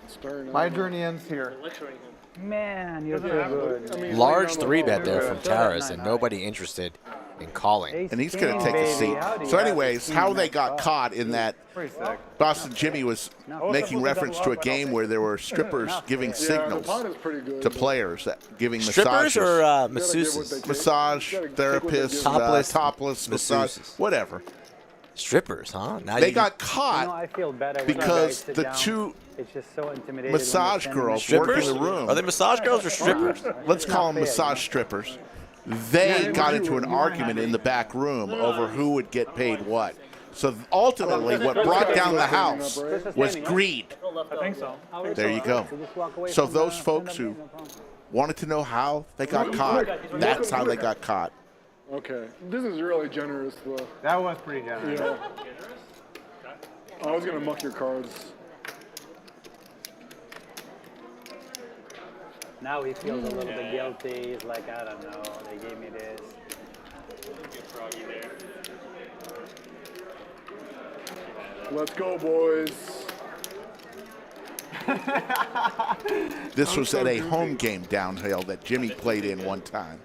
Stern. My journey ends here. Lecturing him. Man, you're so good. I mean, Large laying down the 3-bet there law. from Taras and nobody interested in calling. And he's going to take a Baby, seat. how do you So have anyways, a how team they that got sucks? caught in that Pretty sick. Boston Jimmy was making reference to a game where there were strippers giving Yeah, the signals pot is pretty good. to players, giving Strippers massages. or You gotta give what they masseuses? take. Massage You gotta take what they therapists, give. Topless massage, masseuses. whatever. Strippers, huh? Now They you- got You know, caught I feel better when because you guys sit the down. two It's just so intimidating. massage girls work Strippers? in the room. Are they massage girls or strippers? Let's It's call not them fair, massage strippers. They got into an argument in the back room over who would get paid what. So ultimately, what brought down the house was greed. I think so. There you go. So those folks who wanted to know how they got caught, that's how they got caught. Okay, this is really generous, though. That was pretty generous. Yeah. I was gonna muck your cards. Now he feels a little bit guilty. He's like, I don't know. They gave me this. Get froggy there. Let's go, boys. This was at a home game downhill that Jimmy played in one time.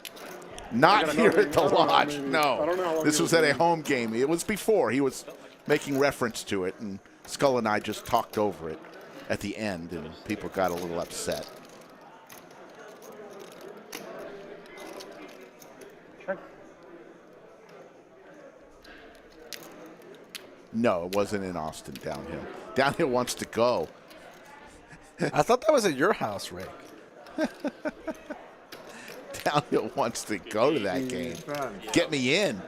Not here at the lodge, no. This was at a home game. It was before. He was making reference to it, and Skull and I just talked over it at the end, and people got a little upset. No, it wasn't in Austin downhill. Downhill wants to go. I thought that was at your house, Rick. Downhill wants to go to that game. Get me in.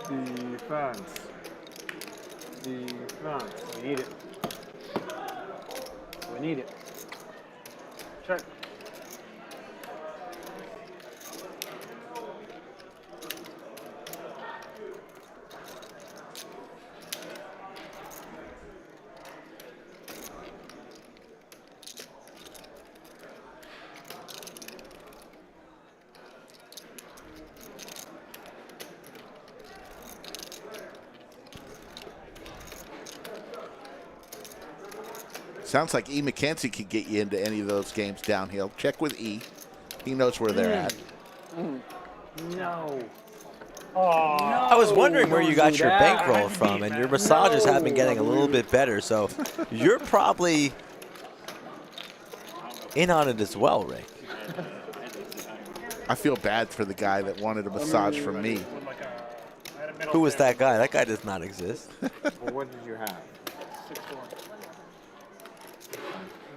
Defense. Defense. We need it. We need it. Check. Sounds like E. McKenzie could get you into any of those games downhill. Check with E. He knows where they're at. No. I was wondering where you got your bankroll from, and your massages have been getting a little bit better, so you're probably in on it as well, Rick. I feel bad for the guy that wanted a massage from me. Who was that guy? That guy does not exist. Well, what did you have? 6-4.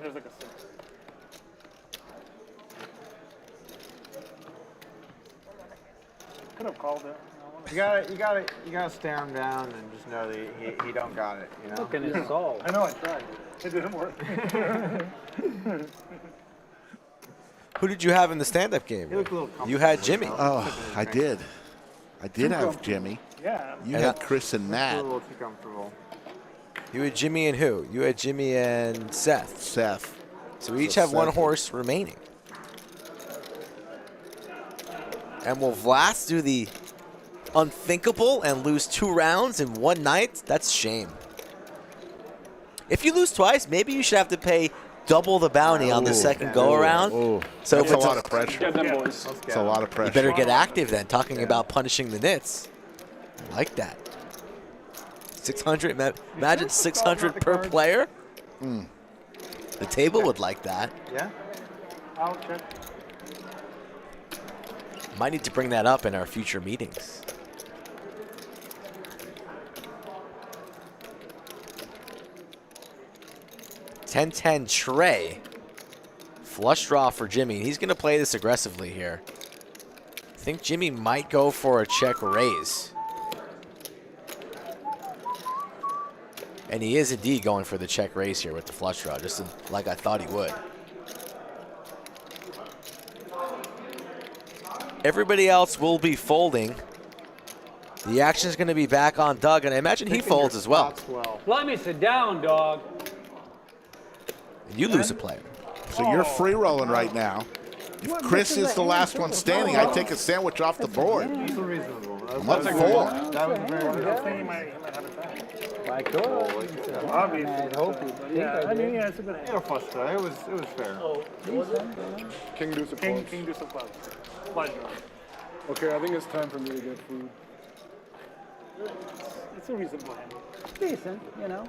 There's like a 6. Could have called it. You gotta stare him down and just know that he don't got it. You know. Look at his soul. I know, I tried. It didn't work. Who did you have in the stand-up game? You had Jimmy. Oh, I did. I did have Jimmy. Yeah. You had Chris and Matt. A little too comfortable. You had Jimmy and who? You had Jimmy and Seth. Seth. So we each have one horse remaining. And will Vlas do the unthinkable and lose 2 rounds in one night? That's shame. If you lose twice, maybe you should have to pay double the bounty on the second go-around. So that's a lot of pressure. Get them, boys. It's a lot of pressure. You better get active then, talking about punishing the nits. I like that. 600, imagine 600 per player. The table would like that. Yeah. I'll check. Might need to bring that up in our future meetings. $10-10 Trey. Flush draw for Jimmy. He's going to play this aggressively here. I think Jimmy might go for a check raise. And he is indeed going for the check raise here with the flush draw, just like I thought he would. Everybody else will be folding. The action is going to be back on Doug, and I imagine he folds as well. Let me sit down, dog. You lose a player. So you're free rolling right now. If Chris is the last one standing, I take a sandwich off the board. That's reasonable. I'm up 4. That was very I think he might have a time. I could. Obviously. I hope you. Yeah, I mean, yeah, it's a good You know, flush draw. It was fair. King deuce of clubs. King deuce of clubs. Flush draw. Okay, I think it's time for me to get food. It's a reasonable hand. Decent, you know.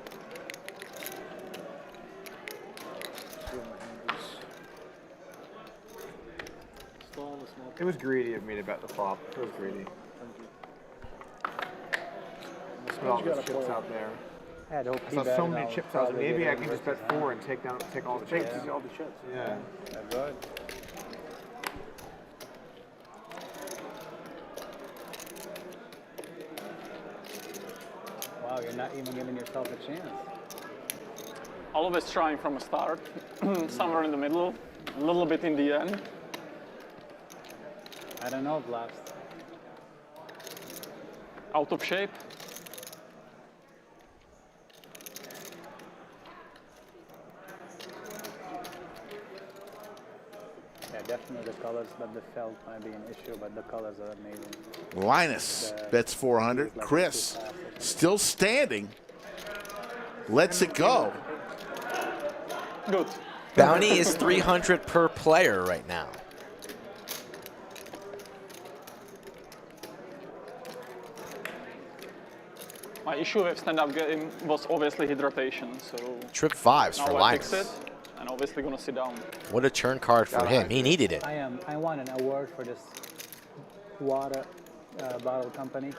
It was greedy of me to bet the flop. It was greedy. Smell all those chips out there. I had hope I saw so many chips out there. Maybe I can just bet 4 and take all the chips. Take all the chips. Yeah. That's good. Wow, you're not even giving yourself a chance. Always trying from a start, somewhere in the middle, a little bit in the end. I don't know, Vlas. Out of shape. Yeah, definitely the colors, but the felt might be an issue, but the colors are amazing. Linus bets 400. Chris still standing. lets it go. Good. Bounty is 300 per player right now. My issue with stand-up game was obviously hit rotation, so Trip 5s now for I fix Linus. it, and obviously gonna sit down. What a turn card for him. He needed it. I want an award for this water bottle company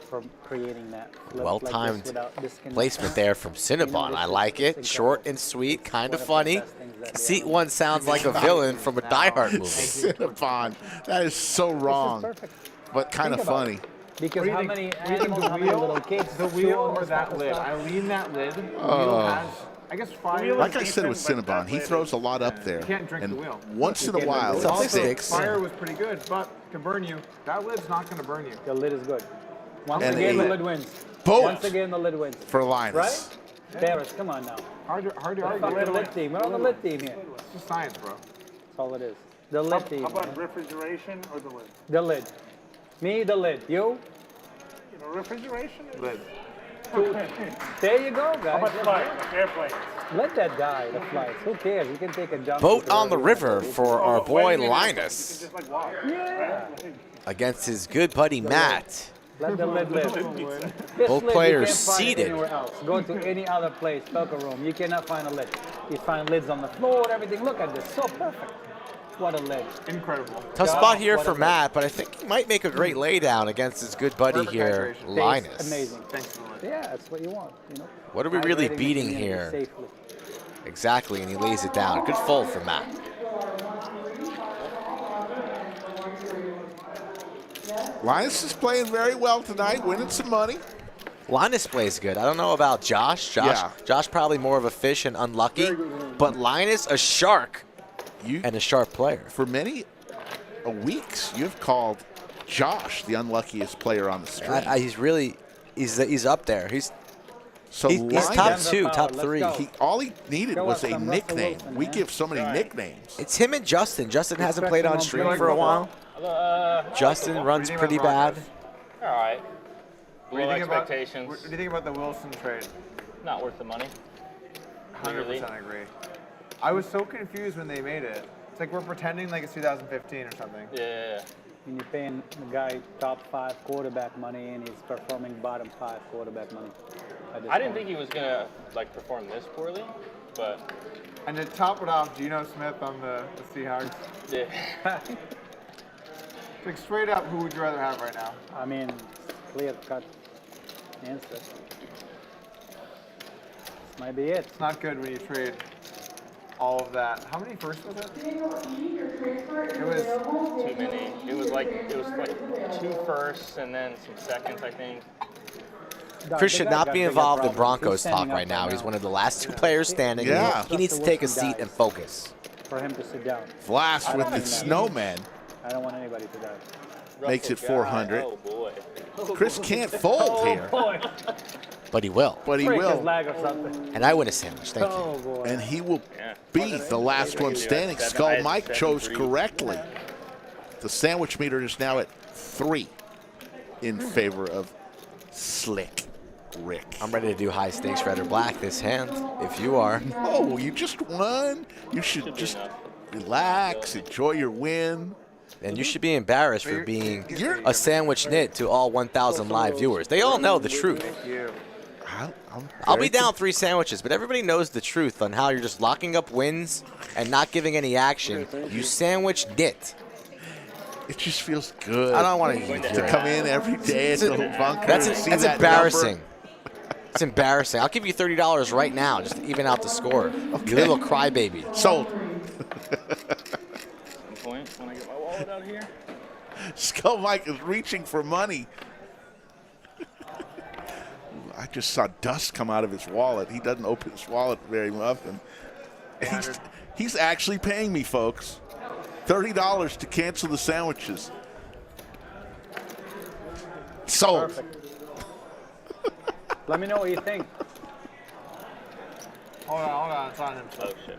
for creating that. Flip Well-timed like this without disconnect. placement there from Cinnabon. I like it. Short and sweet, kind of funny. Seat 1 sounds like a villain from a Die Hard movie. Cinnabon. That is so wrong, but kind of funny. Because how many animals, how many little kids? The wheel or that lid? I lean that lid. The wheel has, I guess, fire. Like I said with Cinnabon, he throws a lot up there. You can't drink and the wheel. once in a while, it Also, sticks. fire was pretty good, but can burn you. That lid's not going to burn you. The lid is good. Once And again, a the lid wins. bolt Once again, the lid wins. for Linus. Right? Paris, come on now. Hard to We're argue. fucking the lid team. We're on the lid team here. It's just science, bro. That's all it is. The lid team. How about refrigeration or the lid? The lid. Me, the lid. You? You know, refrigeration is Lid. There you go, guys. How about flight, like airplanes? Let that die, the flights. Who cares? You can take a jump. Boat on the river for our boy You Linus can just like walk. Yeah. against his good buddy Matt. Let the lid live. This Both lid players you can't find it seated. anywhere else. Go to any other place, poker room. You cannot find a lid. You find lids on the floor, everything. Look at this. So perfect. What a lid. Incredible. Tough spot here for Matt, but I think he might make a great laydown against his good buddy Perfect here, hydration. Linus. Amazing. Thanks for the lid. Yeah, that's what you want, you know. What are we really Hydrating the beating community here? Safely. Exactly, and he lays it down. Good fold for Matt. Linus is playing very well tonight, winning some money. Linus plays good. I don't know about Josh. Josh probably more of a fish and unlucky, but Linus a shark and a sharp player. For many weeks, you've called Josh the unluckiest player on the street. He's up there. He's Linus, top 2, top 3. All he needed was a nickname. We give so many nicknames. It's him and Justin. Justin hasn't played on stream for a while. Justin runs pretty bad. All right. What do you Low think about- expectations. What do you think about the Wilson trade? Not worth the money. 100% agree. I was so confused when they made it. It's like we're pretending like it's 2015 or something. Yeah. And you're paying the guy top 5 quarterback money, and he's performing bottom 5 quarterback money. I didn't think he was gonna like perform this poorly, but And to top it off, Geno Smith on the Seahawks. yeah. Like straight up, who would you rather have right now? I mean, clear cut answer. This might be it. It's not good when you trade all of that. How many firsts was it? It was Too many. It was like 2 firsts and then some seconds, I think. Chris should not be involved in Broncos talk right now. He's one of the last 2 players standing. Yeah. He needs to take a seat and focus. For him to sit down. Vlast with the snowman I don't want anybody to die. makes it 400. Oh boy. Chris can't fold here, But he will. but he Break his will. leg or something. And I win a sandwich. Thank you. Oh boy. And he will Yeah. be the last one standing. Skull Mike chose correctly. The sandwich meter is now at 3 in favor of Slick Rick. I'm ready to do high stakes red or black this hand, if you are. Oh, you just won. You should just relax, enjoy your win. And you should be embarrassed for being a sandwich knit to all 1,000 live viewers. They all know the truth. I'll be down 3 sandwiches, but everybody knows the truth on how you're just locking up wins and not giving any action. You sandwich knit. It just feels good. I don't want to hear to it. come in every day at the bunker. That's and see that's that embarrassing. number. It's embarrassing. I'll give you $30 right now just to even out the score. You little crybaby. Sold. Some point when I get my wallet out of here. Skull Mike is reaching for money. I just saw dust come out of his wallet. He doesn't open his wallet very often. He's actually paying me, folks. $30 to cancel the sandwiches. Sold. Perfect. Let me know what you think. Hold on, it's on him. Oh shit.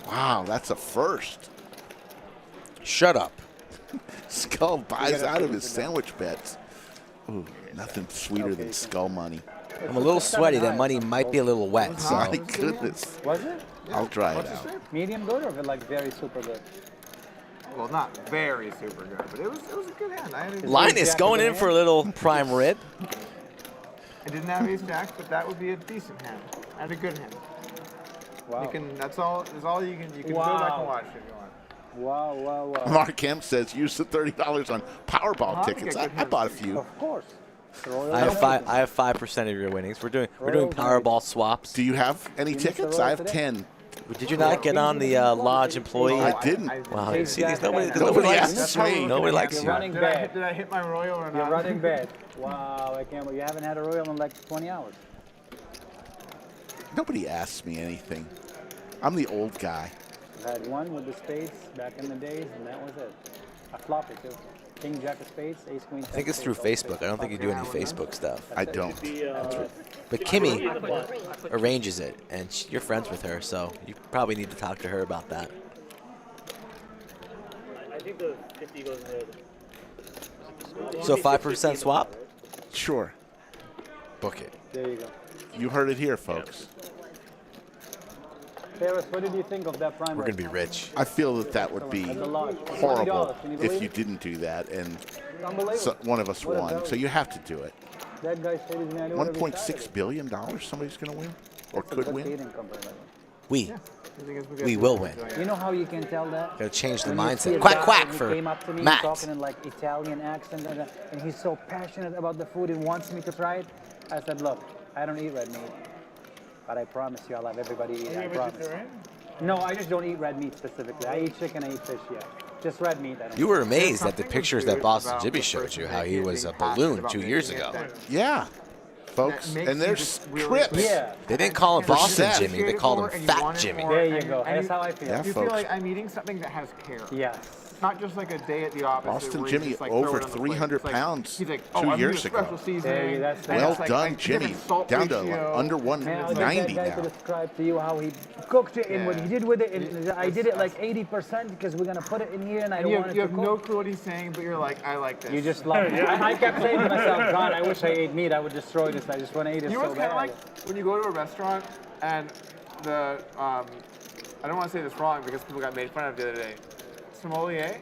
Wow, that's a first. Shut up. Skull buys out of his sandwich bets. Ooh, nothing sweeter than skull money. I'm a little sweaty. That money might be a little wet. So. My goodness. Was it? I'll dry it out. Medium good or like very super good? Well, not very super good, but it was a good hand. I had Linus going in for a little prime rib. I didn't have ace jacks, but that would be a decent hand. I had a good hand. Wow. You can. That's all. That's all you can. You can go back and watch if you want. Wow, wow, wow. Mark Kemp says use the $30 on Powerball tickets. I bought a few. Of course. I have 5% of your winnings. We're doing Powerball swaps. Do you have any tickets? I have 10. Did you not get on the lodge employee? I didn't. Wow, you see these? Nobody likes me. Nobody likes you. You're running Did bad. I hit my royal or not? You're running bad. Wow, I can't believe you haven't had a royal in like 20 hours. Nobody asks me anything. I'm the old guy. I had one with the spades back in the days, and that was it. I flopped it too. King, jack of spades, ace, queen. I think it's through Facebook. I don't think you do any Facebook stuff. I don't. But Kimmy arranges it, and you're friends with her, so you probably need to talk to her about that. I think the 50 goes there. So 5% swap? Sure. Book it. There you go. You heard it here, folks. Ferris, what did you think of that prime? We're going to be rich. I feel that that would be At the lodge. horrible $20, can you if believe you it? didn't do that, and Unbelievable. one of us What a won. value. So you have to do it. That guy said he's going to do it every $1.6 Saturday. billion somebody's going to win or That's a could good win. feeding company. We will win. You know how you can tell that? Got to change the When you see mindset. a Quack, guy quack and he for came up to me Matt. talking in like Italian accent, and he's so passionate about the food and wants me to try it. I said, look, I don't eat red meat, but I promise you I'll have everybody eat it. I promise. No, I just don't eat red meat specifically. I eat chicken, I eat fish, yeah. Just red meat, I don't You eat. were amazed at the pictures that Boston Jimmy showed you, how he was a balloon 2 years ago. Yeah, folks. And there's trips. Yeah. They didn't call him Boston Seth. Jimmy, they called him Fat Jimmy. There you go. That's how I feel. Yeah, You folks. feel like I'm eating something that has care. Yes. Not just like a day at the office. Boston where you Jimmy just, like, over throw it on the plate. 300 It's like- pounds he's like, 2 I'm years doing ago. special seasoning. There you- that's And Well it's like, done, like, Jimmy. different salt Down to ratio. under Man, I'll get 190 that guy to now. describe to you how he cooked it and what he did with it. And I did it like 80% because we're going to put it in here and I don't want it You to have cook. no clue what he's saying, but you're like, I like this. You just love it. I kept saying to myself, God, I wish I ate meat. I would destroy this. I just want to eat it You know so what's kind bad. of like when you go to a restaurant and the I don't want to say this wrong because people got made fun of the other day. Sommelier.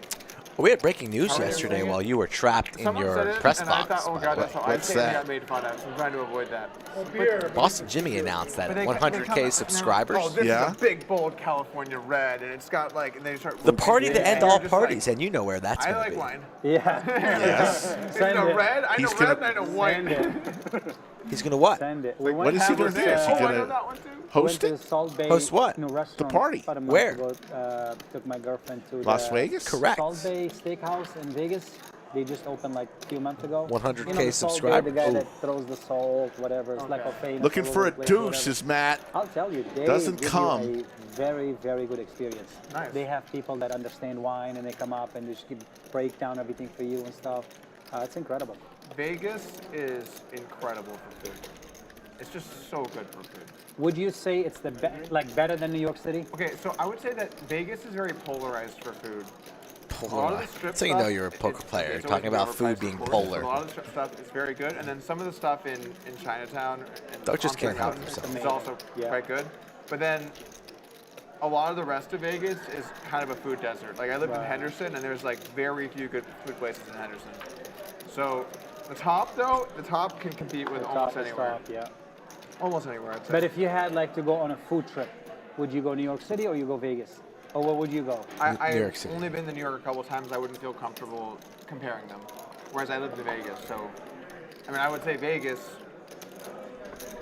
We had breaking news How are you yesterday saying it? while you were trapped in Someone said your it, press and box. I thought, oh by God, the that's way. how I What's think they that? got made fun of. So I'm trying to avoid that. Boston Jimmy announced that But at they come 100K up- subscribers. Oh, this Yeah. is a big, bold California red, and it's got like, and they start. The party to end and all you're just like, parties, and you know where that's I going to like be. wine. Yeah. Yes. It's Send a it. red. I know He's red, gonna- and I know white. Send it. He's going to what? Send it. What is he going to do? Is he Oh, I going know to that one too. host went it? to Salt Bay Host what? new restaurant The party. about a month Where? ago. Took my girlfriend to Las the Vegas? Correct. Salt Bay Steakhouse in Vegas. They just opened like a few months ago. 100K you know, the Salt Bay, subscribers. the guy Ooh. that throws the salt, whatever. It's like a famous. Looking all for over a the place, deuce whatever. is Matt. I'll tell you, they Doesn't give come. you a very, very good experience. Nice. They have people that understand wine, and they come up and just break down everything for you and stuff. It's incredible. Vegas is incredible for food. It's just so good for food. Would you say it's the like better than New York City? Okay, so I would say that Vegas is very polarized for food. A lot of the Polarized. strip That's how you know stuff, you're a poker player. You're it's talking always about food overpriced, being of course. polar. So a lot of the strip stuff is very good, and then some of the stuff in Chinatown and Doug just on can't help Mountain himself. is also quite good. But then a lot of the rest of Vegas is kind of a food desert. Like I lived in Henderson, and there's like very few good food places in Henderson. So the top can compete with almost Top is anywhere. top, yeah. Almost anywhere, I'd say. But if you had like to go on a food trip, would you go New York City or you go Vegas? Or where would you go? I've only been to New York a couple times. I wouldn't feel comfortable comparing them. Whereas I lived in Vegas, so I mean, I would say Vegas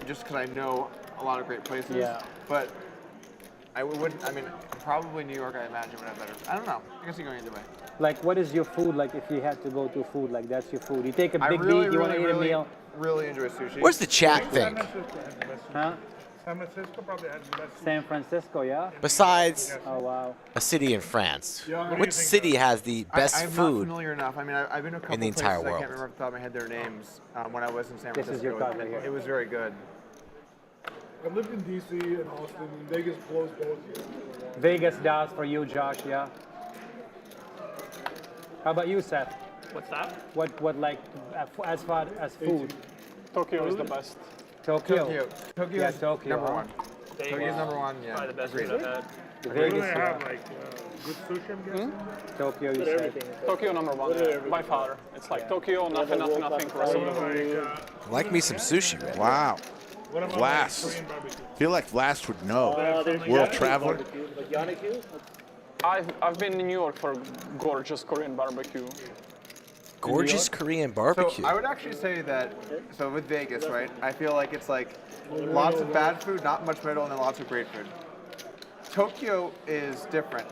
just because I know a lot of great places. Yeah. But I wouldn't. I mean, probably New York. I imagine would have better. I don't know. I guess you go either way. Like, what is your food like if you had to go to food? Like, that's your food. You take a I big really, beat, you want to eat really, a meal. really enjoy sushi. Where's the chat think? Huh? San Francisco probably has the best. San Francisco, yeah? Besides Oh, wow. a city in France, Yeah, what do you which think, city has the best I'm not food? familiar enough. I mean, I've been to a couple in the entire places. I world? can't remember off the top of my head their names when I was in San Francisco. This is your card right here. It was very good. I lived in DC and Austin, and Vegas blows both. Vegas does for you, Josh, yeah? How about you, Seth? What's that? What like, as far as food? Tokyo is the best. Tokyo. Tokyo Yeah, is Tokyo, number huh? one. Tokyo's number one. Yeah. Probably the best Agreed. food I've had. The What do Vegas, they yeah. have, like, good sushi, I'm guessing? Tokyo, you Put said. everything in Tokyo number one, by far. It's like Tokyo, nothing, nothing, nothing. Rest of the food. Like me some sushi, right? Wow. What about Vlast. like, Korean barbecue? Feel like Vlast would know. There's World Yannick traveler. barbecue. Like Yannick? I've been in New York for gorgeous Korean barbecue. Gorgeous Korean barbecue. So I would actually say that, so with Vegas, right, I feel like it's like lots of bad food, not much middle, and then lots of great food. Tokyo is different.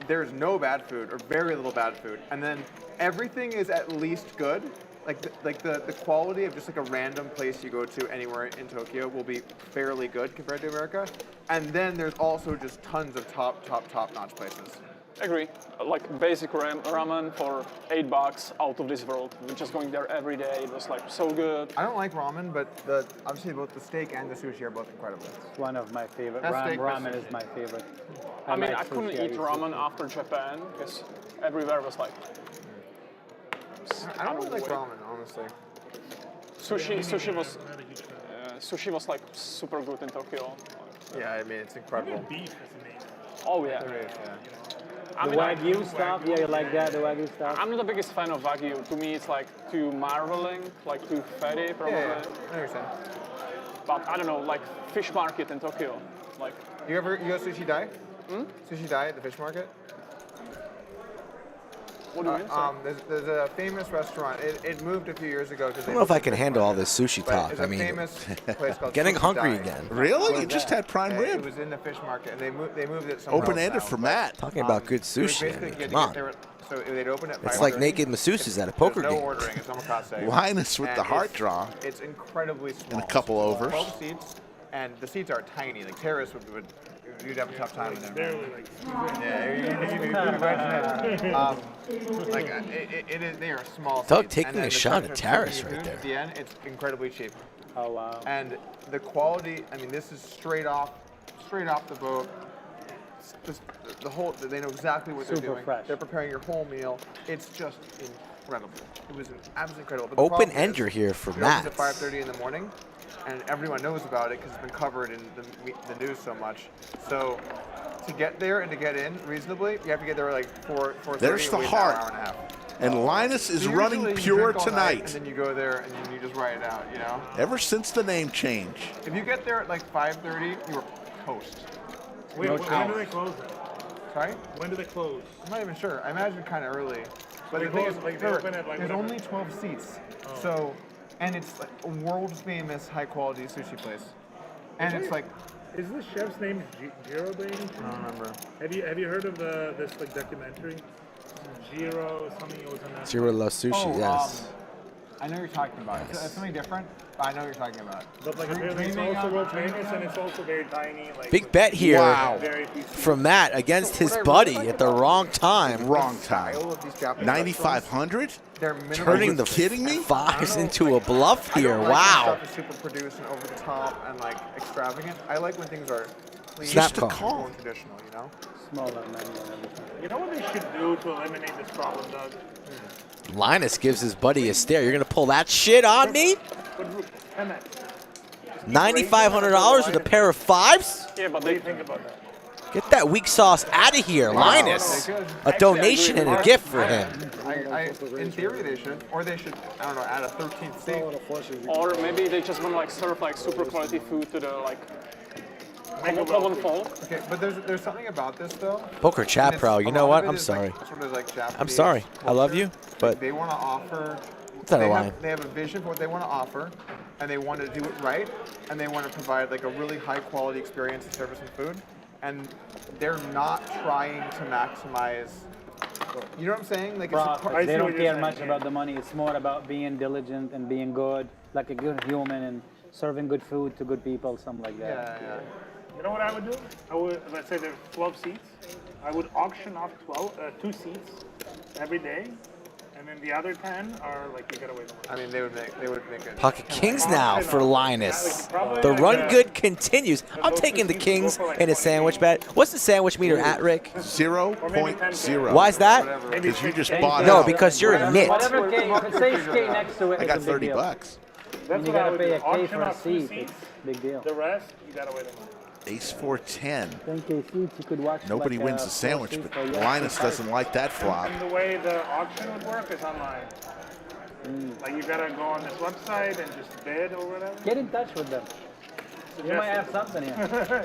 There's no bad food or very little bad food, and then everything is at least good. Like the quality of just like a random place you go to anywhere in Tokyo will be fairly good compared to America. And then there's also just tons of top-notch places. Agree. Like basic ramen for $8 out of this world. We're just going there every day. It was like so good. I don't like ramen, but obviously both the steak and the sushi are both incredible. It's one of my favorite. That's steak Ramen versus is my favorite. I mean, like I couldn't sushi, I eat eat ramen sushi. after Japan because everywhere was like. I don't really like ramen, honestly. Sushi was like super good in Tokyo. Yeah, I mean, it's incredible. Beef is amazing. Oh yeah. There is, yeah. I The mean, Wagyu stuff, yeah, you like that, the Wagyu stuff? I'm not the biggest fan of Wagyu. To me, it's like too marveling, like too fatty, probably. Yeah, I understand. But I don't know, like fish market in Tokyo, like. You go Sushi Dai? Sushi Dai at the fish market? What do you mean? Sorry? There's a famous restaurant. It moved a few years ago. I don't know if I can handle all this sushi talk. It's I a mean, famous place called getting Sushi hungry Dai. again. Really? You just had prime It rib. was in the fish market, and they moved it somewhere Open-ended else for now. Matt. Talking about good It was sushi. I basically mean, getting come it- they on. were- So they'd open at 5:30. It's like naked masseuses at a poker There's no game. ordering. It's omakase. Linus with And the heart it's- draw. It's incredibly small. And a couple It's overs. 12 seats, and the seats are tiny. Like terrace would you'd have a tough time in there. Barely like. Yeah, you imagine it. Like it is. They are small. Doug seats, taking and then a the shot section at of terrace food right there. At the end, it's incredibly cheap. Oh, wow. And the quality. I mean, this is straight off the boat. Just the whole. They know exactly what they're Super doing. fresh. They're preparing your whole meal. It's just incredible. It was absolutely incredible. But the Open problem is, ender here for it Matt. opens at 5:30 in the morning, and everyone knows about it because it's been covered in the news so much. So to get there and to get in reasonably, you have to get there like 4:30. There's the and wait heart. An hour and a half. And Linus is So running usually you pure drink all night, tonight. and then you go there and then you just write it out. You know. Ever since the name change. If you get there at like 5:30, you are toast. Wait, No when do chance. they close it? Sorry? When do they close? I'm not even sure. I imagine kind of early. But They the thing close, is, like, they remember, open at, like, there's whatever. only 12 seats. Oh. So, and it's like a world famous high quality sushi place. And it's like, Is the chef's name Jiro by any chance? I don't remember. Have you heard of this like documentary? Jiro something it was on that. Zero Love Sushi, yes. I know what you're talking about. It's something different, but I know what you're talking about. But like apparently it's also world famous and it's also very tiny. Like Big bet here Very few from Matt against his buddy at the wrong time. Wrong time. 9,500? Turning the kidding me? fives into a bluff here. I don't like when Wow. stuff is super produced and over the top and like extravagant. I like when things are clean Snap and call. more traditional, you know? Smaller menu and everything. You know what they should do to eliminate this problem, Doug? Linus gives his buddy a stare. You're going to pull that shit on me? $9,500 with a pair of fives? Yeah, but they think about that. Get that weak sauce out of here, Linus. A donation and a gift for him. In theory, they should, or they should, I don't know, add a 13th seat. Or maybe they just want to like serve like super quality food to the like common folk. Okay, but there's something about this though. Poker chat and pro, it's- you a know lot what? of it I'm is, like, sorry. sort of like I'm Japanese sorry. I love you, culture. but They want to offer. It's out of line. They have a vision for what they want to offer, and they want to do it right, and they want to provide like a really high quality experience and service and food, and they're not trying to maximize. You know what I'm saying? Like Profit. They don't care much about the money. It's more about being diligent and being good, like a good human, and serving good food to good people, something like that. Yeah. You know what I would do? I would, let's say there's 12 seats. I would auction off 2 seats every day, and then the other 10 are like you gotta wait. I mean, they would make it. Pocket Kings now for Linus. The run good continues. I'm taking the Kings in a sandwich bet. What's the sandwich meter at, Rick? 0.0. Why is that? Because you just bought No, out. because you're a nit. Whatever K, if it says K next to it, I it's got a big deal. $30. That's you what I gotta would pay do. a K Auction for a off 2 seat. seats. It's a big deal. The rest, you gotta wait a month. Ace 4-10. 10K seats, you could watch. Nobody like, wins the 4 sandwich, seats but for UFC Linus fight. doesn't like that flop. And the way the auction would work is online. Like you gotta go on this website and just bid or whatever. Get in touch with them. You might have something here.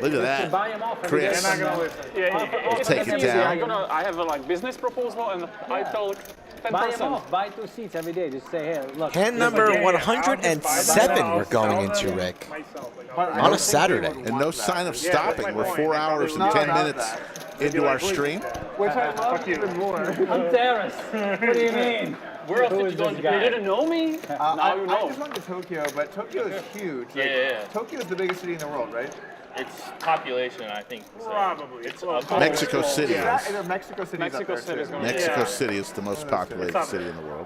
Look at that. Buy them off. Chris. They're not gonna listen. Yeah, We'll take it easy. down. I have a like business proposal and I tell 10%. Buy them off. Buy 2 seats every day. Just say, hey, look. Hand number 107 we're going into, Rick. On a Saturday. And no sign of stopping. We're 4 hours and 10 minutes into our stream. Which I love even more. I'm Terrace. What do you mean? Where else Who did is you go? this You guy? didn't know me? Now you I know. just went to Tokyo, but Tokyo is huge. Like, Yeah. Tokyo is the biggest city in the world, right? It's population, I think. So Probably. It's Well, up Mexico City is. Mexico City is up Mexico there, City is too. going Mexico City is the most populated It's city in the world.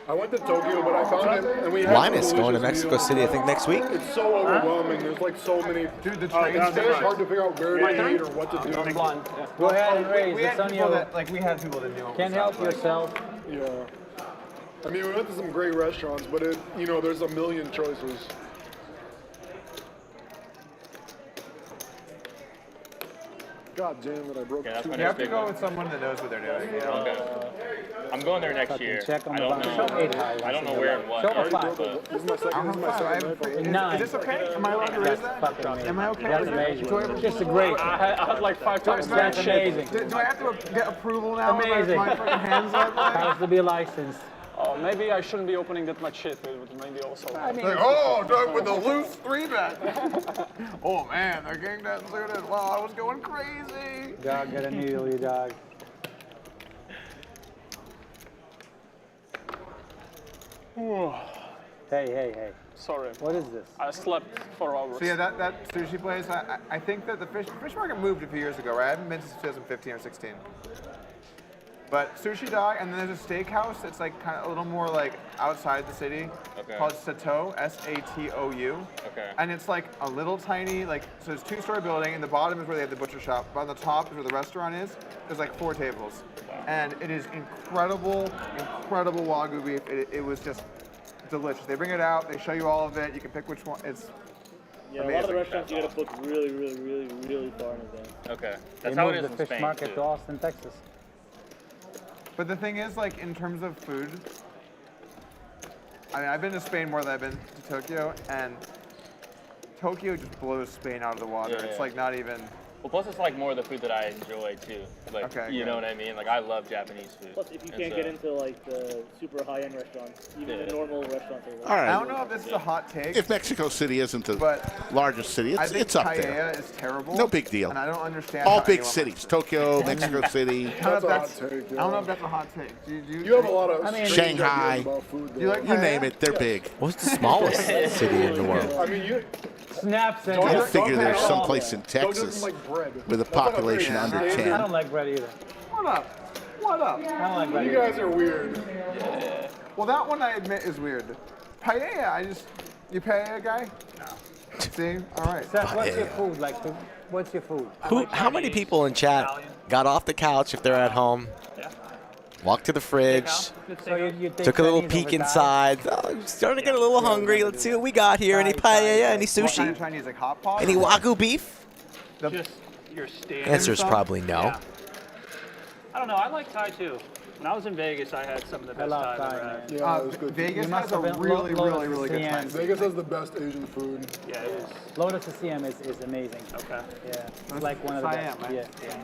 I went to Tokyo, but I found it, and we had Linus some going to delicious Mexico City, I think, next week. It's so overwhelming. There's like so many. Dude, the train It's very station. hard to figure out where to eat or what to do. I'm blind. Yeah. Go ahead and raise. We It's had on people you. that, like, we had people that knew. Can't help yourself. Yeah. I mean, we went to some great restaurants, but it, you know, there's a million choices. God damn it, I broke Yeah, that's two. my You next have to big go one. with someone that knows what they're doing. You know? Okay. I'm going there next Fucking year. check on I the don't button. know. Show 8 high I don't once know in where your and life. what. Show a 5. This is my second. This is my second rifle. 9. Is this okay? Am I allowed to raise That's that? fucking amazing. Am I okay That's with that? amazing. Do I have Just a great. I had like 5 times That's that shit. amazing. Do I have to get approval now? if Amazing. My fucking hands like that? Has to be licensed. Oh, maybe I shouldn't be opening that much shit. But maybe also. I mean, Like, oh, Doug with the loose 3-bet. Oh man, the king doesn't suit it. Well, I was going crazy. dog, gotta needle you, dog. Hey. Sorry. What is this? I slept 4 hours. So yeah, that sushi place, I think that the fish market moved a few years ago, right? I haven't been since 2015 or 16. But sushi dog, and then there's a steakhouse that's like kind of a little more like outside the city, called Satou, S-A-T-O-U. Okay. And it's like a little tiny, like, so it's a 2-story building, and the bottom is where they have the butcher shop, but on the top is where the restaurant is. There's like 4 tables. And it is incredible Wagyu beef. It was just delicious. They bring it out, they show you all of it, you can pick which one. It's Yeah, amazing. a lot of the restaurants you gotta book really far in advance. Okay. They That's how it moved is the in fish Spain, market too. to Austin, Texas. But the thing is, like, in terms of food, I mean, I've been to Spain more than I've been to Tokyo, and Tokyo just blows Spain out of the water. Yeah, It's yeah. like not even. Well, plus it's like more of the food that I enjoy too. Like, Okay, you good. know what I mean? Like I love Japanese food. Plus, if you And can't so- get into like the super high-end restaurants, even Yeah. the normal restaurants are like. All right. I don't know if this is a hot take. If Mexico City isn't the But largest city, I it's, think it's up paella there. is terrible. No big deal. And I don't understand. All how big anyone- cities. Tokyo, Mexico City, I don't know if That's a hot that's. take, I don't know if that's a hot take. You have a lot of I mean, strange Shanghai. ideas about food, Do you like you paella? name it, they're big. What's the smallest city in the world? I mean, you Snaps and I Don't- figure there's don't- someplace in don't just Texas like bread. with a That's like population very under standard- 10. I don't like bread either. What up? What up? I don't like bread You either. guys are weird. Well, that one I admit is weird. Paella, you paella guy? No. See? All right. Seth, what's your Paella. food like? What's your food? How many people in chat got off the couch if they're at home? Walked to the fridge, So you take took a little Chinese peek over Thai? inside. Oh, I'm starting to get a little hungry. Let's see what we got here. Any paella? Any What kind of sushi? Chinese? Like hot pot? Any Wagyu beef? Just your standard Answer's stuff. probably no. Yeah. I don't know. I like Thai too. When I was in Vegas, I had some of the I best love Thai I've Thai, ever man. had. Yeah, it was good. Vegas You must has a have been really, Lotus really, really good CN. time. Vegas has the best Asian food. Yeah, it is. Lotus CM is amazing. Okay. Yeah, it's like one of the Siam, best. right? Yeah.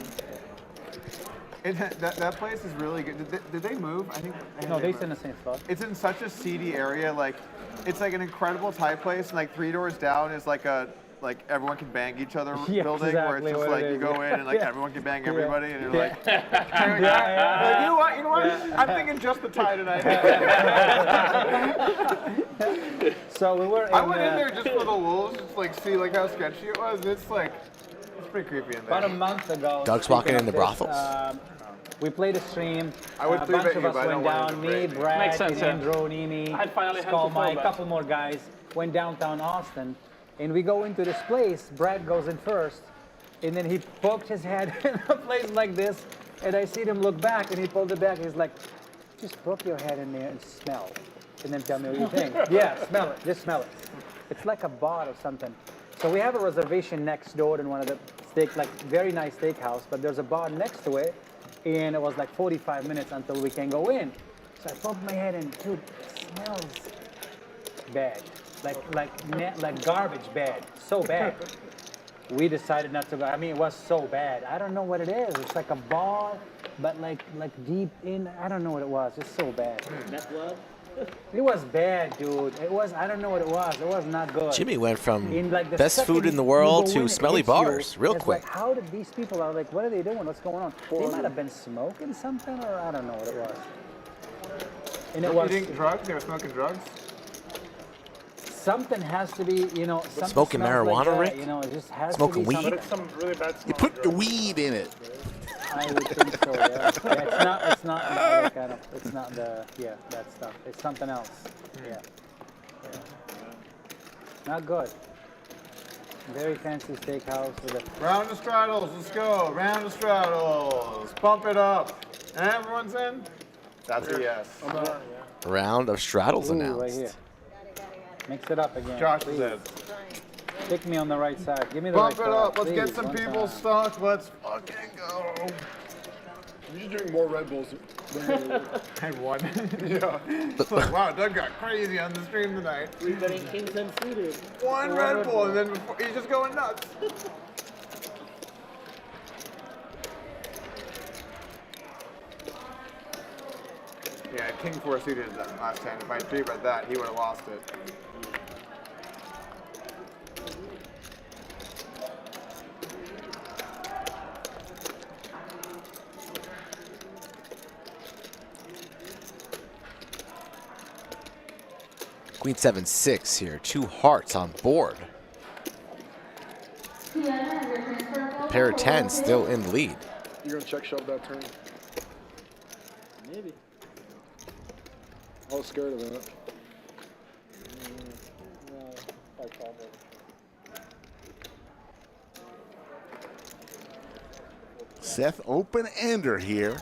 That place is really good. Did they move? I think. No, they they're in the same spot. It's in such a seedy area. Like, it's like an incredible Thai place, and like 3 doors down is like a everyone can bang each other Yeah, building, where exactly it's just what like it you is, go yeah. in and like Yeah. everyone can bang Yeah. everybody, and you're Yeah. like, Yeah. like, you know what? I'm thinking just the Thai tonight. So we were in. I went in there just for the lulz, just like see like how sketchy it was. It's like it's pretty creepy in there. About a month ago. Doug's speaking walking of in the this, brothels. We played a stream. I would a three bunch bet of you, us but I went don't want down. it to Me, break. Brad, Makes sense, yeah. Andrew, Nimi, I finally had Skull to throw Mike, a back. couple more guys went downtown Austin, and we go into this place. Brad goes in first, and then he poked his head in a place like this, and I see him look back, and he pulled it back. He's like, just poke your head in there and smell, and then tell me what you think. Yeah, smell it. Just smell it. It's like a bar or something. So we have a reservation next door in one of the very nice steakhouse, but there's a bar next to it, and it was like 45 minutes until we can go in. So I poked my head in, dude, it smells bad, like garbage bad, so bad. We decided not to go. I mean, it was so bad. I don't know what it is. It's like a bar, but like deep in. I don't know what it was. It's so bad. Meth lab? It was bad, dude. It was. I don't know what it was. It was not good. Jimmy went from The best food in the world to smelly bars real quick. Like, how did these people are like? What are they doing? What's going on? They might have been smoking something, or I don't know what it was. And it was eating drugs. They were smoking drugs. Something has to be, you know. Something Smoking smells marijuana, like that, Rick? You know, it just has Smoking to be weed? something. But it's some really bad You put the weed in it. I would think so, yeah. It's not the other kind of, it's not the, that stuff. It's something else. Yeah. Not good. Very fancy steakhouse with a... Round of straddles, let's go. Round of straddles. Pump it up. And everyone's in? That's a yes. Round of straddles Ooh, announced. right here. Mix it up again. Josh please. said. Pick me on the right side. Give me the Pump right it side. up. Let's please, get some one people time. stuck. Let's fucking go. You should drink more Red Bulls. And one. Yeah. It's like, wow, Doug got crazy on the stream tonight. We've been in King's and seated. One Red Bull, and then before, he's just going nuts. Yeah, King 4 seated that last time. If I dreamed about that, he would have lost it. Queen 7-6 here. 2 hearts on board. Pair of 10 still in the lead. You're gonna check shove that turn? Maybe. I was scared of that. Seth open-ender here.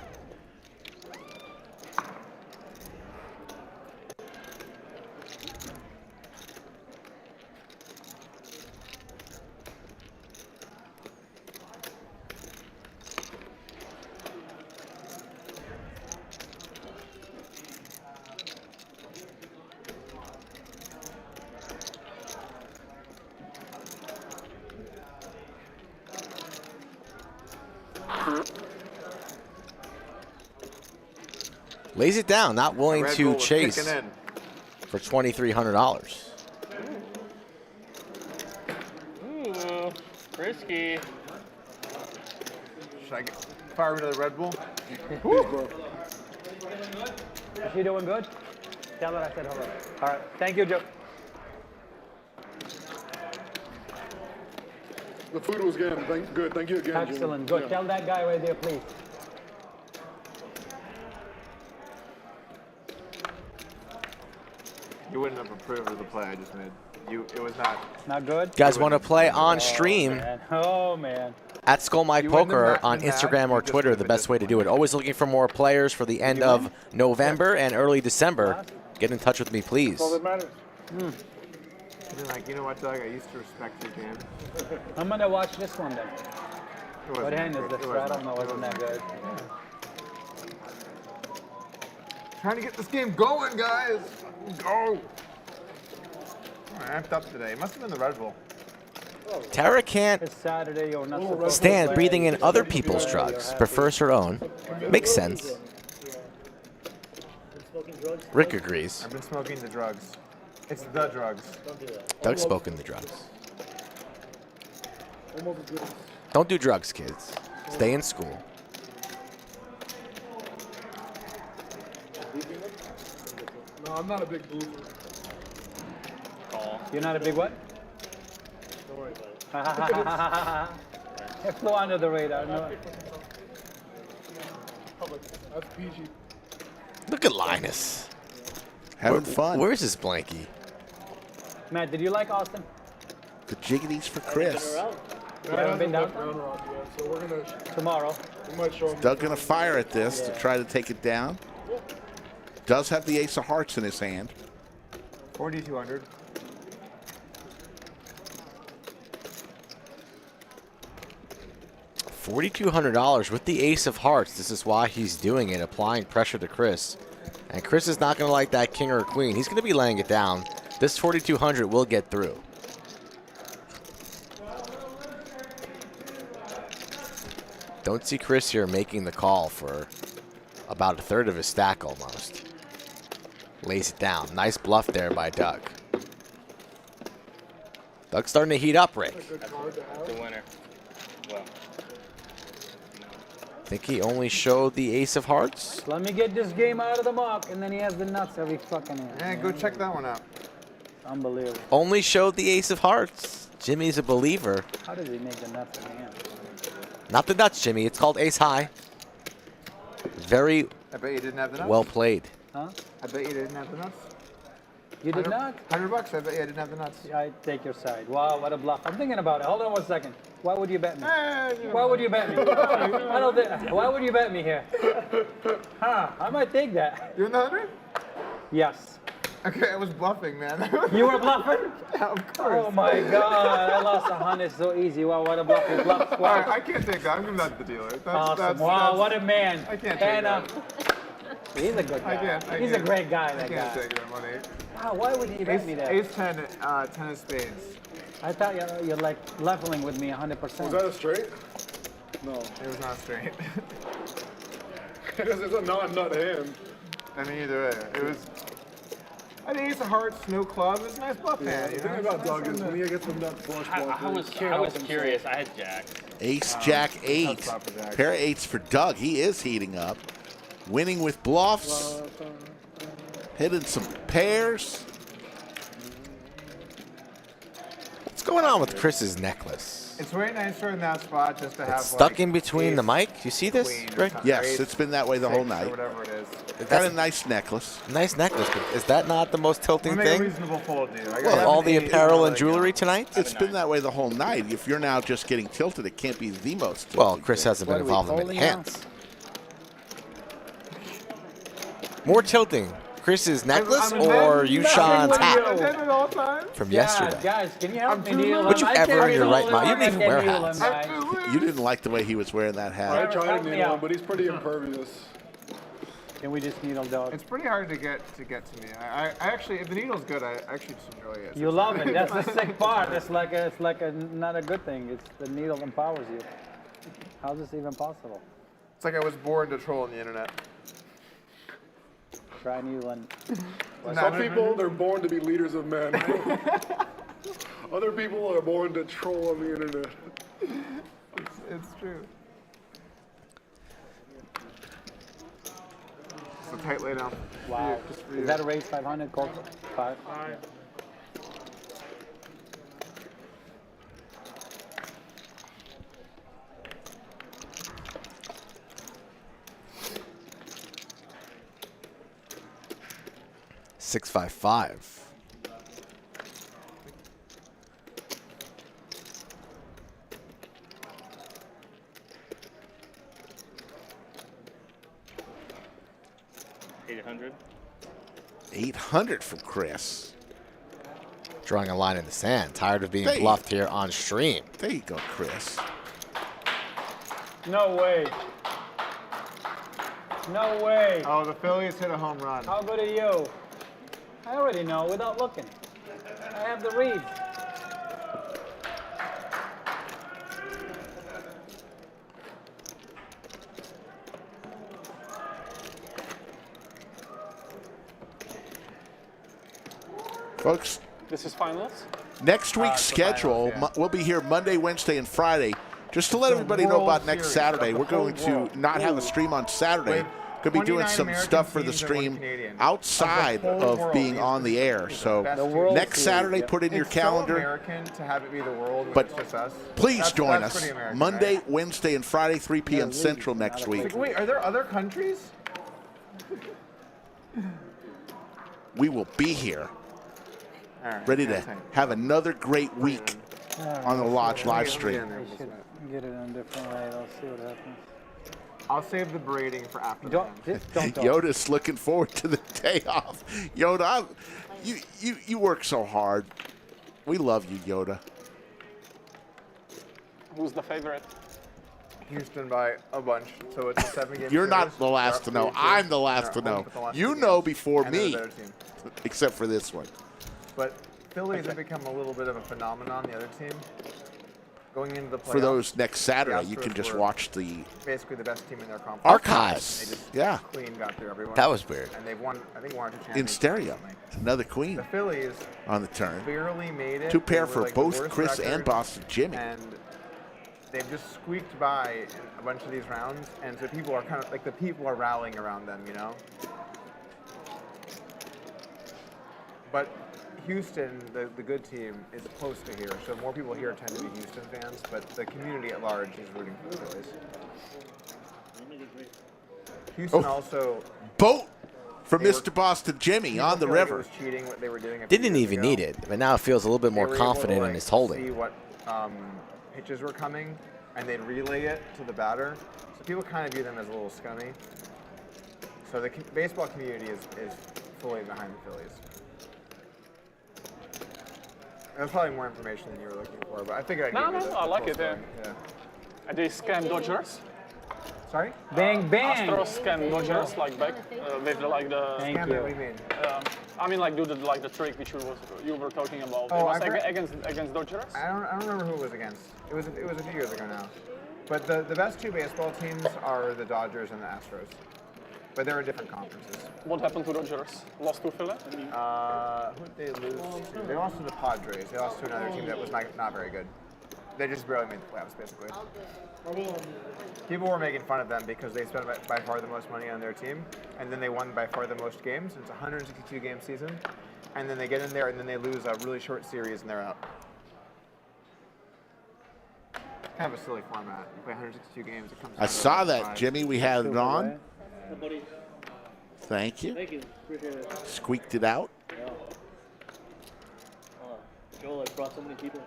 Lays it down, not willing Red to Bull was chase kicking in. for $2,300. Ooh, risky. Should I fire into the Red Bull? Is she doing good? Tell her I said hello. All right. Thank you, Joe. The food was good. Thank you again, Jimmy. Excellent. Good. Yeah. Tell that guy right there, please. You wouldn't have approved of the play I just made. It was not. Not good? You guys want to play on stream Man. Oh, man. at Skull My You wouldn't have Poker matched on them back, Instagram you or just Twitter, would've the been best way to do it. Always looking for more players for the end of November and early December. Get in touch with me, please. That's all that matters. You're like, you know what, Doug? I used to respect your game. I'm going to watch this one then. It wasn't What hand is great. this? It I don't know. Wasn't that good? Trying to get this game going, guys. Go. I'm amped up today. It must have been the Red Bull. Tara can't It's Saturday. You're not supposed to stand play. breathing in other people's drugs, prefers her own. Makes sense. Been smoking drugs? Rick agrees. I've been smoking the drugs. It's the drugs. Don't do that. Doug's smoking the drugs. Almost as good as Don't do drugs, kids. Stay in school. No, I'm not a big boozer. You're not a big what? Don't worry about it. It flew under the radar. No. That's PG. Look at Linus. Having fun. Where's his blankie? Matt, did you like Austin? The jiggities for Chris. You haven't been down? Round rock yet, so we're gonna. Tomorrow. We might show him. Doug gonna fire at this to try to take it down. does have the ace of hearts in his hand. 4,200. $4,200 with the ace of hearts. This is why he's doing it, applying pressure to Chris. And Chris is not going to like that king or queen. He's going to be laying it down. This 4,200 will get through. Don't see Chris here making the call for about a third of his stack almost. Lays it down. Nice bluff there by Doug. Doug's starting to heat up, Rick. The winner. Well. Think he only showed the ace of hearts? Let me get this game out of the muck, and then he has the nuts every fucking hand. Yeah, go check that one out. Unbelievable. Only showed the ace of hearts. Jimmy's a believer. How does he make the nuts in the hand? Not the nuts, Jimmy. It's called ace high. Very I bet you didn't have the nuts. well played. Huh? I bet you didn't have the nuts. You did not? $100 bucks. I bet you I didn't have the nuts. I take your side. Wow, what a bluff. I'm thinking about it. Hold on 1 second. Why would you bet me? Why would you bet me? I don't think. Why would you bet me here? Huh? I might take that. You in the 100? Yes. Okay, I was bluffing, man. You were bluffing? Yeah, of course. Oh my God! I lost 100 so easy. Wow, what a bluff! You bluff All squad. right, I can't take that. I'm giving that to the dealer. That's, Awesome. Wow, what a man. I can't take And, that. he's a good guy. I can't. He's a great guy, I that can't guy. take that money. Wow, why would he bet me that? Ace 10, 10 of spades. I thought you're like leveling with me 100%. Was that a straight? No. It was not straight. It's a non-nut hand. I mean, either way. It was. I think ace of hearts, no club. It's a nice bluff hand. The thing about Doug is when he gets some nut flush I was curious. I had Jack. Ace, Jack, 8. Pair of 8s for Doug. He is heating up. Winning with bluffs. Hitting some pairs. What's going on with Chris's necklace? It's way nicer in that spot just to have. It's stuck like, in between the mic. You see this, Rick? Yes, it's been that way the whole night. Or whatever it is. Got a nice necklace. Nice necklace, but is that not the most tilting Make a thing? reasonable fold, dude. Well, all the apparel and jewelry tonight? It's been that way the whole night. If you're now just getting tilted, it can't be the most tilted. Well, Chris hasn't been involved in many hands. More tilting. Chris's necklace or Yushan's hat from yesterday? Guys, can you help me deal? Would you ever in your right mind? You didn't even wear hats. You didn't like the way he was wearing that I hat. tried to needle him, but he's pretty impervious. Can we just needle dog? It's pretty hard to get to me. I actually, if the needle's good, I actually just enjoy it. You love it. That's the sick part. It's like not a good thing. It's the needle empowers you. How's this even possible? It's like I was born to troll on the internet. Try needle and. Some people, they're born to be leaders of men. Other people are born to troll on the internet. It's true. It's a tight lay down. Wow. Is that a raise 500? Colt 5? Yeah. $655. $800. 800 from Chris. Drawing a line in the sand. Tired of being Hey. bluffed here on stream. There you go, Chris. No way. No way. Oh, the Phillies hit a home run. How good are you? I already know without looking. I have the reads. Folks, This is finals. next week's schedule, we'll be here Monday, Wednesday, and Friday. Just to let everybody know about next Saturday, we're going to not have a stream on Saturday. Going to be doing some stuff for the stream outside of being on the air. So next Saturday, put in your calendar. American to have it be the world, But it's just us. please join that's us pretty American, Monday, right? Wednesday, and Friday, 3 p.m. Central next week. Wait, are there other countries? We will be here, ready to have another great week on the Lodge live stream. I should get it on a different light. I'll see what happens. I'll save the braiding for after. Don't talk. Yoda's looking forward to the day off. Yoda, you work so hard. We love you, Yoda. Who's the favorite? Houston by a bunch, so it's a 7-game You're series. not the last to know. I'm the last to know. You know before me, except for this one. But Phillies have become a little bit of a phenomenon, the other team. Going into the playoffs. For those next Saturday, the you can Astros just were watch the basically the best team in their conference. archives. They just Yeah. clean got through everyone. That was weird. And they've won, I think, 1 or 2 In championships stereo. recently. Another queen The Phillies on the turn. barely made it. Two pair They were, for like, the both worst Chris and record, Boston Jimmy. And they've just squeaked by in a bunch of these rounds, and so people are kind of like the people are rallying around them, you know. But Houston, the good team, is close to here, so more people here tend to be Houston fans, but the community at large is rooting for the Phillies. Houston also boat for They were- Mr. Boston Jimmy people on the feel like it river. was cheating what they were doing. Didn't even need it, but now it feels a little bit more They were able to, confident in like, his See holding. what pitches were coming, and they'd relay it to the batter. So people kind of view them as a little scummy. So the baseball community is fully behind the Phillies. There's probably more information than you were looking for, but I figured I'd No, give you no, the I like full it. Yeah. story. And they scam Dodgers. Sorry? Bang, bang. Astros scam Dodgers like back with like the. Thank Scam you. it, what do you mean? I mean, like do the the trick which you were talking about. Oh, it was I've heard- against Dodgers. I don't remember who it was against. It was a few years ago now. But the best 2 baseball teams are the Dodgers and the Astros. But they're in different conferences. What happened to Dodgers? Lost to Philly? Who did they lose to? They lost to the Padres. They lost to another team that was not very good. They just barely made the playoffs, basically. People were making fun of them because they spent by far the most money on their team, and then they won by far the most games. It's a 162-game season, and then they get in there and then they lose a really short series and they're out. Kind of a silly format. You play 162 games. It comes I down to saw that, 5. Jimmy. We had it on. Buddy, Thank you. thank you. Appreciate it. Squeaked it out. Yeah. Joe like brought so many people.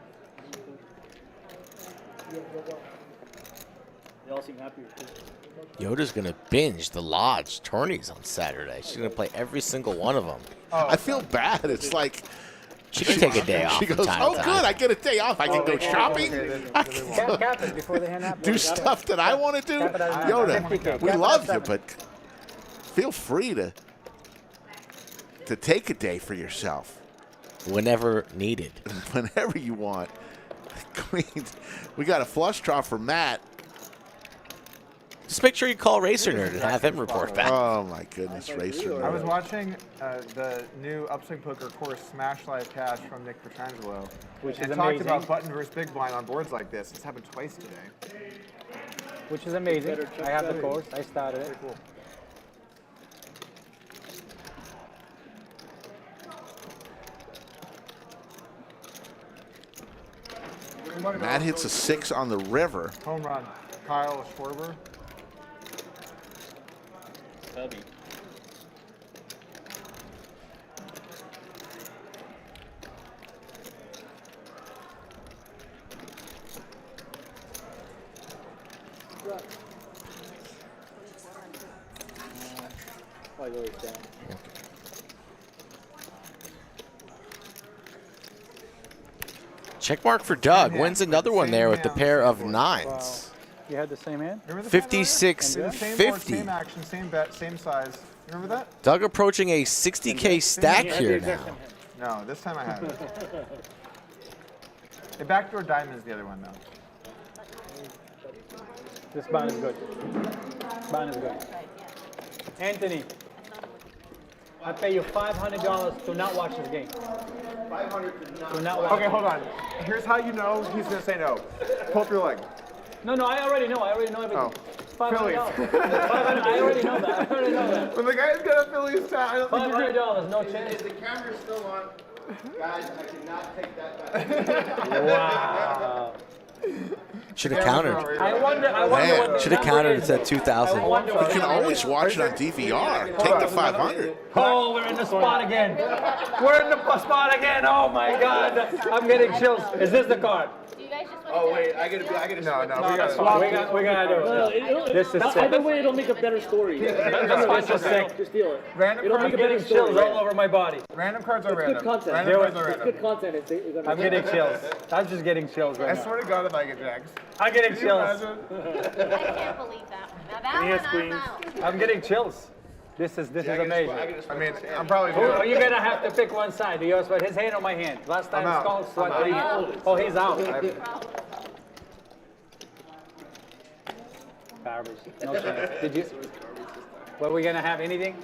They all seem happier too. Yoda's going to binge the Lodge tourneys on Saturday. She's going to play every single one of them. I feel bad. It's like She can take a day off she from goes, time oh, to good. time. I get a day off. I can go shopping. I can Cap it before they hand out. do stuff that I want to do. Cap it at Yoda, 50K. we Cap it love at you, 7. but feel free to take a day for yourself Whenever needed. whenever you want. Queens, we got a flush draw for Matt. Just make sure you call Racer Nerd and have him report back. Oh my goodness, Racer I was Nerd. watching the new Upswing Poker course Smash Live Cash from Nick Petrangelo, Which is and talked amazing. about button versus big blind on boards like this. It's happened twice today. Which is amazing. I have the course. I started it. Cool. Matt hits a 6 on the river. Home run. Kyle Schwarber. Tubby. Probably goes down. Check mark for Doug. Wins another one there with the pair of 9s. You had the same hand? Remember the 56 same board, 50. same action, same bet, same size. Remember that? Doug approaching a 60K stack here now. No, this time I have it. The backdoor diamond's the other one though. This bond is good. Bond is good. Anthony, I pay you $500 to not watch this game. 500 to not. To not watch Okay, it. hold on. Here's how you know he's gonna say no. Pull up your leg. No, I already know. I already know everything. Oh. $500. I already know that. I already know that. When the guy's got a Phillies hat, I don't think you're $500, no chance. Is the camera still on? Guys, I cannot take that back. Wow. Should have countered. I wonder Man, what the Should have number countered is. and said 2,000. I wonder You what can the number always is. watch it on DVR. Take the 500. Oh, we're in the spot again. We're in the spot again. Oh my God. I'm getting chills. Is this the card? Do you guys just Oh wait, I gotta. No, switch. we gotta. We gotta do it. This is sick. Either way, it'll make a better story. This is sick. Just steal it. Random It'll cards. make a better Chills story. all over my body. Random cards are random. Good content. Random cards are It's random. good content. I'm getting chills. I'm just getting chills I right now. swear to God, if I get Jags. I'm getting Can you chills. imagine? I can't believe that one. Now that one, I'm out. I'm getting chills. This is amazing. I mean, I'm probably. Oh, you're gonna have to pick one side. Do yours, but his hand on my hand. Last time I'm out. Skull I'm swiped out. my hand. Oh, he's out. Garbage. No chance. Did you? Were we gonna have anything?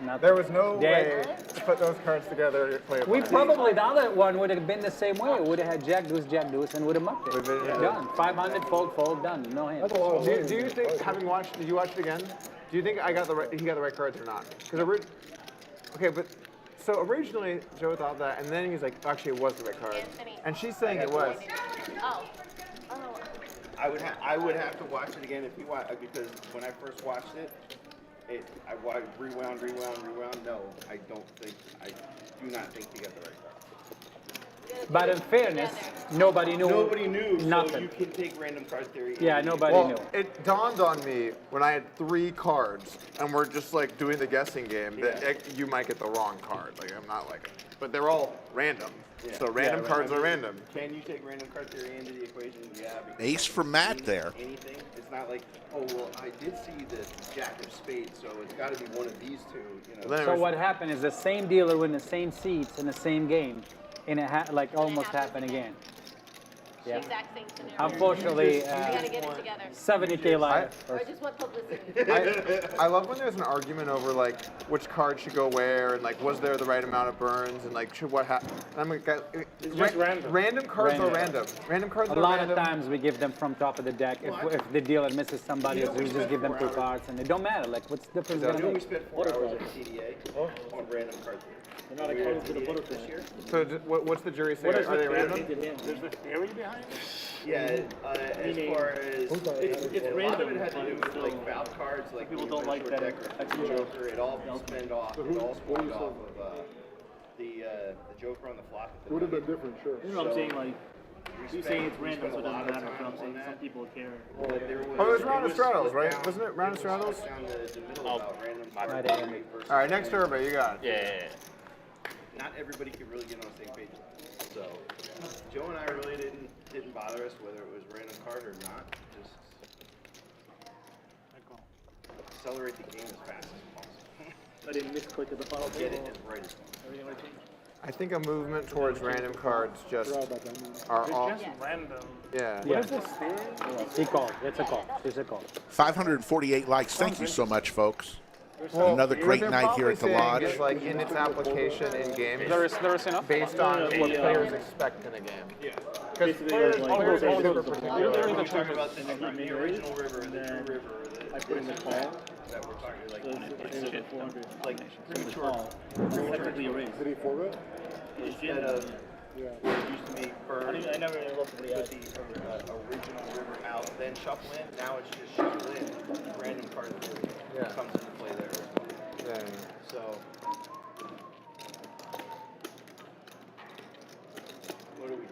Nothing. There was no Dead. way to put those cards together to play. We probably, the other one would have been the same way. It would have had Jack Deuce, and would have mucked it. Done. 500, fold, done. No hands. Do you think, having watched, did you watch it again? Do you think he got the right cards or not? Because okay, but so originally Joe thought that, and then he's like, actually, it was the right card, and she's saying it was. Oh. I would have to watch it again if he because when I first watched it, I rewound. No, I do not think he got the right card. But in fairness, nobody knew. Nobody knew. Nothing. So you can take random card theory. Yeah, nobody Well, knew. it dawned on me when I had 3 cards, and we're just like doing the guessing game that you might get the wrong card. Like I'm not like, but they're all random. Yeah. So random cards are random. Can you take random card theory into the equation? Yeah. Ace for Matt there. Anything. It's not like, oh well, I did see the Jack of Spades, so it's got to be one of these two. You know. So what happened is the same dealer win the same seats in the same game, and it almost happened again. Yeah. Exact same scenario. Unfortunately, we gotta get it together. 70K live. I just want publicity. I love when there's an argument over like which card should go where and like was there the right amount of burns and like should what happen. I'm like, It's just random. Random cards are random. Random cards A are lot random. of times we give them from top of the deck. If the dealer misses somebody, we just give them 2 cards, and it don't matter. Like, what's the difference? You know, Gonna we be? spent 4 hours at CDA on random card theory. They're not opposed to the butterfly. This year? So what's the jury say? What is Are they the random? There's the theory behind it? Yeah, as far as It's a lot random, of it had to do but with like valve cards, like people the don't like Short that Decker, extra Joker. It all spawned off of the Joker on the flop. Would have been different, sure. You know what I'm saying? Like, you're saying it's random, so it doesn't matter. But I'm saying some people care. Oh, it was round of straddles, right? Wasn't it round of straddles? All right, next turbo, you got it. Yeah. Not everybody could really get on the same page. So Joe and I really didn't bother us whether it was random card or not. Just accelerate the game as fast as possible. I didn't misclick at the final Get table. it as right as possible. Everything would change. I think a movement towards random cards just are all. Just random. Yeah. What is this theory? He called. It's a call. It's a call. 548 likes. Thank you so much, folks. Well, Another great what they're night here at the probably saying lodge. is like in its application in games, There is enough. based on what players expect in a game. Yeah. Because players are super particular. We're talking about the original river, the new river, I put in the call. that we're talking like So it's like 400. like Premature. Technically erased. Did he forfeit? instead of where it used to be first. I never really looked at put the original river out, then shuffle in. Now it's just shuffle in. Random card theory comes into play there as well. Yeah. So what do we know?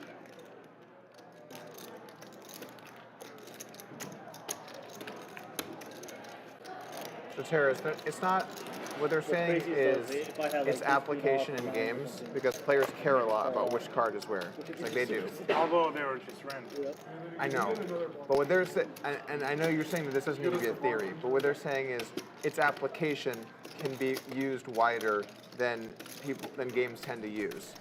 So Terrace, it's not, what they're saying is it's application in games because players care a lot about which card is where. Like they do. Although they were just random. I know. But what they're saying, and I know you're saying that this doesn't need to be a theory, but what they're saying is its application can be used wider than games tend to use.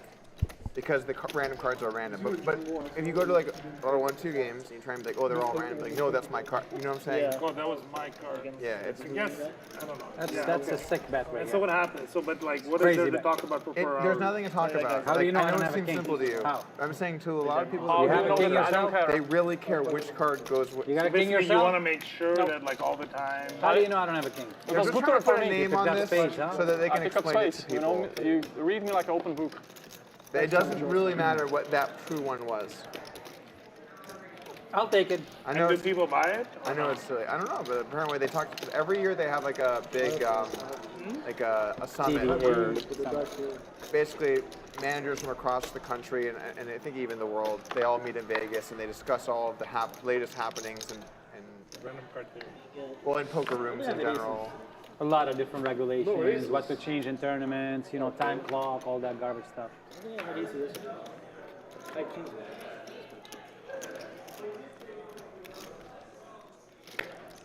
Because the random cards are random. But if you go to like Auto 1-2 games and you try and be like, oh, they're all random, like, no, that's my card. You know what I'm saying? Oh, that was my card. Yeah, it's. I guess, I don't know. That's a sick bet right And so there. what happened? So, but like, what is Crazy there to bet. talk about for 4 hours? There's nothing to talk about. How do you know I I don't know it have a seems king? simple to you. How? I'm saying to a lot of people, You have a king I don't yourself? care. they really care which card goes with. You got a king Basically, you want to yourself? make sure that like all the time. How do you know I don't have a king? They're just trying to put a name on this so that they can I pick up explain it space. to You know, people. you read me like an open book. It doesn't really matter what that true one was. I'll take it. I know. And do people buy it? I know it's silly. I don't know, but apparently they talk. Every year they have like a big, like a summit where basically managers from across the country and I think even the world, they all meet in Vegas and they discuss all of the latest happenings and Random card theory. well, in poker rooms in general. A lot of different regulations, what to change in tournaments, you know, time clock, all that garbage stuff.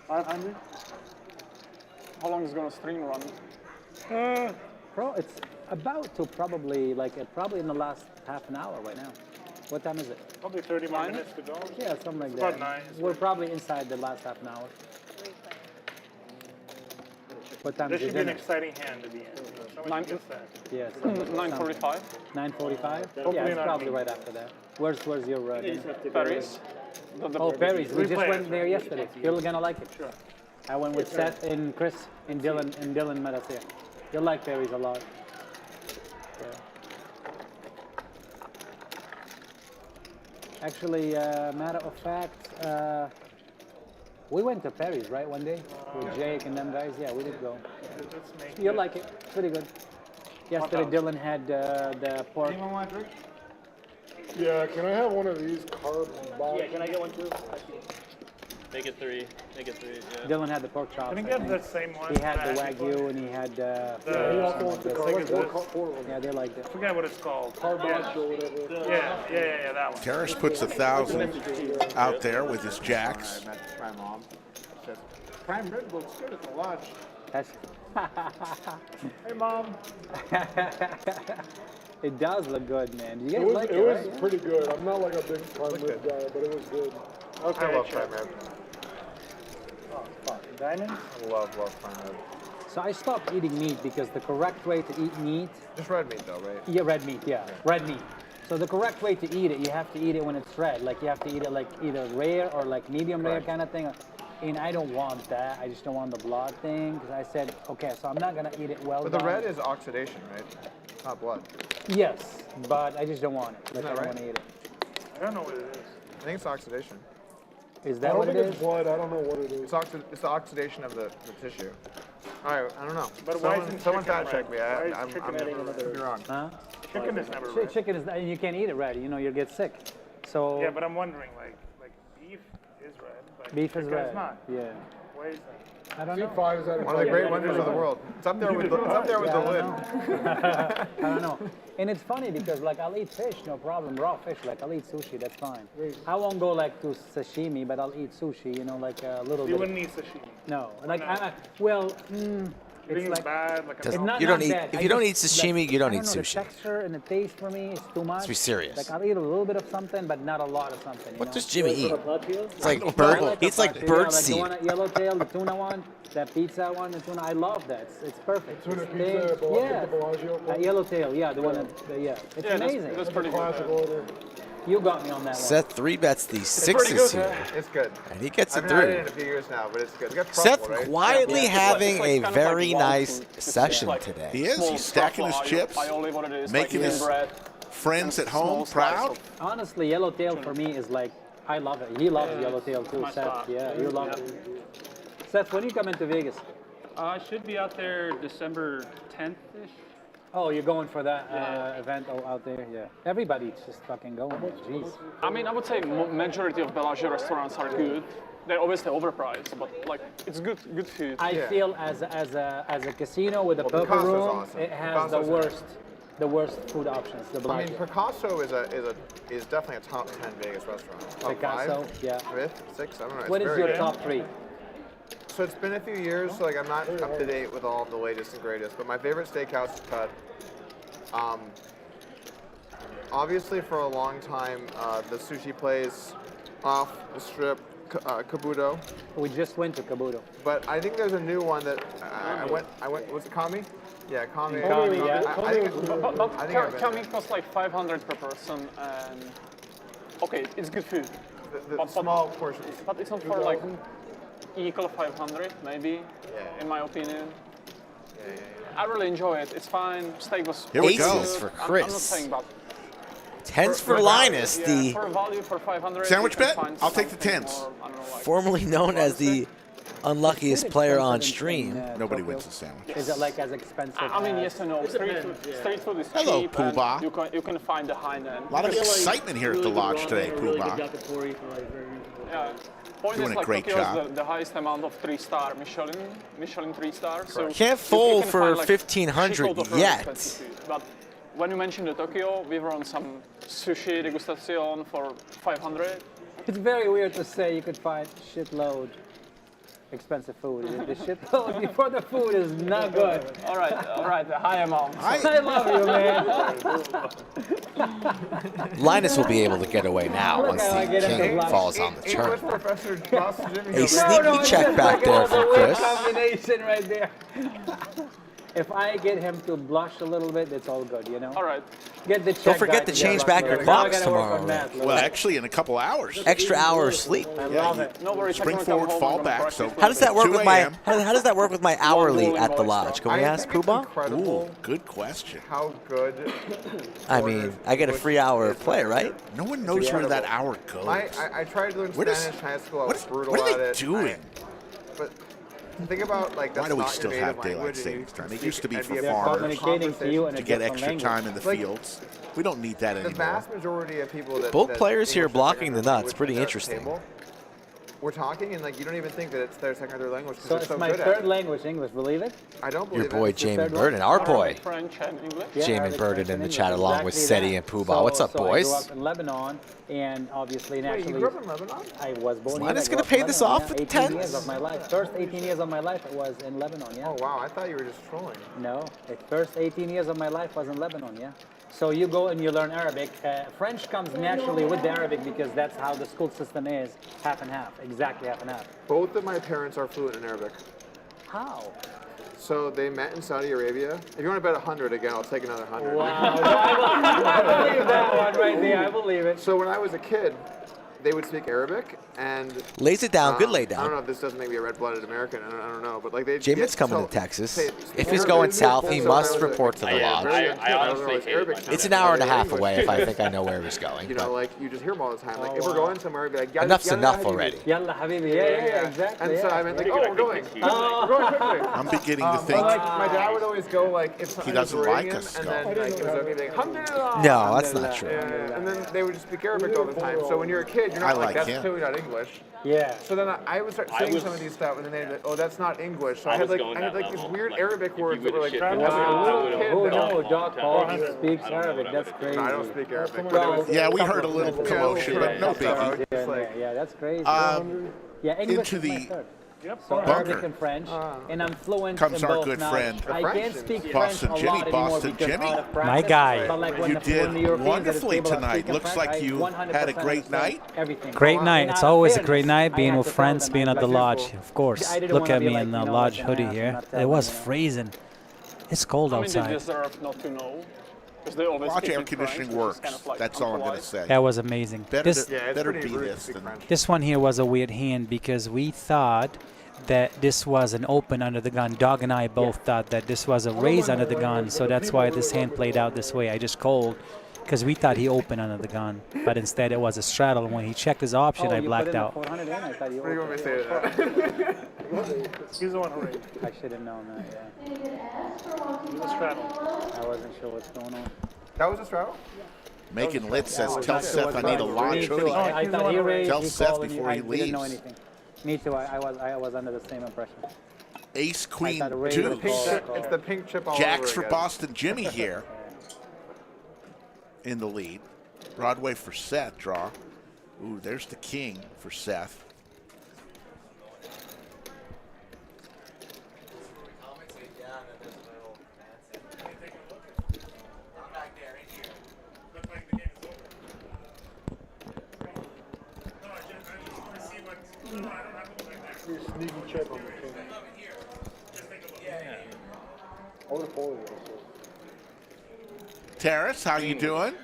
$500? How long is gonna stream run? Bro, it's about to probably, probably in the last half an hour right now. What time is it? Probably 30 more minutes to go. Yeah, something like It's that. about 9. We're probably inside the last half an hour. What time This is should it? be an exciting hand at the end. Someone gets that. Yes. 9:45. 9:45? Yeah, Hopefully it's not probably me. right after that. Where's your dinner? Paris. Oh, Perry's. We just play went it. there yesterday. You're gonna like it. Sure. I went with Seth and Chris and Dylan met us here. You'll like Perry's a lot. Yeah. Actually, matter of fact, we went to Perry's, right, one day? With Jake and them guys? Yeah, we did go. You'll like it. Pretty good. Yesterday, Dylan had the pork. Anyone want a drink? Yeah, can I have one of these carb boxes? Yeah, can I get one too? Make it 3. Make it 3. Yeah. Dylan had the pork chops. Can you I get think. the same one? He had the that Wagyu and he had he also wants the thing is carb. yeah, they liked it. I forget what it's called. Carb Yeah. box or whatever. Yeah, that one. Terrace puts 1,000 out there with his jacks. I met Prime Mom. She says, Prime Red looks good at the lodge. That's Hey, Mom. it does look good, man. You guys It was, like it it, was right? pretty good. I'm not like a big prime rib guy, but it was good. Okay, I love sure. Prime Rib. Diamond? I love Prime Rib. So I stopped eating meat because the correct way to eat meat, Just red meat though, right? yeah, red meat, yeah, red meat. So the correct way to eat it, you have to eat it when it's red. Like you have to eat it like either rare or like medium rare kind of thing. And I don't want that. I just don't want the blood thing. Because I said, okay, so I'm not gonna eat it well But done. the red is oxidation, right? It's not blood. Yes, but I just don't want it. Like Isn't I that don't right? want to eat it. I don't know what it is. I think it's oxidation. Is I that don't what it think is? it's blood. I don't know what it is. It's the oxidation of the tissue. All right, I don't know. But why isn't someone chicken fact check me. red? Why is I'm chicken could be wrong. Huh? Chicken is never red. Chicken is, and you can't eat it red. You know, you'll get sick. So Yeah, but I'm wondering, like beef is red, but beef is chicken red. is not. Yeah. Why is that? I don't know. C5 is at One of the great wonders of the world. It's up there with the, lid. I don't know. And it's funny because like I'll eat fish, no problem, raw fish. Like I'll eat sushi, that's fine. I won't go like to sashimi, but I'll eat sushi. You know, like a little You bit. wouldn't eat sashimi. No, like not? it's It's like bad. Like it's a not, You don't not eat- bad. if I you don't just, eat sashimi, you don't I eat know, sushi. The texture and the taste for me is too much. Let's be serious. Like I'll eat a little bit of something, but not a lot of something. What know? does Jimmy eat? It's like I bird. like It's the like pasta, bird like seed. the one at Yellowtail, the tuna one, that pizza one, the tuna. I love that. It's perfect. Tuna It's pizza big. at Yeah. the Bellagio. At Yellowtail, yeah, the one at yeah. It's Yeah, amazing. that's pretty Classic good. order. You got me on that one. Seth 3-bets the It's pretty sixes good. here, It's good. and he gets I've it been at it in through. a few years now, but it's good. It's got truffle, Seth right? quietly having It's like a kind of very like wild nice food. It's session like today. He is. small He's stacking his truffle chips, aioli, what it is, making like his bread. friends at Small home slice proud. of- Honestly, Yellowtail for me is like I love it. He loves Yellowtail too, my Seth. spot. Yeah, you love it. Seth, when you come into Vegas? I should be out there December 10th-ish. Oh, you're going for that event out there? Yeah. Everybody's just fucking going. Jeez. I mean, I would say majority of Bellagio restaurants are good. They're obviously overpriced, but like it's good food. I feel as a casino with a poker Picasso's room, awesome. it has Picasso's the worst food options. The I mean, Bellagio. Picasso is definitely a top 10 Vegas restaurant. Top Picasso, 5, yeah. 5th, 6th, I don't know. What It's is very your good. top 3? So it's been a few years, so like I'm not up to date with all of the latest and greatest, but my favorite steakhouse is Cut. Obviously for a long time, the sushi place off the strip, Kabuto. We just went to Kabuto. But I think there's a new one that I went, was it Kami? Yeah, Kami. Kami, yeah. I think I've been Kami costs like 500 per person, and okay, it's good food. the small portions. But it's not for like equal 500 maybe, in my opinion. I really enjoy it. It's fine. Steak was Here we Aces go. for I'm not Chris. saying, but Tens for Linus, the For value for 500. Sandwich you can bet? find I'll take the something tens. more, I don't know, like formerly known as the unluckiest player on stream. Nobody wins a sandwich. Is it like as expensive? I mean, as- yes and no. Street food is Hello, cheap. Pooh-Bah. And you can find the high end. A lot of excitement here at the lodge today, Pooh-Bah. Yeah. Point Doing is, a like, great Tokyo job. is the highest amount of 3-star Michelin 3-star. So Can't you fold can for find, like, 1,500 shitload of very yet. expensive food. But when you mentioned the Tokyo, we were on some sushi degustation for 500. It's very weird to say you could find shitload expensive food. The shitload before the food is not good. All right, the high amount. I love you, man. Linus will be able to get away now once how I the get him to king block. falls on the turn. Professor Boston Jimmy A goes, sneaky check back there from Weird Chris. combination right there. If I get him to blush a little bit, it's all good, you know? All right. Get the check Don't forget guy to change get back lucky. your Now I clocks gotta work tomorrow, on that, Well, actually, in a couple hours. Extra hour of sleep. I love it. No worries. Spring I'm gonna come forward, home, fall I'm gonna back. So practice How does that work 2 with my a.m. how does that work with my hourly dueling at the voice lodge? Can we I ask think it's Pooh-Bah? incredible Ooh, good question. how good. I mean, I get a free hour of play, right? No one knows where that hour goes. I tried to learn Where does- Spanish in high school. I was brutal what are at they it. doing? But think about like that's Why do we not still your have native daylight language, and savings you time? It speak used to be and for you have farmers communicating to you in a to get different extra time in the Like- fields. We don't need that The anymore. vast majority of people that Both that players here English is blocking their the nuts. language Pretty at the interesting. table, we're talking and like you don't even think that it's their second or third language because So they're it's so my good at third it. language, English, believe it? I don't Your believe boy it. Jamin third one. Burden, our boy. French and English. Yeah, Jamin Arabic, Burden French, in and the English, chat along with exactly Seti that. and Pooh-Bah. What's up, So I grew boys? up in Lebanon, and obviously, Wait, you naturally, grew up in Lebanon? I was born Is Linus here. I gonna grew up in pay this Lebanon, off with yeah, the 18 years tens? of my life. First 18 years of my life it was in Lebanon, yeah. Oh wow, I thought you were just trolling. No, the first 18 years of my life was in Lebanon, yeah. So you go and you learn Arabic. French comes naturally with the Arabic because that's how the school system is, half and half, exactly half and half. Both of my parents are fluent in Arabic. How? So they met in Saudi Arabia. If you want to bet 100 again, I'll take another 100. Wow, I believe that one right there, I believe it. So when I was a kid, they would speak Arabic and Lays it down. Good lay I don't down. know if this doesn't make me a red-blooded American. I don't know, but like they. Jamin's coming to Texas. If he's going south, he must report to the lodge. I honestly hate it. It's an hour and a half away if I think I know where he's going. You know, but like you just hear them all the time. Like if we're going somewhere, it'd be like Enough's "Yalla, enough habibi." already. Yalla habibi, yeah, exactly. And so yeah. I meant like, oh, we're going. We're going quickly. I'm beginning to But think like my dad would always go like if something was doesn't like ringing, us and going. then like it was okay, like alhamdulillah. No, that's not true. Yeah, and then they would just speak Arabic all the time. So when you're a kid, you're I not like like that's him. clearly not English. Yeah. So then I would start saying some of these stuff, and then they'd be like, oh, that's not English. So I I had was like going I had that like these level. weird Like, Arabic if you words that were like would've as shit a I little would've- kid. Who that- knows? Doc Paul speaks I don't know Arabic. what That's crazy. No, I don't speak Arabic. But it was, Yeah, we heard a little commotion, but no biggie. Yeah, that's crazy. Yeah, English Into is my the third. Yep. So bunker. Arabic and French, and I'm fluent Comes in our both good now. friend, I can't speak Boston French Jimmy, a lot anymore Boston because Jimmy. out of practice, My guy. But like when You the, when the did Europeans wonderfully at the table are tonight. speaking Looks French, like I you 100% had a great understand night. Everything. Great night. And It's out of always a fairness, great night I being had with to tell friends, them, being I at the was lodge. like, Of course. I didn't Look wanna at be me like, in the you know, lodge listen, hoodie I'm here. not It telling was you, you know. freezing. It's cold I mean, they outside. deserve not to know. Because they always Watch speak air in conditioning French, which works. is kind of like That's all I'm going to impolite. say. That was amazing. Better, This, better be this than this one here was a weird hand because we thought that this was an open under the gun. Dog and I both thought that this was a raise under the gun, so that's why this hand played out this way. I just called because we thought he opened under the gun, but instead it was a straddle. When he checked his option, Oh, I you blacked put in the out. 400 in? I thought you What do you want me to say to that? He's the one who raised. I should have known that, yeah. He was straddled. I wasn't sure what's going on. That was a straddle? Making lit says, Yeah, tell not sure Seth what's I need a going on. lodge Me too. hoodie. I thought he raised, Tell he Seth called, and before he I didn't know leaves. anything. Me too. I was under the same impression. Ace, Queen, thought raise deuce. was called. It's the pink chip all Jacks over for again. Boston Jimmy here in the lead. Broadway for Seth, draw. Ooh, there's the king for Seth. Sneaky check on the king. I would have folded it also. Terrace, how you doing?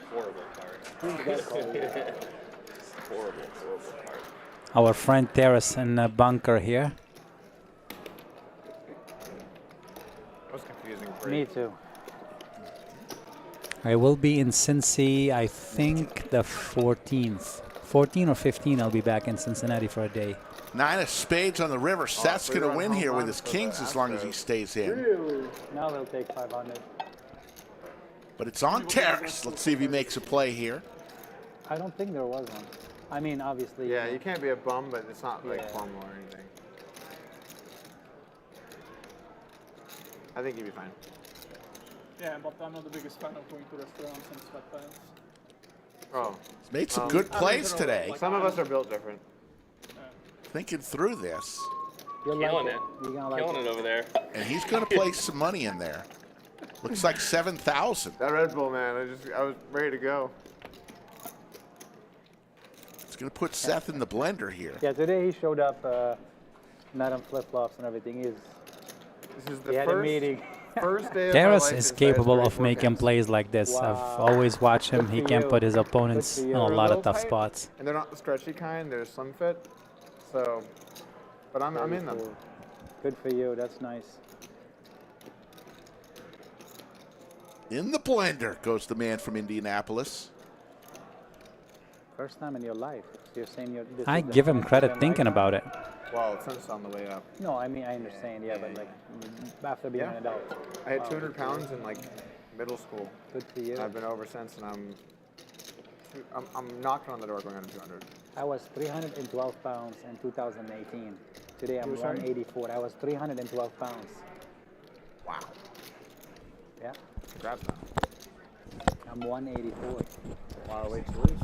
Our friend Terrace in the bunker here. That was confusing. Me too. I will be in Cincy, I think the 14th. 14 or 15, I'll be back in Cincinnati for a day. 9 of spades on the river. Seth's going to win here with his kings as long as he stays in. Really? Now they'll take 500. But it's on Terrace. Let's see if he makes a play here. I don't think there was one. I mean, obviously. Yeah, you can't be a bum, but it's not like formal or anything. I think you'd be fine. Yeah, but I'm not the biggest fan of going to restaurants and sweatpants. Oh. He's made some good plays today. Some of us are built different. Thinking through this. Killing it. Killing it over there. And he's going to place some money in there. Looks like 7,000. That Red Bull, man, I was ready to go. It's going to put Seth in the blender here. Yeah, today he showed up, not on flip-flops and everything. This is the had a meeting. First day of Terrace is capable of making plays like this. Wow. I've always watched him. He can put his opponents in a lot of tough spots. And they're not the stretchy kind, they're slim fit. So, but I'm in them. Good for you, that's nice. In the blender goes the man from Indianapolis. First time in your life. You're saying this I is the give him first credit time thinking about it. Well, since on the way up. No, I mean, I understand, yeah, but like, after being an adult. I had 200 pounds in like middle school. Good for you. I've been over since, and I'm knocking on the door going on 200. I was 312 pounds in 2018. Today I'm You were sorry? 184. I was 312 pounds. Wow. Yeah. Congrats, man. I'm 184. Wow, wait to lose.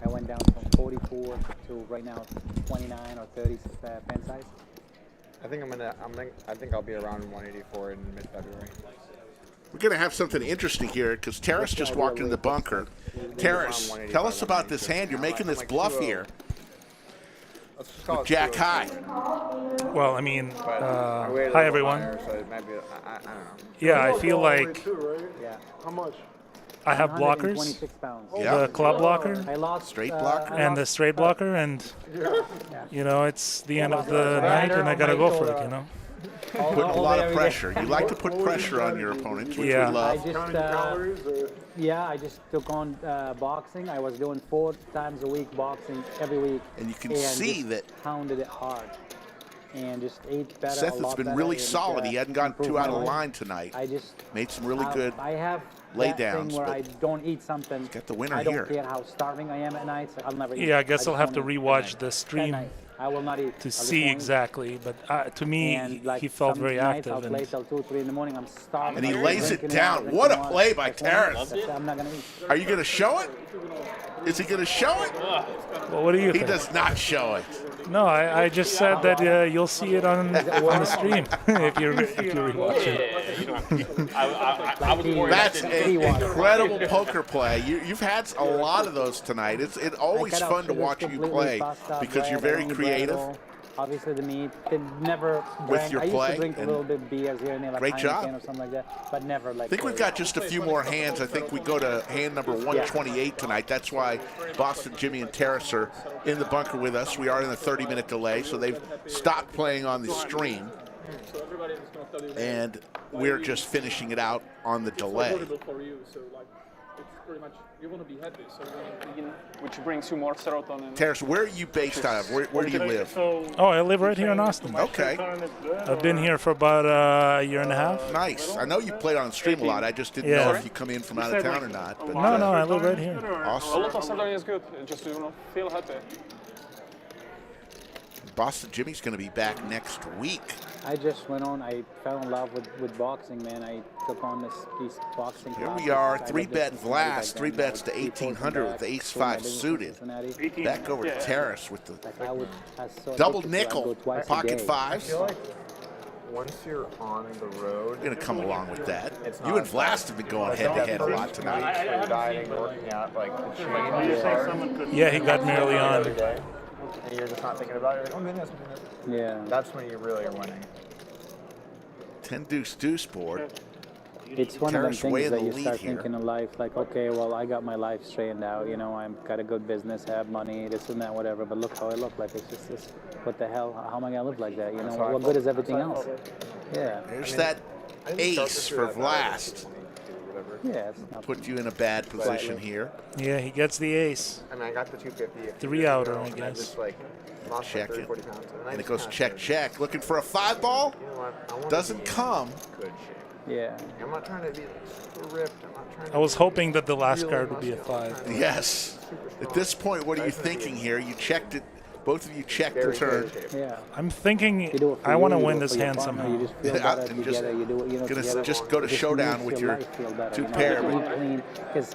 I went down from 44 to right now 29 or 30 pen size. I think I'll be around 184 in mid-February. We're going to have something interesting here because Terrace just walked into the bunker. Terrace, tell us about this hand. You're making this bluff here with Jack High. Well, I mean, I weighed a hi little everyone. higher, so it might be, I don't know. Yeah, I feel like Yeah. How much? I have blockers. 126 pounds. The club blocker. I lost straight blocker and the straight blocker, and you know it's the end of the night, and I gotta go for it. You know. Putting a lot of pressure. You like to put pressure on your opponents, which Yeah. we love. I just took on boxing. I was doing 4 times a week boxing every week. And you can see just that pounded it hard. And just ate better. Seth a has lot been better, really and, solid. He hadn't gone improved too out my of life. line tonight. I just made some really good I have lay that thing downs. where But I don't eat something. got the winner I don't here. care how starving I am at night. So I'll never eat. Yeah, I guess I'll just have to won't eat rewatch at the night. stream At night. I will not eat. to I just see won't eat. exactly. But to me, And like he felt some very nights active. I'll play till 2, 3 in the morning. I'm starving. And he I'm lays it drinking down. water, What a drinking play water. by That's one Terrace. that's it. I'm not gonna eat. Are you going to show it? Is he going to show it? Well, what do you He think? does not show it. No, I just said that you'll see it on the stream if you rewatch it. I was worried. That's an incredible poker play. You've had a lot of those tonight. It's always I cut out fun to sugar watch you completely, play pasta, because you're bread, very I don't eat bread at creative. all. Obviously the meat. They never With drank. your I used play to drink a and- little bit beers here and there, like Great Heineken job. or something like that, but never like. I think we've got just a few more hands. I think we go to hand number 128 tonight. That's why Boston, Jimmy, and Terrace are in the bunker with us. We are in a 30-minute delay, so they've stopped playing on the stream. And we're just finishing it out on the delay. For you, so like it's pretty much you want to be happy, so you want to clean, which brings you more serotonin. Terrace, where are you based out of? Where do you live? Oh, I live right here in Austin. Okay. I've been here for about a year and a half. Nice. I know you played on the stream a lot. I just didn't know if you come in from out of town or not. But, No, I live right here. Awesome. A lot of serotonin is good. Just feel happy. Boston Jimmy's going to be back next week. I just went on. I fell in love with boxing, man. I took on these boxing. Here we classes. are, I lived 3-bet in Cincinnati Vlast, back 3 then, bets to like 1,800 with the $3,000 ace-5 back in suited. Cincinnati. Back over to Terrace with the Like I was double addicted to it. I'd go nickel, twice a pocket day. fives. I feel like once you're on the road, You're going to come along with that. it's You not- and Vlast have been going head-to-head a lot tonight. You're dieting, working out, like the change is hard. Yeah, he got me early on. Every day, and you're just not thinking about it. You're like, oh, man, that's Yeah. That's when you really are winning. 10 deuce board. It's one of Terrace them way things in that the you lead start here. thinking in life, like, okay, well, I got my life straightened out, you know, I've got a good business, have money, this and that, whatever, but look how I look like. It's just this, what the hell, how am I going to live like that, you know? What good is everything else? Yeah. There's that ace for Vlast. Yeah, it's not Put you in a bad position here. Yeah, he gets the ace. I mean, I got the 250. 3 outer, I and I guess. just like lost Check like 30, it. 40 pounds. And it goes check, check. Looking for a 5-ball. You know what? I want Doesn't come. good shape. Yeah. I'm not trying to be like super ripped. I'm not trying to I was be hoping that the last really card would be a muscular. 5. Yes. At this point, what are you thinking here? You checked it. Both of you checked the turn. Yeah. I'm thinking You do it for I want to you, you win do it this for your hand partner, somehow. You just feel Yeah, better and together. You do it, you know, gonna together. just go to It just showdown makes with your your life feel better, two you know, pair, to but- be clean, because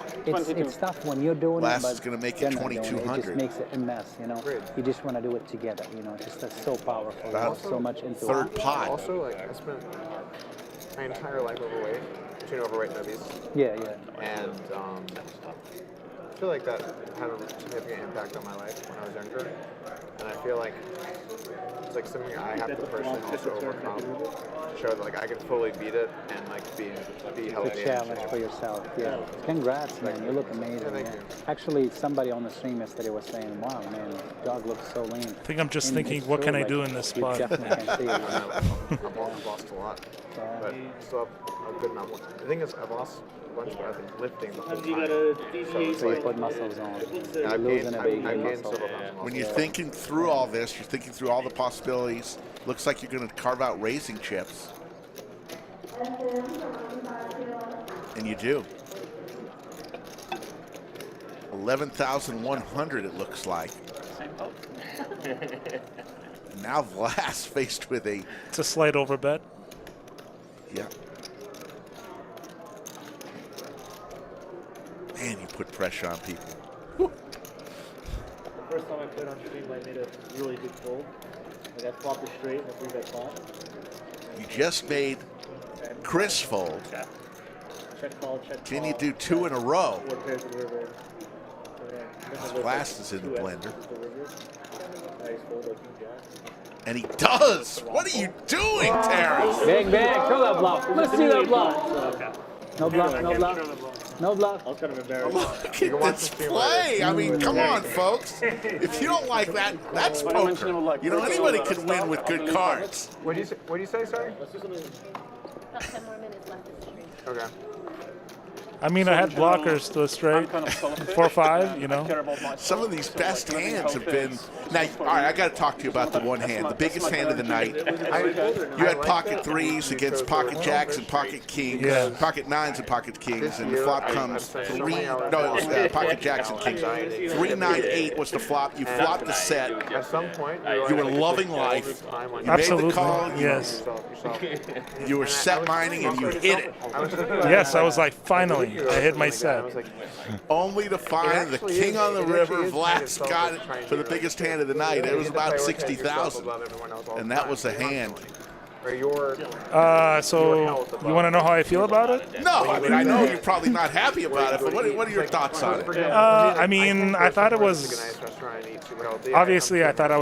it's tough when you're doing Last it, but is gonna make it they're not doing 2200. It just makes it a mess, you know. You just want to do it together, you know. Just that's so powerful. About There's so much into third it. pot. Also, like I spent my entire life overweight, between overweight and obese. Yeah, yeah. And I feel like that had a significant impact on my life when I was younger. And I feel like it's like something I have to personally also overcome. Show that like I can fully beat it and like be It's healthy. a challenge for yourself. Yeah. Congrats, man. You look amazing. thank man. you. Actually, somebody on the stream yesterday was saying, "Wow, man, dog looks so lean." I think I'm just And thinking, it's what so, can I like, do in this you spot? definitely can see it, you know. I've lost a lot, but still have a good amount. The thing is, I've lost a bunch, but I've been lifting the whole Sometimes you time. gotta So it's So you like put muscles on. I've You're losing a big I've gained muscle. several pounds of muscle. When you're thinking through all this, you're thinking through all the possibilities. Looks like you're going to carve out racing chips. And you do. 11,100 it looks like. Now Vlas faced with a... It's a slight overbet. Yeah. Man, you put pressure on people. The first time I played on stream, I made a really good fold. Like I flopped it straight and I 3-bet flop. You just made Chris fold. Yeah. Check call, check call. Can you do 2 in a row? 4 pairs of the river. His glass is in the blender. Nice fold, like king jack. And he does! What are you doing, Terrence? Bang, bang, show that bluff. Let's see that bluff. No bluff, no I can't bluff. show the bluff. No bluff. I was kind of embarrassed. Look at this play. I mean, come on, folks. If you don't like that, that's poker. You know, anybody can win with good cards. What do you say? Sorry. About 10 more minutes left in the stream. Okay. I mean, I had blockers to a straight. 4-5, you know. Some of these best hands have been... Now, all right, I got to talk to you about the one hand. The biggest hand of the night. You had pocket threes against pocket jacks and pocket kings. Yeah. Pocket nines and pocket kings. And the flop comes three... No, it was pocket jacks and kings. 3-9-8 was the flop. You flopped the set. At some point, You were loving life. You Absolutely. made the call. Yes. You were set mining and you hit it. Yes, I was like, finally, I hit my set. Only to find the king on the river. Vlas got it for the biggest hand of the night. It was about 60,000, and that was a hand. So you want to know how I feel about it? No, I mean, I know you're probably not happy about it, but what are your thoughts on it? I mean, I thought it was. Obviously, I thought I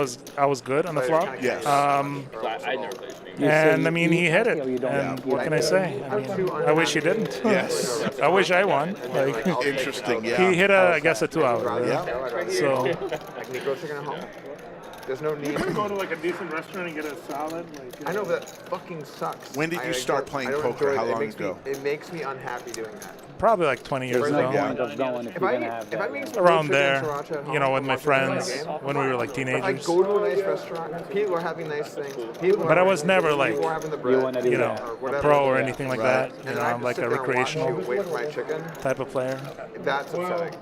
was good on the flop. Yes. And I mean, he hit it. And what can I say? I mean, I wish he didn't. Yes. I wish I won. Like, Interesting, yeah. he hit I guess a 2-hour. Yeah. So. There's no need to go to like a decent restaurant and get a salad. Like, I know that fucking sucks. When did you start playing poker? How long ago? It makes me unhappy doing that. Probably like 20 years There's no ago. point of going if you're gonna have that. Around there, you know, with my friends when we were like I teenagers. go to a nice restaurant. People are having nice things. But I was never like, people are having the bread, you know, a pro or anything like that. You And know, I I'm just like sit a there and watch recreational you wait for my chicken. type of player. That's upsetting.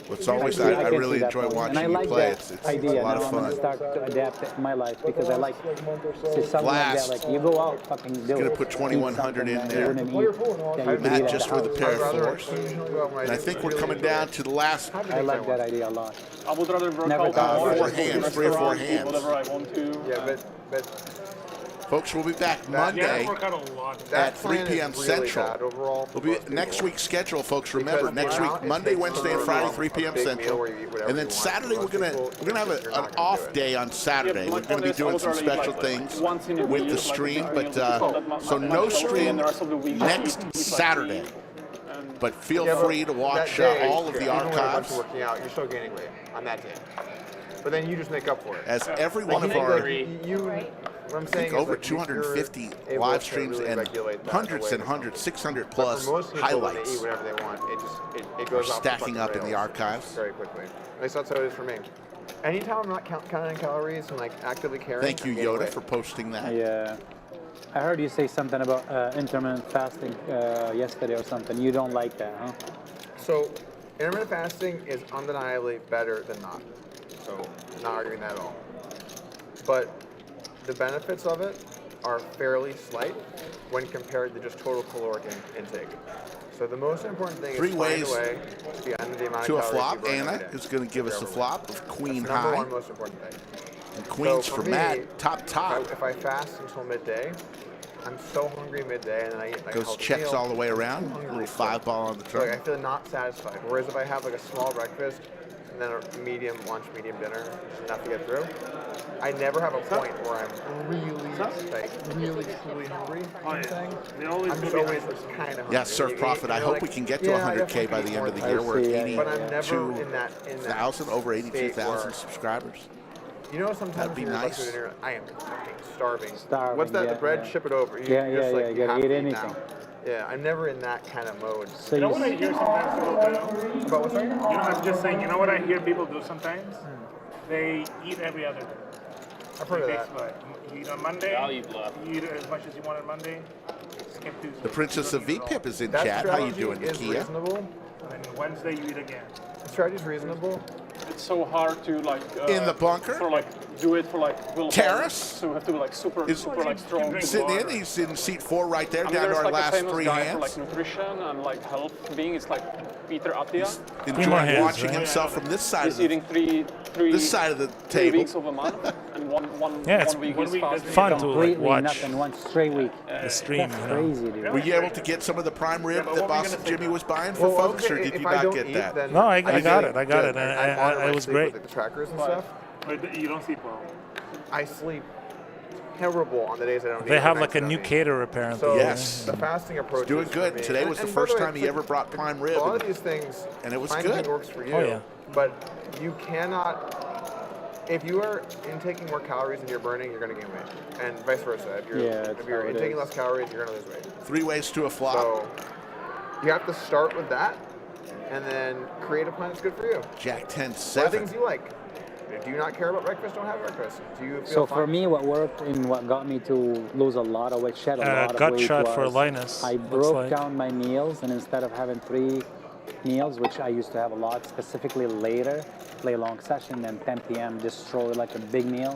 It's always, I can really see that enjoy point. watching and I you like play. that It's idea. a lot Now of I'm gonna fun. start to adapt it in my life because I like see something like that. Like you go out, fucking do it. Gonna put 2,100 in there. Matt just for the pair of fours. And I think we're coming down to the last I like that idea a lot. I would rather work Never out done more, it. 4 hands, 3 or 4 eat hands. whatever I want to. Yeah, but Folks, we'll be back Monday at 3 p.m. Central. We'll be next week's schedule, folks. Remember, next week, Monday, Wednesday, and Friday, 3 p.m. Central, and then Saturday we're gonna have an off day on Saturday. We're gonna be doing some special things with the stream, but so no stream next Saturday. But feel free to watch all of the archives. Working out, you're still gaining weight on that day. But then you just make up for it. As every one of our What I'm I saying think is over like, you're 250 able live to streams really and regulate that hundreds away and from hundreds, 600 But plus for most people, when they highlights eat whatever they want, it are goes off the stacking fucking up in the rails archives. very quickly. At least that's how it is for me. Anytime I'm not counting calories and like actively caring. Thank you, I'm gaining Yoda, weight. for posting that. Yeah. I heard you say something about intermittent fasting yesterday or something. You don't like that, huh? So, intermittent fasting is undeniably better than not. So, not arguing that at all. But the benefits of it are fairly slight when compared to just total caloric intake. So the most important thing Three is find ways a way to be under the amount to a of calories flop. you burn Anna every day. is going to give us a flop of queen That's number high. one most important thing. And queens So for me, Matt, top. If I fast until midday, I'm so hungry midday, and then I eat like a Goes healthy checks meal, all the way around. I'm hungry A little still. 5-ball on the So like, I trunk. feel not satisfied. Whereas if I have like a small breakfast and then a medium lunch, medium dinner, enough to get through, I never have a point where I'm really truly hungry. You know what I'm saying? I'm just always kind of hungry. Yeah, Surf Profit. I hope we can get to 100K by the end of the year. We're at But I'm never in that 82,000, over 82,000 where- subscribers. You know, sometimes That'd be when you're nice. about to dinner, I am fucking starving. Starving, What's that? yeah, the bread? yeah. Ship it over. Yeah, You're just yeah, like, yeah, you gotta have eat to anything. now. Yeah, I'm never in that kind of mode. So You know what I hear sometimes people do? About what's that? You know, I'm just saying, you know what I hear people do sometimes? They eat every other day. I've heard of that. You eat on Monday, Value bluff. you eat as much as you want on Monday, skip Tuesday. The Princess of VPIP is in That chat. How you strategy doing, is Nakia? reasonable. And then Wednesday you eat again. The strategy's reasonable. It's so hard to like In the bunker? for like do it for like willpower. Terrace? So you have to be like super Is like strong. sitting in. He's in seat 4 right there, I mean, down to there's our like a last famous 3 guy hands. for like nutrition and like health being. It's like Peter Attia. Enjoying watching himself from this side He's of the eating three this side of the 3 table. weeks of a month and one Yeah, it's week one is week is fasting. fun to like, Completely watch nothing, one straight week. the stream. That's You know? crazy, dude. Were you able to get some of the prime rib but that what were you Boston gonna say? Jimmy was buying for Well, folks, or did if you I not don't get eat, that? then No, I did. got it. I got it. Good. And I honor it my was sleep great. with the trackers and stuff. But you don't sleep well. I sleep terrible on the days I don't eat. They have and like a nights I new don't eat. caterer apparently. So Yes. the fasting approach Doing is good. for me. Today was the by first way, time he ever brought prime rib. A lot and- of these things, and it was finding good. what works for you. Oh, yeah. But you cannot. If you are intaking more calories than you're burning, you're going to gain weight, and vice versa. If you're, Yeah, that's if you're how it intaking is. less calories, you're going to lose weight. 3 ways to a flop. So you have to start with that, and then create a plan that's good for you. Jack What 10-7. things you like? Do you not care about breakfast? Don't have breakfast. Do you feel So for fine? me, what worked and what got me to lose a lot of weight, shed a lot of Gut weight shot was for Linus, I looks broke like. down my meals, and instead of having 3 meals, which I used to have a lot, specifically later, play a long session, then 10 p.m. destroy like a big meal.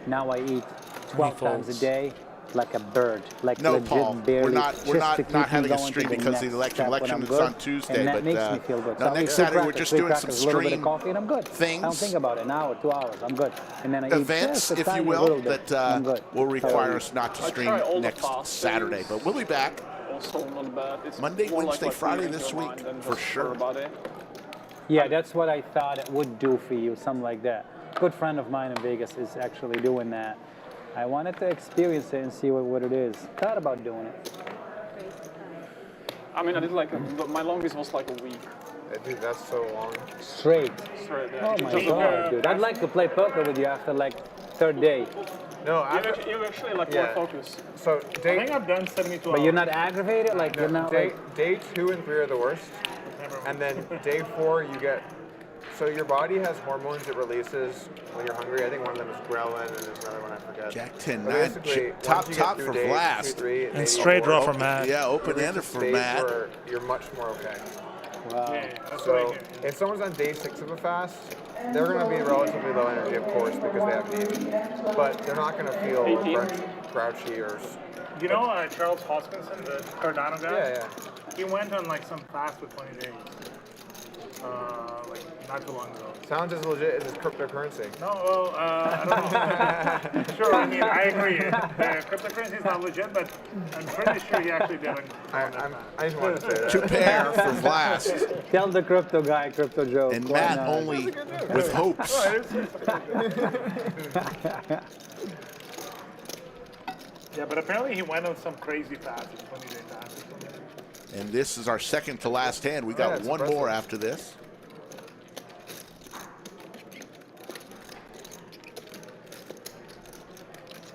Now I eat 12 times a folds. day, like a bird, like No, legit Paul. barely. We're not just to keep me having a going stream to the because of next the election. step when Election I'm is good, on Tuesday, and that but, makes me feel good. no, So I'll next eat Saturday we're crackers, just 3 doing some crackers, a little bit of stream coffee, and I'm good. I don't things. think about it. An hour, 2 hours, I'm good. And then I Events, eat just a if you tiny will, little bit, that I'm good. will require So- us not to I stream try all the next fast Saturday. things. But we'll be back Also not bad. It's Monday, more Wednesday, like Friday clearing this your week, mind than for just sure. your body. Yeah, that's what I thought it would do for you, something like that. Good friend of mine in Vegas is actually doing that. I wanted to experience it and see what it is. Thought about doing it. I mean, I did like my longest was like a week Dude, that's so long. Straight. straight. Yeah. Oh You my just- god, dude. I'd like to play poker with you after like 3rd day. No, You actually like Yeah. more focus. So I day, think I've done 72 But hours. you're not aggravated? Like you're not day, like day 2 and 3 are the worst. And then day 4, you get. So your body has hormones it releases when you're hungry. I think one of them is ghrelin, and there's another one I forget. Jack But 10-9. basically, Top once you get top through for days 2, Vlast. 3, And maybe straight draw 4, for Matt. Yeah, you reach open-ended a for stage Matt. where you're much more okay. wow. Yeah, that's what I So hear. if someone's on day 6 of a fast, they're going to be relatively low energy, of course, because they haven't eaten. But they're not going to feel 18. grouchy or. You know Charles Hoskinson, the Cardano guy? Yeah, yeah. He went on like some fast for 20 days. Like not too long ago. Sounds as legit as cryptocurrency. No, well, I don't know. Sure, I mean, I agree. Cryptocurrency is not legit, but I'm pretty sure he actually did it. I just wanted to say that. To pair for Vlast. Tell the crypto guy crypto joke. And Why Matt not? only with hopes. Yeah, but apparently he went on some crazy fast, 20-day fast. And this is our second to last hand. We Yeah, got it's one impressive. more after this.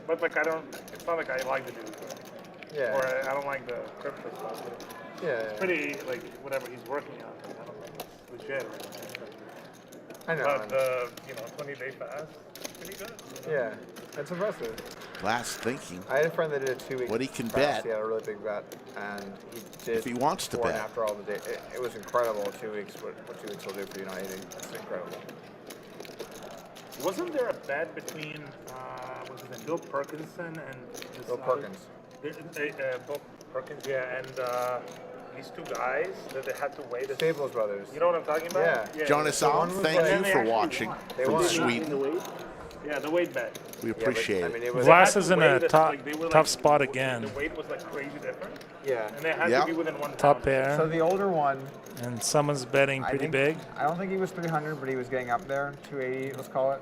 But like I don't. It's not like I like the dude. Yeah. Or I don't like the crypto stuff. Yeah. It's pretty like whatever he's working on. I don't think it's legit. I know. But you know, 20-day fast, pretty good. Yeah, that's impressive. Last thinking. I had a friend that did a 2-week. What he can fast. bet. He had a really big bet, and he did. If he wants to before and bet. after all the day, it was incredible. 2 weeks. What 2 weeks will do for you? Not eating. It's incredible. Wasn't there a bet between was it Bill Perkinson and this Bill Perkins. Bill Perkins, yeah, and these two guys that they had to wait. Staples Brothers. You know what I'm talking about? Yeah. Jonas, thank you for watching from Sweden. Yeah, the weight bet. We appreciate it. Glass is in a tough spot again. The weight was like crazy different. Yeah. And they had to be within 1 Top pound. pair. So the older one. And someone's betting pretty big. I don't think he was 300, but he was getting up there, 280, let's call it.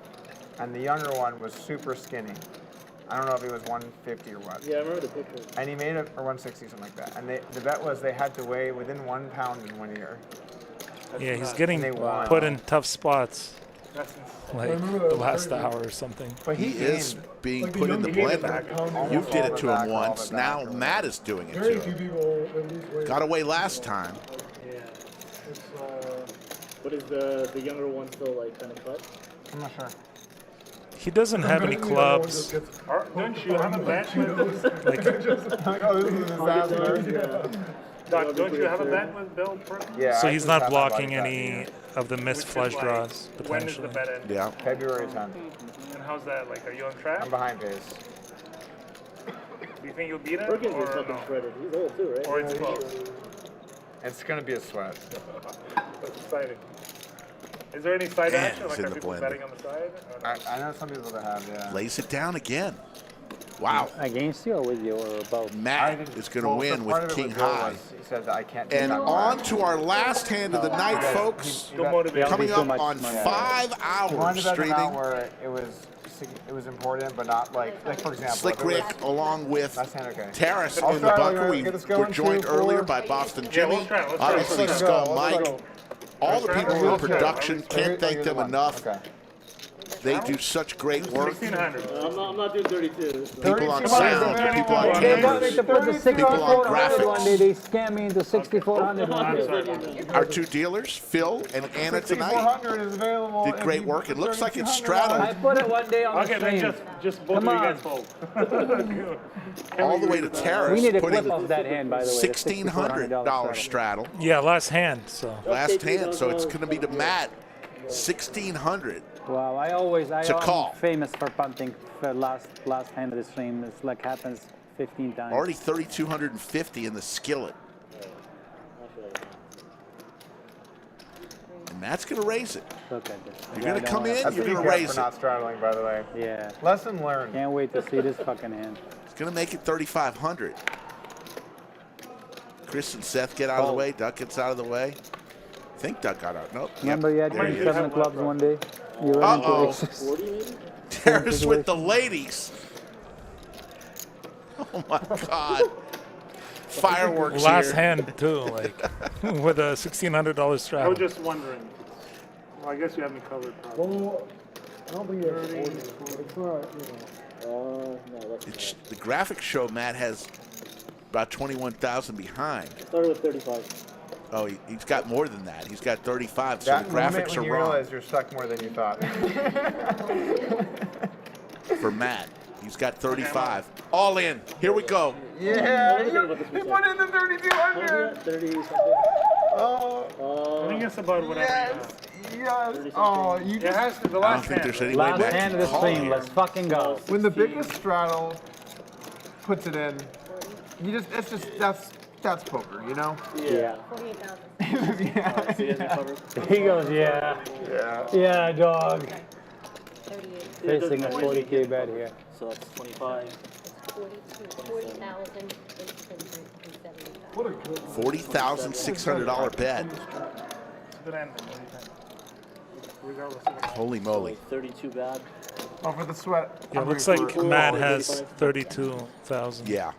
And the younger one was super skinny. I don't know if he was 150 or what. Yeah, I remember the picture. And he made it, or 160, something like that. And the bet was they had to weigh within 1 pound in 1 year. Yeah, he's getting And they won. put in tough spots. That's Like the last hour or something. But He is being put in the blender. You did it to him once. Now Matt is doing it to him. Got away last time. Yeah. But is the younger one still like kind of cut? I'm not sure. He doesn't have any clubs. Don't you have a bet with Oh, this is a disaster. Doc, don't you have a bet with Bill Perkins? Yeah. So I he's just not have blocking my body any of the missed flush draws, When is the potentially. bet end? Yeah. February 10th. And how's that? Like, are you on track? I'm behind pace. Do you think you'll beat him? Perkins is Or fucking no? shredded. He's old too, right? Or it's close? It's going to be a sweat. That's exciting. Is there any side Man, action? it's Like, in are the people blender. betting on the side? Or no? I know some people that have, yeah. Lays it down again. Wow. Against you or with you or both? Matt is going to win with King High. He said that I can't take And that on back. to our last hand of the night, folks. Coming up on 5 hours He wanted to bet streaming. amount where it was important, but not like for example. Slick if it was- Rick along with Last hand, okay. Terrace I'll in the try, bunker. we're We gonna were go joined 2, 4. earlier by Boston Jimmy. let's try. Obviously, Let's Skull go, Mike. let's go. All the people in Let's go. production, can't thank them enough. Okay. They do such great work. 1600. I'm not doing 32. People on sound, people on They got me cameras, to put the people on 6400 one day. graphics. They scammed me into 6400 one day. Our two dealers, Phil and Anna tonight, 6400 is available. did if great you work. It looks like it's I straddled put it one day on the Okay, then stream. just both Come of you on. guys vote. all the way to We Terrace, need a putting clip of that hand, by the way. the $1,600 straddle. Yeah, last hand. So Last hand, so it's going to be to Matt, 1,600. Wow, I'm call. famous for punting for last hand of the stream. It's like happens 15 times. Already 3,250 in the skillet. And Matt's going to raise it. Look at this. You're going to come in, That's you're what you going to get raise for it. not straddling, by the way. Yeah. Lesson learned. Can't wait to see this fucking hand. It's going to make it 3,500. Chris and Seth get out of the way. Duck gets out of the way. I think Duck got out. Nope. Remember you had 27 clubs one day? You were Uh-oh. into aces. Terrace with the ladies. Oh my God. Fireworks last here. hand too, like with a $1,600 I was straddle. just wondering. Well, I guess you have me covered. Probably. Well, I don't think it's 40. It's not, you know. No, that's It's, the graphics show Matt has about 21,000 behind. started with 35. Oh, he's got more than that. He's got 35, so That the moment graphics when are you wrong realize you're stuck more than you thought. for Matt. He's got 35. All in. Here we go. Yeah, he put in the 3,200. 30 something. Oh, I think it's about whatever. yes, yes. Oh, you It just has to the I don't last think hand. there's any way Last Matt hand can of the call stream. here. Let's fucking go. when the biggest straddle puts it in, that's poker, you know? Yeah. 48,000. Yeah. See, as you cover. He goes, yeah. Yeah. Yeah, dog. 38. Facing a 40K bet here. So that's 25. 40,875. $40,600 bet. It's a good ending. Regardless of what. Holy moly. 32 bad. Oh, for the sweat. Yeah, it looks like Matt has 32,000. Yeah.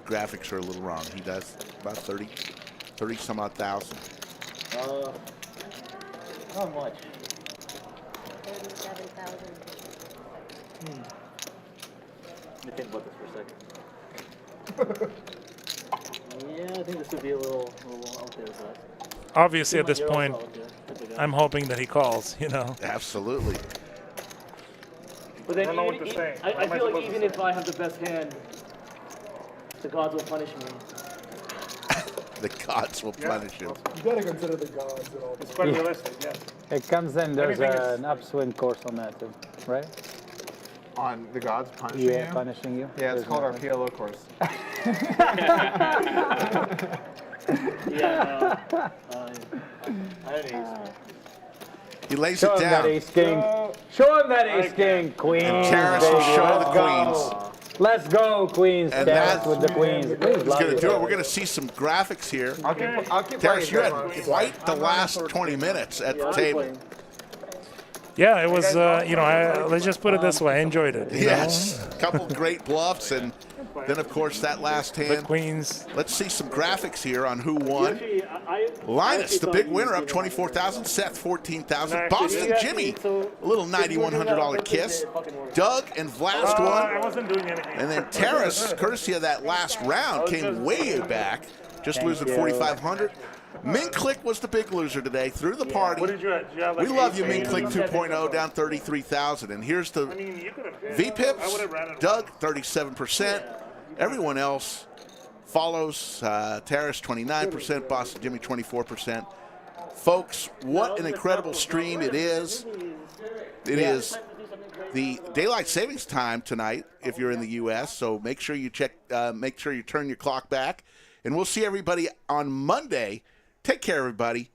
Graphics are a little wrong. He does about 30 some odd thousand. Not much. 37,000. Let me think about this for a second. Yeah, I think this would be a little out there, but Obviously, at this you're also point, out there. Type of guy. I'm hoping that he calls. You know. Absolutely. But then I don't know even, what to say. I What am I feel like supposed to even say? if I have the best hand, the gods will punish me. The gods will punish him. You gotta consider the gods and all. It's quite realistic, yeah. It comes in, there's Everything is- an upswing course on that too, right? On the gods punishing Yeah, you? punishing you. Yeah, it's There's called our no- PLO course. Yeah, no. I had ace. He lays Show it him that down. ace king. Show him that ace king. Queens. And Terrace will baby, show let's the go. queens. Let's go, Queens. And Terrace that's with the Queens. The Queens He's love going to you. do it. We're going to see some graphics here. I'll keep Terrace, you playing. had quite the last 20 minutes at the table. Yeah, it was. Let's just put it this way. I enjoyed it. you Yes, a couple great bluffs, and then of course that last know? hand. The queens. Let's see some graphics here on who won. Actually, Linus, the big winner, up 24,000. Seth, 14,000. Boston Jimmy, a little $9,100 kiss. Doug and Vlast I won, wasn't doing anything. and then Terrace, courtesy of that last round, came way back, just Thank losing you. 4,500. Ming Click was the big loser today, through the party. What did you have? Did you have like We love you, ace, Ming ace? Click 2.0, down 33,000. And here's the I mean, you could have. I would V-Pips, have ran it. Doug, 37%. Everyone else follows. Terrace, 29%. Boston Jimmy, 24%. Folks, what an incredible stream it is. It is the daylight savings time tonight if you're in the U.S., so make sure you make sure you turn your clock back. And we'll see everybody on Monday. Take care, everybody.